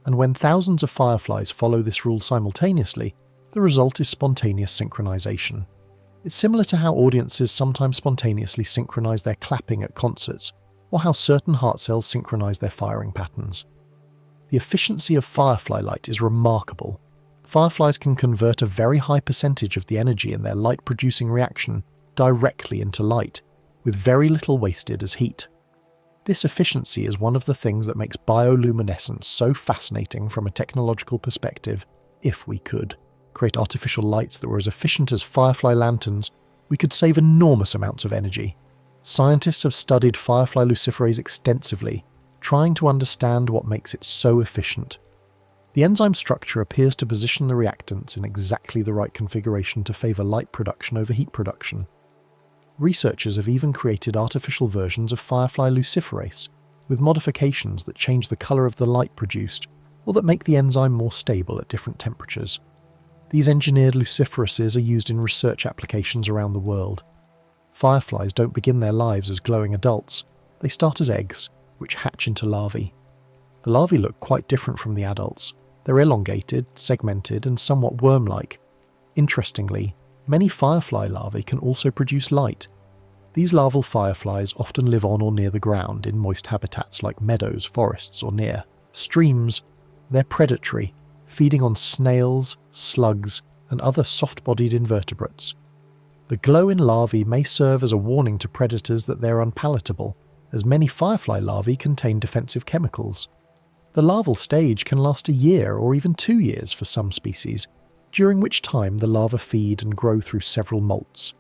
And when thousands of fireflies follow this rule simultaneously, the result is spontaneous synchronization. It's similar to how audiences sometimes spontaneously synchronize their clapping at concerts, or how certain heart cells synchronize their firing patterns. The efficiency of firefly light is remarkable. Fireflies can convert a very high percentage of the energy in their light-producing reaction directly into light, with very little wasted as heat. This efficiency is one of the things that makes bioluminescence so fascinating from a technological perspective. If we could create artificial lights that were as efficient as firefly lanterns, we could save enormous amounts of energy. Scientists have studied firefly luciferase extensively, trying to understand what makes it so efficient. The enzyme structure appears to position the reactants in exactly the right configuration to favour light production over heat production. Researchers have even created artificial versions of firefly luciferase, with modifications that change the colour of the light produced, or that make the enzyme more stable at different temperatures. These engineered luciferases are used in research applications around the world. Fireflies don't begin their lives as glowing adults. They start as eggs, which hatch into larvae. The larvae look quite different from the adults. They're elongated, segmented, and somewhat worm-like. Interestingly, many firefly larvae can also produce light. These larval fireflies often live on or near the ground in moist habitats like meadows, forests, or near streams. They're predatory, feeding on snails, slugs, and other soft-bodied invertebrates. The glow in larvae may serve as a warning to predators that they're unpalatable, as many firefly larvae contain defensive chemicals. The larval stage can last a year or even 2 years for some species, during which time the larvae feed and grow through several molts.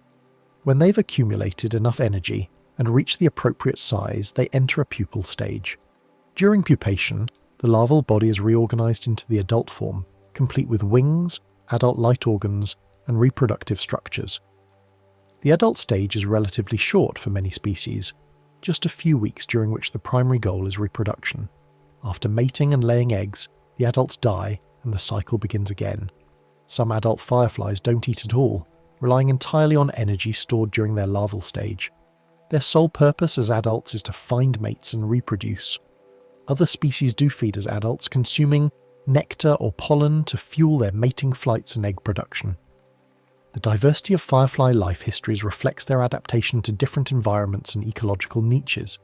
When they've accumulated enough energy and reach the appropriate size, they enter a pupal stage. During pupation, the larval body is reorganized into the adult form, complete with wings, adult light organs, and reproductive structures. The adult stage is relatively short for many species, just a few weeks during which the primary goal is reproduction. After mating and laying eggs, the adults die and the cycle begins again. Some adult fireflies don't eat at all, relying entirely on energy stored during their larval stage. Their sole purpose as adults is to find mates and reproduce. Other species do feed as adults, consuming nectar or pollen to fuel their mating flights and egg production. The diversity of firefly life histories reflects their adaptation to different environments and ecological niches.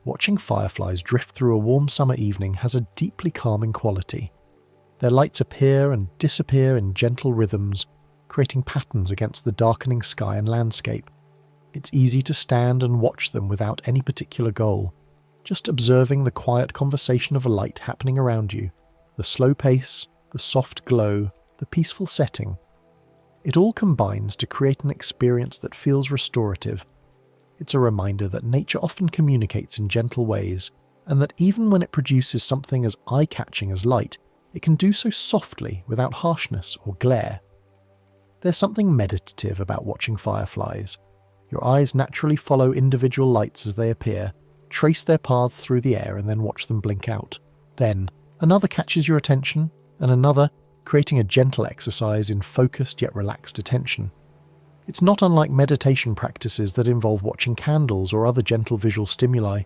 Watching fireflies drift through a warm summer evening has a deeply calming quality. Their lights appear and disappear in gentle rhythms, creating patterns against the darkening sky and landscape. It's easy to stand and watch them without any particular goal, just observing the quiet conversation of a light happening around you, the slow pace, the soft glow, the peaceful setting. It all combines to create an experience that feels restorative. It's a reminder that nature often communicates in gentle ways, and that even when it produces something as eye-catching as light, it can do so softly without harshness or glare. There's something meditative about watching fireflies. Your eyes naturally follow individual lights as they appear, trace their paths through the air and then watch them blink out. Then, another catches your attention, and another, creating a gentle exercise in focused yet relaxed attention. It's not unlike meditation practices that involve watching candles or other gentle visual stimuli.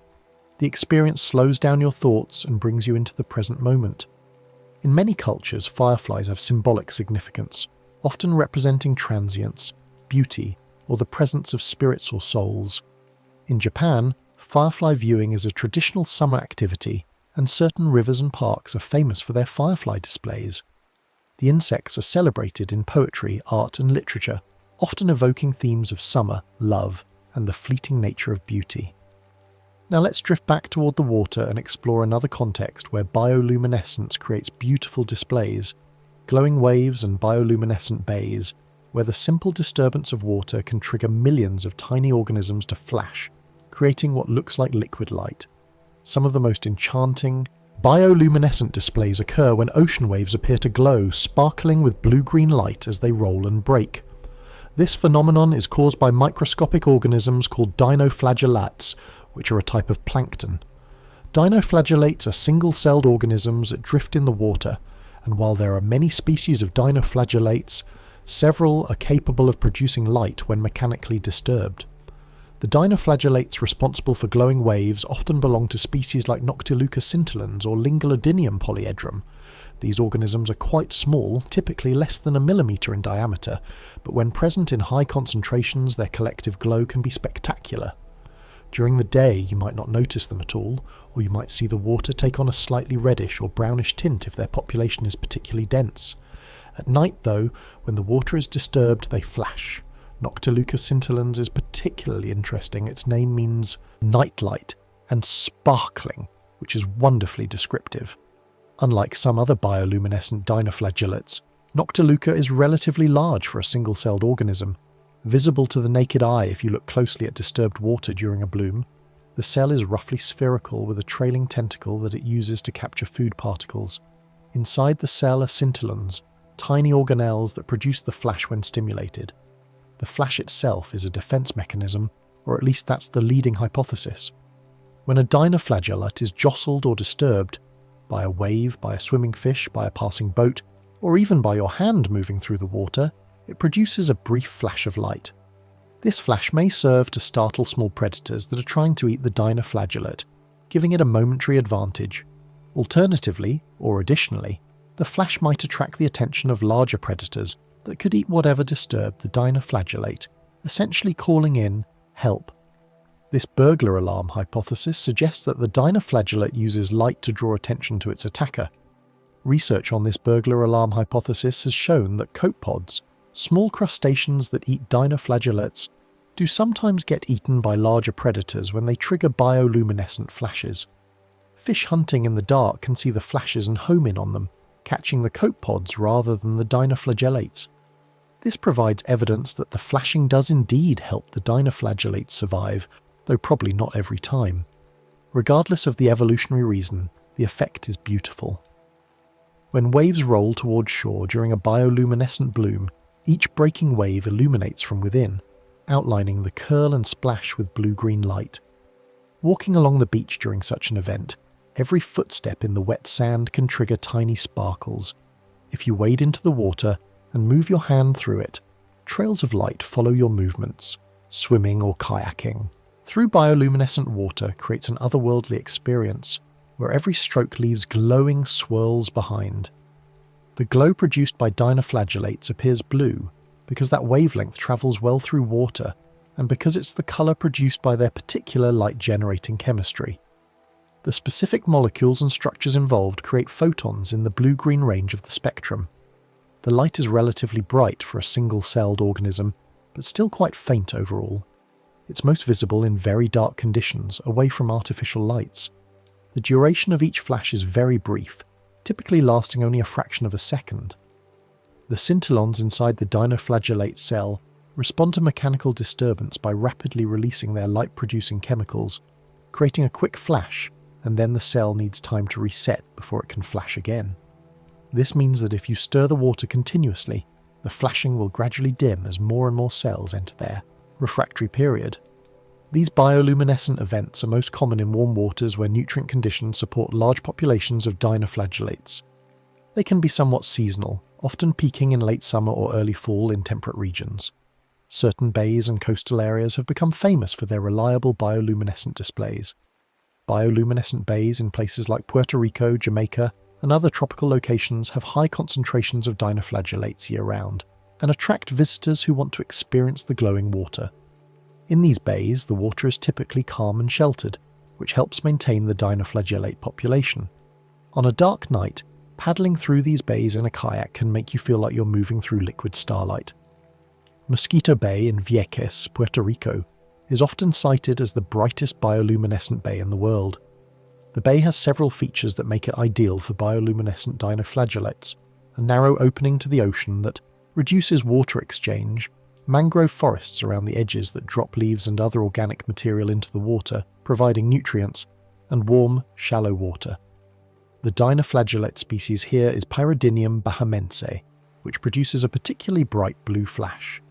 The experience slows down your thoughts and brings you into the present moment. In many cultures, fireflies have symbolic significance, often representing transience, beauty, or the presence of spirits or souls. In Japan, firefly viewing is a traditional summer activity, and certain rivers and parks are famous for their firefly displays. The insects are celebrated in poetry, art, and literature, often evoking themes of summer, love, and the fleeting nature of beauty. Now let's drift back toward the water and explore another context where bioluminescence creates beautiful displays, glowing waves and bioluminescent bays, where the simple disturbance of water can trigger millions of tiny organisms to flash, creating what looks like liquid light. Some of the most enchanting, bioluminescent displays occur when ocean waves appear to glow, sparkling with blue-green light as they roll and break. This phenomenon is caused by microscopic organisms called dinoflagellates, which are a type of plankton. Dinoflagellates are single-celled organisms that drift in the water, and while there are many species of dinoflagellates, several are capable of producing light when mechanically disturbed. The dinoflagellates responsible for glowing waves often belong to species like Noctiluca scintillans or Lingulodynium polyedrum. These organisms are quite small, typically less than a millimetre in diameter, but when present in high concentrations their collective glow can be spectacular. During the day you might not notice them at all, or you might see the water take on a slightly reddish or brownish tint if their population is particularly dense. At night though, when the water is disturbed, they flash. Noctiluca scintillans is particularly interesting. Its name means nightlight and sparkling, which is wonderfully descriptive. Unlike some other bioluminescent dinoflagellates, Noctiluca is relatively large for a single-celled organism. Visible to the naked eye if you look closely at disturbed water during a bloom, the cell is roughly spherical with a trailing tentacle that it uses to capture food particles. Inside the cell are scintillons, tiny organelles that produce the flash when stimulated. The flash itself is a defense mechanism, or at least that's the leading hypothesis. When a dinoflagellate is jostled or disturbed, by a wave, by a swimming fish, by a passing boat, or even by your hand moving through the water, it produces a brief flash of light. This flash may serve to startle small predators that are trying to eat the dinoflagellate, giving it a momentary advantage. Alternatively, or additionally, the flash might attract the attention of larger predators that could eat whatever disturbed the dinoflagellate, essentially calling in help. This burglar alarm hypothesis suggests that the dinoflagellate uses light to draw attention to its attacker. Research on this burglar alarm hypothesis has shown that copepods, small crustaceans that eat dinoflagellates, do sometimes get eaten by larger predators when they trigger bioluminescent flashes. Fish hunting in the dark can see the flashes and home in on them, catching the copepods rather than the dinoflagellates. This provides evidence that the flashing does indeed help the dinoflagellates survive, though probably not every time. Regardless of the evolutionary reason, the effect is beautiful. When waves roll towards shore during a bioluminescent bloom, each breaking wave illuminates from within, outlining the curl and splash with blue-green light. Walking along the beach during such an event, every footstep in the wet sand can trigger tiny sparkles. If you wade into the water and move your hand through it, trails of light follow your movements. Swimming or kayaking through bioluminescent water creates an otherworldly experience, where every stroke leaves glowing swirls behind. The glow produced by dinoflagellates appears blue because that wavelength travels well through water, and because it's the colour produced by their particular light-generating chemistry. The specific molecules and structures involved create photons in the blue-green range of the spectrum. The light is relatively bright for a single-celled organism, but still quite faint overall. It's most visible in very dark conditions, away from artificial lights. The duration of each flash is very brief, typically lasting only a fraction of a second. The scintillons inside the dinoflagellate cell respond to mechanical disturbance by rapidly releasing their light-producing chemicals, creating a quick flash, and then the cell needs time to reset before it can flash again. This means that if you stir the water continuously, the flashing will gradually dim as more and more cells enter their refractory period. These bioluminescent events are most common in warm waters where nutrient conditions support large populations of dinoflagellates. They can be somewhat seasonal, often peaking in late summer or early fall in temperate regions. Certain bays and coastal areas have become famous for their reliable bioluminescent displays. Bioluminescent bays in places like Puerto Rico, Jamaica, and other tropical locations have high concentrations of dinoflagellates year-round, and attract visitors who want to experience the glowing water. In these bays, the water is typically calm and sheltered, which helps maintain the dinoflagellate population. On a dark night, paddling through these bays in a kayak can make you feel like you're moving through liquid starlight. Mosquito Bay in Vieques, Puerto Rico, is often cited as the brightest bioluminescent bay in the world. The bay has several features that make it ideal for bioluminescent dinoflagellates: a narrow opening to the ocean that reduces water exchange, mangrove forests around the edges that drop leaves and other organic material into the water, providing nutrients, and warm, shallow water. The dinoflagellate species here is Pyridinium bahamense, which produces a particularly bright blue flash.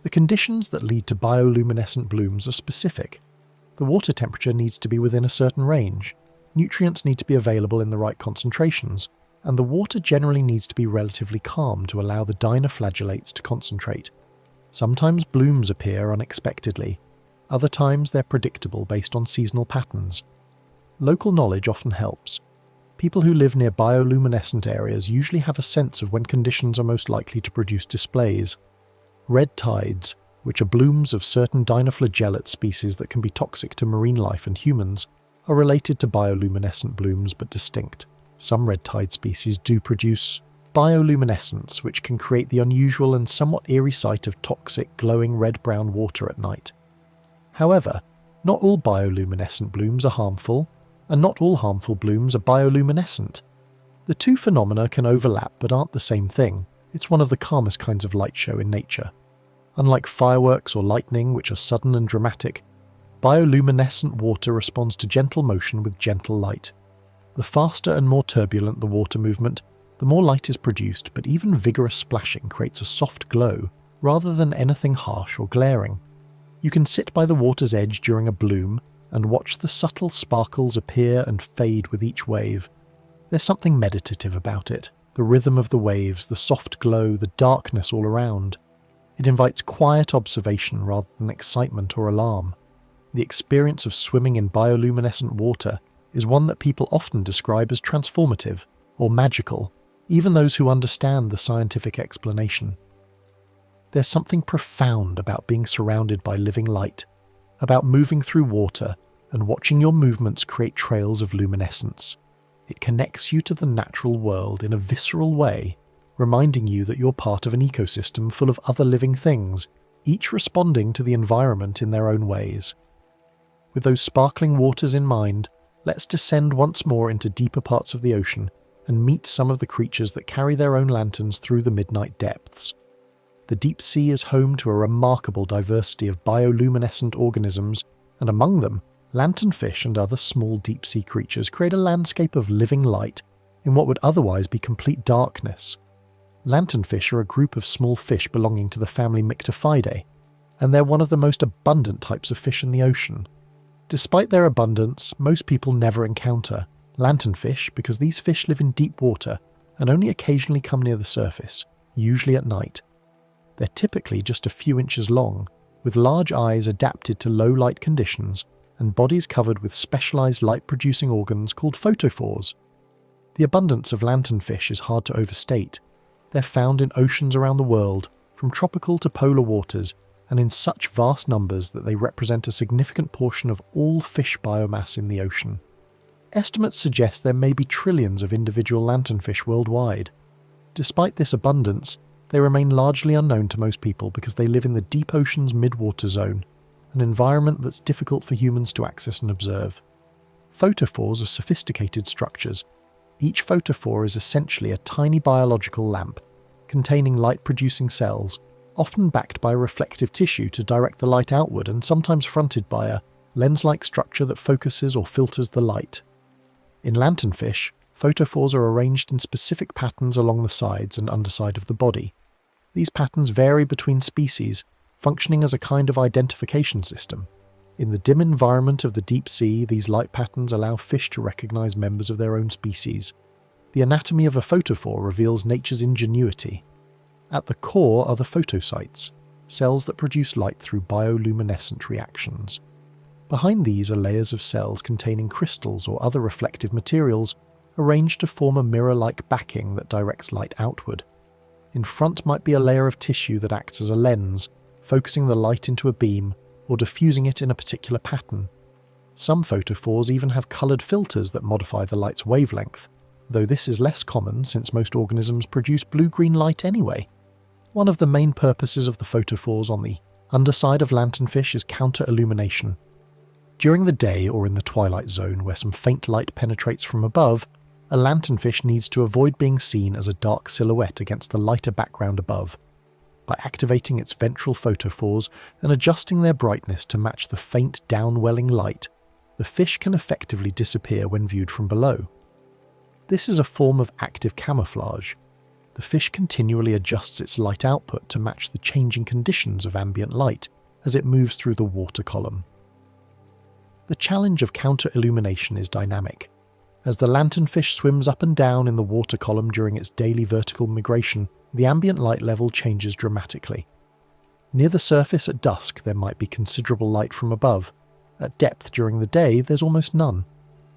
The conditions that lead to bioluminescent blooms are specific. The water temperature needs to be within a certain range, nutrients need to be available in the right concentrations, and the water generally needs to be relatively calm to allow the dinoflagellates to concentrate. Sometimes blooms appear unexpectedly, other times they're predictable based on seasonal patterns. Local knowledge often helps. People who live near bioluminescent areas usually have a sense of when conditions are most likely to produce displays. Red tides, which are blooms of certain dinoflagellate species that can be toxic to marine life and humans, are related to bioluminescent blooms but distinct. Some red tide species do produce bioluminescence, which can create the unusual and somewhat eerie sight of toxic, glowing red-brown water at night. However, not all bioluminescent blooms are harmful, and not all harmful blooms are bioluminescent. The two phenomena can overlap but aren't the same thing. It's one of the calmest kinds of light show in nature. Unlike fireworks or lightning, which are sudden and dramatic, bioluminescent water responds to gentle motion with gentle light. The faster and more turbulent the water movement, the more light is produced, but even vigorous splashing creates a soft glow rather than anything harsh or glaring. You can sit by the water's edge during a bloom and watch the subtle sparkles appear and fade with each wave. There's something meditative about it. The rhythm of the waves, the soft glow, the darkness all around. It invites quiet observation rather than excitement or alarm. The experience of swimming in bioluminescent water is one that people often describe as transformative or magical, even those who understand the scientific explanation. There's something profound about being surrounded by living light, about moving through water and watching your movements create trails of luminescence. It connects you to the natural world in a visceral way, reminding you that you're part of an ecosystem full of other living things, each responding to the environment in their own ways. With those sparkling waters in mind, let's descend once more into deeper parts of the ocean and meet some of the creatures that carry their own lanterns through the midnight depths. The deep sea is home to a remarkable diversity of bioluminescent organisms, and among them, lanternfish and other small deep-sea creatures create a landscape of living light in what would otherwise be complete darkness. Lanternfish are a group of small fish belonging to the family Myctophidae, and they're one of the most abundant types of fish in the ocean. Despite their abundance, most people never encounter lanternfish because these fish live in deep water and only occasionally come near the surface, usually at night. They're typically just a few inches long, with large eyes adapted to low light conditions and bodies covered with specialized light-producing organs called photophores. The abundance of lanternfish is hard to overstate. They're found in oceans around the world, from tropical to polar waters, and in such vast numbers that they represent a significant portion of all fish biomass in the ocean. Estimates suggest there may be trillions of individual lanternfish worldwide. Despite this abundance, they remain largely unknown to most people because they live in the deep ocean's midwater zone, an environment that's difficult for humans to access and observe. Photophores are sophisticated structures. Each photophore is essentially a tiny biological lamp, containing light-producing cells, often backed by reflective tissue to direct the light outward and sometimes fronted by a lens-like structure that focuses or filters the light. In lanternfish, photophores are arranged in specific patterns along the sides and underside of the body. These patterns vary between species, functioning as a kind of identification system. In the dim environment of the deep sea, these light patterns allow fish to recognize members of their own species. The anatomy of a photophore reveals nature's ingenuity. At the core are the photocytes, cells that produce light through bioluminescent reactions. Behind these are layers of cells containing crystals or other reflective materials arranged to form a mirror-like backing that directs light outward. In front might be a layer of tissue that acts as a lens, focusing the light into a beam or diffusing it in a particular pattern. Some photophores even have coloured filters that modify the light's wavelength, though this is less common since most organisms produce blue-green light anyway. One of the main purposes of the photophores on the underside of lanternfish is counter-illumination. During the day or in the twilight zone where some faint light penetrates from above, a lanternfish needs to avoid being seen as a dark silhouette against the lighter background above. By activating its ventral photophores and adjusting their brightness to match the faint downwelling light, the fish can effectively disappear when viewed from below. This is a form of active camouflage. The fish continually adjusts its light output to match the changing conditions of ambient light as it moves through the water column. The challenge of counter-illumination is dynamic. As the lanternfish swims up and down in the water column during its daily vertical migration, the ambient light level changes dramatically. Near the surface at dusk there might be considerable light from above. At depth during the day there's almost none.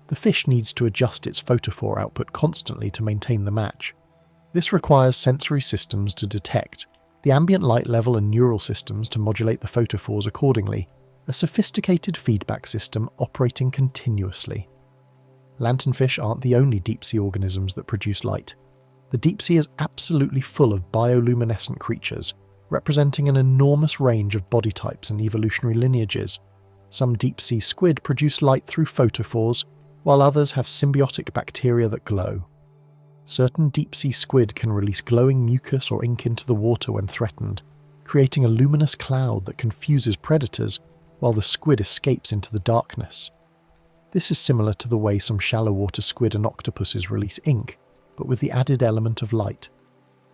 The fish needs to adjust its photophore output constantly to maintain the match. This requires sensory systems to detect the ambient light level and neural systems to modulate the photophores accordingly, a sophisticated feedback system operating continuously. Lanternfish aren't the only deep-sea organisms that produce light. The deep sea is absolutely full of bioluminescent creatures, representing an enormous range of body types and evolutionary lineages. Some deep-sea squid produce light through photophores, while others have symbiotic bacteria that glow. Certain deep-sea squid can release glowing mucus or ink into the water when threatened, creating a luminous cloud that confuses predators while the squid escapes into the darkness. This is similar to the way some shallow water squid and octopuses release ink, but with the added element of light.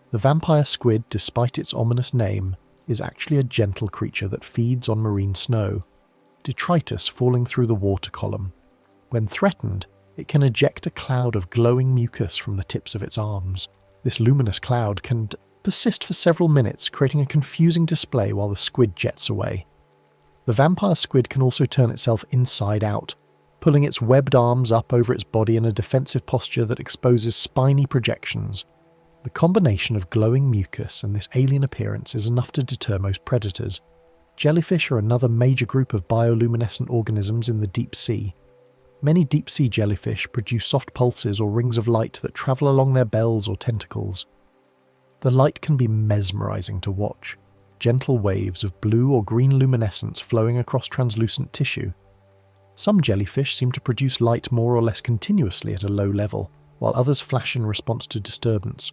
The vampire squid, despite its ominous name, is actually a gentle creature that feeds on marine snow, detritus falling through the water column. When threatened, it can eject a cloud of glowing mucus from the tips of its arms. This luminous cloud can persist for several minutes, creating a confusing display while the squid jets away. The vampire squid can also turn itself inside out, pulling its webbed arms up over its body in a defensive posture that exposes spiny projections. The combination of glowing mucus and this alien appearance is enough to deter most predators. Jellyfish are another major group of bioluminescent organisms in the deep sea. Many deep-sea jellyfish produce soft pulses or rings of light that travel along their bells or tentacles. The light can be mesmerizing to watch, gentle waves of blue or green luminescence flowing across translucent tissue. Some jellyfish seem to produce light more or less continuously at a low level, while others flash in response to disturbance.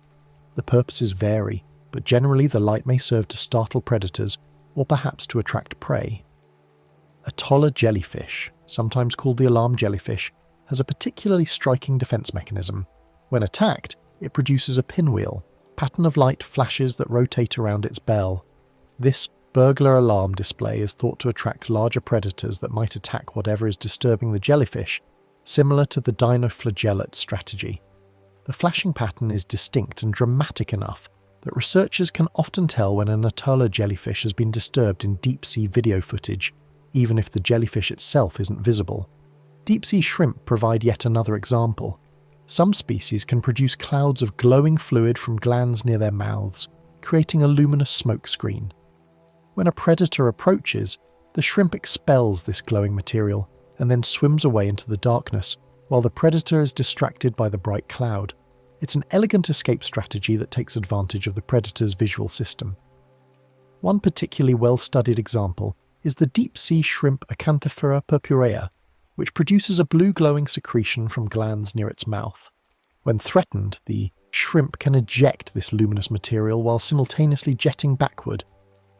The purposes vary, but generally the light may serve to startle predators or perhaps to attract prey. A taller jellyfish, sometimes called the alarm jellyfish, has a particularly striking defense mechanism. When attacked, it produces a pinwheel, pattern of light flashes that rotate around its bell. This burglar alarm display is thought to attract larger predators that might attack whatever is disturbing the jellyfish, similar to the dinoflagellate strategy. The flashing pattern is distinct and dramatic enough that researchers can often tell when an Atala jellyfish has been disturbed in deep-sea video footage, even if the jellyfish itself isn't visible. Deep-sea shrimp provide yet another example. Some species can produce clouds of glowing fluid from glands near their mouths, creating a luminous smoke screen. When a predator approaches, the shrimp expels this glowing material and then swims away into the darkness, while the predator is distracted by the bright cloud. It's an elegant escape strategy that takes advantage of the predator's visual system. One particularly well-studied example is the deep-sea shrimp Acanthophora purpurea, which produces a blue glowing secretion from glands near its mouth. When threatened, the shrimp can eject this luminous material while simultaneously jetting backward.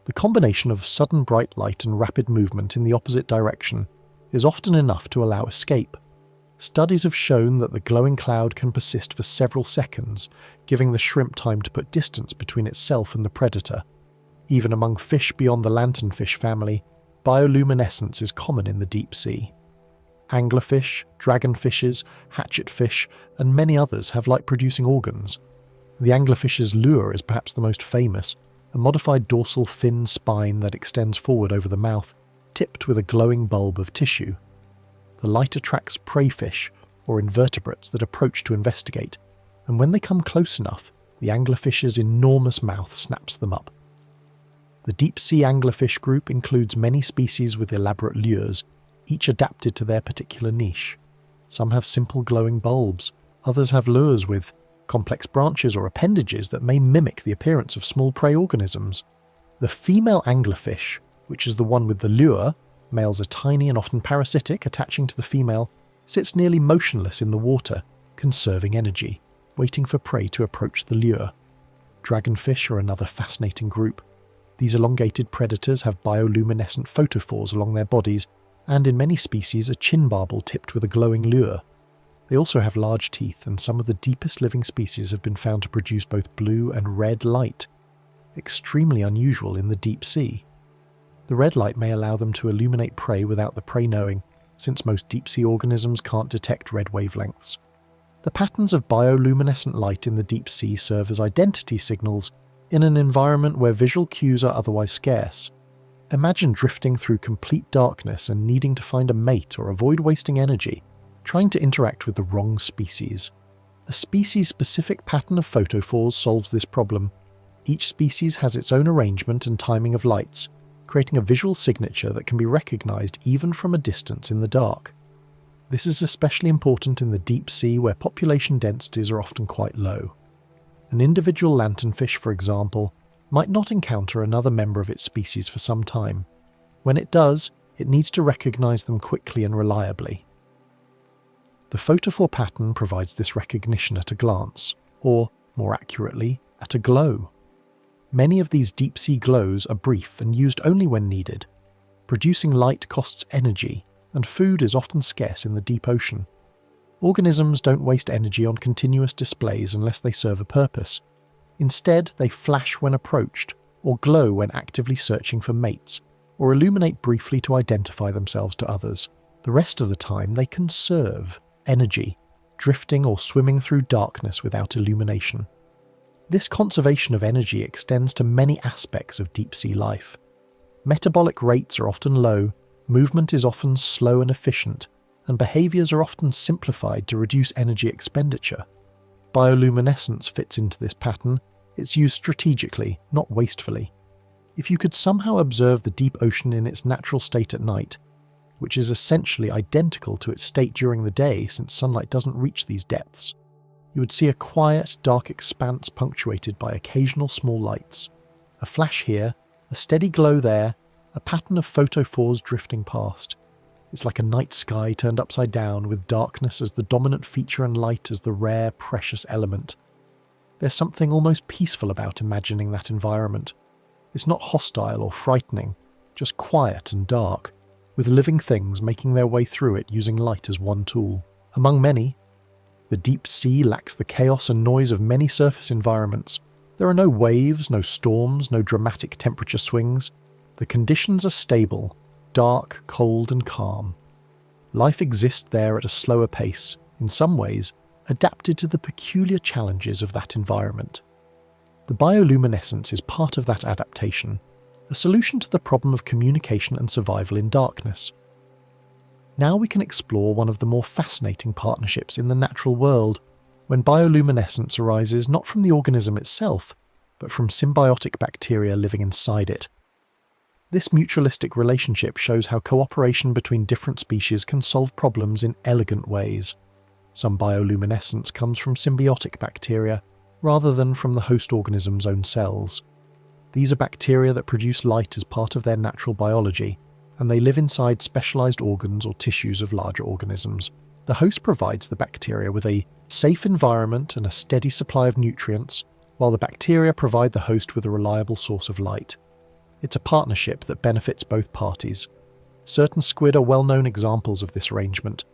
The combination of sudden bright light and rapid movement in the opposite direction is often enough to allow escape. Studies have shown that the glowing cloud can persist for several seconds, giving the shrimp time to put distance between itself and the predator. Even among fish beyond the lanternfish family, bioluminescence is common in the deep sea. Anglerfish, dragonfishes, hatchetfish, and many others have light-producing organs. The anglerfish's lure is perhaps the most famous, a modified dorsal fin spine that extends forward over the mouth, tipped with a glowing bulb of tissue. The light attracts prey fish, or invertebrates that approach to investigate, and when they come close enough, the anglerfish's enormous mouth snaps them up. The deep-sea anglerfish group includes many species with elaborate lures, each adapted to their particular niche. Some have simple glowing bulbs, others have lures with complex branches or appendages that may mimic the appearance of small prey organisms. The female anglerfish, which is the one with the lure, males are tiny and often parasitic, attaching to the female, sits nearly motionless in the water, conserving energy, waiting for prey to approach the lure. Dragonfish are another fascinating group. These elongated predators have bioluminescent photophores along their bodies, and in many species a chin barbel tipped with a glowing lure. They also have large teeth, and some of the deepest living species have been found to produce both blue and red light, extremely unusual in the deep sea. The red light may allow them to illuminate prey without the prey knowing, since most deep-sea organisms can't detect red wavelengths. The patterns of bioluminescent light in the deep sea serve as identity signals in an environment where visual cues are otherwise scarce. Imagine drifting through complete darkness and needing to find a mate or avoid wasting energy, trying to interact with the wrong species. A species-specific pattern of photophores solves this problem. Each species has its own arrangement and timing of lights, creating a visual signature that can be recognized even from a distance in the dark. This is especially important in the deep sea where population densities are often quite low. An individual lanternfish, for example, might not encounter another member of its species for some time. When it does, it needs to recognize them quickly and reliably. The photophore pattern provides this recognition at a glance, or, more accurately, at a glow. Many of these deep-sea glows are brief and used only when needed. Producing light costs energy, and food is often scarce in the deep ocean. Organisms don't waste energy on continuous displays unless they serve a purpose. Instead, they flash when approached, or glow when actively searching for mates, or illuminate briefly to identify themselves to others. The rest of the time, they conserve energy, drifting or swimming through darkness without illumination. This conservation of energy extends to many aspects of deep-sea life. Metabolic rates are often low, movement is often slow and efficient, and behaviours are often simplified to reduce energy expenditure. Bioluminescence fits into this pattern. It's used strategically, not wastefully. If you could somehow observe the deep ocean in its natural state at night, which is essentially identical to its state during the day since sunlight doesn't reach these depths, you would see a quiet, dark expanse punctuated by occasional small lights. A flash here, a steady glow there, a pattern of photophores drifting past. It's like a night sky turned upside down, with darkness as the dominant feature and light as the rare, precious element. There's something almost peaceful about imagining that environment. It's not hostile or frightening, just quiet and dark, with living things making their way through it using light as one tool. Among many, the deep sea lacks the chaos and noise of many surface environments. There are no waves, no storms, no dramatic temperature swings. The conditions are stable, dark, cold and calm. Life exists there at a slower pace, in some ways adapted to the peculiar challenges of that environment. The bioluminescence is part of that adaptation, a solution to the problem of communication and survival in darkness. Now we can explore one of the more fascinating partnerships in the natural world, when bioluminescence arises not from the organism itself, but from symbiotic bacteria living inside it. This mutualistic relationship shows how cooperation between different species can solve problems in elegant ways. Some bioluminescence comes from symbiotic bacteria, rather than from the host organism's own cells. These are bacteria that produce light as part of their natural biology, and they live inside specialized organs or tissues of larger organisms. The host provides the bacteria with a safe environment and a steady supply of nutrients, while the bacteria provide the host with a reliable source of light. It's a partnership that benefits both parties. Certain squid are well-known examples of this arrangement.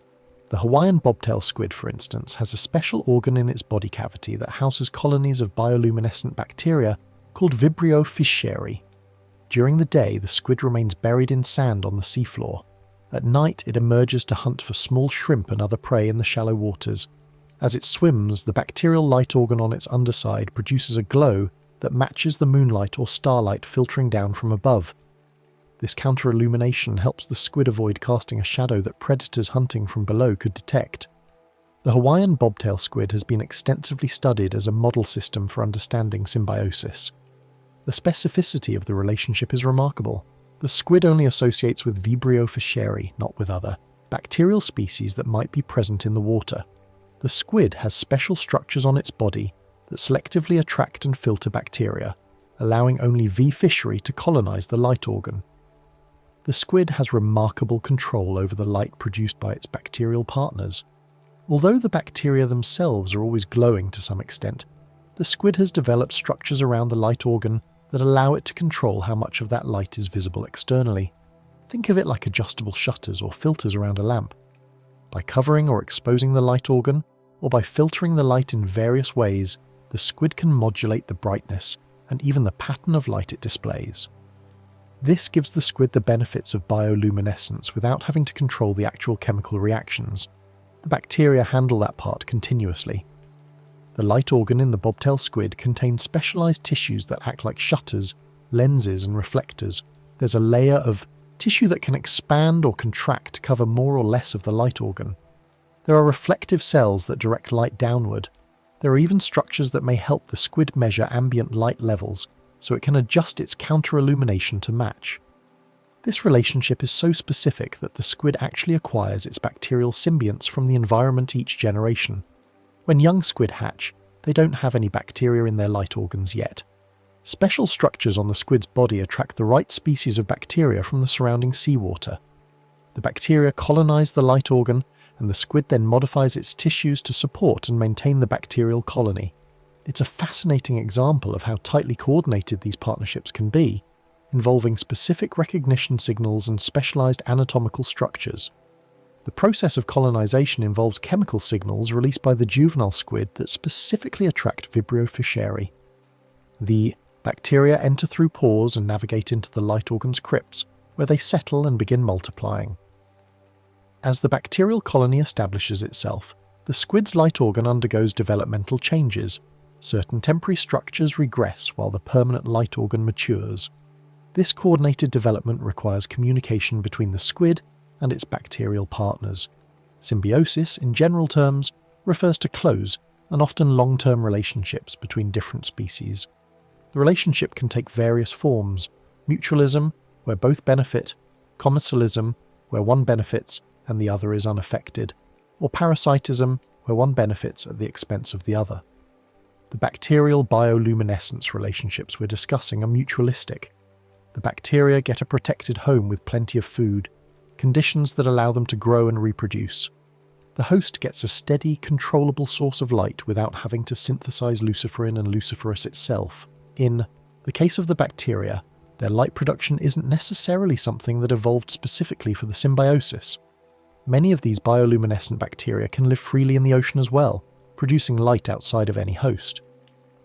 The Hawaiian bobtail squid, for instance, has a special organ in its body cavity that houses colonies of bioluminescent bacteria called Vibrio fischeri. During the day, the squid remains buried in sand on the seafloor. At night, it emerges to hunt for small shrimp and other prey in the shallow waters. As it swims, the bacterial light organ on its underside produces a glow that matches the moonlight or starlight filtering down from above. This counter-illumination helps the squid avoid casting a shadow that predators hunting from below could detect. The Hawaiian bobtail squid has been extensively studied as a model system for understanding symbiosis. The specificity of the relationship is remarkable. The squid only associates with Vibrio fischeri, not with other bacterial species that might be present in the water. The squid has special structures on its body that selectively attract and filter bacteria, allowing only V. fischeri to colonize the light organ. The squid has remarkable control over the light produced by its bacterial partners. Although the bacteria themselves are always glowing to some extent, the squid has developed structures around the light organ that allow it to control how much of that light is visible externally. Think of it like adjustable shutters or filters around a lamp. By covering or exposing the light organ, or by filtering the light in various ways, the squid can modulate the brightness and even the pattern of light it displays. This gives the squid the benefits of bioluminescence without having to control the actual chemical reactions. The bacteria handle that part continuously. The light organ in the bobtail squid contains specialized tissues that act like shutters, lenses and reflectors. There's a layer of tissue that can expand or contract to cover more or less of the light organ. There are reflective cells that direct light downward. There are even structures that may help the squid measure ambient light levels, so it can adjust its counter-illumination to match. This relationship is so specific that the squid actually acquires its bacterial symbionts from the environment each generation. When young squid hatch, they don't have any bacteria in their light organs yet. Special structures on the squid's body attract the right species of bacteria from the surrounding seawater. The bacteria colonize the light organ, and the squid then modifies its tissues to support and maintain the bacterial colony. It's a fascinating example of how tightly coordinated these partnerships can be, involving specific recognition signals and specialized anatomical structures. The process of colonization involves chemical signals released by the juvenile squid that specifically attract Vibrio fischeri. The bacteria enter through pores and navigate into the light organ's crypts, where they settle and begin multiplying. As the bacterial colony establishes itself, the squid's light organ undergoes developmental changes. Certain temporary structures regress while the permanent light organ matures. This coordinated development requires communication between the squid and its bacterial partners. Symbiosis, in general terms, refers to close and often long-term relationships between different species. The relationship can take various forms: mutualism, where both benefit; commensalism, where one benefits and the other is unaffected; or parasitism, where one benefits at the expense of the other. The bacterial bioluminescence relationships we're discussing are mutualistic. The bacteria get a protected home with plenty of food, conditions that allow them to grow and reproduce. The host gets a steady, controllable source of light without having to synthesize luciferin and luciferase itself. In the case of the bacteria, their light production isn't necessarily something that evolved specifically for the symbiosis. Many of these bioluminescent bacteria can live freely in the ocean as well, producing light outside of any host.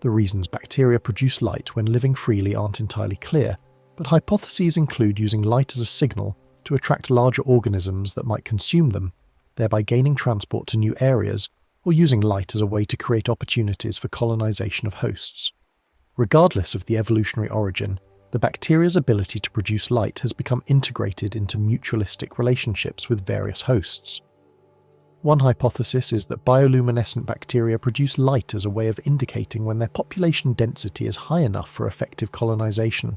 The reasons bacteria produce light when living freely aren't entirely clear, but hypotheses include using light as a signal to attract larger organisms that might consume them, thereby gaining transport to new areas, or using light as a way to create opportunities for colonization of hosts. Regardless of the evolutionary origin, the bacteria's ability to produce light has become integrated into mutualistic relationships with various hosts. One hypothesis is that bioluminescent bacteria produce light as a way of indicating when their population density is high enough for effective colonization.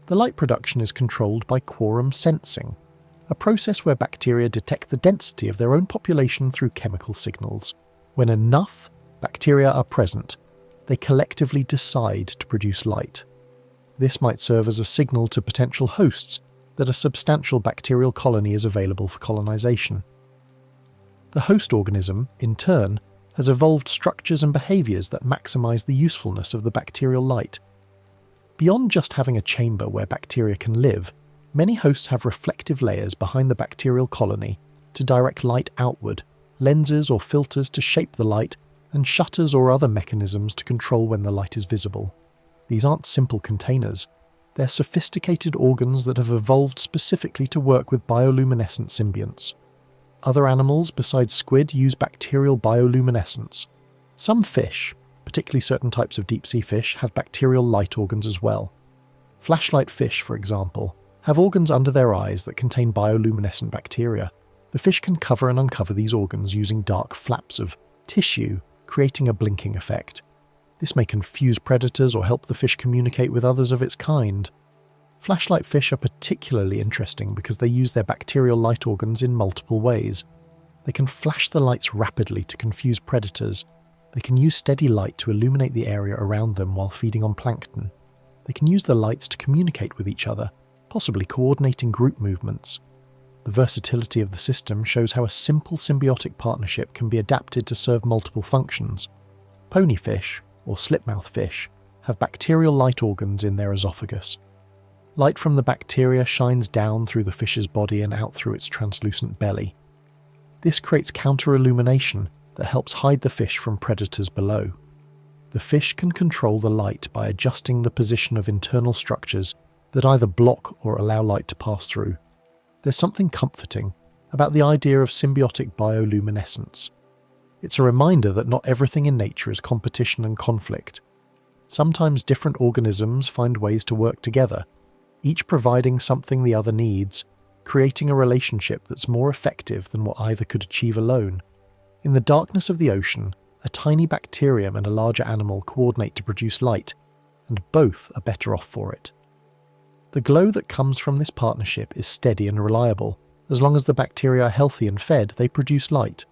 The light production is controlled by quorum sensing, a process where bacteria detect the density of their own population through chemical signals. When enough bacteria are present, they collectively decide to produce light. This might serve as a signal to potential hosts that a substantial bacterial colony is available for colonization. The host organism, in turn, has evolved structures and behaviors that maximize the usefulness of the bacterial light. Beyond just having a chamber where bacteria can live, many hosts have reflective layers behind the bacterial colony to direct light outward, lenses or filters to shape the light, and shutters or other mechanisms to control when the light is visible. These aren't simple containers. They're sophisticated organs that have evolved specifically to work with bioluminescent symbionts. Other animals besides squid use bacterial bioluminescence. Some fish, particularly certain types of deep-sea fish, have bacterial light organs as well. Flashlight fish, for example, have organs under their eyes that contain bioluminescent bacteria. The fish can cover and uncover these organs using dark flaps of tissue, creating a blinking effect. This may confuse predators or help the fish communicate with others of its kind. Flashlight fish are particularly interesting because they use their bacterial light organs in multiple ways. They can flash the lights rapidly to confuse predators. They can use steady light to illuminate the area around them while feeding on plankton. They can use the lights to communicate with each other, possibly coordinating group movements. The versatility of the system shows how a simple symbiotic partnership can be adapted to serve multiple functions. Ponyfish, or slipmouth fish, have bacterial light organs in their esophagus. Light from the bacteria shines down through the fish's body and out through its translucent belly. This creates counter-illumination that helps hide the fish from predators below. The fish can control the light by adjusting the position of internal structures that either block or allow light to pass through. There's something comforting about the idea of symbiotic bioluminescence. It's a reminder that not everything in nature is competition and conflict. Sometimes different organisms find ways to work together, each providing something the other needs, creating a relationship that's more effective than what either could achieve alone. In the darkness of the ocean, a tiny bacterium and a larger animal coordinate to produce light, and both are better off for it. The glow that comes from this partnership is steady and reliable. As long as the bacteria are healthy and fed, they produce light.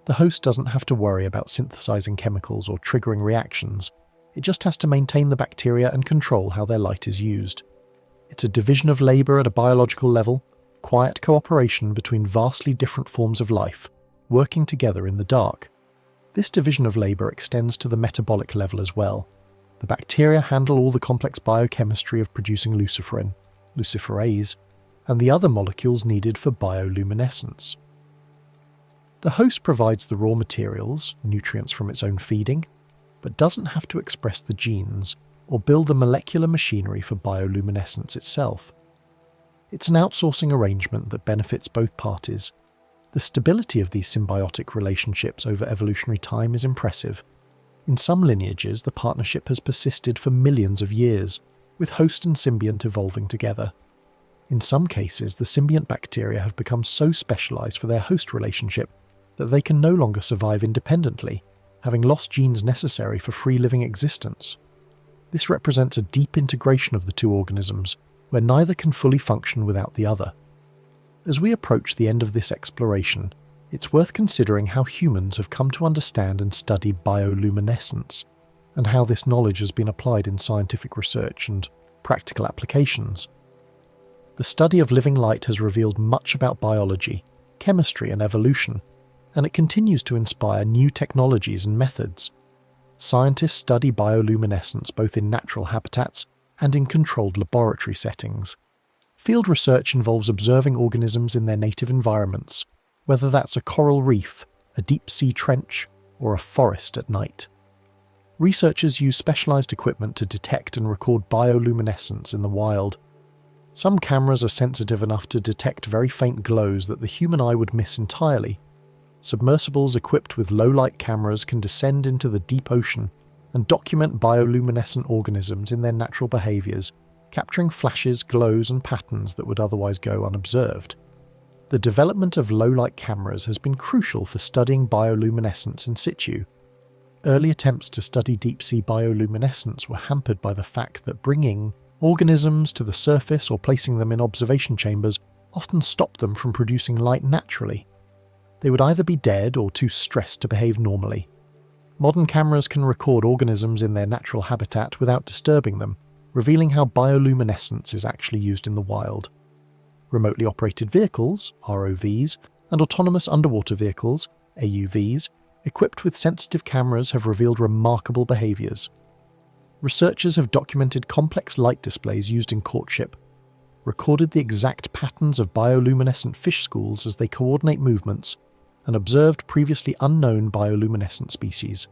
The host doesn't have to worry about synthesizing chemicals or triggering reactions. It just has to maintain the bacteria and control how their light is used. It's a division of labor at a biological level, quiet cooperation between vastly different forms of life, working together in the dark. This division of labour extends to the metabolic level as well. The bacteria handle all the complex biochemistry of producing luciferin, luciferase, and the other molecules needed for bioluminescence. The host provides the raw materials, nutrients from its own feeding, but doesn't have to express the genes or build the molecular machinery for bioluminescence itself. It's an outsourcing arrangement that benefits both parties. The stability of these symbiotic relationships over evolutionary time is impressive. In some lineages, the partnership has persisted for millions of years, with host and symbiont evolving together. In some cases, the symbiont bacteria have become so specialized for their host relationship that they can no longer survive independently, having lost genes necessary for free-living existence. This represents a deep integration of the two organisms, where neither can fully function without the other. As we approach the end of this exploration, it's worth considering how humans have come to understand and study bioluminescence, and how this knowledge has been applied in scientific research and practical applications. The study of living light has revealed much about biology, chemistry, and evolution, and it continues to inspire new technologies and methods. Scientists study bioluminescence both in natural habitats and in controlled laboratory settings. Field research involves observing organisms in their native environments, whether that's a coral reef, a deep-sea trench, or a forest at night. Researchers use specialized equipment to detect and record bioluminescence in the wild. Some cameras are sensitive enough to detect very faint glows that the human eye would miss entirely. Submersibles equipped with low-light cameras can descend into the deep ocean and document bioluminescent organisms in their natural behaviors, capturing flashes, glows, and patterns that would otherwise go unobserved. The development of low-light cameras has been crucial for studying bioluminescence in situ. Early attempts to study deep-sea bioluminescence were hampered by the fact that bringing organisms to the surface or placing them in observation chambers often stopped them from producing light naturally. They would either be dead or too stressed to behave normally. Modern cameras can record organisms in their natural habitat without disturbing them, revealing how bioluminescence is actually used in the wild. Remotely operated vehicles, ROVs, and autonomous underwater vehicles, AUVs, equipped with sensitive cameras have revealed remarkable behaviors. Researchers have documented complex light displays used in courtship, recorded the exact patterns of bioluminescent fish schools as they coordinate movements, and observed previously unknown bioluminescent species.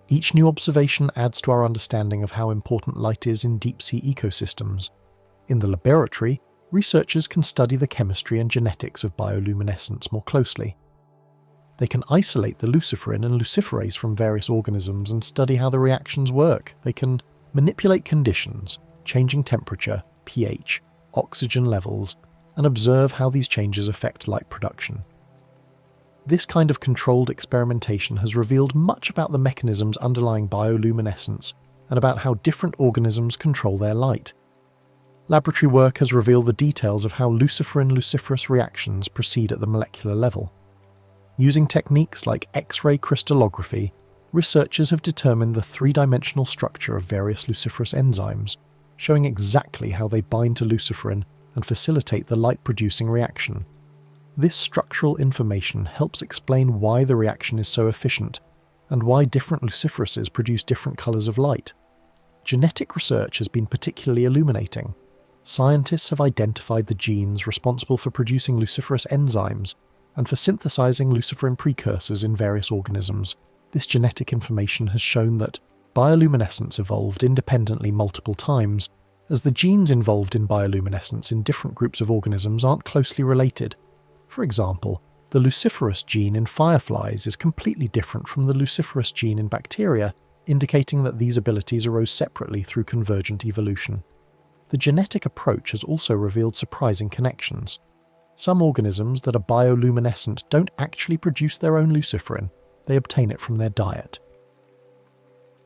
Each new observation adds to our understanding of how important light is in deep-sea ecosystems. In the laboratory, researchers can study the chemistry and genetics of bioluminescence more closely. They can isolate the luciferin and luciferase from various organisms and study how the reactions work. They can manipulate conditions, changing temperature, pH, oxygen levels, and observe how these changes affect light production. This kind of controlled experimentation has revealed much about the mechanisms underlying bioluminescence and about how different organisms control their light. Laboratory work has revealed the details of how luciferin-luciferase reactions proceed at the molecular level. Using techniques like X-ray crystallography, researchers have determined the three-dimensional structure of various luciferase enzymes, showing exactly how they bind to luciferin and facilitate the light-producing reaction. This structural information helps explain why the reaction is so efficient and why different luciferases produce different colors of light. Genetic research has been particularly illuminating. Scientists have identified the genes responsible for producing luciferase enzymes and for synthesizing luciferin precursors in various organisms. This genetic information has shown that bioluminescence evolved independently multiple times, as the genes involved in bioluminescence in different groups of organisms aren't closely related. For example, the luciferase gene in fireflies is completely different from the luciferase gene in bacteria, indicating that these abilities arose separately through convergent evolution. The genetic approach has also revealed surprising connections. Some organisms that are bioluminescent don't actually produce their own luciferin, they obtain it from their diet.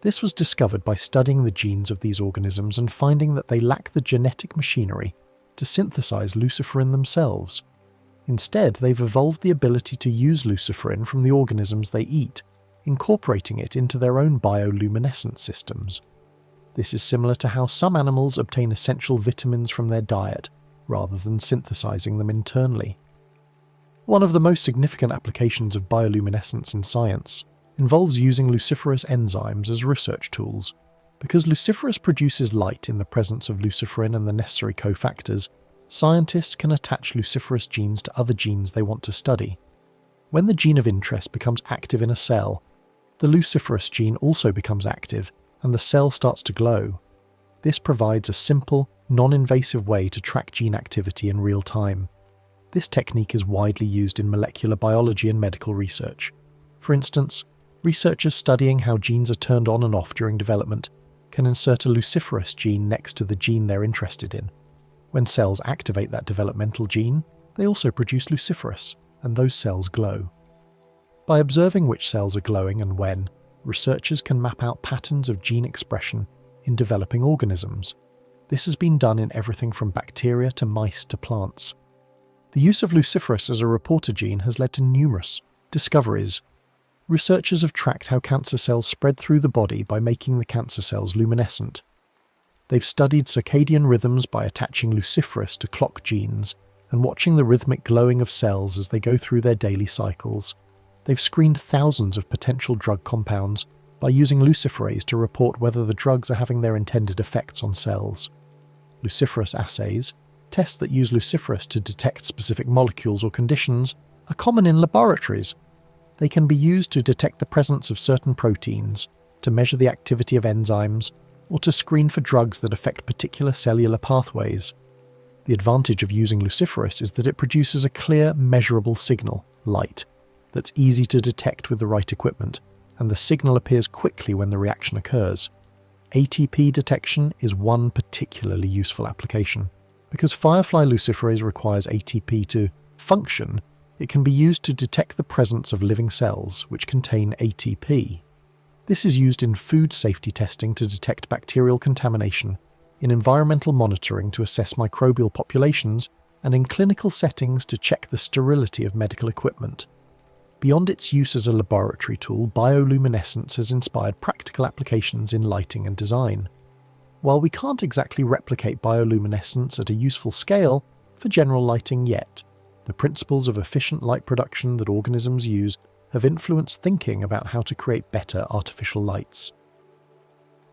This was discovered by studying the genes of these organisms and finding that they lack the genetic machinery to synthesize luciferin themselves. Instead, they've evolved the ability to use luciferin from the organisms they eat, incorporating it into their own bioluminescent systems. This is similar to how some animals obtain essential vitamins from their diet, rather than synthesizing them internally. One of the most significant applications of bioluminescence in science involves using luciferase enzymes as research tools. Because luciferase produces light in the presence of luciferin and the necessary cofactors, scientists can attach luciferase genes to other genes they want to study. When the gene of interest becomes active in a cell, the luciferase gene also becomes active and the cell starts to glow. This provides a simple, non-invasive way to track gene activity in real time. This technique is widely used in molecular biology and medical research. For instance, researchers studying how genes are turned on and off during development can insert a luciferase gene next to the gene they're interested in. When cells activate that developmental gene, they also produce luciferase, and those cells glow. By observing which cells are glowing and when, researchers can map out patterns of gene expression in developing organisms. This has been done in everything from bacteria to mice to plants. The use of luciferase as a reporter gene has led to numerous discoveries. Researchers have tracked how cancer cells spread through the body by making the cancer cells luminescent. They've studied circadian rhythms by attaching luciferase to clock genes and watching the rhythmic glowing of cells as they go through their daily cycles. They've screened thousands of potential drug compounds by using luciferase to report whether the drugs are having their intended effects on cells. Luciferase assays, tests that use luciferase to detect specific molecules or conditions, are common in laboratories. They can be used to detect the presence of certain proteins, to measure the activity of enzymes, or to screen for drugs that affect particular cellular pathways. The advantage of using luciferase is that it produces a clear, measurable signal, light, that's easy to detect with the right equipment, and the signal appears quickly when the reaction occurs. ATP detection is one particularly useful application. Because firefly luciferase requires ATP to function, it can be used to detect the presence of living cells which contain ATP. This is used in food safety testing to detect bacterial contamination, in environmental monitoring to assess microbial populations, and in clinical settings to check the sterility of medical equipment. Beyond its use as a laboratory tool, bioluminescence has inspired practical applications in lighting and design. While we can't exactly replicate bioluminescence at a useful scale for general lighting yet, the principles of efficient light production that organisms use have influenced thinking about how to create better artificial lights.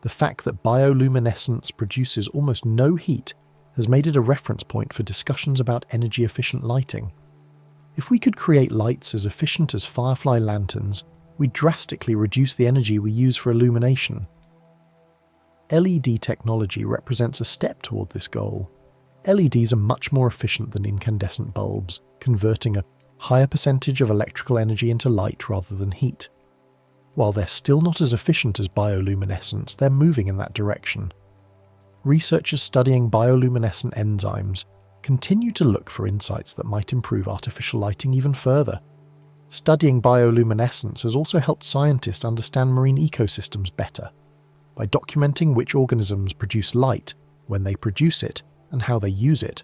The fact that bioluminescence produces almost no heat has made it a reference point for discussions about energy-efficient lighting. If we could create lights as efficient as firefly lanterns, we'd drastically reduce the energy we use for illumination. LED technology represents a step toward this goal. LEDs are much more efficient than incandescent bulbs, converting a higher percentage of electrical energy into light rather than heat. While they're still not as efficient as bioluminescence, they're moving in that direction. Researchers studying bioluminescent enzymes continue to look for insights that might improve artificial lighting even further. Studying bioluminescence has also helped scientists understand marine ecosystems better. By documenting which organisms produce light, when they produce it, and how they use it,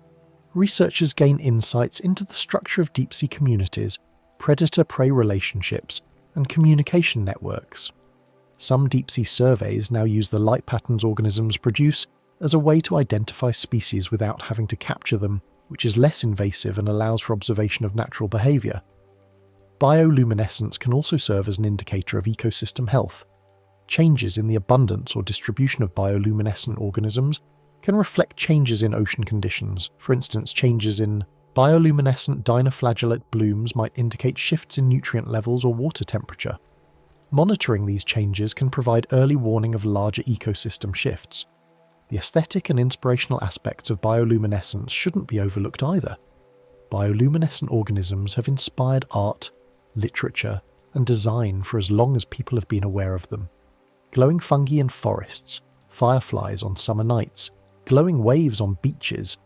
researchers gain insights into the structure of deep-sea communities, predator-prey relationships, and communication networks. Some deep-sea surveys now use the light patterns organisms produce as a way to identify species without having to capture them, which is less invasive and allows for observation of natural behaviour. Bioluminescence can also serve as an indicator of ecosystem health. Changes in the abundance or distribution of bioluminescent organisms can reflect changes in ocean conditions. For instance, changes in bioluminescent dinoflagellate blooms might indicate shifts in nutrient levels or water temperature. Monitoring these changes can provide early warning of larger ecosystem shifts. The aesthetic and inspirational aspects of bioluminescence shouldn't be overlooked either. Bioluminescent organisms have inspired art, literature, and design for as long as people have been aware of them. Glowing fungi in forests, fireflies on summer nights, glowing waves on beaches,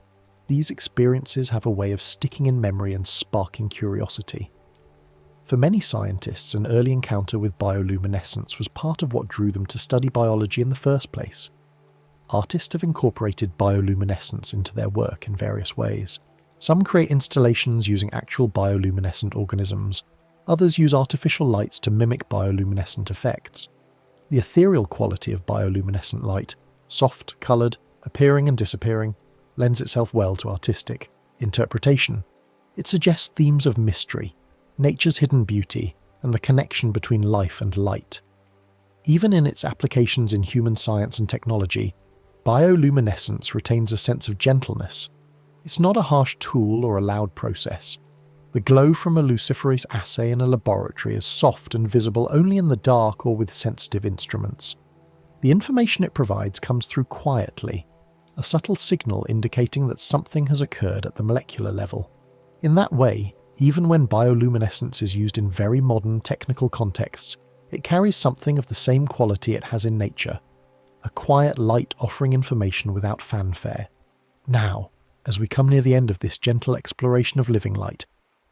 these experiences have a way of sticking in memory and sparking curiosity. For many scientists, an early encounter with bioluminescence was part of what drew them to study biology in the first place. Artists have incorporated bioluminescence into their work in various ways. Some create installations using actual bioluminescent organisms. Others use artificial lights to mimic bioluminescent effects. The ethereal quality of bioluminescent light, soft, coloured, appearing and disappearing, lends itself well to artistic interpretation. It suggests themes of mystery, nature's hidden beauty, and the connection between life and light. Even in its applications in human science and technology, bioluminescence retains a sense of gentleness. It's not a harsh tool or a loud process. The glow from a luciferase assay in a laboratory is soft and visible only in the dark or with sensitive instruments. The information it provides comes through quietly, a subtle signal indicating that something has occurred at the molecular level. In that way, even when bioluminescence is used in very modern technical contexts, it carries something of the same quality it has in nature, a quiet light offering information without fanfare. Now, as we come near the end of this gentle exploration of living light,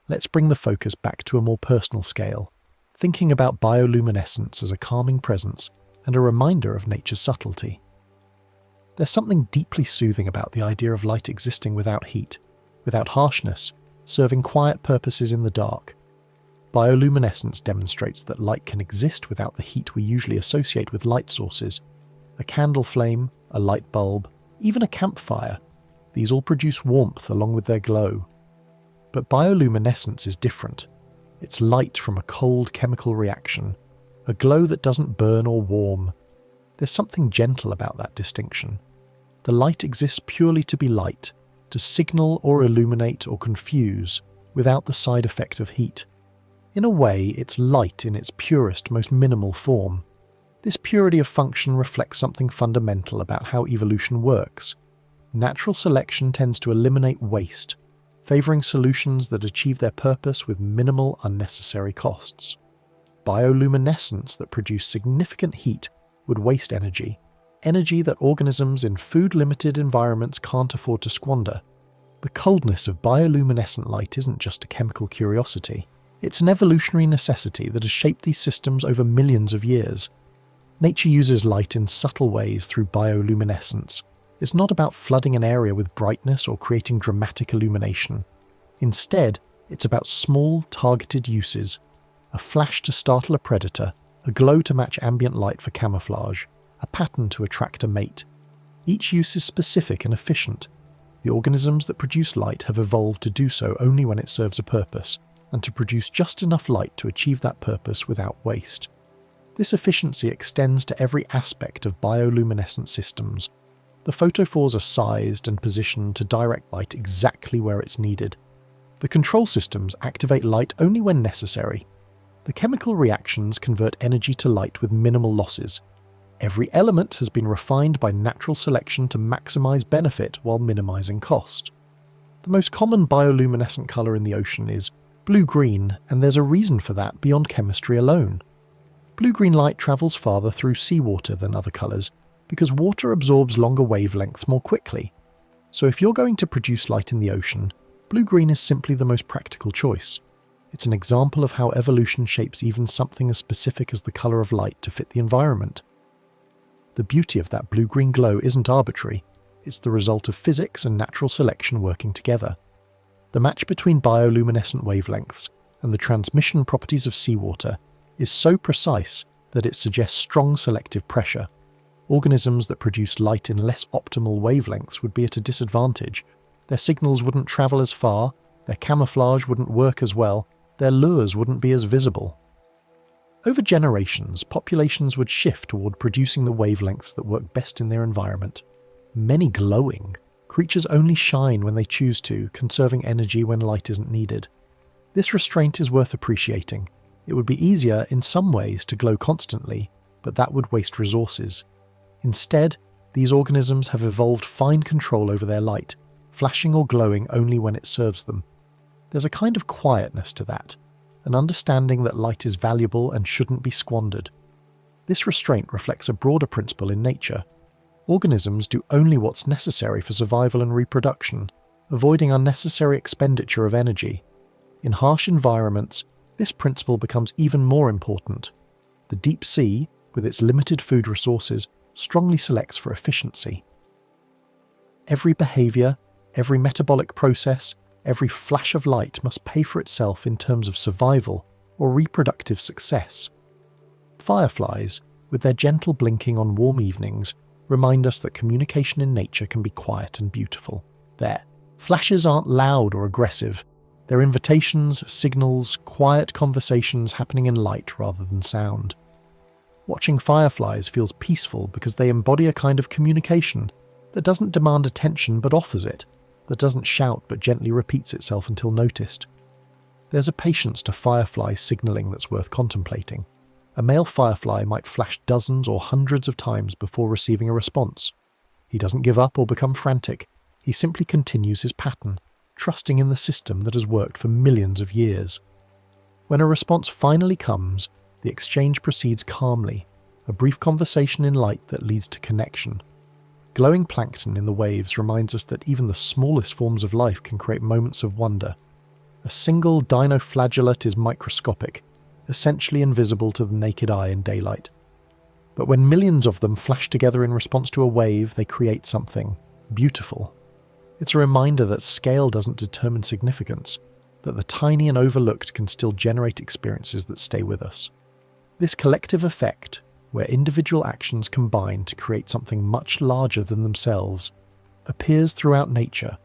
let's bring the focus back to a more personal scale, thinking about bioluminescence as a calming presence and a reminder of nature's subtlety. There's something deeply soothing about the idea of light existing without heat, without harshness, serving quiet purposes in the dark. Bioluminescence demonstrates that light can exist without the heat we usually associate with light sources. A candle flame, a light bulb, even a campfire, these all produce warmth along with their glow. But bioluminescence is different. It's light from a cold chemical reaction, a glow that doesn't burn or warm. There's something gentle about that distinction. The light exists purely to be light, to signal or illuminate or confuse, without the side effect of heat. In a way, it's light in its purest, most minimal form. This purity of function reflects something fundamental about how evolution works. Natural selection tends to eliminate waste, favouring solutions that achieve their purpose with minimal unnecessary costs. Bioluminescence that produce significant heat would waste energy that organisms in food-limited environments can't afford to squander. The coldness of bioluminescent light isn't just a chemical curiosity. It's an evolutionary necessity that has shaped these systems over millions of years. Nature uses light in subtle ways through bioluminescence. It's not about flooding an area with brightness or creating dramatic illumination. Instead, it's about small, targeted uses. A flash to startle a predator, a glow to match ambient light for camouflage, a pattern to attract a mate. Each use is specific and efficient. The organisms that produce light have evolved to do so only when it serves a purpose, and to produce just enough light to achieve that purpose without waste. This efficiency extends to every aspect of bioluminescent systems. The photophores are sized and positioned to direct light exactly where it's needed. The control systems activate light only when necessary. The chemical reactions convert energy to light with minimal losses. Every element has been refined by natural selection to maximize benefit while minimizing cost. The most common bioluminescent color in the ocean is blue-green, and there's a reason for that beyond chemistry alone. Blue-green light travels farther through seawater than other colors because water absorbs longer wavelengths more quickly. So if you're going to produce light in the ocean, blue-green is simply the most practical choice. It's an example of how evolution shapes even something as specific as the color of light to fit the environment. The beauty of that blue-green glow isn't arbitrary. It's the result of physics and natural selection working together. The match between bioluminescent wavelengths and the transmission properties of seawater is so precise that it suggests strong selective pressure. Organisms that produce light in less optimal wavelengths would be at a disadvantage. Their signals wouldn't travel as far, their camouflage wouldn't work as well, their lures wouldn't be as visible. Over generations, populations would shift toward producing the wavelengths that work best in their environment. Many glowing. Creatures only shine when they choose to, conserving energy when light isn't needed. This restraint is worth appreciating. It would be easier in some ways to glow constantly, but that would waste resources. Instead, these organisms have evolved fine control over their light, flashing or glowing only when it serves them. There's a kind of quietness to that, an understanding that light is valuable and shouldn't be squandered. This restraint reflects a broader principle in nature. Organisms do only what's necessary for survival and reproduction, avoiding unnecessary expenditure of energy. In harsh environments, this principle becomes even more important. The deep sea, with its limited food resources, strongly selects for efficiency. Every behavior, every metabolic process, every flash of light must pay for itself in terms of survival or reproductive success. Fireflies, with their gentle blinking on warm evenings, remind us that communication in nature can be quiet and beautiful. Their flashes aren't loud or aggressive. They're invitations, signals, quiet conversations happening in light rather than sound. Watching fireflies feels peaceful because they embody a kind of communication that doesn't demand attention but offers it, that doesn't shout but gently repeats itself until noticed. There's a patience to firefly signalling that's worth contemplating. A male firefly might flash dozens or hundreds of times before receiving a response. He doesn't give up or become frantic. He simply continues his pattern, trusting in the system that has worked for millions of years. When a response finally comes, the exchange proceeds calmly, a brief conversation in light that leads to connection. Glowing plankton in the waves reminds us that even the smallest forms of life can create moments of wonder. A single dinoflagellate is microscopic, essentially invisible to the naked eye in daylight. But when millions of them flash together in response to a wave, they create something beautiful. It's a reminder that scale doesn't determine significance, that the tiny and overlooked can still generate experiences that stay with us. This collective effect, where individual actions combine to create something much larger than themselves, appears throughout nature.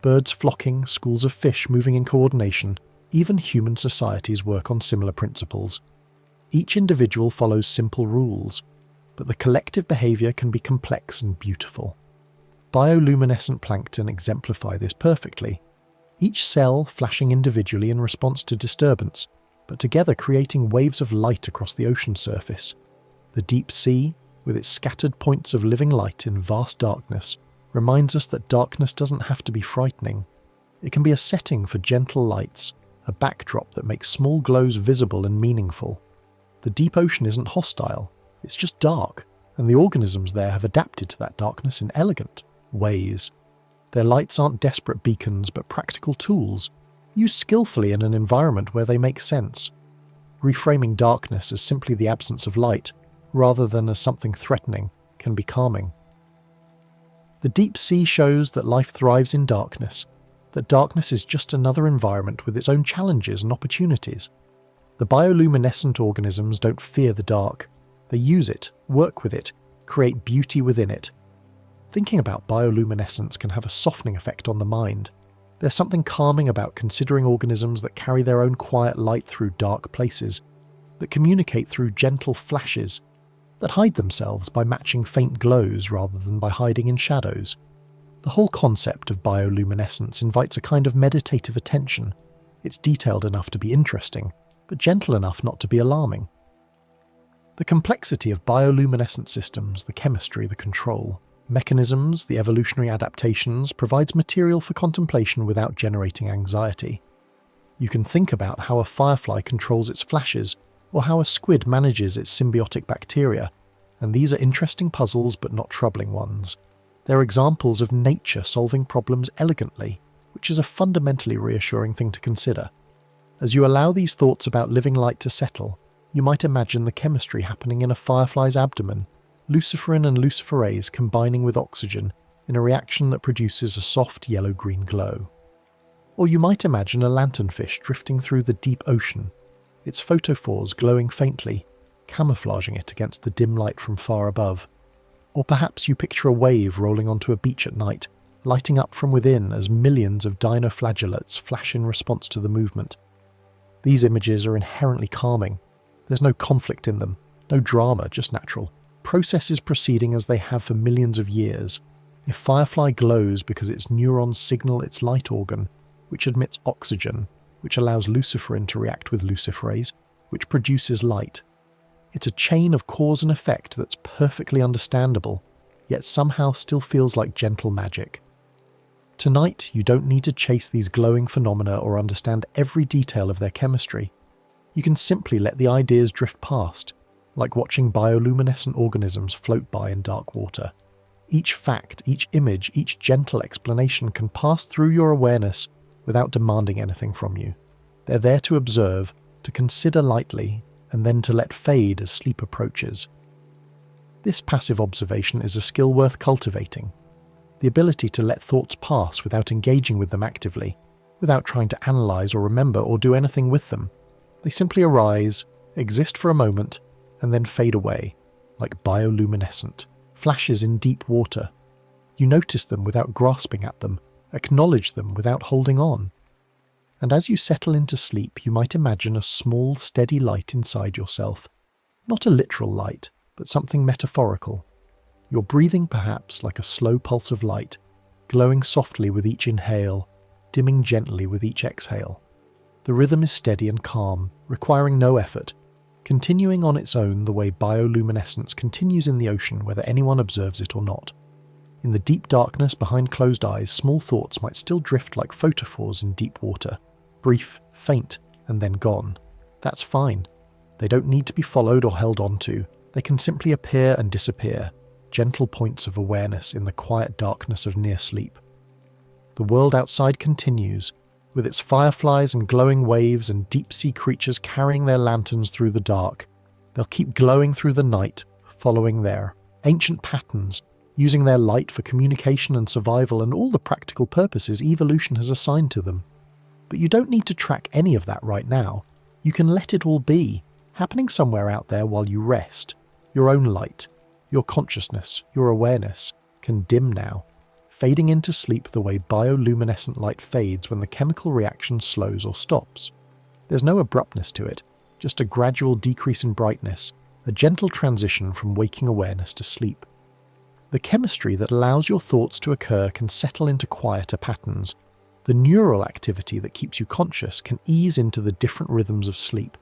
Birds flocking, schools of fish moving in coordination, even human societies work on similar principles. Each individual follows simple rules, but the collective behaviour can be complex and beautiful. Bioluminescent plankton exemplify this perfectly, each cell flashing individually in response to disturbance, but together creating waves of light across the ocean surface. The deep sea, with its scattered points of living light in vast darkness, reminds us that darkness doesn't have to be frightening. It can be a setting for gentle lights, a backdrop that makes small glows visible and meaningful. The deep ocean isn't hostile, it's just dark, and the organisms there have adapted to that darkness in elegant ways. Their lights aren't desperate beacons but practical tools, used skillfully in an environment where they make sense. Reframing darkness as simply the absence of light, rather than as something threatening, can be calming. The deep sea shows that life thrives in darkness, that darkness is just another environment with its own challenges and opportunities. The bioluminescent organisms don't fear the dark. They use it, work with it, create beauty within it. Thinking about bioluminescence can have a softening effect on the mind. There's something calming about considering organisms that carry their own quiet light through dark places, that communicate through gentle flashes, that hide themselves by matching faint glows rather than by hiding in shadows. The whole concept of bioluminescence invites a kind of meditative attention. It's detailed enough to be interesting, but gentle enough not to be alarming. The complexity of bioluminescent systems, the chemistry, the control, mechanisms, the evolutionary adaptations, provides material for contemplation without generating anxiety. You can think about how a firefly controls its flashes, or how a squid manages its symbiotic bacteria, and these are interesting puzzles but not troubling ones. They're examples of nature solving problems elegantly, which is a fundamentally reassuring thing to consider. As you allow these thoughts about living light to settle, you might imagine the chemistry happening in a firefly's abdomen, luciferin and luciferase combining with oxygen in a reaction that produces a soft yellow-green glow. Or you might imagine a lanternfish drifting through the deep ocean, its photophores glowing faintly, camouflaging it against the dim light from far above. Or perhaps you picture a wave rolling onto a beach at night, lighting up from within as millions of dinoflagellates flash in response to the movement. These images are inherently calming. There's no conflict in them, no drama, just natural. Processes proceeding as they have for millions of years. If firefly glows because its neurons signal its light organ, which emits oxygen, which allows luciferin to react with luciferase, which produces light. It's a chain of cause and effect that's perfectly understandable, yet somehow still feels like gentle magic. Tonight, you don't need to chase these glowing phenomena or understand every detail of their chemistry. You can simply let the ideas drift past, like watching bioluminescent organisms float by in dark water. Each fact, each image, each gentle explanation can pass through your awareness without demanding anything from you. They're there to observe, to consider lightly, and then to let fade as sleep approaches. This passive observation is a skill worth cultivating. The ability to let thoughts pass without engaging with them actively, without trying to analyze or remember or do anything with them. They simply arise, exist for a moment, and then fade away, like bioluminescent flashes in deep water. You notice them without grasping at them, acknowledge them without holding on. And as you settle into sleep, you might imagine a small, steady light inside yourself. Not a literal light, but something metaphorical. You're breathing perhaps like a slow pulse of light, glowing softly with each inhale, dimming gently with each exhale. The rhythm is steady and calm, requiring no effort, continuing on its own the way bioluminescence continues in the ocean whether anyone observes it or not. In the deep darkness behind closed eyes, small thoughts might still drift like photophores in deep water, brief, faint, and then gone. That's fine. They don't need to be followed or held on to. They can simply appear and disappear, gentle points of awareness in the quiet darkness of near sleep. The world outside continues, with its fireflies and glowing waves and deep-sea creatures carrying their lanterns through the dark. They'll keep glowing through the night, following their ancient patterns, using their light for communication and survival and all the practical purposes evolution has assigned to them. But you don't need to track any of that right now. You can let it all be, happening somewhere out there while you rest. Your own light, your consciousness, your awareness, can dim now, fading into sleep the way bioluminescent light fades when the chemical reaction slows or stops. There's no abruptness to it, just a gradual decrease in brightness, a gentle transition from waking awareness to sleep. The chemistry that allows your thoughts to occur can settle into quieter patterns. The neural activity that keeps you conscious can ease into the different rhythms of sleep.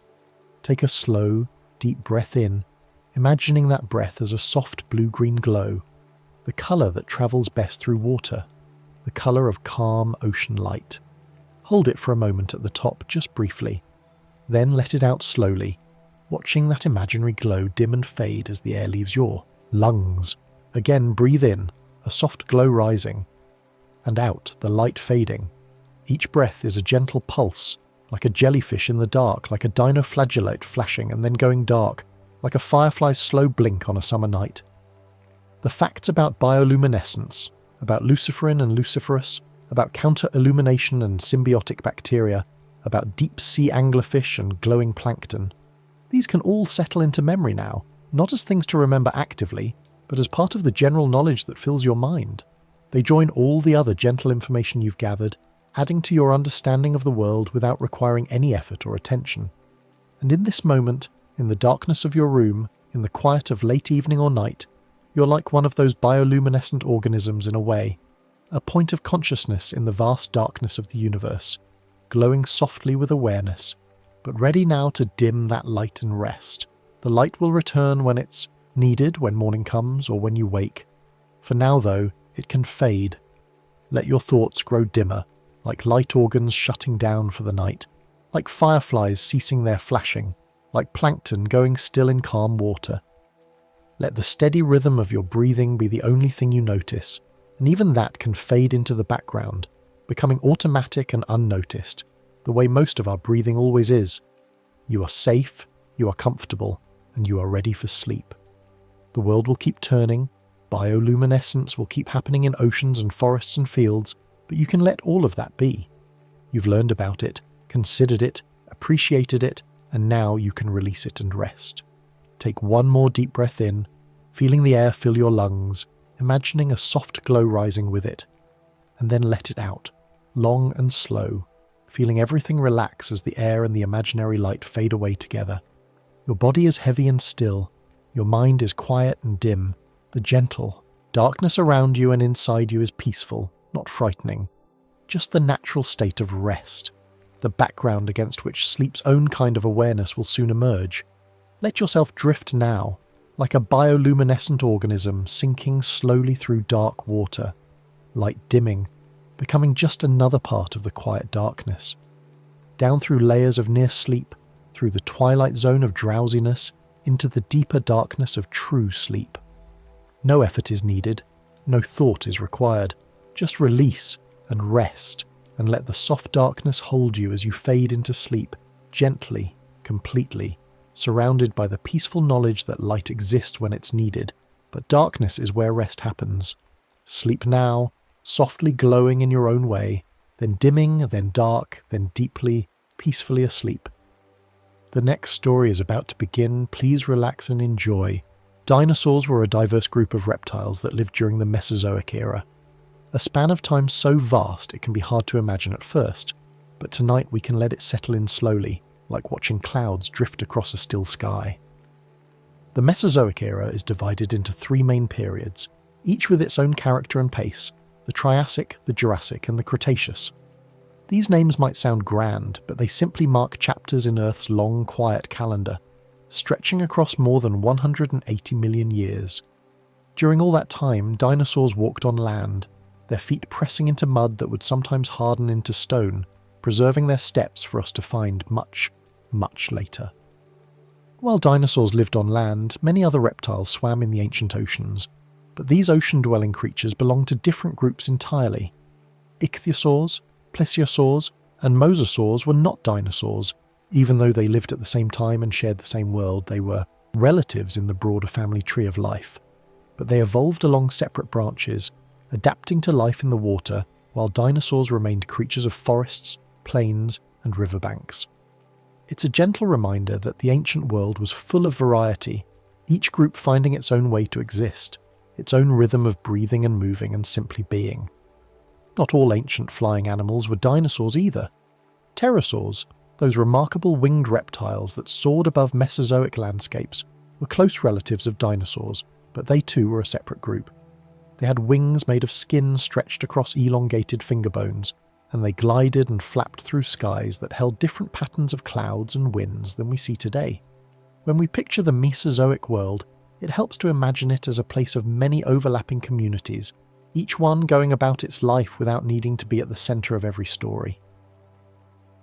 Take a slow, deep breath in, imagining that breath as a soft blue-green glow, the colour that travels best through water, the colour of calm ocean light. Hold it for a moment at the top, just briefly. Then let it out slowly, watching that imaginary glow dim and fade as the air leaves your lungs. Again, breathe in, a soft glow rising, and out, the light fading. Each breath is a gentle pulse, like a jellyfish in the dark, like a dinoflagellate flashing and then going dark, like a firefly's slow blink on a summer night. The facts about bioluminescence, about luciferin and luciferase, about counter-illumination and symbiotic bacteria, about deep-sea anglerfish and glowing plankton, these can all settle into memory now, not as things to remember actively, but as part of the general knowledge that fills your mind. They join all the other gentle information you've gathered, adding to your understanding of the world without requiring any effort or attention. And in this moment, in the darkness of your room, in the quiet of late evening or night, you're like one of those bioluminescent organisms in a way, a point of consciousness in the vast darkness of the universe, glowing softly with awareness, but ready now to dim that light and rest. The light will return when it's needed, when morning comes or when you wake. For now, though, it can fade. Let your thoughts grow dimmer, like light organs shutting down for the night, like fireflies ceasing their flashing, like plankton going still in calm water. Let the steady rhythm of your breathing be the only thing you notice, and even that can fade into the background, becoming automatic and unnoticed, the way most of our breathing always is. You are safe, you are comfortable, and you are ready for sleep. The world will keep turning, bioluminescence will keep happening in oceans and forests and fields, but you can let all of that be. You've learned about it, considered it, appreciated it, and now you can release it and rest. Take one more deep breath in, feeling the air fill your lungs, imagining a soft glow rising with it, and then let it out, long and slow, feeling everything relax as the air and the imaginary light fade away together. Your body is heavy and still, your mind is quiet and dim, the gentle darkness around you and inside you is peaceful, not frightening, just the natural state of rest, the background against which sleep's own kind of awareness will soon emerge. Let yourself drift now, like a bioluminescent organism sinking slowly through dark water, light dimming, becoming just another part of the quiet darkness. Down through layers of near sleep, through the twilight zone of drowsiness, into the deeper darkness of true sleep. No effort is needed, no thought is required, just release and rest, and let the soft darkness hold you as you fade into sleep, gently, completely, surrounded by the peaceful knowledge that light exists when it's needed, but darkness is where rest happens. Sleep now, softly glowing in your own way, then dimming, then dark, then deeply, peacefully asleep. The next story is about to begin. Please relax and enjoy. Dinosaurs were a diverse group of reptiles that lived during the Mesozoic era, a span of time so vast it can be hard to imagine at first. but tonight we can let it settle in slowly, like watching clouds drift across a still sky. The Mesozoic era is divided into three main periods, each with its own character and pace: the Triassic, the Jurassic, and the Cretaceous. These names might sound grand, but they simply mark chapters in Earth's long, quiet calendar, stretching across more than 180 million years. During all that time, dinosaurs walked on land, their feet pressing into mud that would sometimes harden into stone, preserving their steps for us to find much, much later. While dinosaurs lived on land, many other reptiles swam in the ancient oceans, but these ocean-dwelling creatures belonged to different groups entirely. Ichthyosaurs, plesiosaurs, and mosasaurs were not dinosaurs. Even though they lived at the same time and shared the same world, they were relatives in the broader family tree of life. But they evolved along separate branches, adapting to life in the water, while dinosaurs remained creatures of forests, plains, and riverbanks. It's a gentle reminder that the ancient world was full of variety, each group finding its own way to exist, its own rhythm of breathing and moving and simply being. Not all ancient flying animals were dinosaurs either. Pterosaurs, those remarkable winged reptiles that soared above Mesozoic landscapes, were close relatives of dinosaurs, but they too were a separate group. They had wings made of skin stretched across elongated finger bones, and they glided and flapped through skies that held different patterns of clouds and winds than we see today. When we picture the Mesozoic world, it helps to imagine it as a place of many overlapping communities, each one going about its life without needing to be at the centre of every story.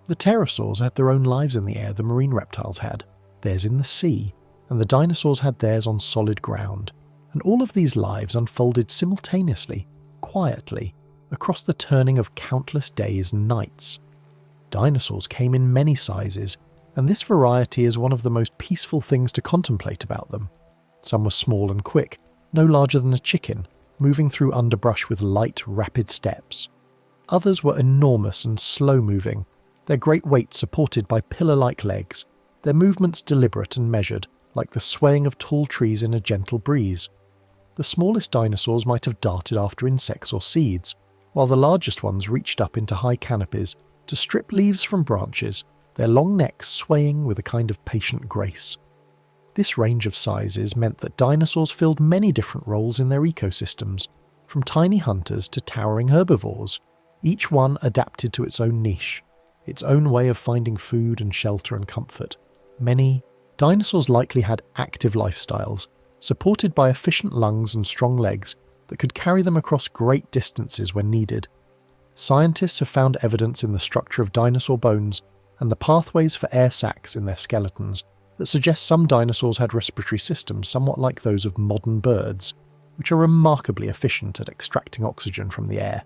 The pterosaurs had their own lives in the air the marine reptiles had, theirs in the sea, and the dinosaurs had theirs on solid ground, and all of these lives unfolded simultaneously, quietly, across the turning of countless days and nights. Dinosaurs came in many sizes, and this variety is one of the most peaceful things to contemplate about them. Some were small and quick, no larger than a chicken, moving through underbrush with light, rapid steps. Others were enormous and slow-moving, their great weight supported by pillar-like legs, their movements deliberate and measured, like the swaying of tall trees in a gentle breeze. The smallest dinosaurs might have darted after insects or seeds, while the largest ones reached up into high canopies to strip leaves from branches, their long necks swaying with a kind of patient grace. This range of sizes meant that dinosaurs filled many different roles in their ecosystems, from tiny hunters to towering herbivores, each one adapted to its own niche, its own way of finding food and shelter and comfort. Many dinosaurs likely had active lifestyles, supported by efficient lungs and strong legs that could carry them across great distances when needed. Scientists have found evidence in the structure of dinosaur bones and the pathways for air sacs in their skeletons that suggest some dinosaurs had respiratory systems somewhat like those of modern birds, which are remarkably efficient at extracting oxygen from the air.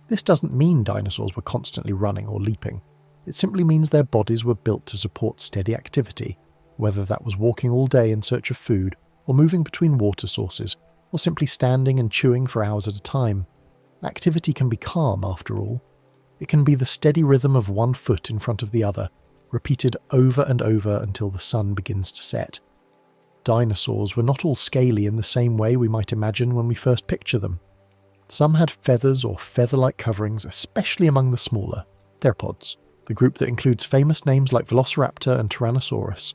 This doesn't mean dinosaurs were constantly running or leaping. It simply means their bodies were built to support steady activity, whether that was walking all day in search of food, or moving between water sources, or simply standing and chewing for hours at a time. Activity can be calm, after all. It can be the steady rhythm of one foot in front of the other, repeated over and over until the sun begins to set. Dinosaurs were not all scaly in the same way we might imagine when we first picture them. Some had feathers or feather-like coverings, especially among the smaller theropods, the group that includes famous names like Velociraptor and Tyrannosaurus.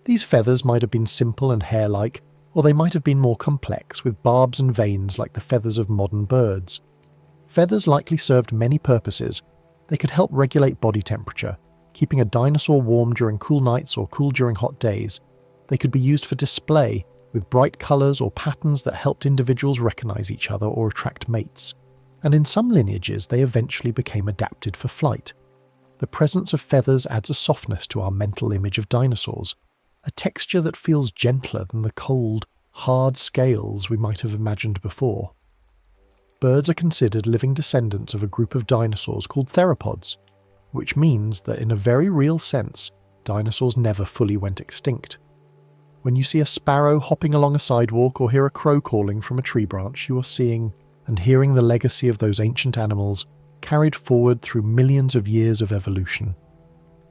These feathers might have been simple and hair-like, or they might have been more complex, with barbs and veins like the feathers of modern birds. Feathers likely served many purposes. They could help regulate body temperature, keeping a dinosaur warm during cool nights or cool during hot days. They could be used for display, with bright colours or patterns that helped individuals recognise each other or attract mates. And in some lineages, they eventually became adapted for flight. The presence of feathers adds a softness to our mental image of dinosaurs, a texture that feels gentler than the cold, hard scales we might have imagined before. Birds are considered living descendants of a group of dinosaurs called theropods, which means that in a very real sense, dinosaurs never fully went extinct. When you see a sparrow hopping along a sidewalk or hear a crow calling from a tree branch, you are seeing and hearing the legacy of those ancient animals carried forward through millions of years of evolution.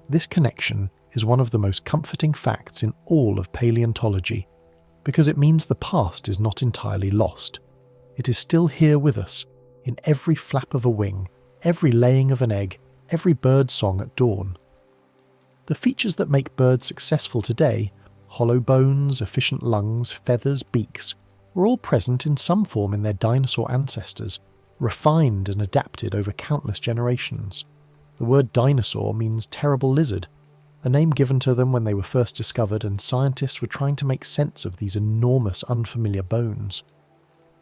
This connection is one of the most comforting facts in all of paleontology, because it means the past is not entirely lost. It is still here with us, in every flap of a wing, every laying of an egg, every bird song at dawn. The features that make birds successful today, hollow bones, efficient lungs, feathers, beaks, were all present in some form in their dinosaur ancestors, refined and adapted over countless generations. The word dinosaur means terrible lizard, a name given to them when they were first discovered and scientists were trying to make sense of these enormous unfamiliar bones.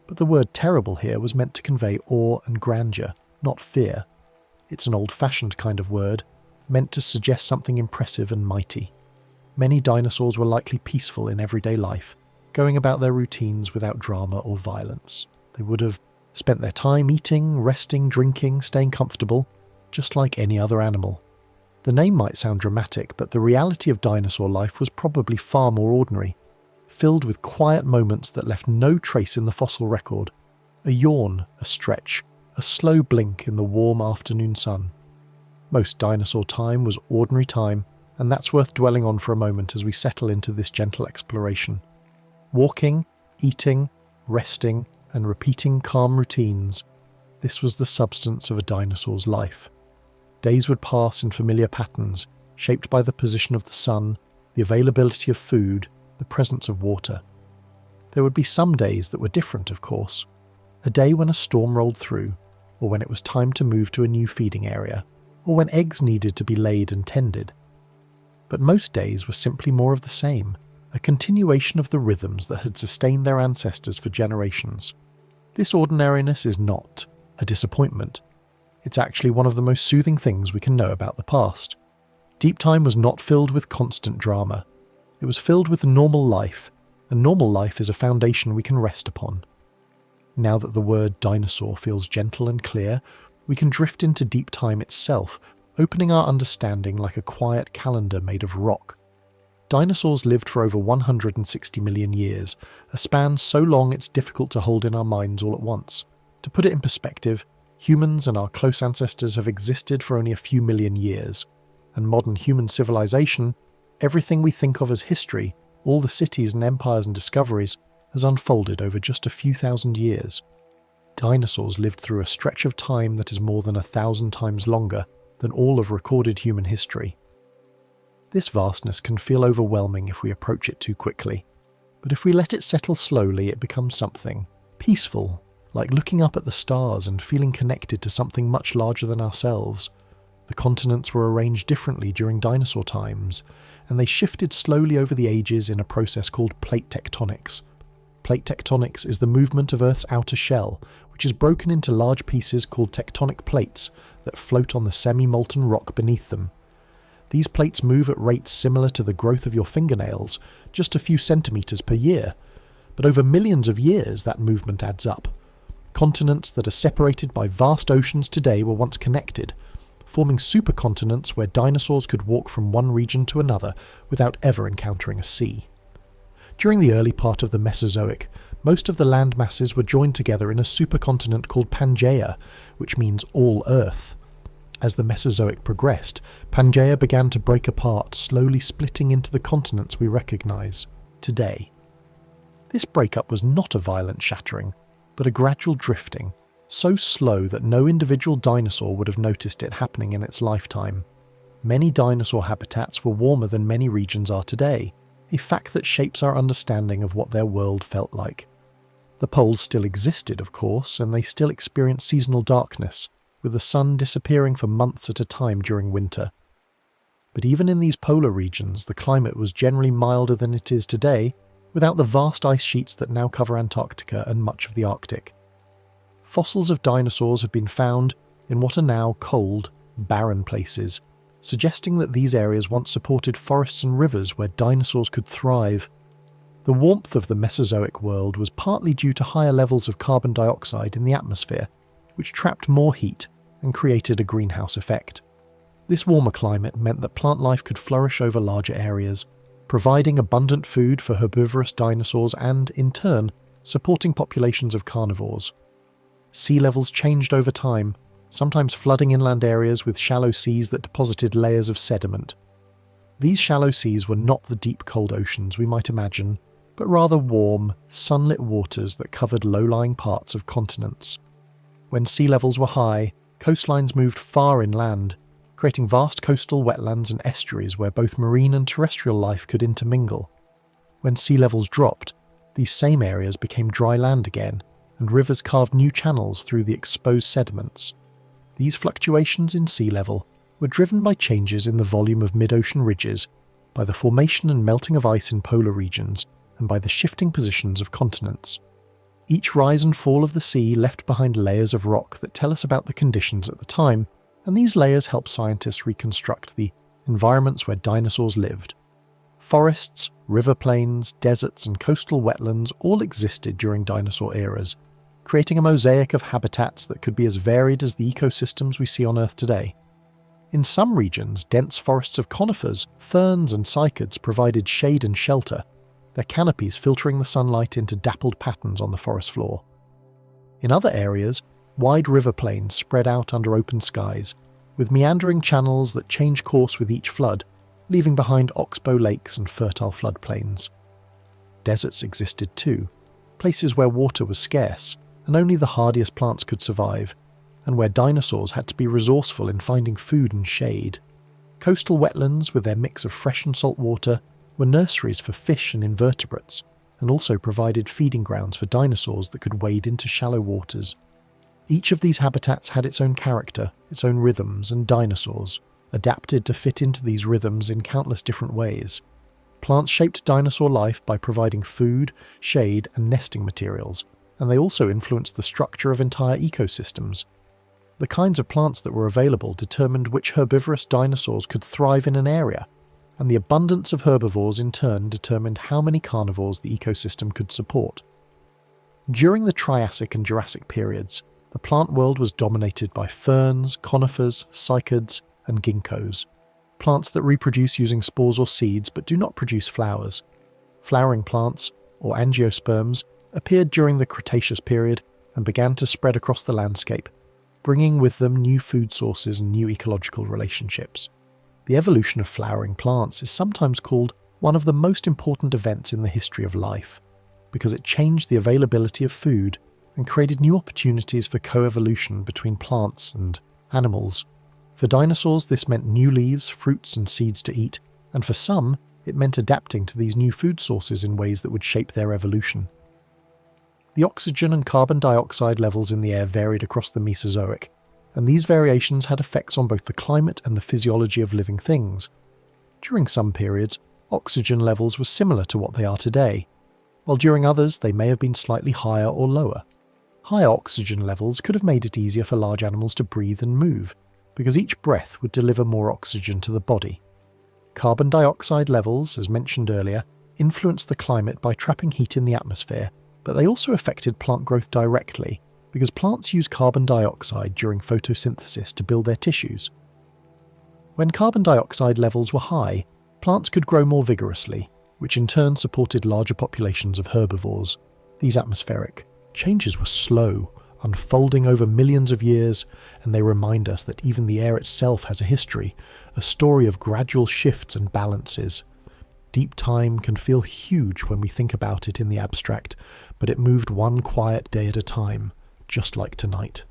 But the word terrible here was meant to convey awe and grandeur, not fear. It's an old-fashioned kind of word, meant to suggest something impressive and mighty. Many dinosaurs were likely peaceful in everyday life, going about their routines without drama or violence. They would have spent their time eating, resting, drinking, staying comfortable, just like any other animal. The name might sound dramatic, but the reality of dinosaur life was probably far more ordinary, filled with quiet moments that left no trace in the fossil record. A yawn, a stretch, a slow blink in the warm afternoon sun. Most dinosaur time was ordinary time, and that's worth dwelling on for a moment as we settle into this gentle exploration. Walking, eating, resting, and repeating calm routines, this was the substance of a dinosaur's life. Days would pass in familiar patterns, shaped by the position of the sun, the availability of food, the presence of water. There would be some days that were different, of course. A day when a storm rolled through, or when it was time to move to a new feeding area, or when eggs needed to be laid and tended. But most days were simply more of the same, a continuation of the rhythms that had sustained their ancestors for generations. This ordinariness is not a disappointment. It's actually one of the most soothing things we can know about the past. Deep time was not filled with constant drama. It was filled with normal life, and normal life is a foundation we can rest upon. Now that the word dinosaur feels gentle and clear, we can drift into deep time itself, opening our understanding like a quiet calendar made of rock. Dinosaurs lived for over 160 million years, a span so long it's difficult to hold in our minds all at once. To put it in perspective, humans and our close ancestors have existed for only a few million years, and modern human civilization, everything we think of as history, all the cities and empires and discoveries, has unfolded over just a few thousand years. Dinosaurs lived through a stretch of time that is more than 1,000 times longer than all of recorded human history. This vastness can feel overwhelming if we approach it too quickly, but if we let it settle slowly, it becomes something peaceful, like looking up at the stars and feeling connected to something much larger than ourselves. The continents were arranged differently during dinosaur times, and they shifted slowly over the ages in a process called plate tectonics. Plate tectonics is the movement of Earth's outer shell, which is broken into large pieces called tectonic plates that float on the semi-molten rock beneath them. These plates move at rates similar to the growth of your fingernails, just a few centimeters per year. But over millions of years, that movement adds up. Continents that are separated by vast oceans today were once connected, forming supercontinents where dinosaurs could walk from one region to another without ever encountering a sea. During the early part of the Mesozoic, most of the land masses were joined together in a supercontinent called Pangaea, which means all Earth. As the Mesozoic progressed, Pangaea began to break apart, slowly splitting into the continents we recognize today. This breakup was not a violent shattering, but a gradual drifting, so slow that no individual dinosaur would have noticed it happening in its lifetime. Many dinosaur habitats were warmer than many regions are today, a fact that shapes our understanding of what their world felt like. The poles still existed, of course, and they still experienced seasonal darkness, with the sun disappearing for months at a time during winter. But even in these polar regions, the climate was generally milder than it is today, without the vast ice sheets that now cover Antarctica and much of the Arctic. Fossils of dinosaurs have been found in what are now cold, barren places, suggesting that these areas once supported forests and rivers where dinosaurs could thrive. The warmth of the Mesozoic world was partly due to higher levels of carbon dioxide in the atmosphere, which trapped more heat and created a greenhouse effect. This warmer climate meant that plant life could flourish over larger areas, providing abundant food for herbivorous dinosaurs and, in turn, supporting populations of carnivores. Sea levels changed over time, sometimes flooding inland areas with shallow seas that deposited layers of sediment. These shallow seas were not the deep cold oceans we might imagine, but rather warm, sunlit waters that covered low-lying parts of continents. When sea levels were high, coastlines moved far inland, creating vast coastal wetlands and estuaries where both marine and terrestrial life could intermingle. When sea levels dropped, these same areas became dry land again, and rivers carved new channels through the exposed sediments. These fluctuations in sea level were driven by changes in the volume of mid-ocean ridges, by the formation and melting of ice in polar regions, and by the shifting positions of continents. Each rise and fall of the sea left behind layers of rock that tell us about the conditions at the time, and these layers help scientists reconstruct the environments where dinosaurs lived. Forests, river plains, deserts, and coastal wetlands all existed during dinosaur eras, creating a mosaic of habitats that could be as varied as the ecosystems we see on Earth today. In some regions, dense forests of conifers, ferns, and cycads provided shade and shelter, their canopies filtering the sunlight into dappled patterns on the forest floor. In other areas, wide river plains spread out under open skies, with meandering channels that change course with each flood, leaving behind oxbow lakes and fertile floodplains. Deserts existed too, places where water was scarce and only the hardiest plants could survive, and where dinosaurs had to be resourceful in finding food and shade. Coastal wetlands, with their mix of fresh and salt water, were nurseries for fish and invertebrates, and also provided feeding grounds for dinosaurs that could wade into shallow waters. Each of these habitats had its own character, its own rhythms, and dinosaurs adapted to fit into these rhythms in countless different ways. Plants shaped dinosaur life by providing food, shade, and nesting materials, and they also influenced the structure of entire ecosystems. The kinds of plants that were available determined which herbivorous dinosaurs could thrive in an area, and the abundance of herbivores in turn determined how many carnivores the ecosystem could support. During the Triassic and Jurassic periods, the plant world was dominated by ferns, conifers, cycads, and ginkgos, plants that reproduce using spores or seeds but do not produce flowers. Flowering plants, or angiosperms, appeared during the Cretaceous period and began to spread across the landscape, bringing with them new food sources and new ecological relationships. The evolution of flowering plants is sometimes called one of the most important events in the history of life, because it changed the availability of food and created new opportunities for coevolution between plants and animals. For dinosaurs, this meant new leaves, fruits, and seeds to eat, and for some, it meant adapting to these new food sources in ways that would shape their evolution. The oxygen and carbon dioxide levels in the air varied across the Mesozoic, and these variations had effects on both the climate and the physiology of living things. During some periods, oxygen levels were similar to what they are today, while during others they may have been slightly higher or lower. Higher oxygen levels could have made it easier for large animals to breathe and move, because each breath would deliver more oxygen to the body. Carbon dioxide levels, as mentioned earlier, influenced the climate by trapping heat in the atmosphere, but they also affected plant growth directly, because plants use carbon dioxide during photosynthesis to build their tissues. When carbon dioxide levels were high, plants could grow more vigorously, which in turn supported larger populations of herbivores. These atmospheric changes were slow, unfolding over millions of years, and they remind us that even the air itself has a history, a story of gradual shifts and balances. Deep time can feel huge when we think about it in the abstract, but it moved one quiet day at a time, just like tonight.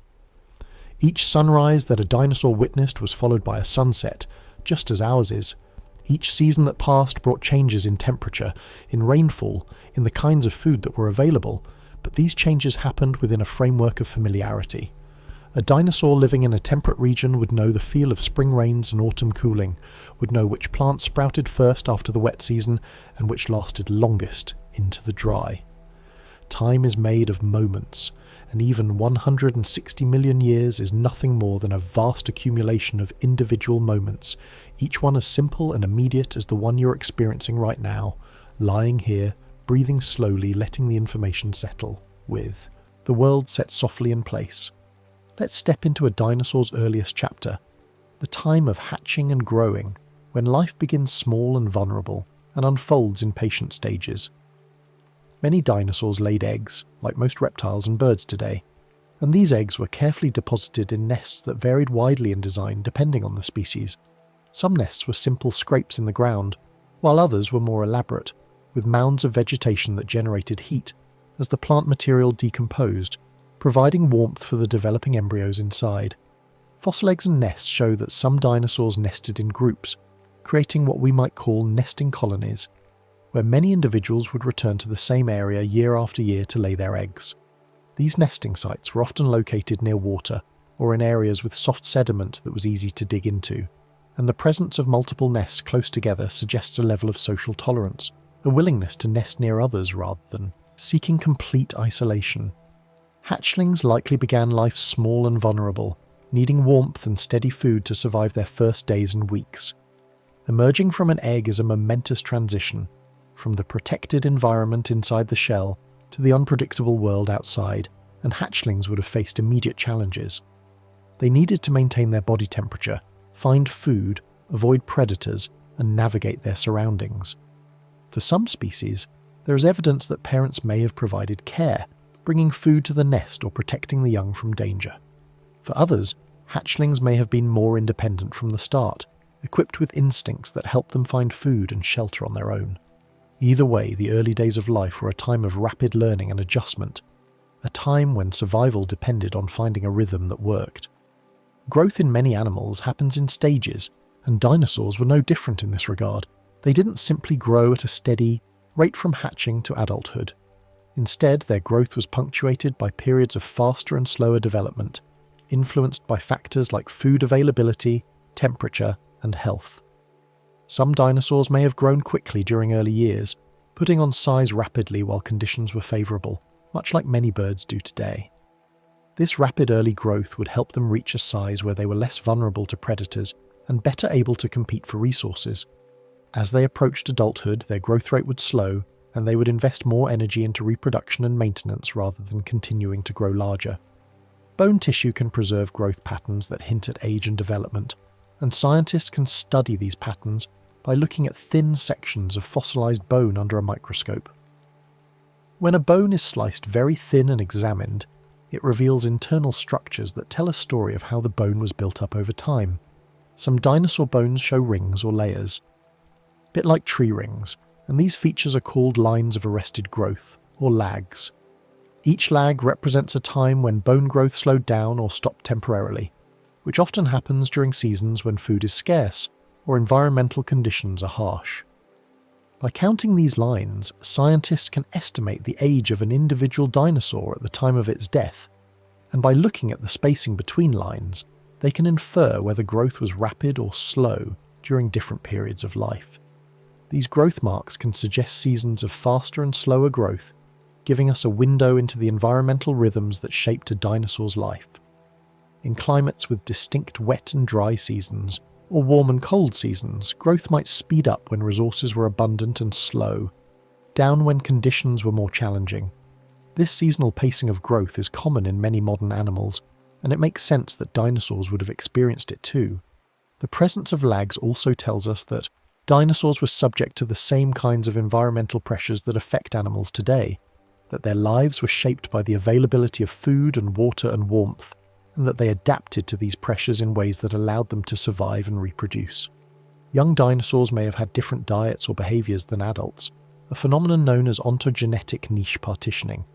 Each sunrise that a dinosaur witnessed was followed by a sunset, just as ours is. Each season that passed brought changes in temperature, in rainfall, in the kinds of food that were available, but these changes happened within a framework of familiarity. A dinosaur living in a temperate region would know the feel of spring rains and autumn cooling, would know which plants sprouted first after the wet season and which lasted longest into the dry. Time is made of moments, and even 160 million years is nothing more than a vast accumulation of individual moments, each one as simple and immediate as the one you're experiencing right now, lying here, breathing slowly, letting the information settle, with the world set softly in place. Let's step into a dinosaur's earliest chapter, the time of hatching and growing, when life begins small and vulnerable and unfolds in patient stages. Many dinosaurs laid eggs, like most reptiles and birds today, and these eggs were carefully deposited in nests that varied widely in design depending on the species. Some nests were simple scrapes in the ground, while others were more elaborate, with mounds of vegetation that generated heat as the plant material decomposed, providing warmth for the developing embryos inside. Fossil eggs and nests show that some dinosaurs nested in groups, creating what we might call nesting colonies, where many individuals would return to the same area year after year to lay their eggs. These nesting sites were often located near water or in areas with soft sediment that was easy to dig into, and the presence of multiple nests close together suggests a level of social tolerance, a willingness to nest near others rather than seeking complete isolation. Hatchlings likely began life small and vulnerable, needing warmth and steady food to survive their first days and weeks. Emerging from an egg is a momentous transition, from the protected environment inside the shell to the unpredictable world outside, and hatchlings would have faced immediate challenges. They needed to maintain their body temperature, find food, avoid predators, and navigate their surroundings. For some species, there is evidence that parents may have provided care, bringing food to the nest or protecting the young from danger. For others, hatchlings may have been more independent from the start, equipped with instincts that help them find food and shelter on their own. Either way, the early days of life were a time of rapid learning and adjustment, a time when survival depended on finding a rhythm that worked. Growth in many animals happens in stages, and dinosaurs were no different in this regard. They didn't simply grow at a steady rate from hatching to adulthood. Instead, their growth was punctuated by periods of faster and slower development, influenced by factors like food availability, temperature, and health. Some dinosaurs may have grown quickly during early years, putting on size rapidly while conditions were favourable, much like many birds do today. This rapid early growth would help them reach a size where they were less vulnerable to predators and better able to compete for resources. As they approached adulthood, their growth rate would slow, and they would invest more energy into reproduction and maintenance rather than continuing to grow larger. Bone tissue can preserve growth patterns that hint at age and development, and scientists can study these patterns by looking at thin sections of fossilized bone under a microscope. When a bone is sliced very thin and examined, it reveals internal structures that tell a story of how the bone was built up over time. Some dinosaur bones show rings or layers, a bit like tree rings, and these features are called lines of arrested growth, or lags. Each lag represents a time when bone growth slowed down or stopped temporarily, which often happens during seasons when food is scarce or environmental conditions are harsh. By counting these lines, scientists can estimate the age of an individual dinosaur at the time of its death, and by looking at the spacing between lines, they can infer whether growth was rapid or slow during different periods of life. These growth marks can suggest seasons of faster and slower growth, giving us a window into the environmental rhythms that shaped a dinosaur's life. In climates with distinct wet and dry seasons, or warm and cold seasons, growth might speed up when resources were abundant and slow, down when conditions were more challenging. This seasonal pacing of growth is common in many modern animals, and it makes sense that dinosaurs would have experienced it too. The presence of lags also tells us that dinosaurs were subject to the same kinds of environmental pressures that affect animals today, that their lives were shaped by the availability of food and water and warmth, and that they adapted to these pressures in ways that allowed them to survive and reproduce. Young dinosaurs may have had different diets or behaviours than adults, a phenomenon known as ontogenetic niche partitioning.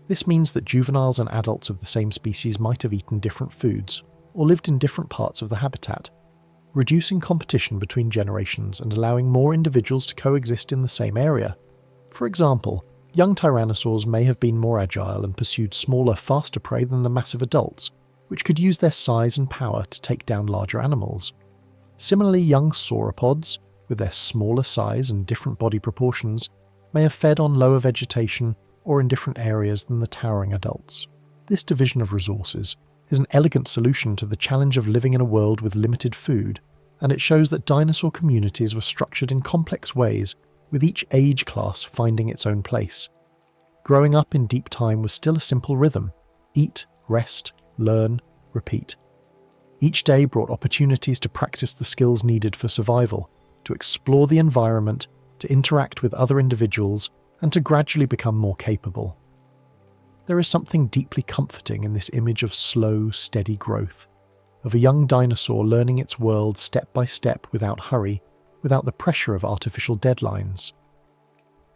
This means that juveniles and adults of the same species might have eaten different foods, or lived in different parts of the habitat, reducing competition between generations and allowing more individuals to coexist in the same area. For example, young tyrannosaurs may have been more agile and pursued smaller, faster prey than the massive adults, which could use their size and power to take down larger animals. Similarly, young sauropods, with their smaller size and different body proportions, may have fed on lower vegetation or in different areas than the towering adults. This division of resources is an elegant solution to the challenge of living in a world with limited food, and it shows that dinosaur communities were structured in complex ways, with each age class finding its own place. Growing up in deep time was still a simple rhythm: eat, rest, learn, repeat. Each day brought opportunities to practice the skills needed for survival, to explore the environment, to interact with other individuals, and to gradually become more capable. There is something deeply comforting in this image of slow, steady growth, of a young dinosaur learning its world step by step without hurry, without the pressure of artificial deadlines.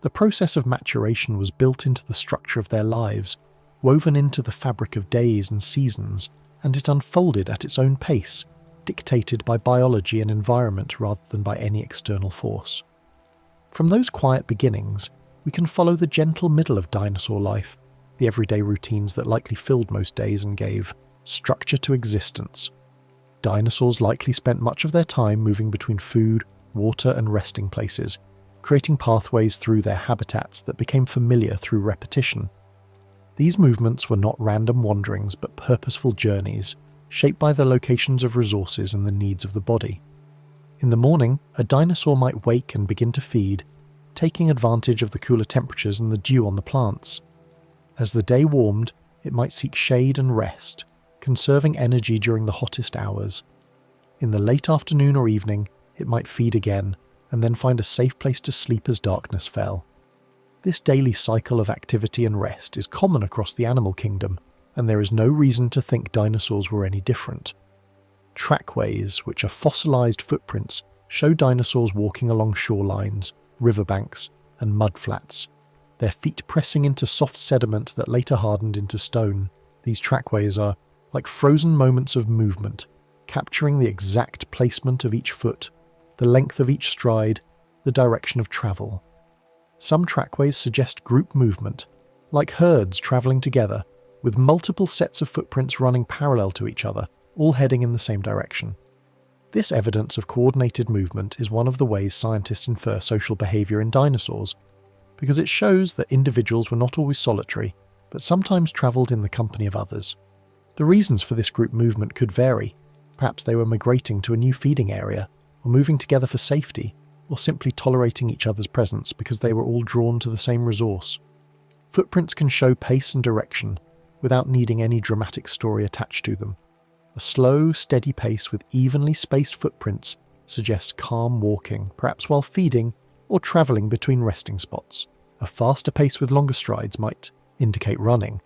The process of maturation was built into the structure of their lives, woven into the fabric of days and seasons, and it unfolded at its own pace, dictated by biology and environment rather than by any external force. From those quiet beginnings, we can follow the gentle middle of dinosaur life, the everyday routines that likely filled most days and gave structure to existence. Dinosaurs likely spent much of their time moving between food, water, and resting places, creating pathways through their habitats that became familiar through repetition. These movements were not random wanderings but purposeful journeys, shaped by the locations of resources and the needs of the body. In the morning, a dinosaur might wake and begin to feed, taking advantage of the cooler temperatures and the dew on the plants. As the day warmed, it might seek shade and rest, conserving energy during the hottest hours. In the late afternoon or evening, it might feed again, and then find a safe place to sleep as darkness fell. This daily cycle of activity and rest is common across the animal kingdom, and there is no reason to think dinosaurs were any different. Trackways, which are fossilized footprints, show dinosaurs walking along shorelines, riverbanks, and mudflats, their feet pressing into soft sediment that later hardened into stone. These trackways are like frozen moments of movement, capturing the exact placement of each foot, the length of each stride, the direction of travel. Some trackways suggest group movement, like herds travelling together, with multiple sets of footprints running parallel to each other, all heading in the same direction. This evidence of coordinated movement is one of the ways scientists infer social behaviour in dinosaurs, because it shows that individuals were not always solitary, but sometimes travelled in the company of others. The reasons for this group movement could vary. Perhaps they were migrating to a new feeding area, or moving together for safety, or simply tolerating each other's presence because they were all drawn to the same resource. Footprints can show pace and direction, without needing any dramatic story attached to them. A slow, steady pace with evenly spaced footprints suggests calm walking, perhaps while feeding or travelling between resting spots. A faster pace with longer strides might indicate running,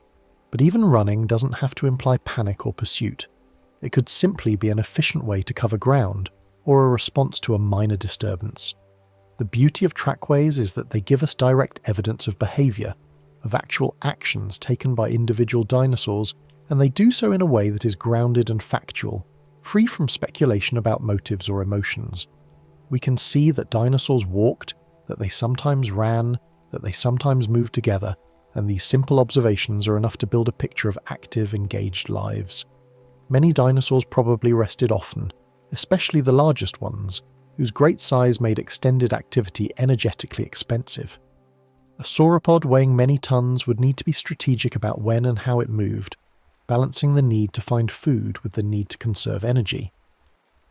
but even running doesn't have to imply panic or pursuit. It could simply be an efficient way to cover ground, or a response to a minor disturbance. The beauty of trackways is that they give us direct evidence of behaviour, of actual actions taken by individual dinosaurs, and they do so in a way that is grounded and factual, free from speculation about motives or emotions. We can see that dinosaurs walked, that they sometimes ran, that they sometimes moved together, and these simple observations are enough to build a picture of active, engaged lives. Many dinosaurs probably rested often, especially the largest ones, whose great size made extended activity energetically expensive. A sauropod weighing many tons would need to be strategic about when and how it moved, balancing the need to find food with the need to conserve energy.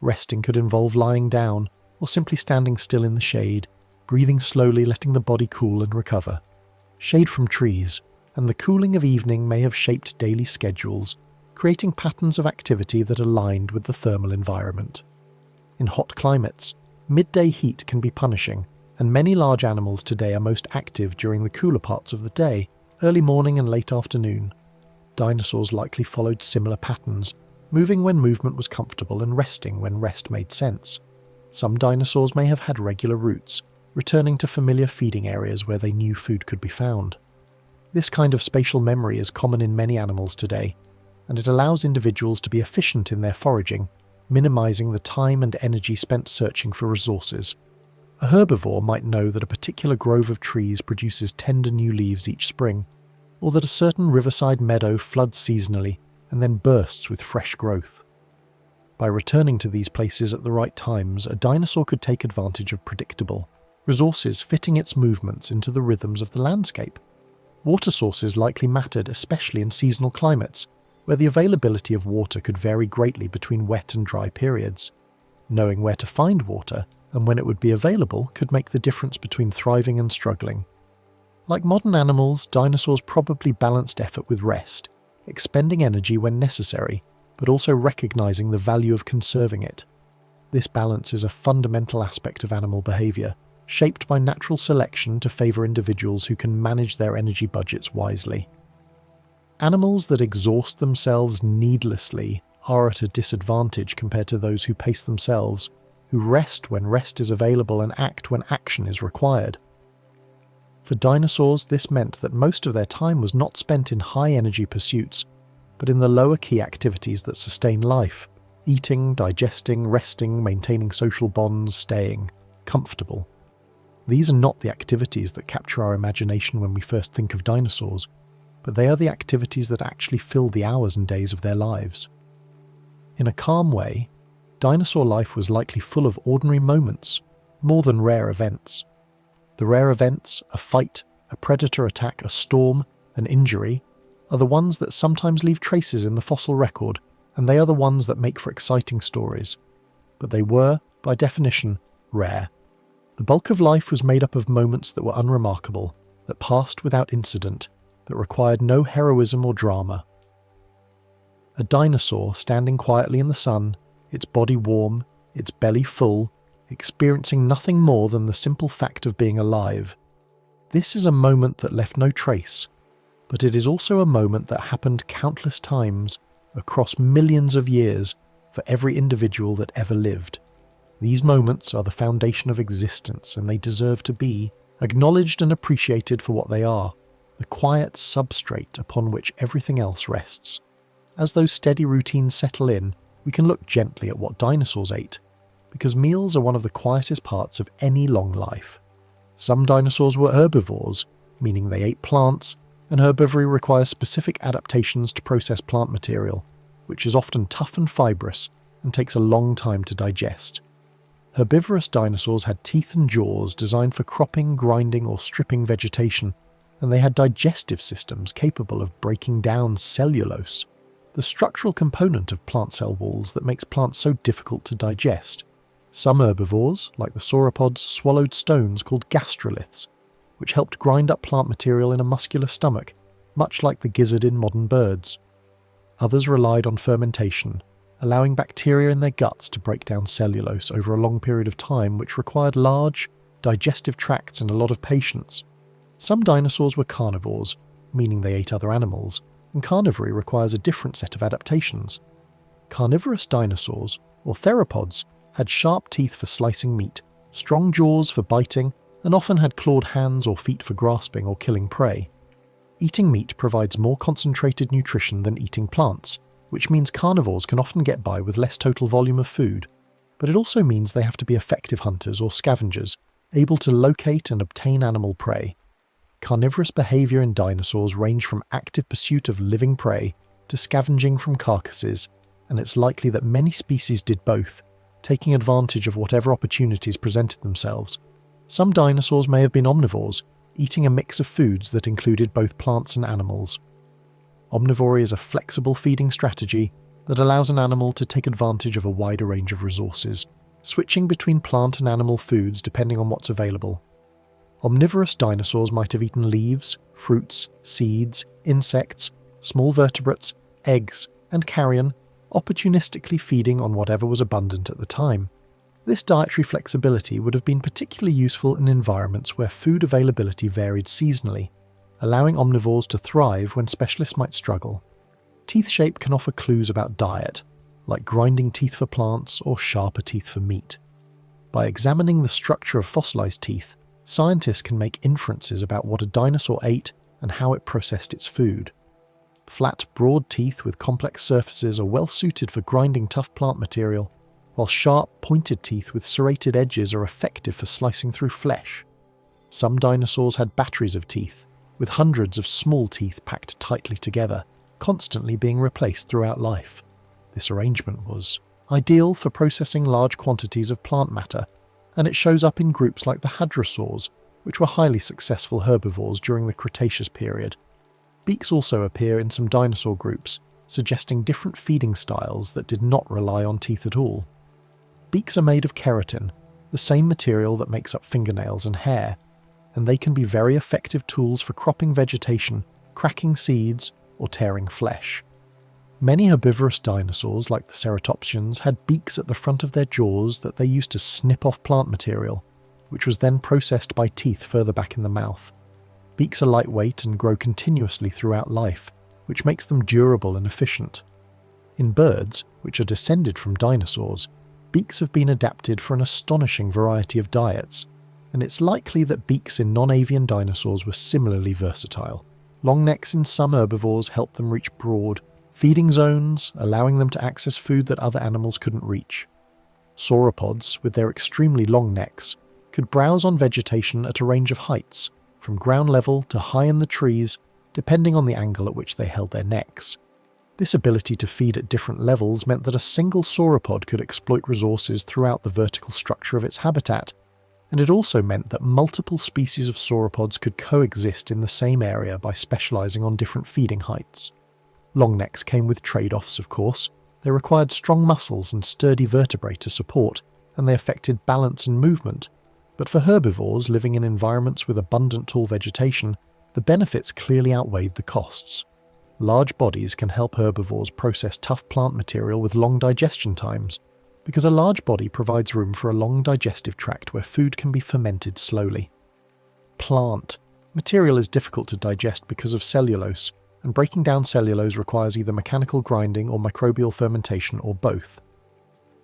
Resting could involve lying down, or simply standing still in the shade, breathing slowly, letting the body cool and recover. Shade from trees, and the cooling of evening may have shaped daily schedules, creating patterns of activity that aligned with the thermal environment. In hot climates, midday heat can be punishing, and many large animals today are most active during the cooler parts of the day, early morning and late afternoon. Dinosaurs likely followed similar patterns, moving when movement was comfortable and resting when rest made sense. Some dinosaurs may have had regular routes, returning to familiar feeding areas where they knew food could be found. This kind of spatial memory is common in many animals today, and it allows individuals to be efficient in their foraging, minimizing the time and energy spent searching for resources. A herbivore might know that a particular grove of trees produces tender new leaves each spring, or that a certain riverside meadow floods seasonally and then bursts with fresh growth. By returning to these places at the right times, a dinosaur could take advantage of predictable resources, fitting its movements into the rhythms of the landscape. Water sources likely mattered, especially in seasonal climates, where the availability of water could vary greatly between wet and dry periods. Knowing where to find water and when it would be available could make the difference between thriving and struggling. Like modern animals, dinosaurs probably balanced effort with rest, expending energy when necessary, but also recognizing the value of conserving it. This balance is a fundamental aspect of animal behavior, shaped by natural selection to favor individuals who can manage their energy budgets wisely. Animals that exhaust themselves needlessly are at a disadvantage compared to those who pace themselves, who rest when rest is available and act when action is required. For dinosaurs, this meant that most of their time was not spent in high-energy pursuits, but in the lower key activities that sustain life: eating, digesting, resting, maintaining social bonds, staying comfortable. These are not the activities that capture our imagination when we first think of dinosaurs, but they are the activities that actually fill the hours and days of their lives. In a calm way, dinosaur life was likely full of ordinary moments, more than rare events. The rare events, a fight, a predator attack, a storm, an injury, are the ones that sometimes leave traces in the fossil record, and they are the ones that make for exciting stories. But they were, by definition, rare. The bulk of life was made up of moments that were unremarkable, that passed without incident, that required no heroism or drama. A dinosaur standing quietly in the sun, its body warm, its belly full, experiencing nothing more than the simple fact of being alive. This is a moment that left no trace, but it is also a moment that happened countless times across millions of years for every individual that ever lived. These moments are the foundation of existence, and they deserve to be acknowledged and appreciated for what they are, the quiet substrate upon which everything else rests. As those steady routines settle in, we can look gently at what dinosaurs ate, because meals are one of the quietest parts of any long life. Some dinosaurs were herbivores, meaning they ate plants, and herbivory requires specific adaptations to process plant material, which is often tough and fibrous and takes a long time to digest. Herbivorous dinosaurs had teeth and jaws designed for cropping, grinding, or stripping vegetation, and they had digestive systems capable of breaking down cellulose, the structural component of plant cell walls that makes plants so difficult to digest. Some herbivores, like the sauropods, swallowed stones called gastroliths, which helped grind up plant material in a muscular stomach, much like the gizzard in modern birds. Others relied on fermentation, allowing bacteria in their guts to break down cellulose over a long period of time, which required large, digestive tracts and a lot of patience. Some dinosaurs were carnivores, meaning they ate other animals, and carnivory requires a different set of adaptations. Carnivorous dinosaurs, or theropods, had sharp teeth for slicing meat, strong jaws for biting, and often had clawed hands or feet for grasping or killing prey. Eating meat provides more concentrated nutrition than eating plants, which means carnivores can often get by with less total volume of food, but it also means they have to be effective hunters or scavengers, able to locate and obtain animal prey. Carnivorous behavior in dinosaurs ranged from active pursuit of living prey to scavenging from carcasses, and it's likely that many species did both, taking advantage of whatever opportunities presented themselves. Some dinosaurs may have been omnivores, eating a mix of foods that included both plants and animals. Omnivory is a flexible feeding strategy that allows an animal to take advantage of a wider range of resources, switching between plant and animal foods depending on what's available. Omnivorous dinosaurs might have eaten leaves, fruits, seeds, insects, small vertebrates, eggs, and carrion, opportunistically feeding on whatever was abundant at the time. This dietary flexibility would have been particularly useful in environments where food availability varied seasonally, allowing omnivores to thrive when specialists might struggle. Teeth shape can offer clues about diet, like grinding teeth for plants or sharper teeth for meat. By examining the structure of fossilized teeth, scientists can make inferences about what a dinosaur ate and how it processed its food. Flat, broad teeth with complex surfaces are well suited for grinding tough plant material, while sharp, pointed teeth with serrated edges are effective for slicing through flesh. Some dinosaurs had batteries of teeth, with hundreds of small teeth packed tightly together, constantly being replaced throughout life. This arrangement was ideal for processing large quantities of plant matter, and it shows up in groups like the hadrosaurs, which were highly successful herbivores during the Cretaceous period. Beaks also appear in some dinosaur groups, suggesting different feeding styles that did not rely on teeth at all. Beaks are made of keratin, the same material that makes up fingernails and hair, and they can be very effective tools for cropping vegetation, cracking seeds, or tearing flesh. Many herbivorous dinosaurs, like the ceratopsians, had beaks at the front of their jaws that they used to snip off plant material, which was then processed by teeth further back in the mouth. Beaks are lightweight and grow continuously throughout life, which makes them durable and efficient. In birds, which are descended from dinosaurs, beaks have been adapted for an astonishing variety of diets, and it's likely that beaks in non-avian dinosaurs were similarly versatile. Long necks in some herbivores help them reach broad, feeding zones, allowing them to access food that other animals couldn't reach. Sauropods, with their extremely long necks, could browse on vegetation at a range of heights, from ground level to high in the trees, depending on the angle at which they held their necks. This ability to feed at different levels meant that a single sauropod could exploit resources throughout the vertical structure of its habitat, and it also meant that multiple species of sauropods could coexist in the same area by specializing on different feeding heights. Long necks came with trade-offs, of course. They required strong muscles and sturdy vertebrae to support, and they affected balance and movement. But for herbivores living in environments with abundant tall vegetation, the benefits clearly outweighed the costs. Large bodies can help herbivores process tough plant material with long digestion times, because a large body provides room for a long digestive tract where food can be fermented slowly. Plant material is difficult to digest because of cellulose, and breaking down cellulose requires either mechanical grinding or microbial fermentation or both.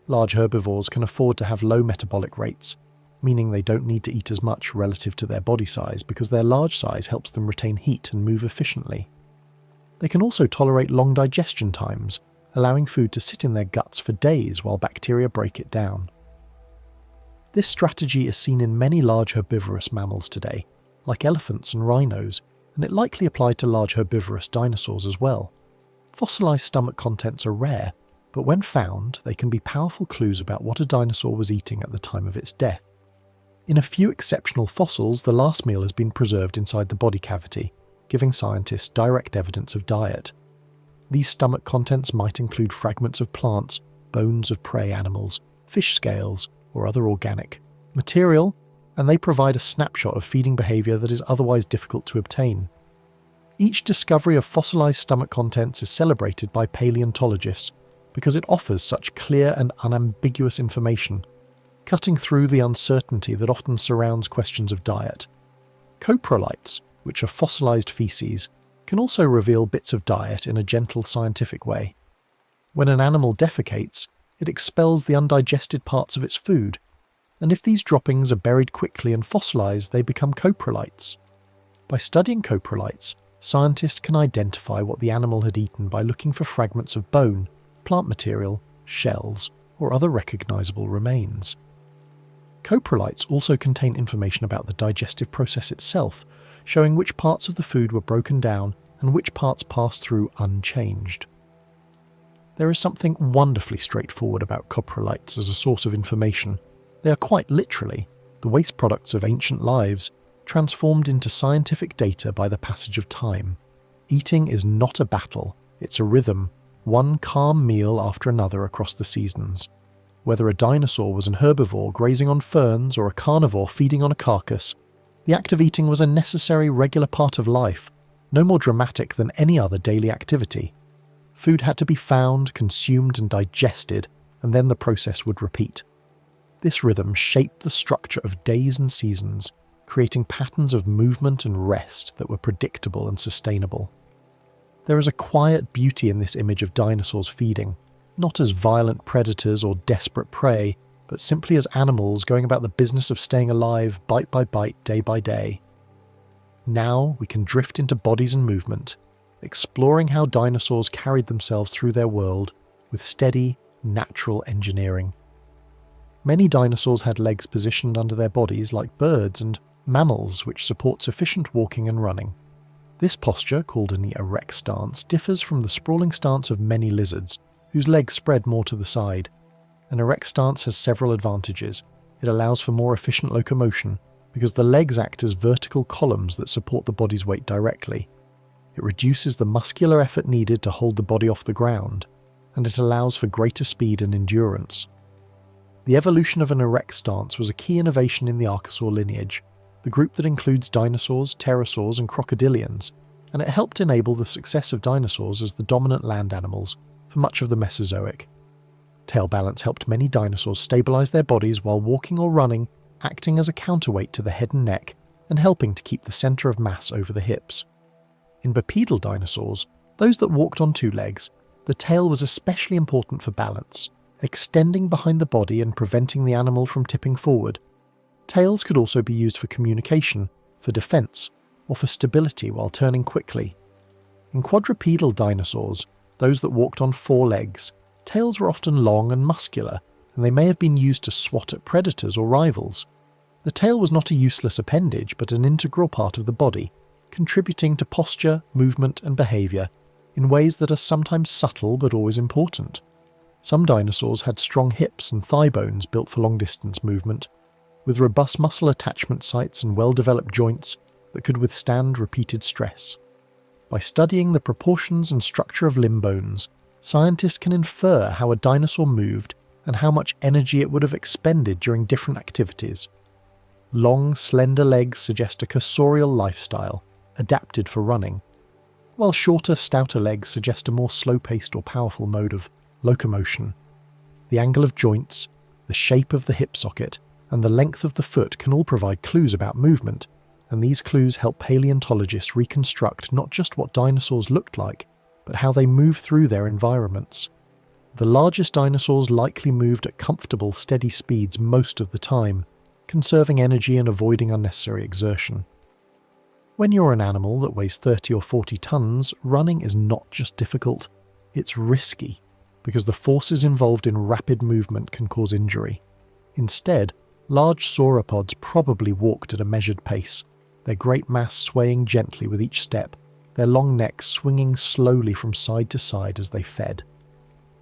Large herbivores can afford to have low metabolic rates, meaning they don't need to eat as much relative to their body size because their large size helps them retain heat and move efficiently. They can also tolerate long digestion times, allowing food to sit in their guts for days while bacteria break it down. This strategy is seen in many large herbivorous mammals today, like elephants and rhinos, and it likely applied to large herbivorous dinosaurs as well. Fossilized stomach contents are rare, but when found, they can be powerful clues about what a dinosaur was eating at the time of its death. In a few exceptional fossils, the last meal has been preserved inside the body cavity, giving scientists direct evidence of diet. These stomach contents might include fragments of plants, bones of prey animals, fish scales, or other organic material, and they provide a snapshot of feeding behavior that is otherwise difficult to obtain. Each discovery of fossilized stomach contents is celebrated by paleontologists because it offers such clear and unambiguous information, cutting through the uncertainty that often surrounds questions of diet. Coprolites, which are fossilized feces, can also reveal bits of diet in a gentle scientific way. When an animal defecates, it expels the undigested parts of its food, and if these droppings are buried quickly and fossilized, they become coprolites. By studying coprolites, scientists can identify what the animal had eaten by looking for fragments of bone, plant material, shells, or other recognizable remains. Coprolites also contain information about the digestive process itself, showing which parts of the food were broken down and which parts passed through unchanged. There is something wonderfully straightforward about coprolites as a source of information. They are quite literally the waste products of ancient lives, transformed into scientific data by the passage of time. Eating is not a battle, it's a rhythm, one calm meal after another across the seasons. Whether a dinosaur was an herbivore grazing on ferns or a carnivore feeding on a carcass, the act of eating was a necessary, regular part of life, no more dramatic than any other daily activity. Food had to be found, consumed, and digested, and then the process would repeat. This rhythm shaped the structure of days and seasons, creating patterns of movement and rest that were predictable and sustainable. There is a quiet beauty in this image of dinosaurs feeding, not as violent predators or desperate prey, but simply as animals going about the business of staying alive bite by bite, day by day. Now we can drift into bodies and movement, exploring how dinosaurs carried themselves through their world with steady, natural engineering. Many dinosaurs had legs positioned under their bodies like birds and mammals, which supports efficient walking and running. This posture, called an erect stance, differs from the sprawling stance of many lizards, whose legs spread more to the side. An erect stance has several advantages. It allows for more efficient locomotion, because the legs act as vertical columns that support the body's weight directly. It reduces the muscular effort needed to hold the body off the ground, and it allows for greater speed and endurance. The evolution of an erect stance was a key innovation in the Archosaur lineage, the group that includes dinosaurs, pterosaurs, and crocodilians, and it helped enable the success of dinosaurs as the dominant land animals for much of the Mesozoic. Tail balance helped many dinosaurs stabilize their bodies while walking or running, acting as a counterweight to the head and neck, and helping to keep the center of mass over the hips. In bipedal dinosaurs, those that walked on two legs, the tail was especially important for balance, extending behind the body and preventing the animal from tipping forward. Tails could also be used for communication, for defense, or for stability while turning quickly. In quadrupedal dinosaurs, those that walked on 4 legs. Tails were often long and muscular, and they may have been used to swat at predators or rivals. The tail was not a useless appendage, but an integral part of the body, contributing to posture, movement, and behaviour in ways that are sometimes subtle but always important. Some dinosaurs had strong hips and thigh bones built for long-distance movement, with robust muscle attachment sites and well-developed joints that could withstand repeated stress. By studying the proportions and structure of limb bones, scientists can infer how a dinosaur moved and how much energy it would have expended during different activities. Long, slender legs suggest a cursorial lifestyle, adapted for running, while shorter, stouter legs suggest a more slow-paced or powerful mode of locomotion. The angle of joints, the shape of the hip socket, and the length of the foot can all provide clues about movement, and these clues help paleontologists reconstruct not just what dinosaurs looked like, but how they moved through their environments. The largest dinosaurs likely moved at comfortable, steady speeds most of the time, conserving energy and avoiding unnecessary exertion. When you're an animal that weighs 30 or 40 tons, running is not just difficult, it's risky, because the forces involved in rapid movement can cause injury. Instead, large sauropods probably walked at a measured pace, their great mass swaying gently with each step, their long necks swinging slowly from side to side as they fed.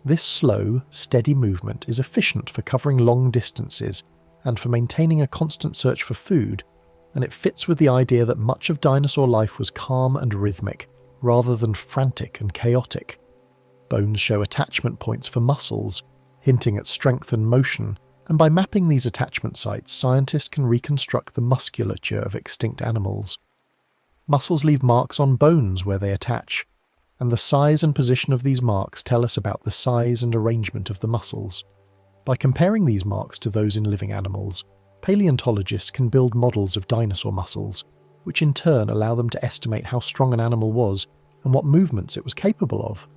This slow, steady movement is efficient for covering long distances and for maintaining a constant search for food, and it fits with the idea that much of dinosaur life was calm and rhythmic, rather than frantic and chaotic. Bones show attachment points for muscles, hinting at strength and motion, and by mapping these attachment sites, scientists can reconstruct the musculature of extinct animals. Muscles leave marks on bones where they attach, and the size and position of these marks tell us about the size and arrangement of the muscles. By comparing these marks to those in living animals, paleontologists can build models of dinosaur muscles, which in turn allow them to estimate how strong an animal was and what movements it was capable of.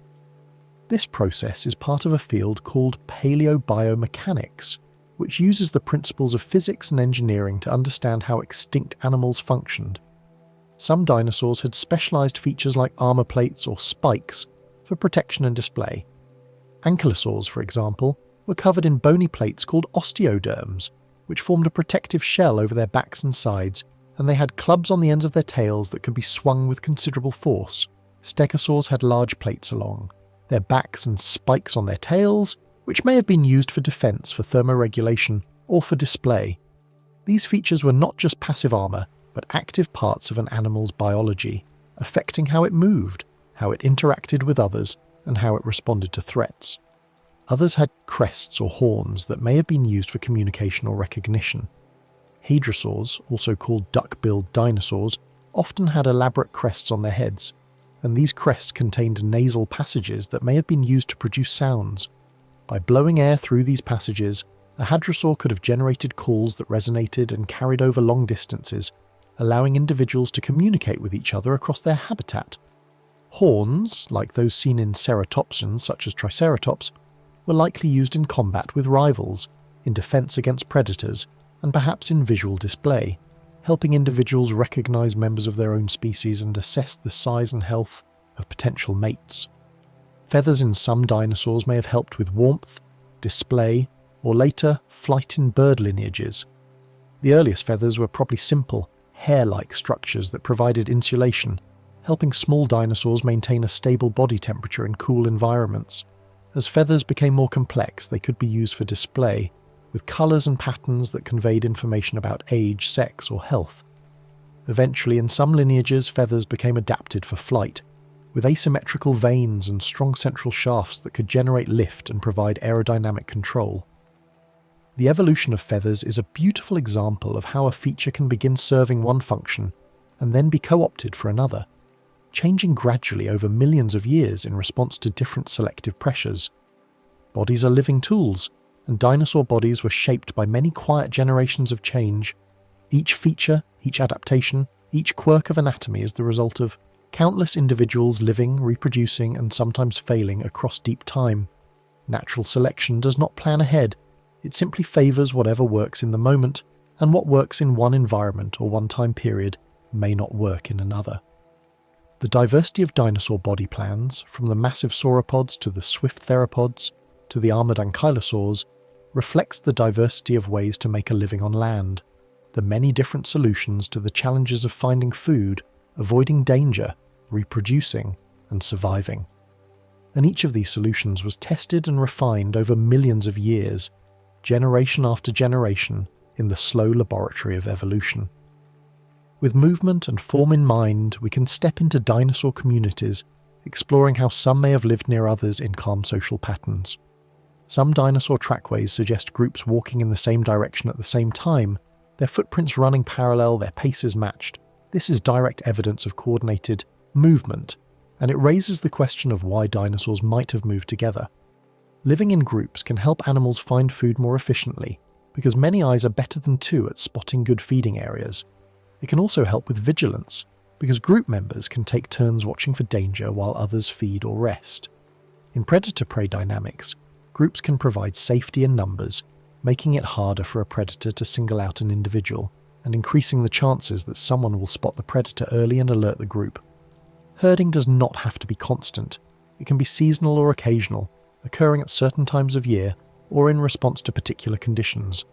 This process is part of a field called paleobiomechanics, which uses the principles of physics and engineering to understand how extinct animals functioned. Some dinosaurs had specialized features like armor plates or spikes for protection and display. Ankylosaurs, for example, were covered in bony plates called osteoderms, which formed a protective shell over their backs and sides, and they had clubs on the ends of their tails that could be swung with considerable force. Stegosaurs had large plates along their backs and spikes on their tails, which may have been used for defense, for thermoregulation, or for display. These features were not just passive armor, but active parts of an animal's biology, affecting how it moved, how it interacted with others, and how it responded to threats. Others had crests or horns that may have been used for communication or recognition. Hadrosaurs, also called duck-billed dinosaurs, often had elaborate crests on their heads, and these crests contained nasal passages that may have been used to produce sounds. By blowing air through these passages, a hadrosaur could have generated calls that resonated and carried over long distances, allowing individuals to communicate with each other across their habitat. Horns, like those seen in ceratopsians such as Triceratops, were likely used in combat with rivals, in defense against predators, and perhaps in visual display, helping individuals recognize members of their own species and assess the size and health of potential mates. Feathers in some dinosaurs may have helped with warmth, display, or later, flight in bird lineages. The earliest feathers were probably simple, hair-like structures that provided insulation, helping small dinosaurs maintain a stable body temperature in cool environments. As feathers became more complex, they could be used for display, with colours and patterns that conveyed information about age, sex, or health. Eventually, in some lineages, feathers became adapted for flight, with asymmetrical veins and strong central shafts that could generate lift and provide aerodynamic control. The evolution of feathers is a beautiful example of how a feature can begin serving one function and then be co-opted for another, changing gradually over millions of years in response to different selective pressures. Bodies are living tools, and dinosaur bodies were shaped by many quiet generations of change. Each feature, each adaptation, each quirk of anatomy is the result of countless individuals living, reproducing, and sometimes failing across deep time. Natural selection does not plan ahead. It simply favours whatever works in the moment, and what works in one environment or one time period may not work in another. The diversity of dinosaur body plans, from the massive sauropods to the swift theropods to the armored ankylosaurs, reflects the diversity of ways to make a living on land, the many different solutions to the challenges of finding food, avoiding danger, reproducing, and surviving. And each of these solutions was tested and refined over millions of years, generation after generation, in the slow laboratory of evolution. With movement and form in mind, we can step into dinosaur communities, exploring how some may have lived near others in calm social patterns. Some dinosaur trackways suggest groups walking in the same direction at the same time, their footprints running parallel, their paces matched. This is direct evidence of coordinated movement, and it raises the question of why dinosaurs might have moved together. Living in groups can help animals find food more efficiently, because many eyes are better than two at spotting good feeding areas. It can also help with vigilance, because group members can take turns watching for danger while others feed or rest. In predator-prey dynamics, groups can provide safety in numbers, making it harder for a predator to single out an individual, and increasing the chances that someone will spot the predator early and alert the group. Herding does not have to be constant. It can be seasonal or occasional, occurring at certain times of year or in response to particular conditions.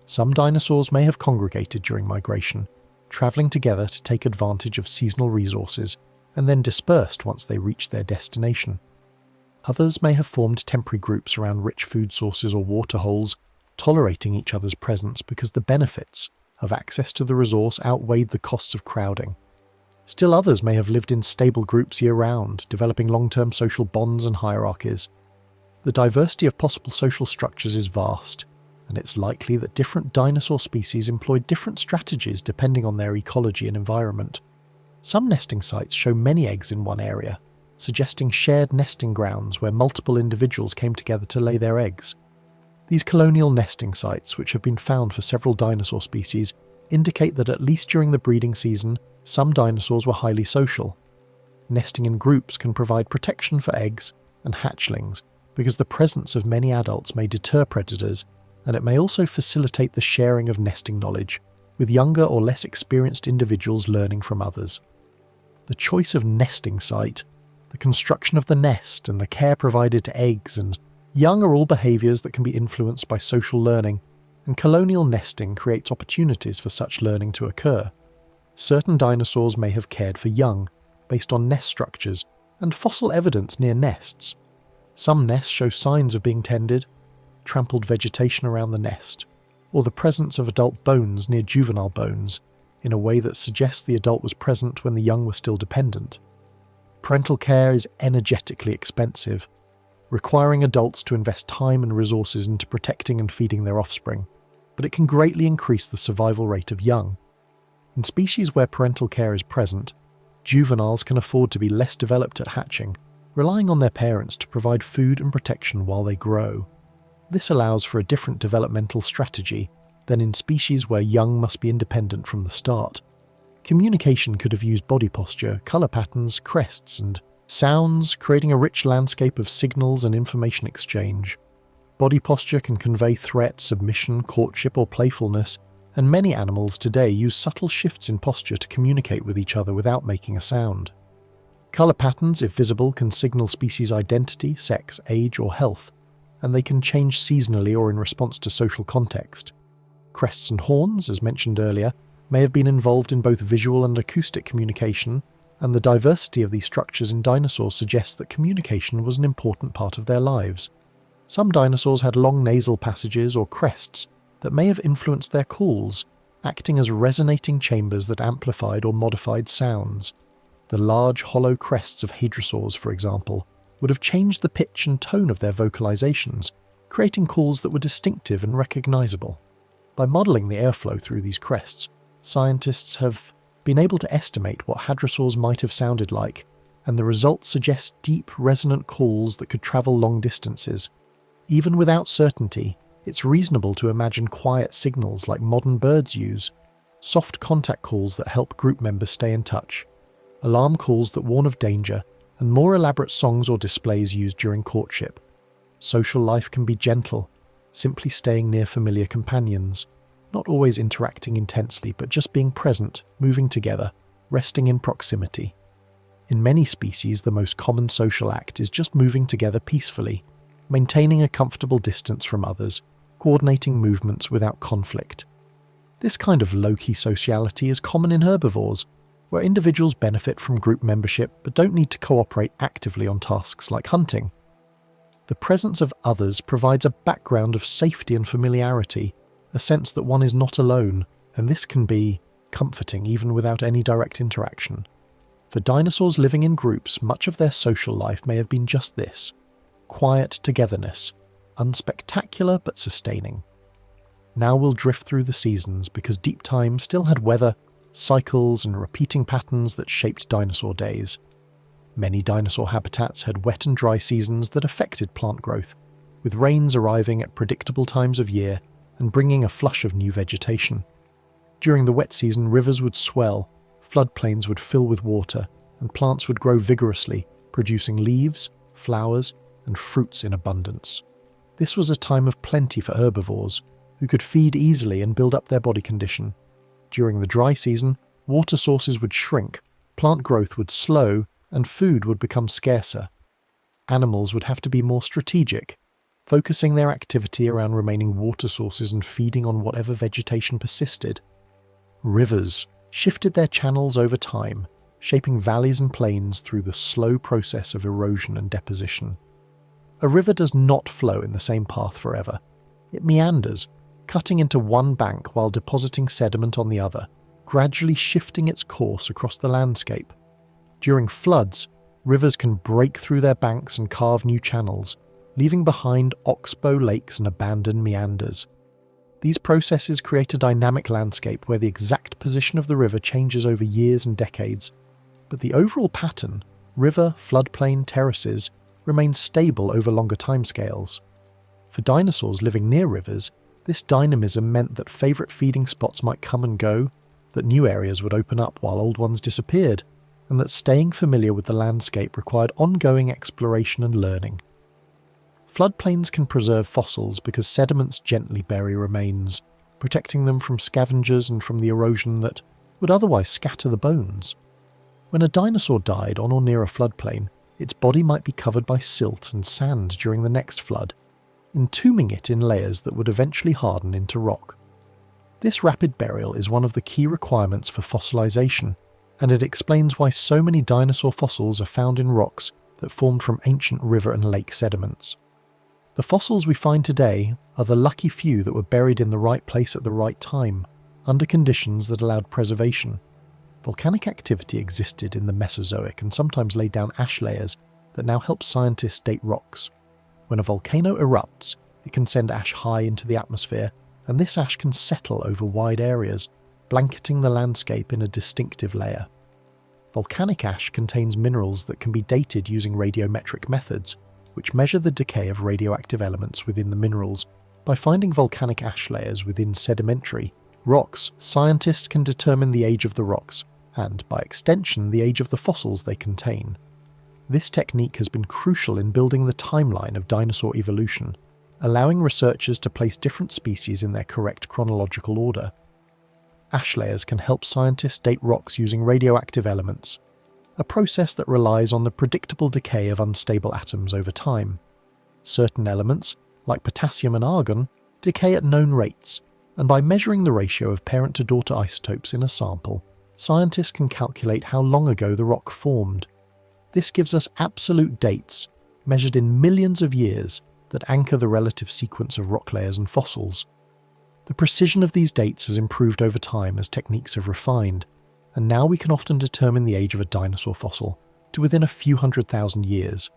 Some dinosaurs may have congregated during migration, travelling together to take advantage of seasonal resources, and then dispersed once they reached their destination. Others may have formed temporary groups around rich food sources or water holes, tolerating each other's presence because the benefits of access to the resource outweighed the costs of crowding. Still others may have lived in stable groups year-round, developing long-term social bonds and hierarchies. The diversity of possible social structures is vast, and it's likely that different dinosaur species employed different strategies depending on their ecology and environment. Some nesting sites show many eggs in one area, suggesting shared nesting grounds where multiple individuals came together to lay their eggs. These colonial nesting sites, which have been found for several dinosaur species, indicate that at least during the breeding season, some dinosaurs were highly social. Nesting in groups can provide protection for eggs and hatchlings because the presence of many adults may deter predators, and it may also facilitate the sharing of nesting knowledge, with younger or less experienced individuals learning from others. The choice of nesting site, the construction of the nest, and the care provided to eggs and young are all behaviours that can be influenced by social learning, and colonial nesting creates opportunities for such learning to occur. Certain dinosaurs may have cared for young, based on nest structures and fossil evidence near nests. Some nests show signs of being tended, trampled vegetation around the nest, or the presence of adult bones near juvenile bones, in a way that suggests the adult was present when the young were still dependent. Parental care is energetically expensive, requiring adults to invest time and resources into protecting and feeding their offspring, but it can greatly increase the survival rate of young. In species where parental care is present, juveniles can afford to be less developed at hatching, relying on their parents to provide food and protection while they grow. This allows for a different developmental strategy than in species where young must be independent from the start. Communication could have used body posture, colour patterns, crests, and sounds, creating a rich landscape of signals and information exchange. Body posture can convey threat, submission, courtship, or playfulness, and many animals today use subtle shifts in posture to communicate with each other without making a sound. Colour patterns, if visible, can signal species identity, sex, age, or health, and they can change seasonally or in response to social context. Crests and horns, as mentioned earlier, may have been involved in both visual and acoustic communication, and the diversity of these structures in dinosaurs suggests that communication was an important part of their lives. Some dinosaurs had long nasal passages or crests that may have influenced their calls, acting as resonating chambers that amplified or modified sounds. The large hollow crests of hadrosaurs, for example, would have changed the pitch and tone of their vocalizations, creating calls that were distinctive and recognizable. By modeling the airflow through these crests, scientists have been able to estimate what hadrosaurs might have sounded like, and the results suggest deep, resonant calls that could travel long distances. Even without certainty, it's reasonable to imagine quiet signals like modern birds use, soft contact calls that help group members stay in touch, alarm calls that warn of danger, and more elaborate songs or displays used during courtship. Social life can be gentle, simply staying near familiar companions, not always interacting intensely, but just being present, moving together, resting in proximity. In many species, the most common social act is just moving together peacefully, maintaining a comfortable distance from others, coordinating movements without conflict. This kind of low-key sociality is common in herbivores, where individuals benefit from group membership but don't need to cooperate actively on tasks like hunting. The presence of others provides a background of safety and familiarity, a sense that one is not alone, and this can be comforting even without any direct interaction. For dinosaurs living in groups, much of their social life may have been just this: quiet togetherness, unspectacular but sustaining. Now we'll drift through the seasons because deep time still had weather, cycles and repeating patterns that shaped dinosaur days. Many dinosaur habitats had wet and dry seasons that affected plant growth, with rains arriving at predictable times of year and bringing a flush of new vegetation. During the wet season, rivers would swell, floodplains would fill with water, and plants would grow vigorously, producing leaves, flowers, and fruits in abundance. This was a time of plenty for herbivores, who could feed easily and build up their body condition. During the dry season, water sources would shrink, plant growth would slow, and food would become scarcer. Animals would have to be more strategic, focusing their activity around remaining water sources and feeding on whatever vegetation persisted. Rivers shifted their channels over time, shaping valleys and plains through the slow process of erosion and deposition. A river does not flow in the same path forever. It meanders, cutting into one bank while depositing sediment on the other, gradually shifting its course across the landscape. During floods, rivers can break through their banks and carve new channels, leaving behind oxbow lakes and abandoned meanders. These processes create a dynamic landscape where the exact position of the river changes over years and decades, but the overall pattern, river, floodplain, terraces, remains stable over longer timescales. For dinosaurs living near rivers, this dynamism meant that favourite feeding spots might come and go, that new areas would open up while old ones disappeared, and that staying familiar with the landscape required ongoing exploration and learning. Floodplains can preserve fossils because sediments gently bury remains, protecting them from scavengers and from the erosion that would otherwise scatter the bones. When a dinosaur died on or near a floodplain, its body might be covered by silt and sand during the next flood, entombing it in layers that would eventually harden into rock. This rapid burial is one of the key requirements for fossilization, and it explains why so many dinosaur fossils are found in rocks that formed from ancient river and lake sediments. The fossils we find today are the lucky few that were buried in the right place at the right time, under conditions that allowed preservation. Volcanic activity existed in the Mesozoic and sometimes laid down ash layers that now help scientists date rocks. When a volcano erupts, it can send ash high into the atmosphere, and this ash can settle over wide areas, blanketing the landscape in a distinctive layer. Volcanic ash contains minerals that can be dated using radiometric methods, which measure the decay of radioactive elements within the minerals. By finding volcanic ash layers within sedimentary rocks, scientists can determine the age of the rocks, and, by extension, the age of the fossils they contain. This technique has been crucial in building the timeline of dinosaur evolution, allowing researchers to place different species in their correct chronological order. Ash layers can help scientists date rocks using radioactive elements, a process that relies on the predictable decay of unstable atoms over time. Certain elements, like potassium and argon, decay at known rates, and by measuring the ratio of parent-to-daughter isotopes in a sample, scientists can calculate how long ago the rock formed. This gives us absolute dates, measured in millions of years, that anchor the relative sequence of rock layers and fossils. The precision of these dates has improved over time as techniques have refined, and now we can often determine the age of a dinosaur fossil to within a few 100,000 years,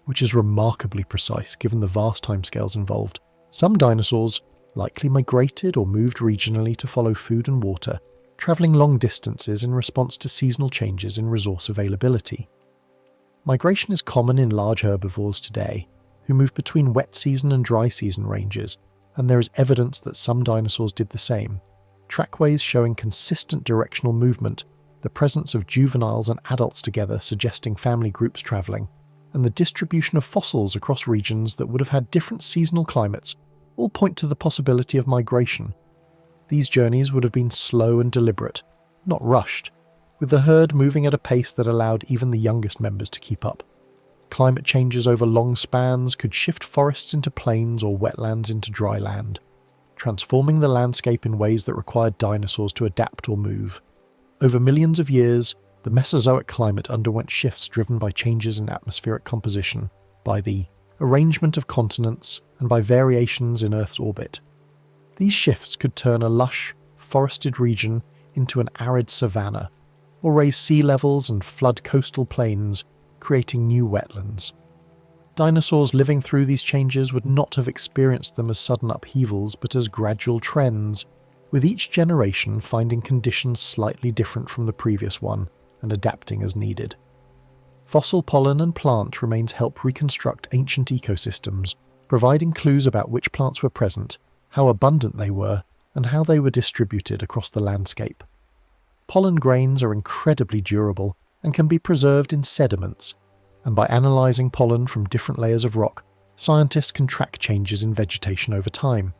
which is remarkably precise given the vast timescales involved. Some dinosaurs likely migrated or moved regionally to follow food and water, travelling long distances in response to seasonal changes in resource availability. Migration is common in large herbivores today, who move between wet season and dry season ranges, and there is evidence that some dinosaurs did the same. Trackways showing consistent directional movement, the presence of juveniles and adults together suggesting family groups travelling, and the distribution of fossils across regions that would have had different seasonal climates all point to the possibility of migration. These journeys would have been slow and deliberate, not rushed, with the herd moving at a pace that allowed even the youngest members to keep up. Climate changes over long spans could shift forests into plains or wetlands into dry land, transforming the landscape in ways that required dinosaurs to adapt or move. Over millions of years, the Mesozoic climate underwent shifts driven by changes in atmospheric composition, by the arrangement of continents, and by variations in Earth's orbit. These shifts could turn a lush, forested region into an arid savanna, or raise sea levels and flood coastal plains, creating new wetlands. Dinosaurs living through these changes would not have experienced them as sudden upheavals but as gradual trends, with each generation finding conditions slightly different from the previous one and adapting as needed. Fossil pollen and plant remains help reconstruct ancient ecosystems, providing clues about which plants were present, how abundant they were, and how they were distributed across the landscape. Pollen grains are incredibly durable and can be preserved in sediments, and by analysing pollen from different layers of rock, scientists can track changes in vegetation over time.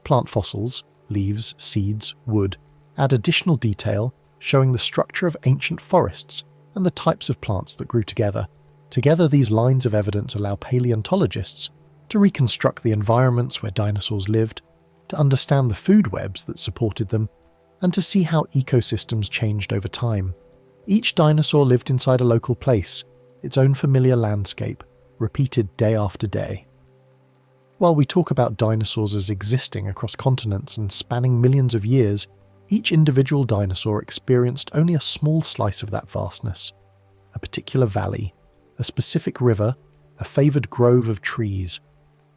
Plant fossils, leaves, seeds, wood, add additional detail showing the structure of ancient forests and the types of plants that grew together. Together, these lines of evidence allow paleontologists to reconstruct the environments where dinosaurs lived, to understand the food webs that supported them, and to see how ecosystems changed over time. Each dinosaur lived inside a local place, its own familiar landscape, repeated day after day. While we talk about dinosaurs as existing across continents and spanning millions of years, each individual dinosaur experienced only a small slice of that vastness. A particular valley, a specific river, a favoured grove of trees.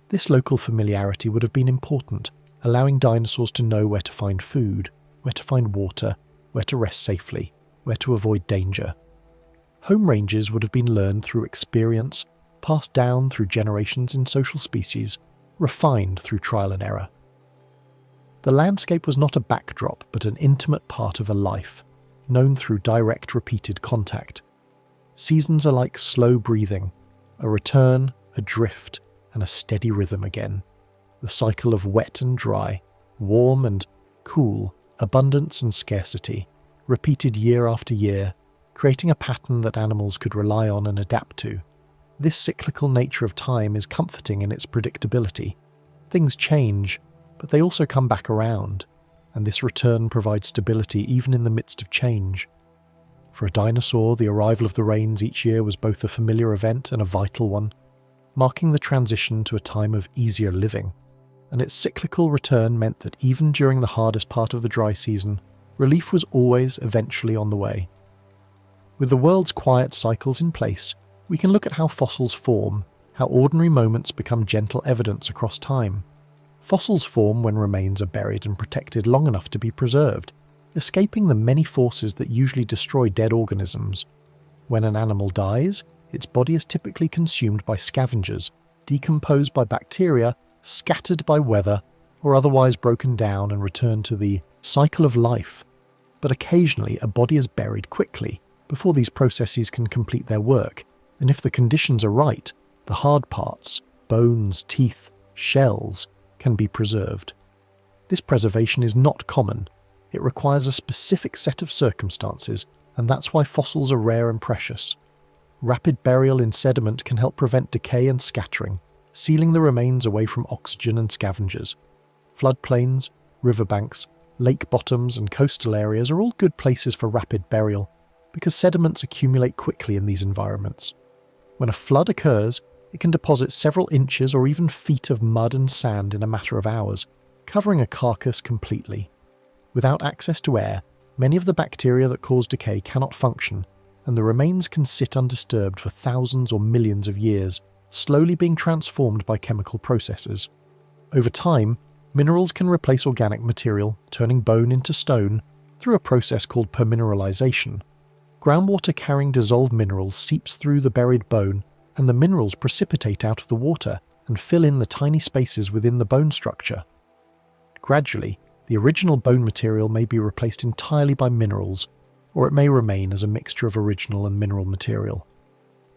This local familiarity would have been important, allowing dinosaurs to know where to find food, where to find water, where to rest safely, where to avoid danger. Home ranges would have been learned through experience, passed down through generations in social species, refined through trial and error. The landscape was not a backdrop, but an intimate part of a life, known through direct repeated contact. Seasons are like slow breathing, a return, a drift, and a steady rhythm again. The cycle of wet and dry, warm and cool, abundance and scarcity, repeated year after year, creating a pattern that animals could rely on and adapt to. This cyclical nature of time is comforting in its predictability. Things change, but they also come back around, and this return provides stability even in the midst of change. For a dinosaur, the arrival of the rains each year was both a familiar event and a vital one, marking the transition to a time of easier living, and its cyclical return meant that even during the hardest part of the dry season, relief was always eventually on the way. With the world's quiet cycles in place, we can look at how fossils form, how ordinary moments become gentle evidence across time. Fossils form when remains are buried and protected long enough to be preserved, escaping the many forces that usually destroy dead organisms. When an animal dies, its body is typically consumed by scavengers, decomposed by bacteria, scattered by weather, or otherwise broken down and returned to the cycle of life. But occasionally a body is buried quickly, before these processes can complete their work, and if the conditions are right, the hard parts, bones, teeth, shells, can be preserved. This preservation is not common. It requires a specific set of circumstances, and that's why fossils are rare and precious. Rapid burial in sediment can help prevent decay and scattering, sealing the remains away from oxygen and scavengers. Floodplains, riverbanks, lake bottoms, and coastal areas are all good places for rapid burial, because sediments accumulate quickly in these environments. When a flood occurs, it can deposit several inches or even feet of mud and sand in a matter of hours, covering a carcass completely. Without access to air, many of the bacteria that cause decay cannot function, and the remains can sit undisturbed for thousands or millions of years, slowly being transformed by chemical processes. Over time, minerals can replace organic material, turning bone into stone, through a process called permineralization. Groundwater carrying dissolved minerals seeps through the buried bone, and the minerals precipitate out of the water and fill in the tiny spaces within the bone structure. Gradually, the original bone material may be replaced entirely by minerals, or it may remain as a mixture of original and mineral material.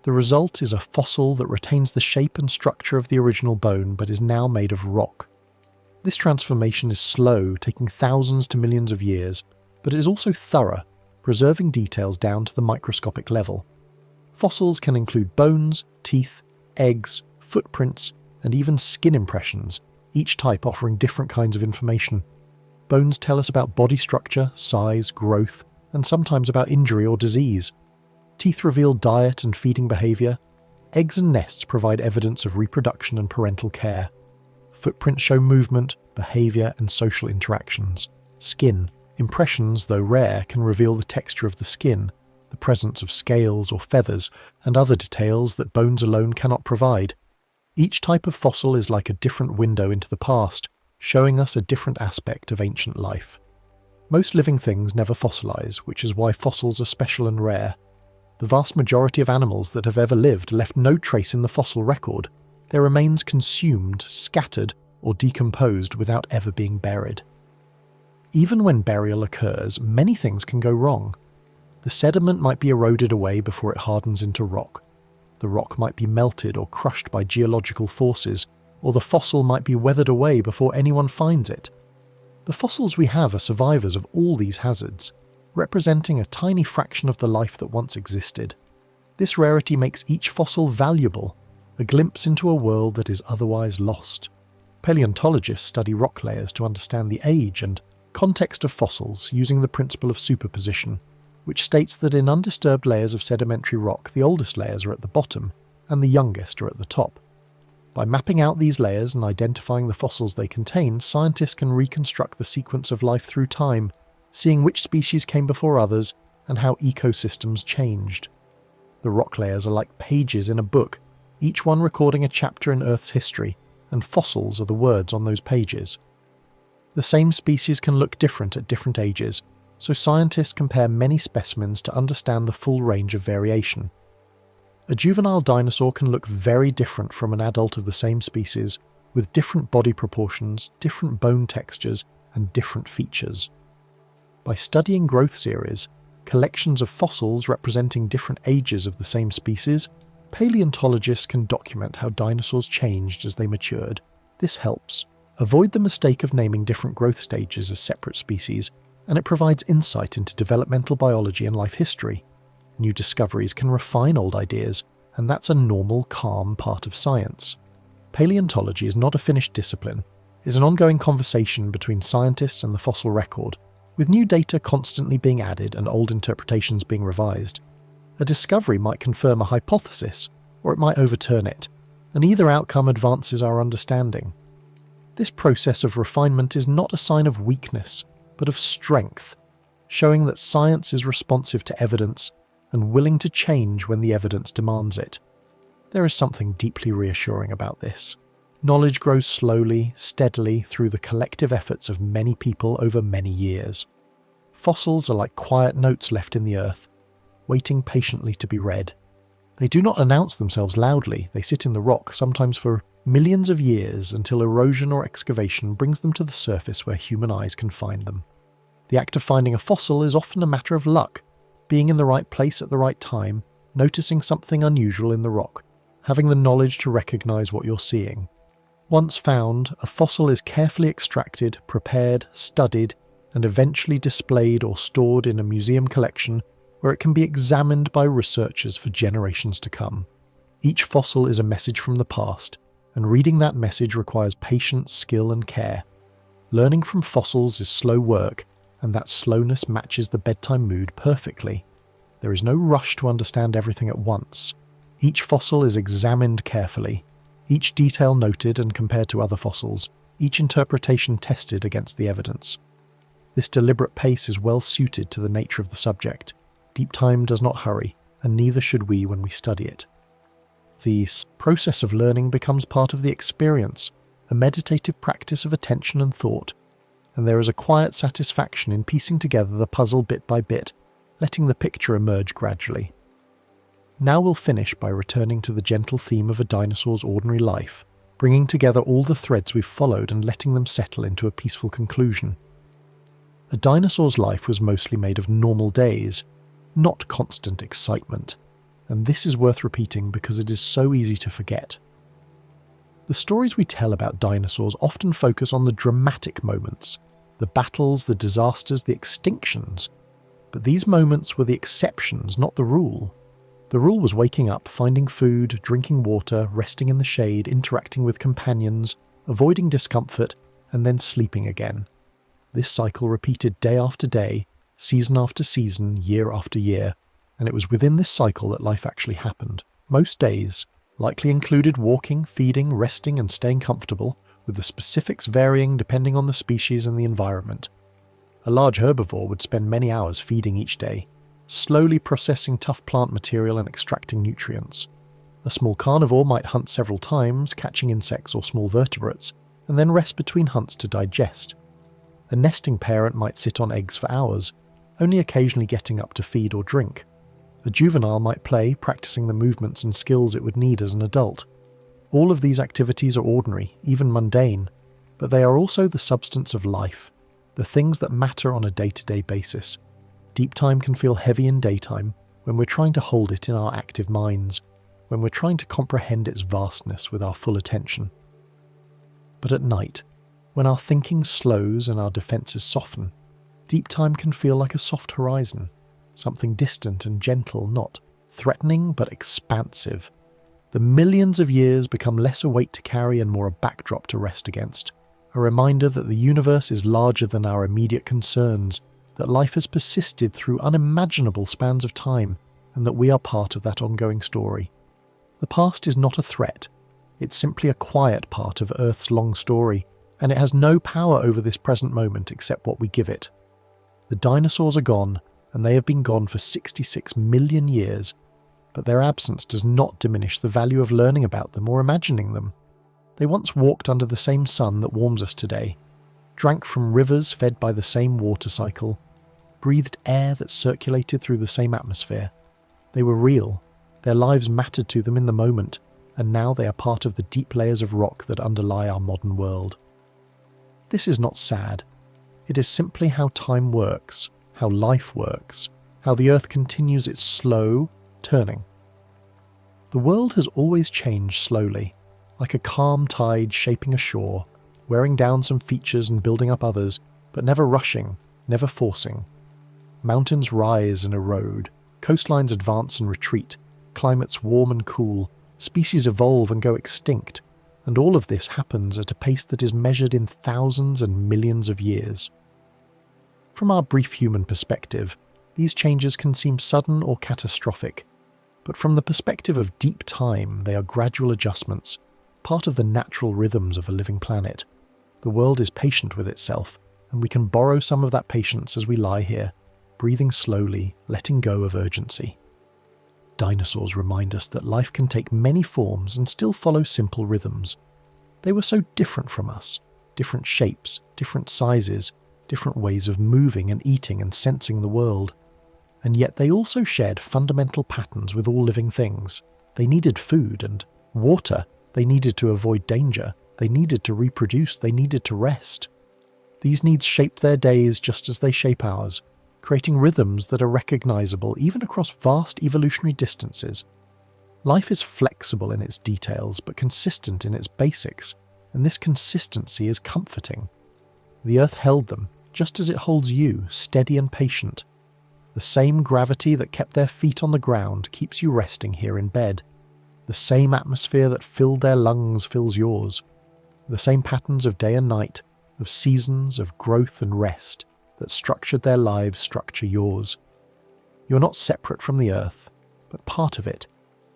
The result is a fossil that retains the shape and structure of the original bone but is now made of rock. This transformation is slow, taking thousands to millions of years, but it is also thorough, preserving details down to the microscopic level. Fossils can include bones, teeth, eggs, footprints, and even skin impressions, each type offering different kinds of information. Bones tell us about body structure, size, growth, and sometimes about injury or disease. Teeth reveal diet and feeding behavior. Eggs and nests provide evidence of reproduction and parental care. Footprints show movement, behavior, and social interactions. Skin, impressions, though rare, can reveal the texture of the skin, the presence of scales or feathers, and other details that bones alone cannot provide. Each type of fossil is like a different window into the past, showing us a different aspect of ancient life. Most living things never fossilize, which is why fossils are special and rare. The vast majority of animals that have ever lived left no trace in the fossil record. Their remains consumed, scattered, or decomposed without ever being buried. Even when burial occurs, many things can go wrong. The sediment might be eroded away before it hardens into rock. The rock might be melted or crushed by geological forces, or the fossil might be weathered away before anyone finds it. The fossils we have are survivors of all these hazards, representing a tiny fraction of the life that once existed. This rarity makes each fossil valuable, a glimpse into a world that is otherwise lost. Paleontologists study rock layers to understand the age and context of fossils using the principle of superposition, which states that in undisturbed layers of sedimentary rock, the oldest layers are at the bottom and the youngest are at the top. By mapping out these layers and identifying the fossils they contain, scientists can reconstruct the sequence of life through time, seeing which species came before others and how ecosystems changed. The rock layers are like pages in a book, each one recording a chapter in Earth's history, and fossils are the words on those pages. The same species can look different at different ages, so scientists compare many specimens to understand the full range of variation. A juvenile dinosaur can look very different from an adult of the same species, with different body proportions, different bone textures, and different features. By studying growth series, collections of fossils representing different ages of the same species, paleontologists can document how dinosaurs changed as they matured. This helps avoid the mistake of naming different growth stages as separate species, and it provides insight into developmental biology and life history. New discoveries can refine old ideas, and that's a normal, calm part of science. Paleontology is not a finished discipline. It's an ongoing conversation between scientists and the fossil record, with new data constantly being added and old interpretations being revised. A discovery might confirm a hypothesis, or it might overturn it, and either outcome advances our understanding. This process of refinement is not a sign of weakness, but of strength, showing that science is responsive to evidence and willing to change when the evidence demands it. There is something deeply reassuring about this. Knowledge grows slowly, steadily through the collective efforts of many people over many years. Fossils are like quiet notes left in the earth, waiting patiently to be read. They do not announce themselves loudly. They sit in the rock, sometimes for millions of years, until erosion or excavation brings them to the surface where human eyes can find them. The act of finding a fossil is often a matter of luck, being in the right place at the right time, noticing something unusual in the rock, having the knowledge to recognize what you're seeing. Once found, a fossil is carefully extracted, prepared, studied, and eventually displayed or stored in a museum collection where it can be examined by researchers for generations to come. Each fossil is a message from the past, and reading that message requires patience, skill, and care. Learning from fossils is slow work, and that slowness matches the bedtime mood perfectly. There is no rush to understand everything at once. Each fossil is examined carefully, each detail noted and compared to other fossils, each interpretation tested against the evidence. This deliberate pace is well suited to the nature of the subject. Deep time does not hurry, and neither should we when we study it. The process of learning becomes part of the experience, a meditative practice of attention and thought, and there is a quiet satisfaction in piecing together the puzzle bit by bit, letting the picture emerge gradually. Now we'll finish by returning to the gentle theme of a dinosaur's ordinary life, bringing together all the threads we've followed and letting them settle into a peaceful conclusion. A dinosaur's life was mostly made of normal days, not constant excitement, and this is worth repeating because it is so easy to forget. The stories we tell about dinosaurs often focus on the dramatic moments, the battles, the disasters, the extinctions. But these moments were the exceptions, not the rule. The rule was waking up, finding food, drinking water, resting in the shade, interacting with companions, avoiding discomfort, and then sleeping again. This cycle repeated day after day, season after season, year after year, and it was within this cycle that life actually happened. Most days likely included walking, feeding, resting, and staying comfortable, with the specifics varying depending on the species and the environment. A large herbivore would spend many hours feeding each day, slowly processing tough plant material and extracting nutrients. A small carnivore might hunt several times, catching insects or small vertebrates, and then rest between hunts to digest. A nesting parent might sit on eggs for hours, only occasionally getting up to feed or drink. A juvenile might play, practicing the movements and skills it would need as an adult. All of these activities are ordinary, even mundane, but they are also the substance of life, the things that matter on a day-to-day basis. Deep time can feel heavy in daytime when we're trying to hold it in our active minds, when we're trying to comprehend its vastness with our full attention. But at night, when our thinking slows and our defences soften, deep time can feel like a soft horizon, something distant and gentle, not threatening but expansive. The millions of years become less a weight to carry and more a backdrop to rest against, a reminder that the universe is larger than our immediate concerns, that life has persisted through unimaginable spans of time, and that we are part of that ongoing story. The past is not a threat, it's simply a quiet part of Earth's long story, and it has no power over this present moment except what we give it. The dinosaurs are gone, and they have been gone for 66 million years, but their absence does not diminish the value of learning about them or imagining them. They once walked under the same sun that warms us today, drank from rivers fed by the same water cycle, breathed air that circulated through the same atmosphere. They were real, their lives mattered to them in the moment, and now they are part of the deep layers of rock that underlie our modern world. This is not sad. It is simply how time works, how life works, how the Earth continues its slow turning. The world has always changed slowly, like a calm tide shaping a shore, wearing down some features and building up others, but never rushing, never forcing. Mountains rise and erode, coastlines advance and retreat, climates warm and cool, species evolve and go extinct, and all of this happens at a pace that is measured in thousands and millions of years. From our brief human perspective, these changes can seem sudden or catastrophic, but from the perspective of deep time, they are gradual adjustments, part of the natural rhythms of a living planet. The world is patient with itself, and we can borrow some of that patience as we lie here, breathing slowly, letting go of urgency. Dinosaurs remind us that life can take many forms and still follow simple rhythms. They were so different from us, different shapes, different sizes, different ways of moving and eating and sensing the world. And yet they also shared fundamental patterns with all living things. They needed food and water, they needed to avoid danger, they needed to reproduce, they needed to rest. These needs shaped their days just as they shape ours, creating rhythms that are recognizable even across vast evolutionary distances. Life is flexible in its details, but consistent in its basics, and this consistency is comforting. The Earth held them, just as it holds you, steady and patient. The same gravity that kept their feet on the ground keeps you resting here in bed. The same atmosphere that filled their lungs fills yours. The same patterns of day and night, of seasons, of growth and rest, that structured their lives structure yours. You're not separate from the Earth, but part of it,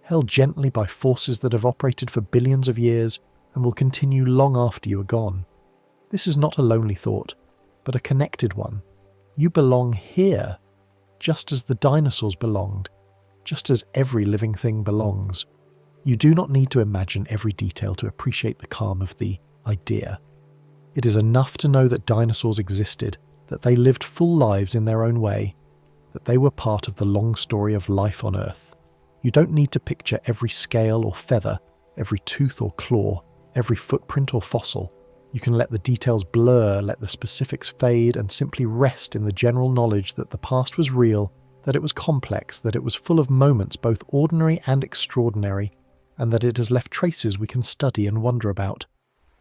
held gently by forces that have operated for billions of years and will continue long after you are gone. This is not a lonely thought, but a connected one. You belong here, just as the dinosaurs belonged, just as every living thing belongs. You do not need to imagine every detail to appreciate the calm of the idea. It is enough to know that dinosaurs existed, that they lived full lives in their own way, that they were part of the long story of life on Earth. You don't need to picture every scale or feather, every tooth or claw, every footprint or fossil. You can let the details blur, let the specifics fade, and simply rest in the general knowledge that the past was real, that it was complex, that it was full of moments both ordinary and extraordinary, and that it has left traces we can study and wonder about.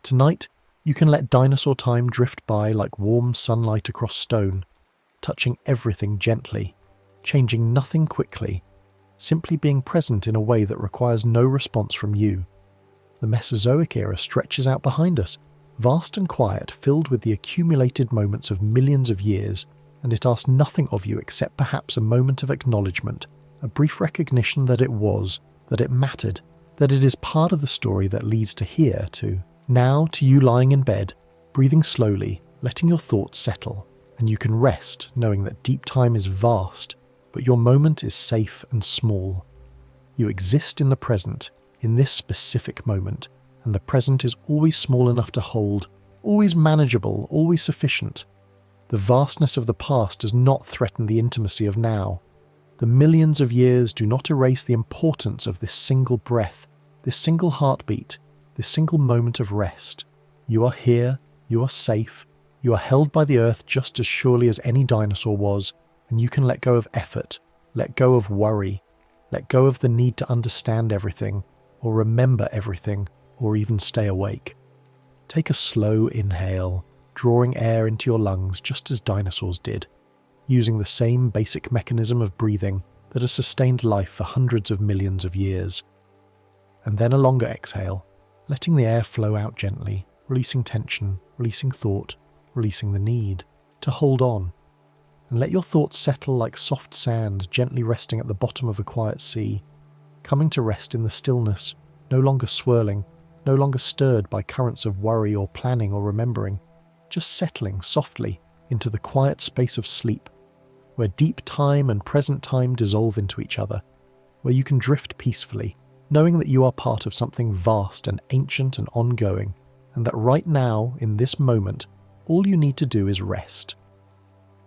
Tonight, you can let dinosaur time drift by like warm sunlight across stone. touching everything gently, changing nothing quickly, simply being present in a way that requires no response from you. The Mesozoic era stretches out behind us, vast and quiet, filled with the accumulated moments of millions of years, and it asks nothing of you except perhaps a moment of acknowledgement, a brief recognition that it was, that it mattered, that it is part of the story that leads to here, to now, to you lying in bed, breathing slowly, letting your thoughts settle, and you can rest knowing that deep time is vast, but your moment is safe and small. You exist in the present, in this specific moment, and the present is always small enough to hold, always manageable, always sufficient. The vastness of the past does not threaten the intimacy of now. The millions of years do not erase the importance of this single breath, this single heartbeat, this single moment of rest. You are here, you are safe, you are held by the earth just as surely as any dinosaur was, and you can let go of effort, let go of worry, let go of the need to understand everything, or remember everything, or even stay awake. Take a slow inhale, drawing air into your lungs just as dinosaurs did, using the same basic mechanism of breathing that has sustained life for hundreds of millions of years. And then a longer exhale, letting the air flow out gently, releasing tension, releasing thought, releasing the need to hold on. And let your thoughts settle like soft sand gently resting at the bottom of a quiet sea, coming to rest in the stillness, no longer swirling, no longer stirred by currents of worry or planning or remembering, just settling softly into the quiet space of sleep, where deep time and present time dissolve into each other, where you can drift peacefully, knowing that you are part of something vast and ancient and ongoing, and that right now, in this moment, all you need to do is rest.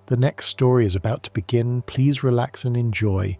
The next story is about to begin. Please relax and enjoy.